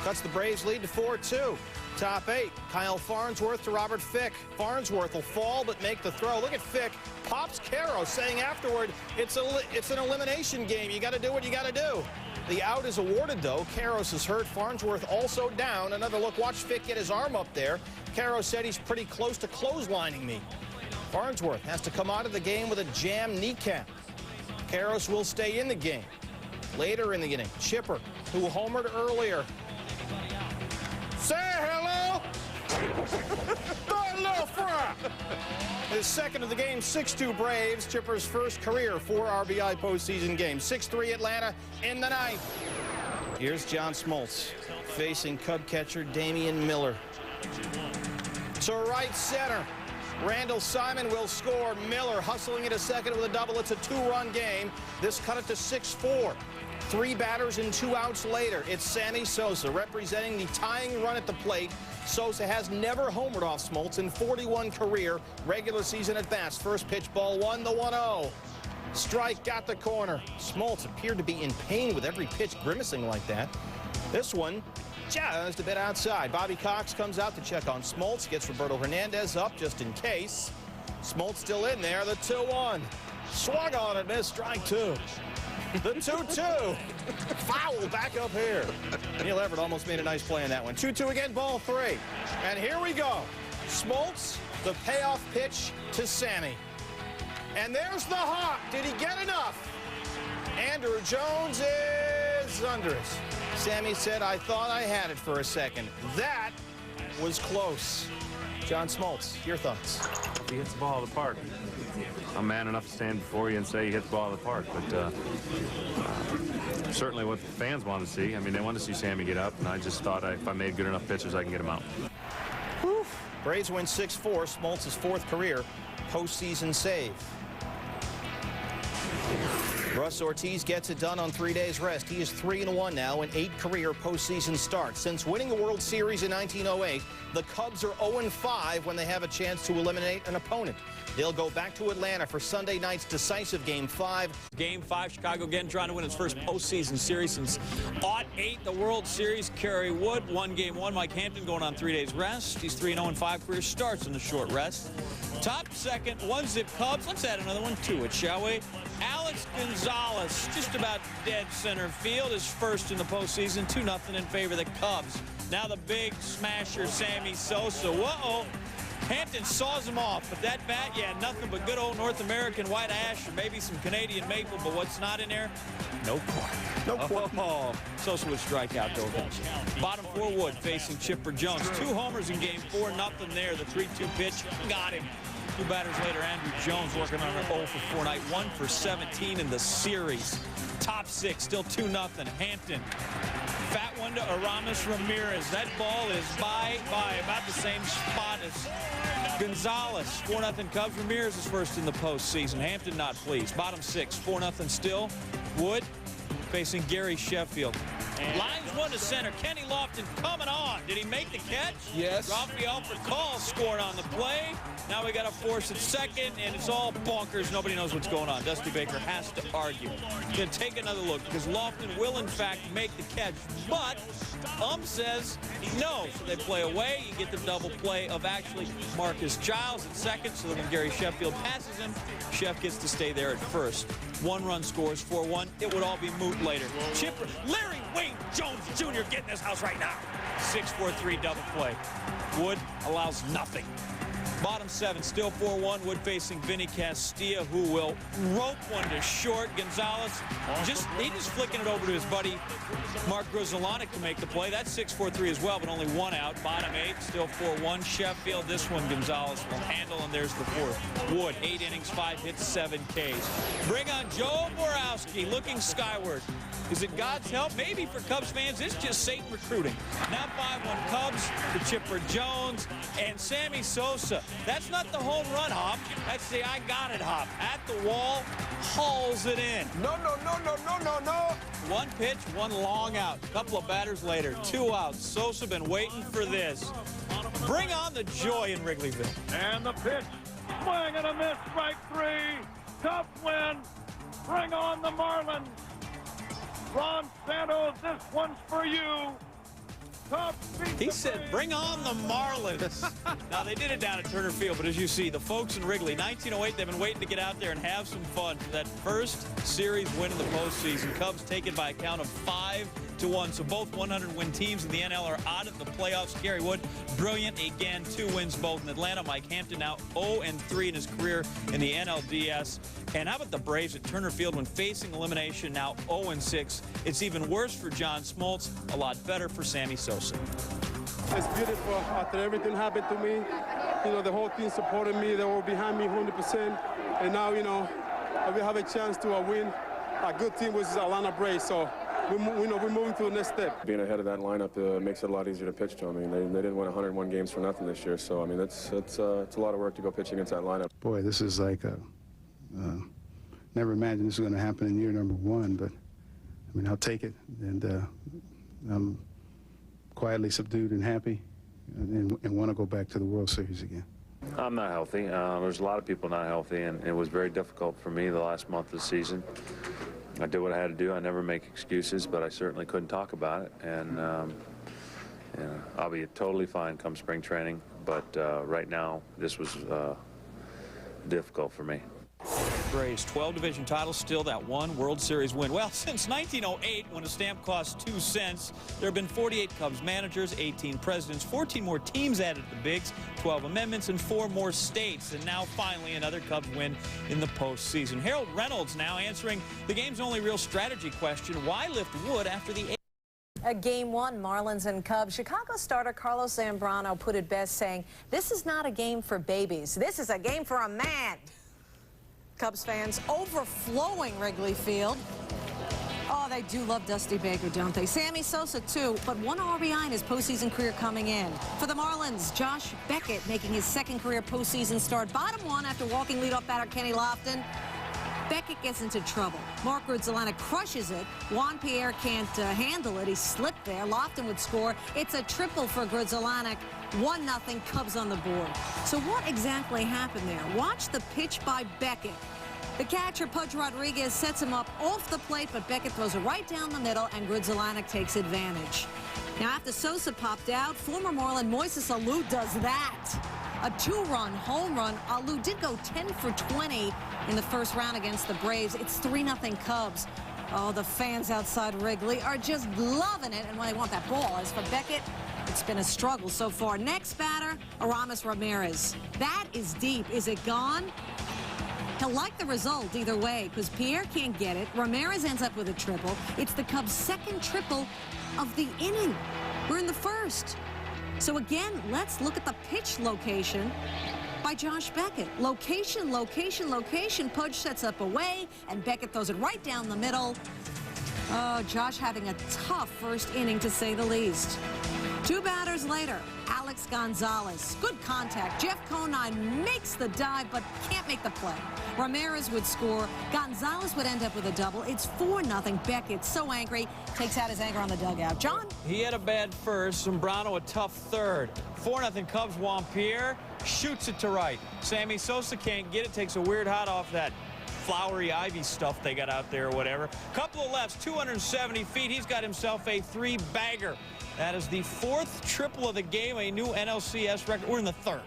cuts the Braves lead to 4-2. Top 8, Kyle Farnsworth to Robert Fick. Farnsworth will fall but make the throw. Look at Fick. Pops Karros, saying afterward, it's an elimination game. You got to do what you got to do. The out is awarded, though. Karros is hurt. Farnsworth also down. Another look. Watch Fick get his arm up there. Karros said he's pretty close to clotheslining me. Farnsworth has to come out of the game with a jammed kneecap. Karros will stay in the game. Later in the inning, Chipper, who homered earlier. Say hello! Hello, Fry! His second of the game, 6-2 Braves. Chipper's first career 4 RBI postseason game. 6-3 Atlanta in the ninth. Here's John Smoltz facing Cub catcher Damian Miller. To right center. Randall Simon will score. Miller hustling into second with a double. It's a 2-run game. This cut it to 6-4. 3 batters and 2 outs later. It's Sammy Sosa representing the tying run at the plate. Sosa has never homered off Smoltz in 41 career regular season at-bats. First pitch, ball 1, the 1-0. Strike got the corner. Smoltz appeared to be in pain with every pitch, grimacing like that. This one just a bit outside. Bobby Cox comes out to check on Smoltz, gets Roberto Hernandez up just in case. Smoltz still in there, the 2-1. Swung on and missed, strike 2. The 2-2. Foul back up here. Neil Everett almost made a nice play in that one. 2-2 again, ball 3. And here we go. Smoltz, the payoff pitch to Sammy. And there's the hawk. Did he get enough? Andrew Jones is under it. Sammy said, I thought I had it for a second. That was close. John Smoltz, your thoughts? He hits the ball out of the park. I'm man enough to stand before you and say he hit the ball out of the park, but certainly what the fans want to see. I mean, they want to see Sammy get up, and I just thought if I made good enough pitches, I can get him out. Whew. Braves win 6-4, Smoltz's 4th career postseason save. Russ Ortiz gets it done on 3 days rest. He is 3-1 now in 8 career postseason starts. Since winning the World Series in 1908, the Cubs are 0-5 when they have a chance to eliminate an opponent. They'll go back to Atlanta for Sunday night's decisive Game 5. Game 5, Chicago again trying to win its first postseason series since '08, the World Series. Kerry Wood won Game 1. Mike Hampton going on 3 days rest. He's 3-0 in 5 career starts in the short rest. Top second, 1-zip Cubs. Let's add another one to it, shall we? Alex Gonzalez, just about dead center field, is first in the postseason, 2-0 in favor of the Cubs. Now the big smasher, Sammy Sosa. Whoa! Hampton saws him off, but that bat, yeah, nothing but good old North American white ash, or maybe some Canadian maple, but what's not in there? No cork. No cork. Oh, Sosa would strike out, though. Bottom 4 Wood facing Chipper Jones. 2 homers in Game 4, nothing there. The 3-2 pitch, got him. 2 batters later, Andrew Jones working on an 0-for-4 night, 1 for 17 in the series. Top 6, still 2-0. Hampton. Fat one to Aramis Ramirez. That ball is by about the same spot as Gonzalez. 4-0 Cubs. Ramirez is first in the postseason. Hampton not pleased. Bottom 6, 4-0 still. Wood facing Gary Sheffield. Lines 1 to center. Kenny Lofton coming on. Did he make the catch? Yes. Rafael Percal scored on the play. Now we got a force at second, and it's all bonkers. Nobody knows what's going on. Dusty Baker has to argue. Going to take another look because Lofton will, in fact, make the catch. But says no. So they play away. You get the double play of actually Marcus Giles at second. So then when Gary Sheffield passes him, Sheff gets to stay there at first. 1 run scores, 4-1. It would all be moot later. Chipper, Larry Wayne Jones Jr. get in this house right now. 6-4-3 double play. Wood allows nothing. Bottom 7, still 4-1. Wood facing Vinny Castilla, who will rope one to short. Gonzalez, he just flicking it over to his buddy Mark Grudzielanek to make the play. That's 6-4-3 as well, but only 1 out. Bottom 8, still 4-1. Sheffield, this one Gonzalez will handle, and there's the 4th. Wood, 8 innings, 5 hits, 7 Ks. Bring on Joe Borowski, looking skyward. Is it God's help? Maybe for Cubs fans, it's just Satan recruiting. Now 5-1 Cubs to Chipper Jones and Sammy Sosa. That's not the home run hop. That's the I got it hop. At the wall, hauls it in. No. 1 pitch, 1 long out. Couple of batters later, 2 outs. Sosa been waiting for this. Bring on the joy in Wrigleyville. And the pitch, swing and a miss, strike 3. Tough win. Bring on the Marlins. Ron Santos, this one's for you. He said, bring on the Marlins. Now, they did it down at Turner Field, but as you see, the folks in Wrigley, 1908, they've been waiting to get out there and have some fun for that first series win in the postseason. Cubs take it by a count of 5-1. So both 100-win teams in the NL are out of the playoffs. Gary Wood, brilliant again, 2 wins both in Atlanta. Mike Hampton now 0-3 in his career in the NLDS. And how about the Braves at Turner Field when facing elimination, now 0-6. It's even worse for John Smoltz, a lot better for Sammy Sosa. It's beautiful. After everything happened to me, you know, the whole team supported me. They were behind me 100%. And now, you know, we have a chance to win a good team, which is Atlanta Braves. So we're moving to the next step. Being ahead of that lineup makes it a lot easier to pitch to. I mean, they didn't win 101 games for nothing this year. So, I mean, it's a lot of work to go pitch against that lineup. Boy, this is like a... never imagined this was going to happen in year number 1, but I mean, I'll take it, and I'm quietly subdued and happy, and want to go back to the World Series again. I'm not healthy. There's a lot of people not healthy, and it was very difficult for me the last month of the season. I did what I had to do. I never make excuses, but I certainly couldn't talk about it, and you know, I'll be totally fine come spring training, but right now this was difficult for me. Braves 12 division titles, still that 1 World Series win. Well, since 1908, when a stamp cost 2 cents, there have been 48 Cubs managers, 18 presidents, 14 more teams added to the bigs, 12 amendments, and 4 more states. And now, finally, another Cubs win in the postseason. Harold Reynolds now answering the game's only real strategy question: why lift Wood after the 8th? Game 1, Marlins and Cubs. Chicago starter Carlos Zambrano put it best, saying, "This is not a game for babies. This is a game for a man." Cubs fans overflowing Wrigley Field. Oh, they do love Dusty Baker, don't they? Sammy Sosa, too, but 1 RBI in his postseason career coming in. For the Marlins, Josh Beckett making his 2nd career postseason start. Bottom 1 after walking leadoff batter Kenny Lofton. Beckett gets into trouble. Mark Grudzielanek crushes it. Juan Pierre can't handle it. He slipped there. Lofton would score. It's a triple for Grudzielanek. 1-0, Cubs on the board. So what exactly happened there? Watch the pitch by Beckett. The catcher, Pudge Rodriguez, sets him up off the plate, but Beckett throws it right down the middle, and Grudzielanek takes advantage. Now, after Sosa popped out, former Marlin Moises Alou does that. A 2-run home run. Alou did go 10 for 20 in the first round against the Braves. It's 3-0 Cubs. Oh, the fans outside Wrigley are just loving it, and when they want that ball. As for Beckett, it's been a struggle so far. Next batter, Aramis Ramirez. That is deep. Is it gone? He'll like the result either way, because Pierre can't get it. Ramirez ends up with a triple. It's the Cubs' 2nd triple of the inning. We're in the 1st. So again, let's look at the pitch location by Josh Beckett. Location, location, location. Pudge sets up away, and Beckett throws it right down the middle. Oh, Josh having a tough first inning, to say the least. 2 batters later, Alex Gonzalez. Good contact. Jeff Conine makes the dive, but can't make the play. Ramirez would score. Gonzalez would end up with a double. It's 4-0. Beckett, so angry, takes out his anger on the dugout. John? He had a bad first. Zambrano a tough 3rd. 4-0 Cubs. Juan Pierre shoots it to right. Sammy Sosa can't get it. Takes a weird hot off that flowery ivy stuff they got out there or whatever. Couple of lefts, 270 feet. He's got himself a 3-bagger. That is the 4th triple of the game, a new NLCS record. We're in the 3rd.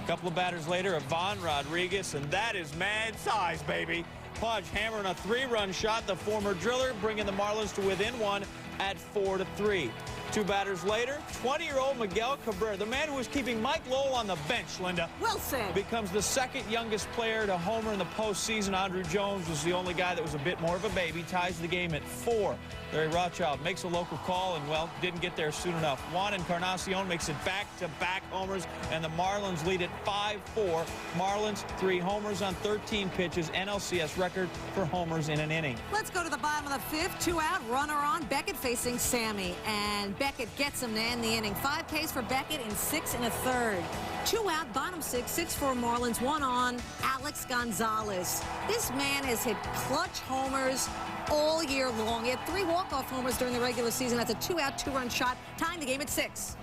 A couple of batters later, Ivan Rodriguez, and that is mad size, baby. Pudge hammering a 3-run shot, the former driller, bringing the Marlins to within 1 at 4-3. 2 batters later, 20-year-old Miguel Cabrera, the man who was keeping Mike Lowell on the bench, Linda. Well said. Becomes the 2nd youngest player to homer in the postseason. Andrew Jones was the only guy that was a bit more of a baby. Ties the game at 4. Larry Rothschild makes a local call and, well, didn't get there soon enough. Juan Encarnacion makes it back-to-back homers, and the Marlins lead at 5-4. Marlins 3 homers on 13 pitches, NLCS record for homers in an inning. Let's go to the bottom of the 5th. 2 out, runner on. Beckett facing Sammy, and Beckett gets him to end the inning. 5 Ks for Beckett in 6 1/3. 2 out, bottom 6, 6-4 Marlins, 1 on. Alex Gonzalez. This man has hit clutch homers all year long. He had 3 walk-off homers during the regular season. That's a 2-out, 2-run shot, tying the game at 6.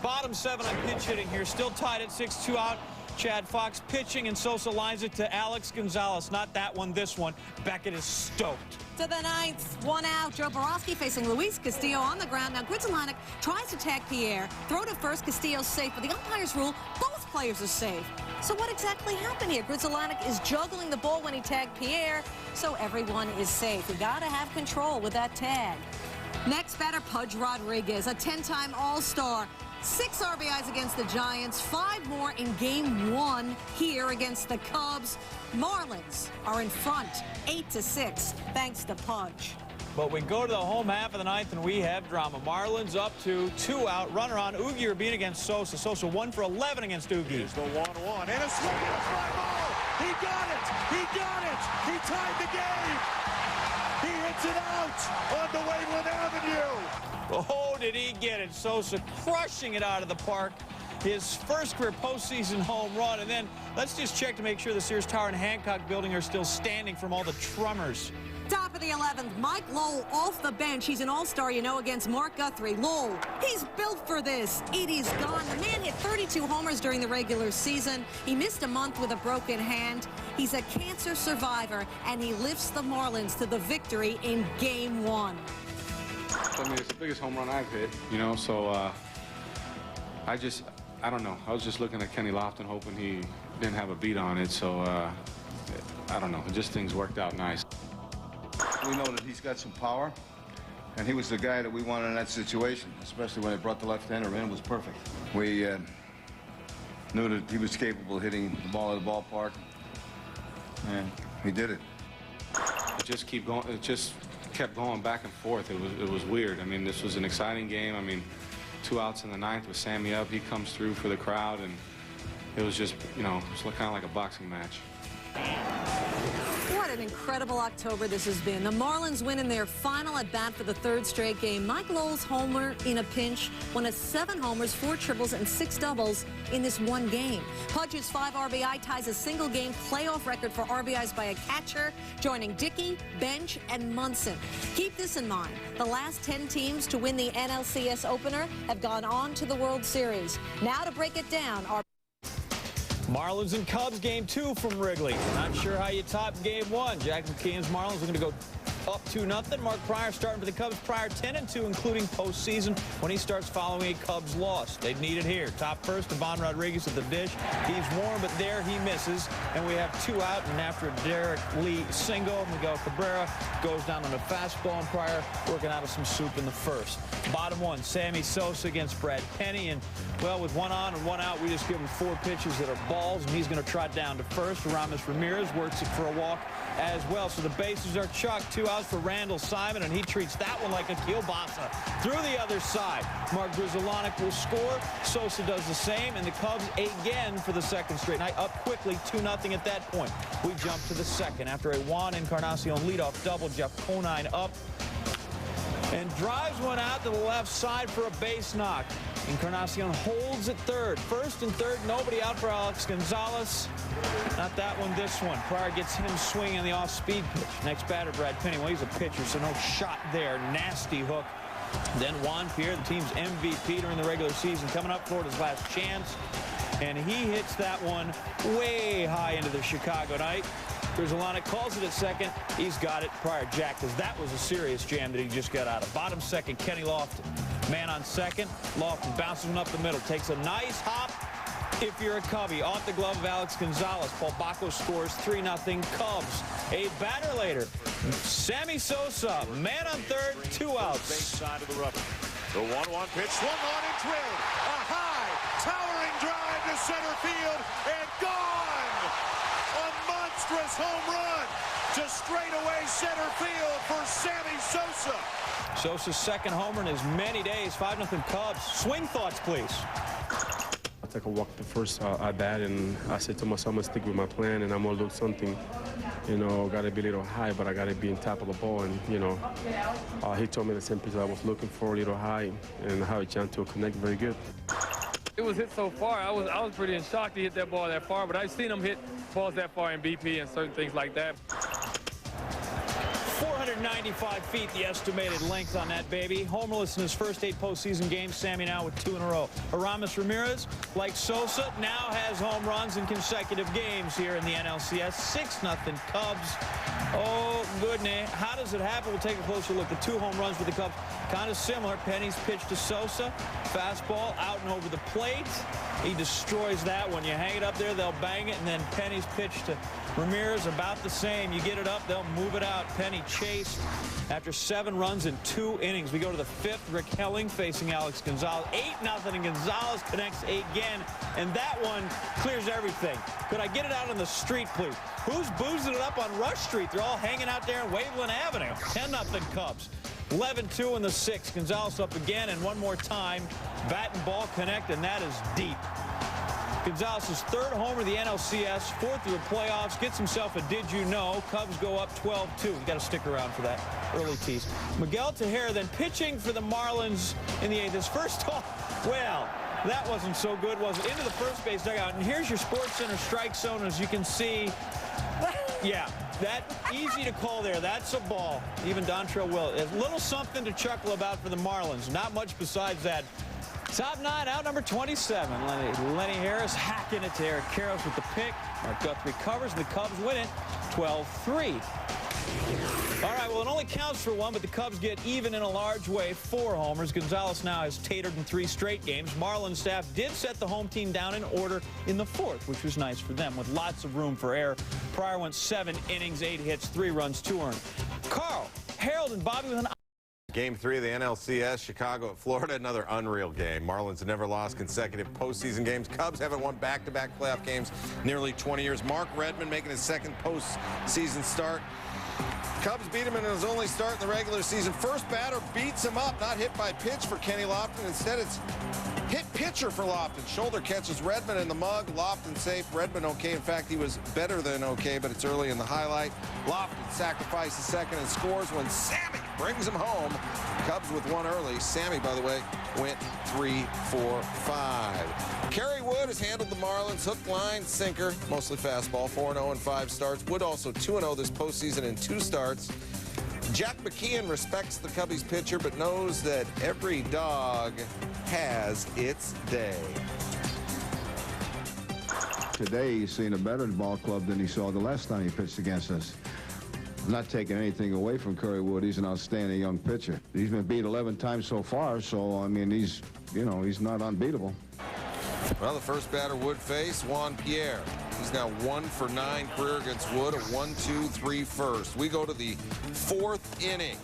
Bottom 7 on pinch hitting here, still tied at 6, 2 out. Chad Fox pitching, and Sosa lines it to Alex Gonzalez. Not that one, this one. Beckett is stoked. To the ninth, one out. Joe Borowski facing Luis Castillo on the ground. Now Grizzolanek tries to tag Pierre. Throw to first. Castillo's safe, but the umpires rule both players are safe. So what exactly happened here? Grizzolanek is juggling the ball when he tagged Pierre, so everyone is safe. You got to have control with that tag. Next batter, Pudge Rodriguez, a 10-time All-Star. 6 RBIs against the Giants, 5 more in Game 1 here against the Cubs. Marlins are in front, 8-6, thanks to Pudge. But we go to the home half of the ninth, and we have drama. Marlins up to 2 out. Runner on Oogie Urbina against Sosa. Sosa 1 for 11 against Oogie. Here's the 1-1, and a swing and a fly ball. He got it. He got it. He tied the game. He hits it out on the Wayland Avenue. Oh, did he get it. Sosa crushing it out of the park. His first career postseason home run. And then let's just check to make sure the Sears Tower and Hancock building are still standing from all the tremors. Top of the 11th, Mike Lowell off the bench. He's an all-star, you know, against Mark Guthrie. Lowell, he's built for this. It is gone. The man hit 32 homers during the regular season. He missed a month with a broken hand. He's a cancer survivor, and he lifts the Marlins to the victory in Game 1. I mean, it's the biggest home run I've hit, you know, so I don't know. I was just looking at Kenny Lofton, hoping he didn't have a beat on it, so I don't know. Just things worked out nice. We know that he's got some power, and he was the guy that we wanted in that situation, especially when he brought the left-hander in. It was perfect. We knew that he was capable of hitting the ball at the ballpark, and he did it. It just kept going back and forth. It was weird. I mean, this was an exciting game. I mean, 2 outs in the ninth with Sammy up. He comes through for the crowd, and it was just, you know, it was kind of like a boxing match. What an incredible October this has been. The Marlins win in their final at-bat for the 3rd straight game. Mike Lowell's homer in a pinch, one of 7 homers, 4 triples, and 6 doubles in this one game. Pudge's 5 RBI ties a single-game playoff record for RBIs by a catcher, joining Dickey, Bench, and Munson. Keep this in mind. The last 10 teams to win the NLCS opener have gone on to the World Series. Now to break it down, our Marlins and Cubs game 2 from Wrigley. Not sure how you top game 1. Jack McKeon's Marlins are going to go up 2-0. Mark Pryor starting for the Cubs. Pryor 10-2, including postseason when he starts following a Cubs loss. They'd need it here. Top first, Devon Rodriguez at the dish. He's warm, but there he misses. And we have 2 out, and after a Derek Lee single, Miguel Cabrera goes down on a fastball, and Pryor working out of some soup in the first. Bottom 1, Sammy Sosa against Brad Penny. And, well, with 1 on and 1 out, we just give him 4 pitches that are balls, and he's going to trot down to first. Aramis Ramirez works it for a walk as well. So the bases are chucked. 2 outs for Randall Simon, and he treats that one like a kielbasa through the other side. Mark Grizzolanek will score. Sosa does the same, and the Cubs again for the 2nd straight night, up quickly 2-0 at that point. We jump to the 2nd after a Juan Encarnacion leadoff double. Jeff Conine up and drives one out to the left side for a base knock. Encarnacion holds at 3rd. 1st and 3rd, nobody out for Alex Gonzalez. Not that one, this one. Pryor gets him swinging the off-speed pitch. Next batter, Brad Penny. Well, he's a pitcher, so no shot there. Nasty hook. Then Juan Pierre, the team's MVP during the regular season, coming up Florida's last chance. And he hits that one way high into the Chicago night. Grizzolanek calls it at 2nd. He's got it. Pryor jacked, because that was a serious jam that he just got out of. Bottom 2nd, Kenny Lofton. Man on 2nd. Lofton bounces one up the middle. Takes a nice hop. If you're a Cubby, off the glove of Alex Gonzalez. Paul Bacco scores 3-0 Cubs. A batter later, Sammy Sosa. Man on 3rd, 2 outs. Base side of the rubber. The 1-1 pitch swung on and drilled. A high, towering drive to center field and gone. A monstrous home run to straightaway center field for Sammy Sosa. Sosa's 2nd homer in as many days. 5-0 Cubs. Swing thoughts, please. I took a walk the first at bat, and I said to myself, I'm going to stick with my plan, and I'm going to look something, you know, got to be a little high, but I got to be on top of the ball. And, you know, he told me the same pitch I was looking for, a little high, and I have a chance to connect very good. It was hit so far. I was pretty in shock to hit that ball that far, but I've seen him hit balls that far in BP and certain things like that. 295 feet, the estimated length on that baby. Homerless in his first 8 postseason games. Sammy now with 2 in a row. Aramis Ramirez, like Sosa, now has home runs in consecutive games here in the NLCS. 6-0 Cubs. Oh, goodness. How does it happen? We'll take a closer look. The 2 home runs for the Cubs, kind of similar. Penny's pitch to Sosa. Fastball out and over the plate. He destroys that one. You hang it up there, they'll bang it, and then Penny's pitch to Ramirez about the same. You get it up, they'll move it out. Penny chased after 7 runs in 2 innings. We go to the 5th. Rick Helling facing Alex Gonzalez. 8-0, and Gonzalez connects again, and that one clears everything. Could I get it out on the street, please? Who's boozing it up on Rush Street? They're all hanging out there in Waveland Avenue. 10-0 Cubs. 11-2 in the 6th. Gonzalez up again, and one more time. Bat and ball connect, and that is deep. Gonzalez's 3rd homer of the NLCS, 4th of the playoffs, gets himself a did you know. Cubs go up 12-2. You got to stick around for that early tease. Miguel Tejera then pitching for the Marlins in the 8th. His first off, well, that wasn't so good, was it? Into the first base dugout. And here's your Sports Center strike zone, as you can see. Yeah, that easy to call there. That's a ball. Even Dontrell Will. A little something to chuckle about for the Marlins. Not much besides that. Top 9, out number 27. Lenny Harris hacking it to Eric Karros with the pick. Mark Guthrie covers, and the Cubs win it 12-3. All right, well, it only counts for 1, but the Cubs get even in a large way. 4 homers. Gonzalez now has tatered in 3 straight games. Marlins staff did set the home team down in order in the 4th, which was nice for them, with lots of room for error. Pryor went 7 innings, 8 hits, 3 runs, 2 earned. Carl, Harold, and Bobby with an... Game 3 of the NLCS, Chicago at Florida, another unreal game. Marlins have never lost consecutive postseason games. Cubs haven't won back-to-back playoff games nearly 20 years. Mark Redmond making his 2nd postseason start. Cubs beat him in his only start in the regular season. First batter beats him up, not hit by pitch for Kenny Lofton. Instead, it's hit pitcher for Lofton. Shoulder catches Redmond in the mug. Lofton safe. Redmond okay. In fact, he was better than okay, but it's early in the highlight. Lofton sacrifices second and scores when Sammy brings him home. Cubs with 1 early. Sammy, by the way, went 3-4-5. Kerry Wood has handled the Marlins hook, line, sinker, mostly fastball, 4-0 in 5 starts. Wood also 2-0 this postseason in 2 starts. Jack McKeon respects the Cubbies pitcher, but knows that every dog has its day. Today, he's seen a better ball club than he saw the last time he pitched against us. I'm not taking anything away from Kerry Wood. He's an outstanding young pitcher. He's been beat 11 times so far, so, I mean, he's not unbeatable. Well, the first batter Wood face, Juan Pierre. He's now 1 for 9 career against Wood, a 1-2-3 first. We go to the 4th inning.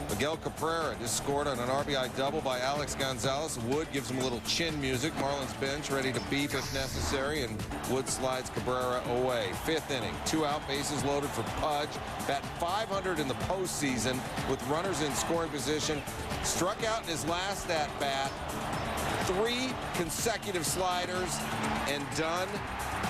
Miguel Cabrera just scored on an RBI double by Alex Gonzalez. Wood gives him a little chin music. Marlins bench ready to beef if necessary, and Wood slides Cabrera away. 5th inning, 2 out, bases loaded for Pudge. Bat 500 in the postseason with runners in scoring position. Struck out in his last at-bat. 3 consecutive sliders and done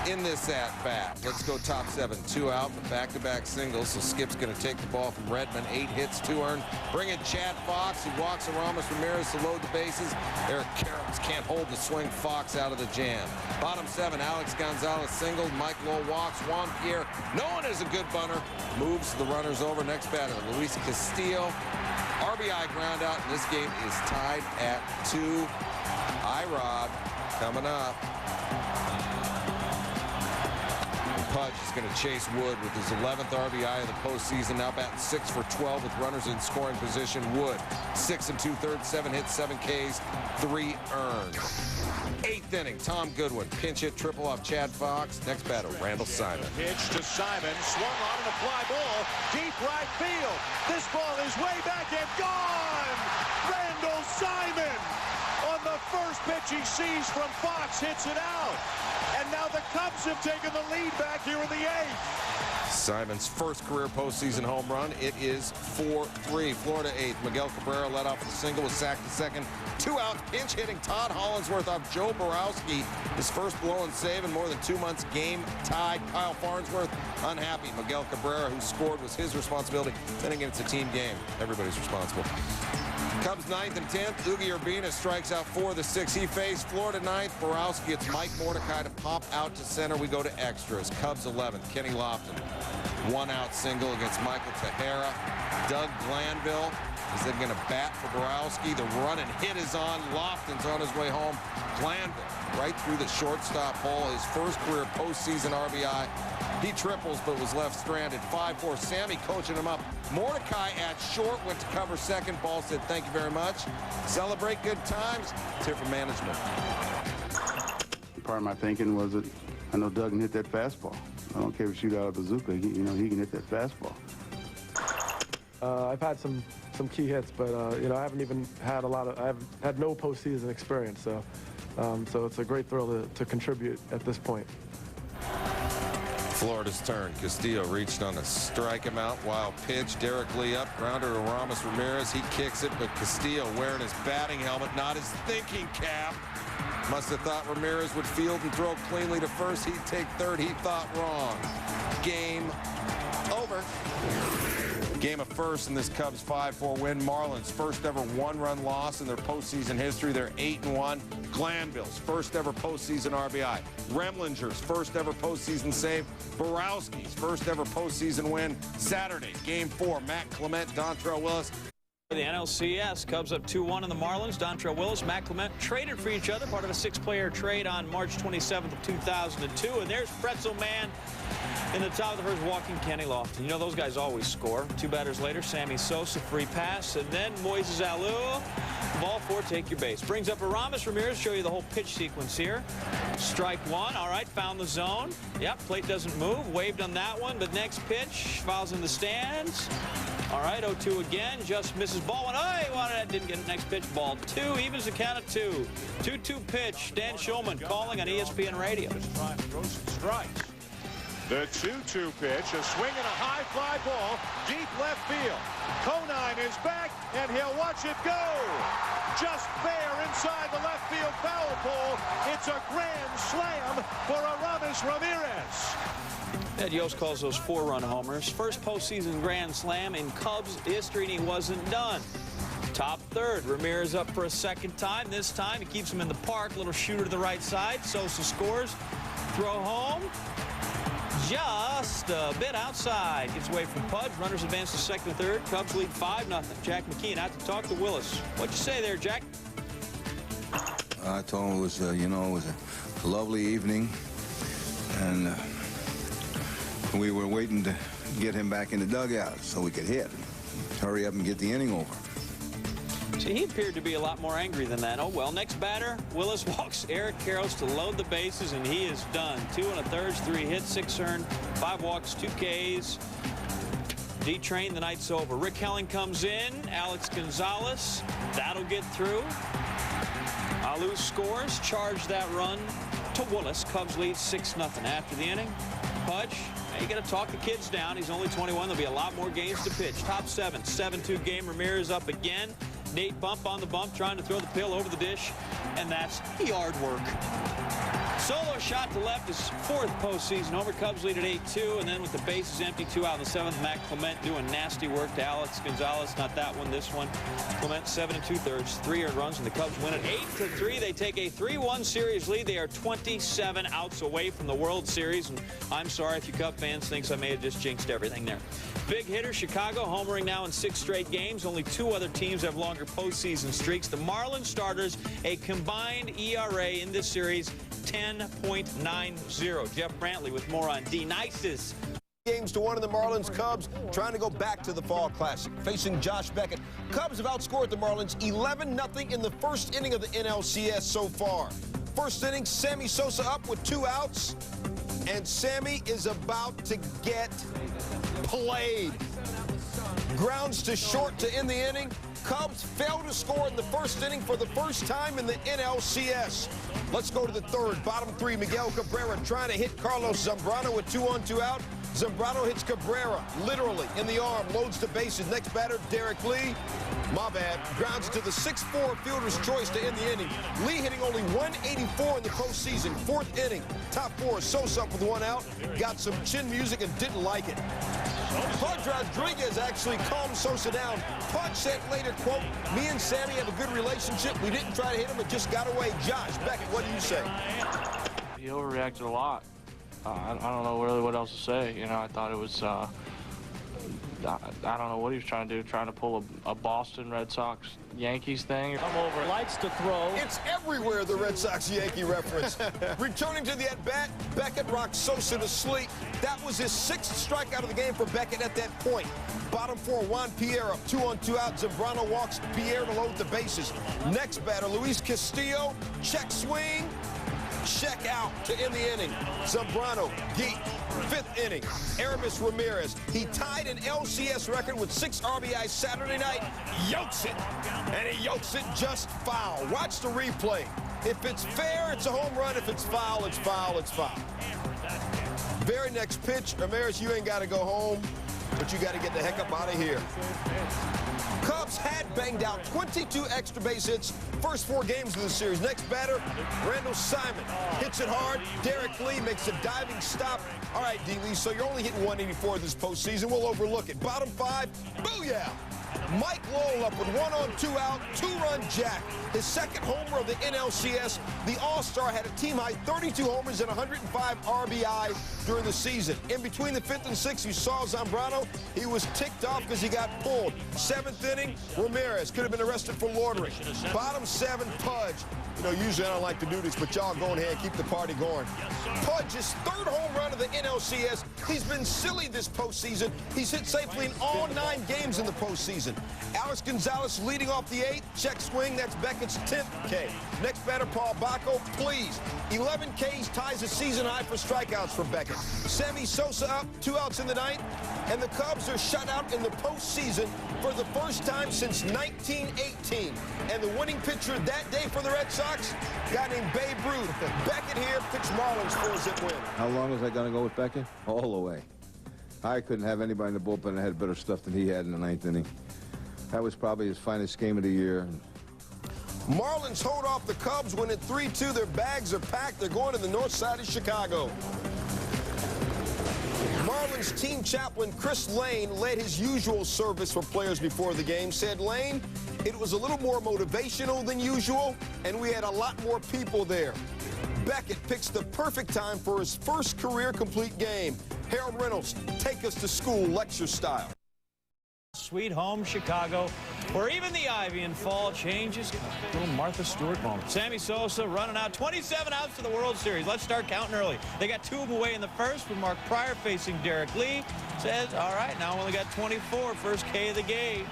in this at-bat. Let's go top 7. 2 out, but back-to-back singles. So Skip's going to take the ball from Redmond. 8 hits, 2 earned. Bring in Chad Fox. He walks Aramis Ramirez to load the bases. Eric Karros can't hold the swing. Fox out of the jam. Bottom 7, Alex Gonzalez singled. Mike Lowe walks. Juan Pierre, known as a good bunter, moves the runners over. Next batter, Luis Castillo. RBI ground out, and this game is tied at 2. I-Rob coming up. Pudge is going to chase Wood with his 11th RBI of the postseason. Now batting 6 for 12 with runners in scoring position. Wood, 6 2/3, 7 hits, 7 Ks, 3 earned. 8th inning, Tom Goodwin, pinch hit triple off Chad Fox. Next batter, Randall Simon. Pitch to Simon, swung on and a fly ball, deep right field. This ball is way back and gone! Randall Simon, on the first pitch he sees from Fox, hits it out. And now the Cubs have taken the lead back here in the 8th. Simon's first career postseason home run. It is 4-3. Florida 8th. Miguel Cabrera led off with a single, was sacked to second. 2 outs, pinch hitting Todd Hollinsworth off Joe Borowski. His first blow and save in more than 2 months. Game tied. Kyle Farnsworth unhappy. Miguel Cabrera, who scored, was his responsibility. Then again, it's a team game. Everybody's responsible. Cubs 9th and 10th. Ugi Urbina strikes out 4 of the 6 he faced. Florida 9th. Borowski gets Mike Mordecai to pop out to center. We go to extras. Cubs 11th. Kenny Lofton. 1-out single against Michael Tejera. Doug Glanville is then going to bat for Borowski. The run and hit is on. Lofton's on his way home. Glanville right through the shortstop hole. His first career postseason RBI. He triples but was left stranded. 5-4. Sammy coaching him up. Mordecai at short went to cover second. Ball said thank you very much. Celebrate good times. It's here for management. Part of my thinking was that I know Doug can hit that fastball. I don't care if you shoot out a bazooka. He can hit that fastball. I've had some key hits, but I haven't even had I've had no postseason experience, so it's a great thrill to contribute at this point. Florida's turn. Castillo reached on a strike him out. Wild pitch. Derek Lee up. Grounder to Ramos Ramirez. He kicks it, but Castillo wearing his batting helmet, not his thinking cap. Must have thought Ramirez would field and throw cleanly to first. He'd take third. He thought wrong. Game over. Game of first in this Cubs 5-4 win. Marlins first ever one-run loss in their postseason history. They're 8-1. Glanville's first ever postseason RBI. Remlinger's first ever postseason save. Borowski's first ever postseason win. Saturday, Game 4. Matt Clement, Dontrell Willis. The NLCS, Cubs up 2-1 in the Marlins. Dontrell Willis, Matt Clement traded for each other, part of a 6-player trade on March 27th of 2002. And there's Pretzel Man in the top of the first, walking Kenny Lofton. You know those guys always score. 2 batters later, Sammy Sosa, free pass, and then Moises Alou, ball 4, take your base. Brings up Aramis Ramirez, show you the whole pitch sequence here. Strike 1, all right, found the zone. Yep, plate doesn't move, waved on that one, but next pitch, fouls in the stands. All right, 0-2 again, just misses ball 1. Oh, he wanted it, didn't get it. Next pitch, ball 2, evens the count at 2. 2-2 pitch, Dan Schulman calling on ESPN Radio. Strikes. The 2-2 pitch, a swing and a high fly ball, deep left field. Conine is back, and he'll watch it go. Just bare inside the left field foul pole. It's a grand slam for Aramis Ramirez. Ed Yost calls those 4-run homers. First postseason grand slam in Cubs history, and he wasn't done. Top third, Ramirez up for a second time. This time he keeps him in the park. Little shooter to the right side. Sosa scores. Throw home. Just a bit outside. Gets away from Pudge. Runners advance to second and third. Cubs lead 5-0. Jack McKeon out to talk to Willis. What'd you say there, Jack? I told him it was, it was a lovely evening, and we were waiting to get him back in the dugout so we could hit. Hurry up and get the inning over. See, he appeared to be a lot more angry than that. Oh, well, next batter, Willis walks Eric Karros to load the bases, and he is done. 2 1/3, 3 hits, 6 earned, 5 walks, 2 Ks. D-Train, the night's over. Rick Helling comes in. Alex Gonzalez, that'll get through. Alou scores, charge that run to Willis. Cubs lead 6-0 after the inning. Pudge, you got to talk the kids down. He's only 21. There'll be a lot more games to pitch. Top 7, 7-2 game. Ramirez up again. Nate bump on the bump, trying to throw the pill over the dish, and that's yard work. Solo shot to left, his 4th postseason homer. Cubs lead at 8-2, and then with the bases empty, 2 out in the 7th, Matt Clement doing nasty work to Alex Gonzalez. Not that one, this one. Clement 7 2/3, 3 earned runs, and the Cubs win at 8-3. They take a 3-1 series lead. They are 27 outs away from the World Series, and I'm sorry if you Cub fans thinks I may have just jinxed everything there. Big hitter, Chicago, homering now in 6 straight games. Only 2 other teams have longer postseason streaks. The Marlins starters, a combined ERA in this series, 10.90. Jeff Brantley with more on D-Nices. Games to 1 in the Marlins. Cubs trying to go back to the Fall Classic, facing Josh Beckett. Cubs have outscored the Marlins 11-0 in the first inning of the NLCS so far. First inning, Sammy Sosa up with 2 outs, and Sammy is about to get played. Grounds to short to end the inning. Cubs fail to score in the first inning for the first time in the NLCS. Let's go to the 3rd. Bottom 3, Miguel Cabrera trying to hit Carlos Zambrano with 2 on, 2 out. Zambrano hits Cabrera literally in the arm, loads the bases. Next batter, Derek Lee. My bad. Grounds to the 6-4 fielder's choice to end the inning. Lee hitting only 184 in the postseason. 4th inning. Top 4, Sosa up with 1 out. Got some chin music and didn't like it. Pudge Rodriguez actually calmed Sosa down. Pudge said later, quote, "Me and Sammy have a good relationship. We didn't try to hit him. It just got away." Josh Beckett, what do you say? He overreacted a lot. I don't know really what else to say. You know, I thought it was, I don't know what he was trying to do, trying to pull a Boston Red Sox Yankees thing. Come over, lights to throw. It's everywhere, the Red Sox-Yankee reference. Returning to the at-bat, Beckett rocked Sosa to sleep. That was his 6th strikeout of the game for Beckett at that point. Bottom 4, Juan Pierre up 2 on 2 out. Zambrano walks Pierre to load the bases. Next batter, Luis Castillo, check swing, check out to end the inning. Zambrano, Geek, 5th inning. Aramis Ramirez, he tied an LCS record with 6 RBIs Saturday night. Yokes it, and he yokes it just foul. Watch the replay. If it's fair, it's a home run. If it's foul, it's foul, it's foul. Very next pitch, Ramirez, you ain't got to go home, but you got to get the heck up out of here. Cubs had banged out 22 extra base hits first 4 games of the series. Next batter, Randall Simon hits it hard. Derek Lee makes a diving stop. All right, D. Lee, so you're only hitting 184 this postseason. We'll overlook it. Bottom 5, booyah! Mike Lowell up with 1 on 2 out, 2-run jack. His 2nd homer of the NLCS. The All-Star had a team-high 32 homers and 105 RBI during the season. In between the 5th and 6th, you saw Zambrano. He was ticked off because he got pulled. 7th inning, Ramirez could have been arrested for loitering. Bottom 7, Pudge. You know, usually I don't like to do this, but y'all go ahead and keep the party going. Pudge's 3rd home run of the NLCS. He's been silly this postseason. He's hit safely in all 9 games in the postseason. Alex Gonzalez leading off the 8th. Check swing, that's Beckett's 10th K. Next batter, Paul Bacco, please. 11 Ks ties a season high for strikeouts for Beckett. Sammy Sosa up, 2 outs in the 9th. And the Cubs are shut out in the postseason for the first time since 1918. And the winning pitcher that day for the Red Sox, a guy named Babe Ruth. Beckett here picks Marlins for a zip win. How long was I going to go with Beckett? All the way. I couldn't have anybody in the bullpen that had better stuff than he had in the 9th inning. That was probably his finest game of the year. Marlins hold off the Cubs, win at 3-2. Their bags are packed. They're going to the north side of Chicago. Marlins team chaplain Chris Lane led his usual service for players before the game. Said, Lane, it was a little more motivational than usual, and we had a lot more people there. Beckett picks the perfect time for his first career complete game. Harold Reynolds, take us to school lecture style. Sweet home Chicago, where even the ivy in fall changes. Little Martha Stewart moment. Sammy Sosa running out 27 outs to the World Series. Let's start counting early. They got 2 of them away in the first with Mark Pryor facing Derek Lee. Says, all right, now only got 24, first K of the game.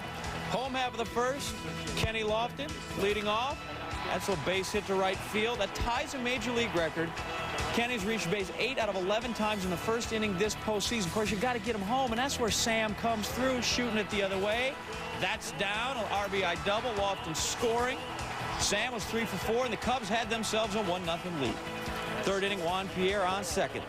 Home half of the first, Kenny Lofton leading off. That's a base hit to right field. That ties a major league record. Kenny's reached base 8 out of 11 times in the first inning this postseason. Of course, you've got to get him home, and that's where Sam comes through, shooting it the other way. That's down, an RBI double, Lofton scoring. Sam was 3 for 4, and the Cubs had themselves a 1-0 lead. 3rd inning, Juan Pierre on 2nd.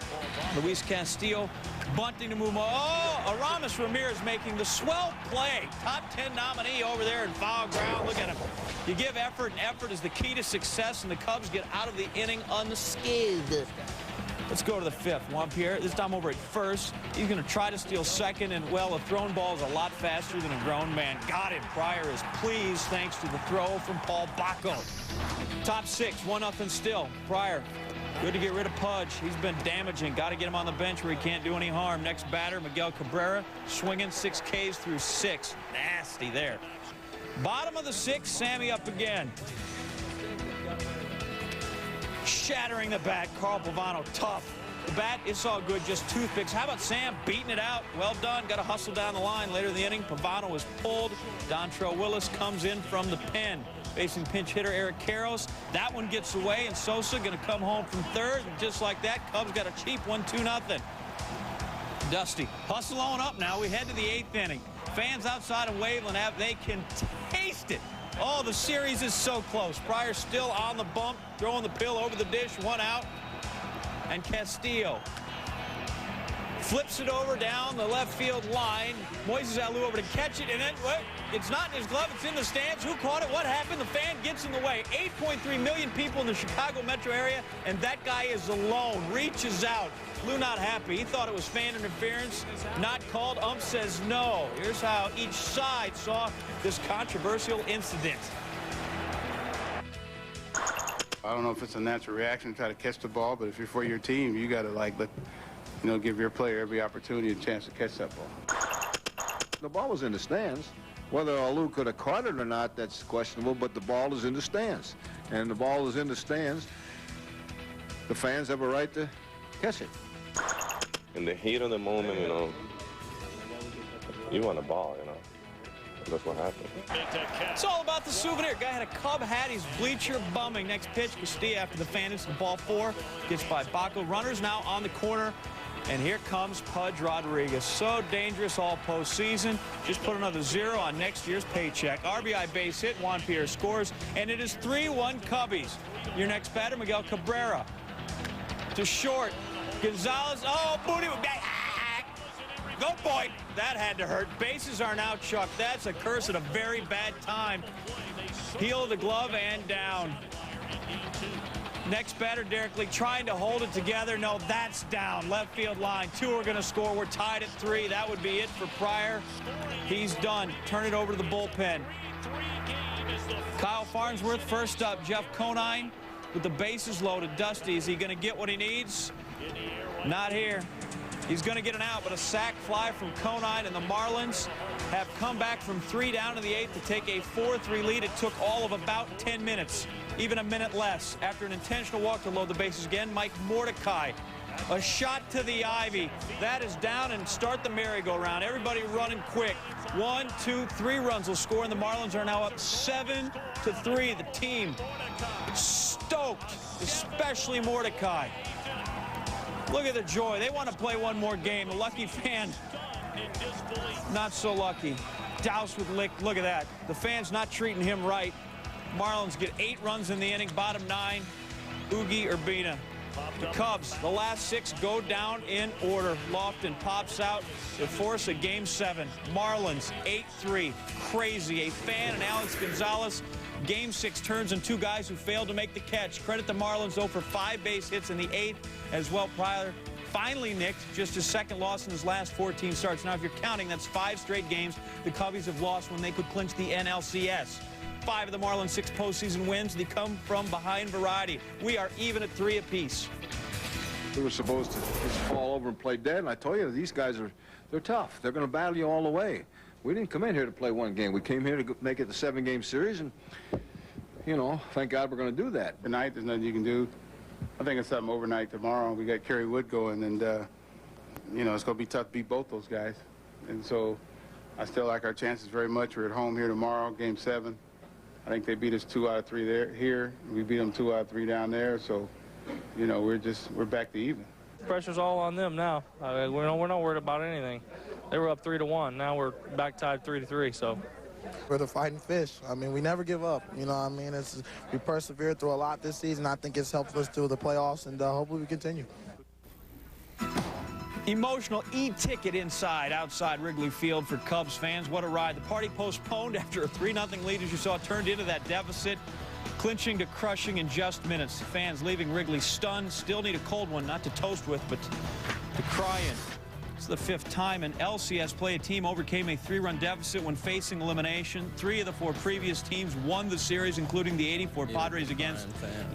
Luis Castillo bunting to move. Oh, Aramis Ramirez making the swell play. Top 10 nominee over there in foul ground. Look at him. You give effort, and effort is the key to success, and the Cubs get out of the inning unscathed. Let's go to the 5th. Juan Pierre, this time over at first. He's going to try to steal 2nd, and, well, a thrown ball is a lot faster than a grown man. Got him. Pryor is pleased thanks to the throw from Paul Bacco. Top 6, 1-0 still. Pryor. Good to get rid of Pudge. He's been damaging. Got to get him on the bench where he can't do any harm. Next batter, Miguel Cabrera, swinging 6 Ks through 6. Nasty there. Bottom of the 6th, Sammy up again. Shattering the bat, Carl Pavano, tough. The bat, it's all good, just toothpicks. How about Sam beating it out? Well done. Got to hustle down the line. Later in the inning, Pavano was pulled. Dontrell Willis comes in from the pen. Facing pinch hitter Eric Karros. That one gets away, and Sosa going to come home from 3rd. And just like that, Cubs got a cheap 1-2-0. Dusty, hustle on up now. We head to the 8th inning. Fans outside of Waveland Ave, they can taste it. Oh, the series is so close. Pryor still on the bump, throwing the pill over the dish, 1 out. And Castillo flips it over down the left field line. Moises Alou over to catch it, and then what? It's not in his glove, it's in the stands. Who caught it? What happened? The fan gets in the way. 8.3 million people in the Chicago metro area, and that guy is alone. Reaches out. Lou not happy. He thought it was fan interference. Not called. Ump says no. Here's how each side saw this controversial incident. I don't know if it's a natural reaction to try to catch the ball, but if you're for your team, you got to give your player every opportunity and chance to catch that ball. The ball was in the stands. Whether Alou could have caught it or not, that's questionable, but the ball is in the stands. And the ball is in the stands. The fans have a right to catch it. In the heat of the moment, you want the ball, That's what happened. It's all about the souvenir. Guy had a Cub hat. He's bleacher bumming. Next pitch, Castilla after the fan hits the ball 4. Gets by Baco. Runners now on the corner. And here comes Pudge Rodriguez. So dangerous all postseason. Just put another 0 on next year's paycheck. RBI base hit. Juan Pierre scores. And it is 3-1 Cubbies. Your next batter, Miguel Cabrera. To short. Gonzalez. Oh, booty. Go, boy. That had to hurt. Bases are now chucked. That's a curse at a very bad time. Heel of the glove and down. Next batter, Derek Lee, trying to hold it together. No, that's down. Left field line. 2 are going to score. We're tied at 3. That would be it for Pryor. He's done. Turn it over to the bullpen. Kyle Farnsworth first up. Jeff Conine with the bases loaded. Dusty, is he going to get what he needs? Not here. He's going to get an out, but a sac fly from Conine, and the Marlins have come back from 3 down in the 8th to take a 4-3 lead. It took all of about 10 minutes, even a minute less. After an intentional walk to load the bases again, Mike Mordecai. A shot to the ivy. That is down, and start the merry-go-round. Everybody running quick. 1, 2, 3 runs will score, and the Marlins are now up 7-3. The team stoked, especially Mordecai. Look at the joy. They want to play one more game. The lucky fan, not so lucky. Doused with lick. Look at that. The fan's not treating him right. Marlins get 8 runs in the inning. Bottom 9, Oogie Urbina. The Cubs, the last 6 go down in order. Lofton pops out to force a Game 7. Marlins 8-3. Crazy. A fan and Alex Gonzalez. Game 6 turns and 2 guys who failed to make the catch. Credit the Marlins, though, for 5 base hits in the 8th as well. Pryor finally nicked just his 2nd loss in his last 14 starts. Now, if you're counting, that's 5 straight games the Cubbies have lost when they could clinch the NLCS. 5 of the Marlins' 6 postseason wins, they come from behind variety. We are even at 3 apiece. We were supposed to just fall over and play dead, and I told you, these guys they're tough. They're going to battle you all the way. We didn't come in here to play one game. We came here to make it the 7-game series, and, thank God we're going to do that. Tonight, there's nothing you can do. I think it's something overnight tomorrow. We got Kerry Wood going, and, it's going to be tough to beat both those guys. And so I still like our chances very much. We're at home here tomorrow, Game 7. I think they beat us 2 out of 3 here. We beat them 2 out of 3 down there. So, we're back to even. Pressure's all on them now. We're not worried about anything. They were up 3-1. Now we're back tied 3-3. So we're the fighting fish. I mean, we never give up. We persevered through a lot this season. I think it's helped us through the playoffs, and hopefully we continue. Emotional e-ticket outside Wrigley Field for Cubs fans. What a ride. The party postponed after a 3-0 lead, as you saw, turned into that deficit. Clinching to crushing in just minutes. The fans leaving Wrigley stunned. Still need a cold one, not to toast with, but to cry in. It's the 5th time in LCS play a team overcame a 3-run deficit when facing elimination. 3 of the 4 previous teams won the series, including the 84 Padres against,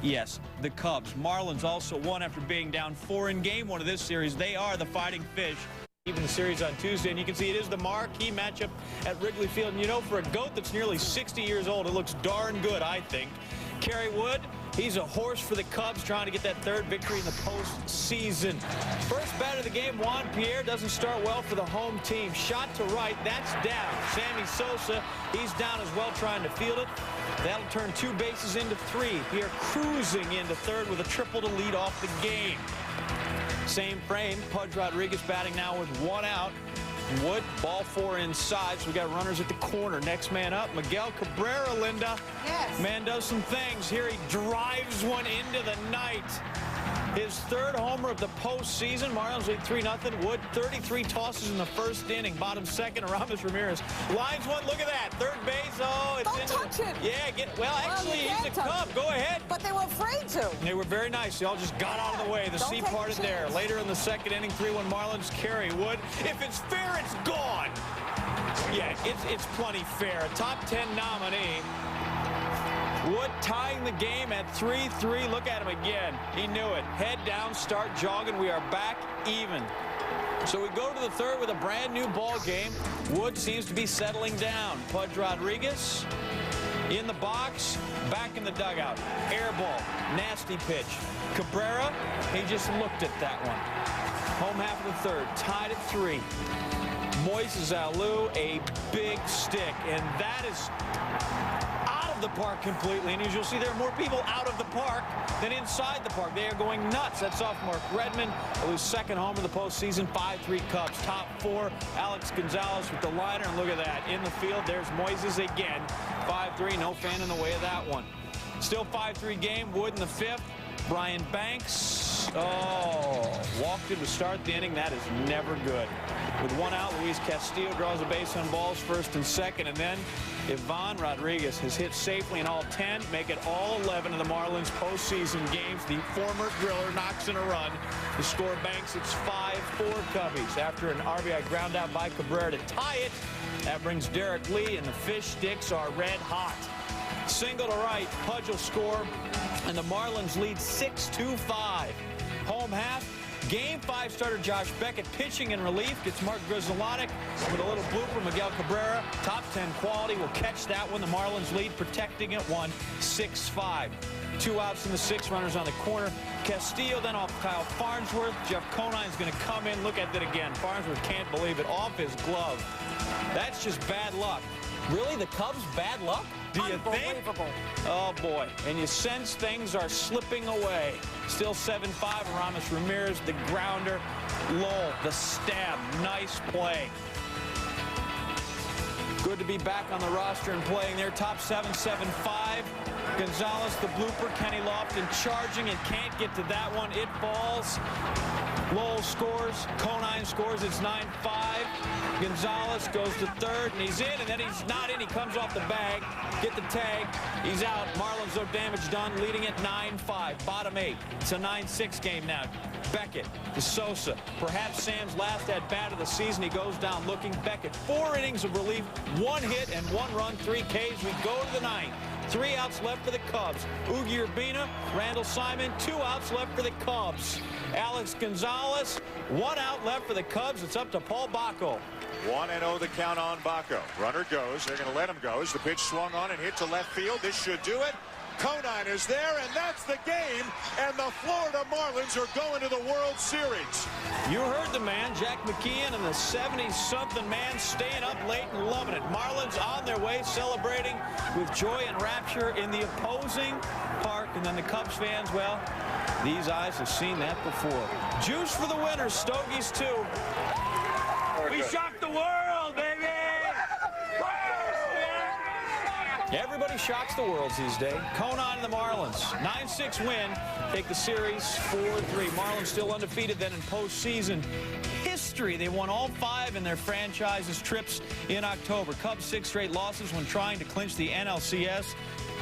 the Cubs. Marlins also won after being down 4 in Game 1 of this series. They are the fighting fish. Even the series on Tuesday, and you can see it is the marquee matchup at Wrigley Field. And for a GOAT that's nearly 60 years old, it looks darn good, I think. Kerry Wood, he's a horse for the Cubs, trying to get that 3rd victory in the postseason. First batter of the game, Juan Pierre, doesn't start well for the home team. Shot to right, that's down. Sammy Sosa, he's down as well, trying to field it. That'll turn 2 bases into 3. Pierre cruising into 3rd with a triple to lead off the game. Same frame, Pudge Rodriguez batting now with 1 out. Wood, ball 4 inside, so we got runners at the corner. Next man up, Miguel Cabrera, Linda. Yes. Man does some things. Here he drives one into the night. His 3rd homer of the postseason. Marlins lead 3-0. Wood, 33 tosses in the 1st inning. Bottom 2nd, Aramis Ramirez. Lines one, look at that. 3rd base, it's Don't touch it. Yeah, actually, he's a Cub. Go ahead. But they were afraid to. They were very nice. They all just got out of the way. The sea parted there. Later in the 2nd inning, 3-1 Marlins. Kerry Wood. If it's fair, it's gone. Yeah, it's plenty fair. A top 10 nominee. Wood tying the game at 3-3. Look at him again. He knew it. Head down, start jogging. We are back even. So we go to the third with a brand new ball game. Wood seems to be settling down. Pudge Rodriguez in the box, back in the dugout. Air ball, nasty pitch. Cabrera, he just looked at that one. Home half of the third, tied at 3. Moises Alou, a big stick, and that is out of the park completely. And as you'll see, there are more people out of the park than inside the park. They are going nuts. That's off Mark Redmond, who's second home of the postseason. 5-3 Cubs. Top 4, Alex Gonzalez with the liner, and look at that. In the field, there's Moises again. 5-3, no fan in the way of that one. Still 5-3 game. Wood in the 5th. Brian Banks, walked in to start the inning. That is never good. With 1 out, Luis Castillo draws a base on balls, 1st and 2nd, and then Ivan Rodriguez has hit safely in all 10, make it all 11 of the Marlins postseason games. The former Driller knocks in a run to score Banks. It's 5-4 Cubbies after an RBI ground out by Cabrera to tie it. That brings Derek Lee, and the fish sticks are red hot. Single to right, Pudge will score, and the Marlins lead 6-5. Home half. Game 5 starter Josh Beckett pitching in relief. Gets Mark Grizzolotic with a little blooper. Miguel Cabrera, top 10 quality, will catch that one. The Marlins lead, protecting it 6-5. 2 outs in the 6th, runners on the corner. Castillo then off Kyle Farnsworth. Jeff Conine's going to come in. Look at it again. Farnsworth can't believe it. Off his glove. That's just bad luck. Really, the Cubs bad luck? Do you think? Oh, boy. And you sense things are slipping away. Still 7-5. Aramis Ramirez, the grounder. Lowell, the stab. Nice play. Good to be back on the roster and playing there. Top 7, 7-5. Gonzalez, the blooper. Kenny Lofton charging and can't get to that one. It falls. Lowell scores. Conine scores. It's 9-5. Gonzalez goes to 3rd, and he's in, and then he's not in. He comes off the bag. Get the tag. He's out. Marlins, no damage done, leading at 9-5. Bottom 8. It's a 9-6 game now. Beckett to Sosa. Perhaps Sam's last at-bat of the season. He goes down looking. Beckett, 4 innings of relief, 1 hit and 1 run, 3 Ks. We go to the 9th. 3 outs left for the Cubs. Ugi Urbina, Randall Simon, 2 outs left for the Cubs. Alex Gonzalez, 1 out left for the Cubs. It's up to Paul Bacco. 1-0 the count on Bacco. Runner goes. They're going to let him go as the pitch swung on and hit to left field. This should do it. Conine is there, and that's the game. And the Florida Marlins are going to the World Series. You heard the man, Jack McKeon, and the 70-something man staying up late and loving it. Marlins on their way, celebrating with joy and rapture in the opposing park. And then the Cubs fans, well, these eyes have seen that before. Juice for the winners, Stogies too. We shocked the world, baby! Everybody shocks the world these days. Conine and the Marlins, 9-6 win. Take the series 4-3. Marlins still undefeated then in postseason history. They won all 5 in their franchise's trips in October. Cubs 6 straight losses when trying to clinch the NLCS.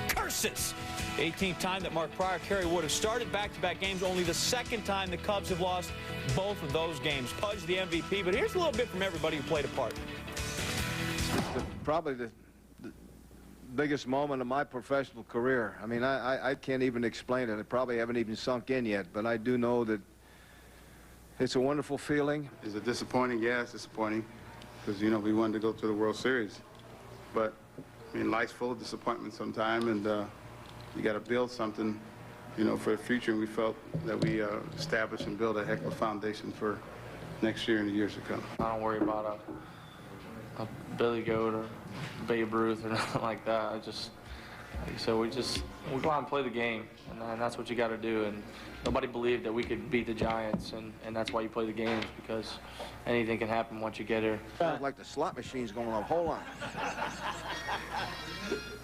Curses! 18th time that Mark Pryor, Kerry Wood have started back-to-back games. Only the 2nd time the Cubs have lost both of those games. Pudge the MVP, but here's a little bit from everybody who played a part. Probably the biggest moment of my professional career. I mean, I can't even explain it. I probably haven't even sunk in yet, but I do know that it's a wonderful feeling. Is it disappointing? Yeah, it's disappointing because, you know, we wanted to go to the World Series. But, I mean, life's full of disappointment sometime, and you got to build something, you know, for the future. And we felt that we established and built a heck of a foundation for next year and the years to come. I don't worry about a Billy Goat or Babe Ruth or nothing like that. I just, like I said, we go out and play the game, and that's what you got to do. And nobody believed that we could beat the Giants, and that's why you play the games, because anything can happen once you get here. Sounds like the slot machine's going on. Hold on.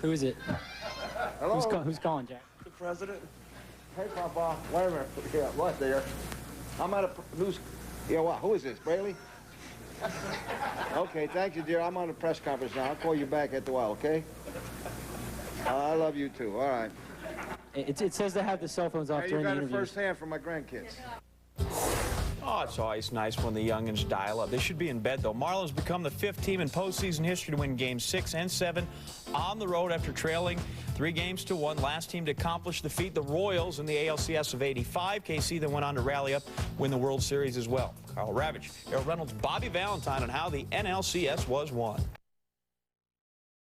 Who is it? Hello? Who's calling, Jack? The president. Hey, Papa. Wait a minute. Yeah, what there? I'm at a. Who's? Yeah, what? Who is this? Braley? Okay, thank you, dear. I'm on a press conference now. I'll call you back at the while, okay? I love you too. All right. It says they have the cell phones off Hey, during the you got interviews. it firsthand from my grandkids. Oh, it's always nice when the youngins dial up. They should be in bed, though. Marlins become the 5th team in postseason history to win Games 6 and 7 on the road after trailing 3-1. Last team to accomplish the feat, the Royals in the ALCS of '85. KC then went on to rally up, win the World Series as well. Carl Ravitch, Errol Reynolds, Bobby Valentine on how the NLCS was won.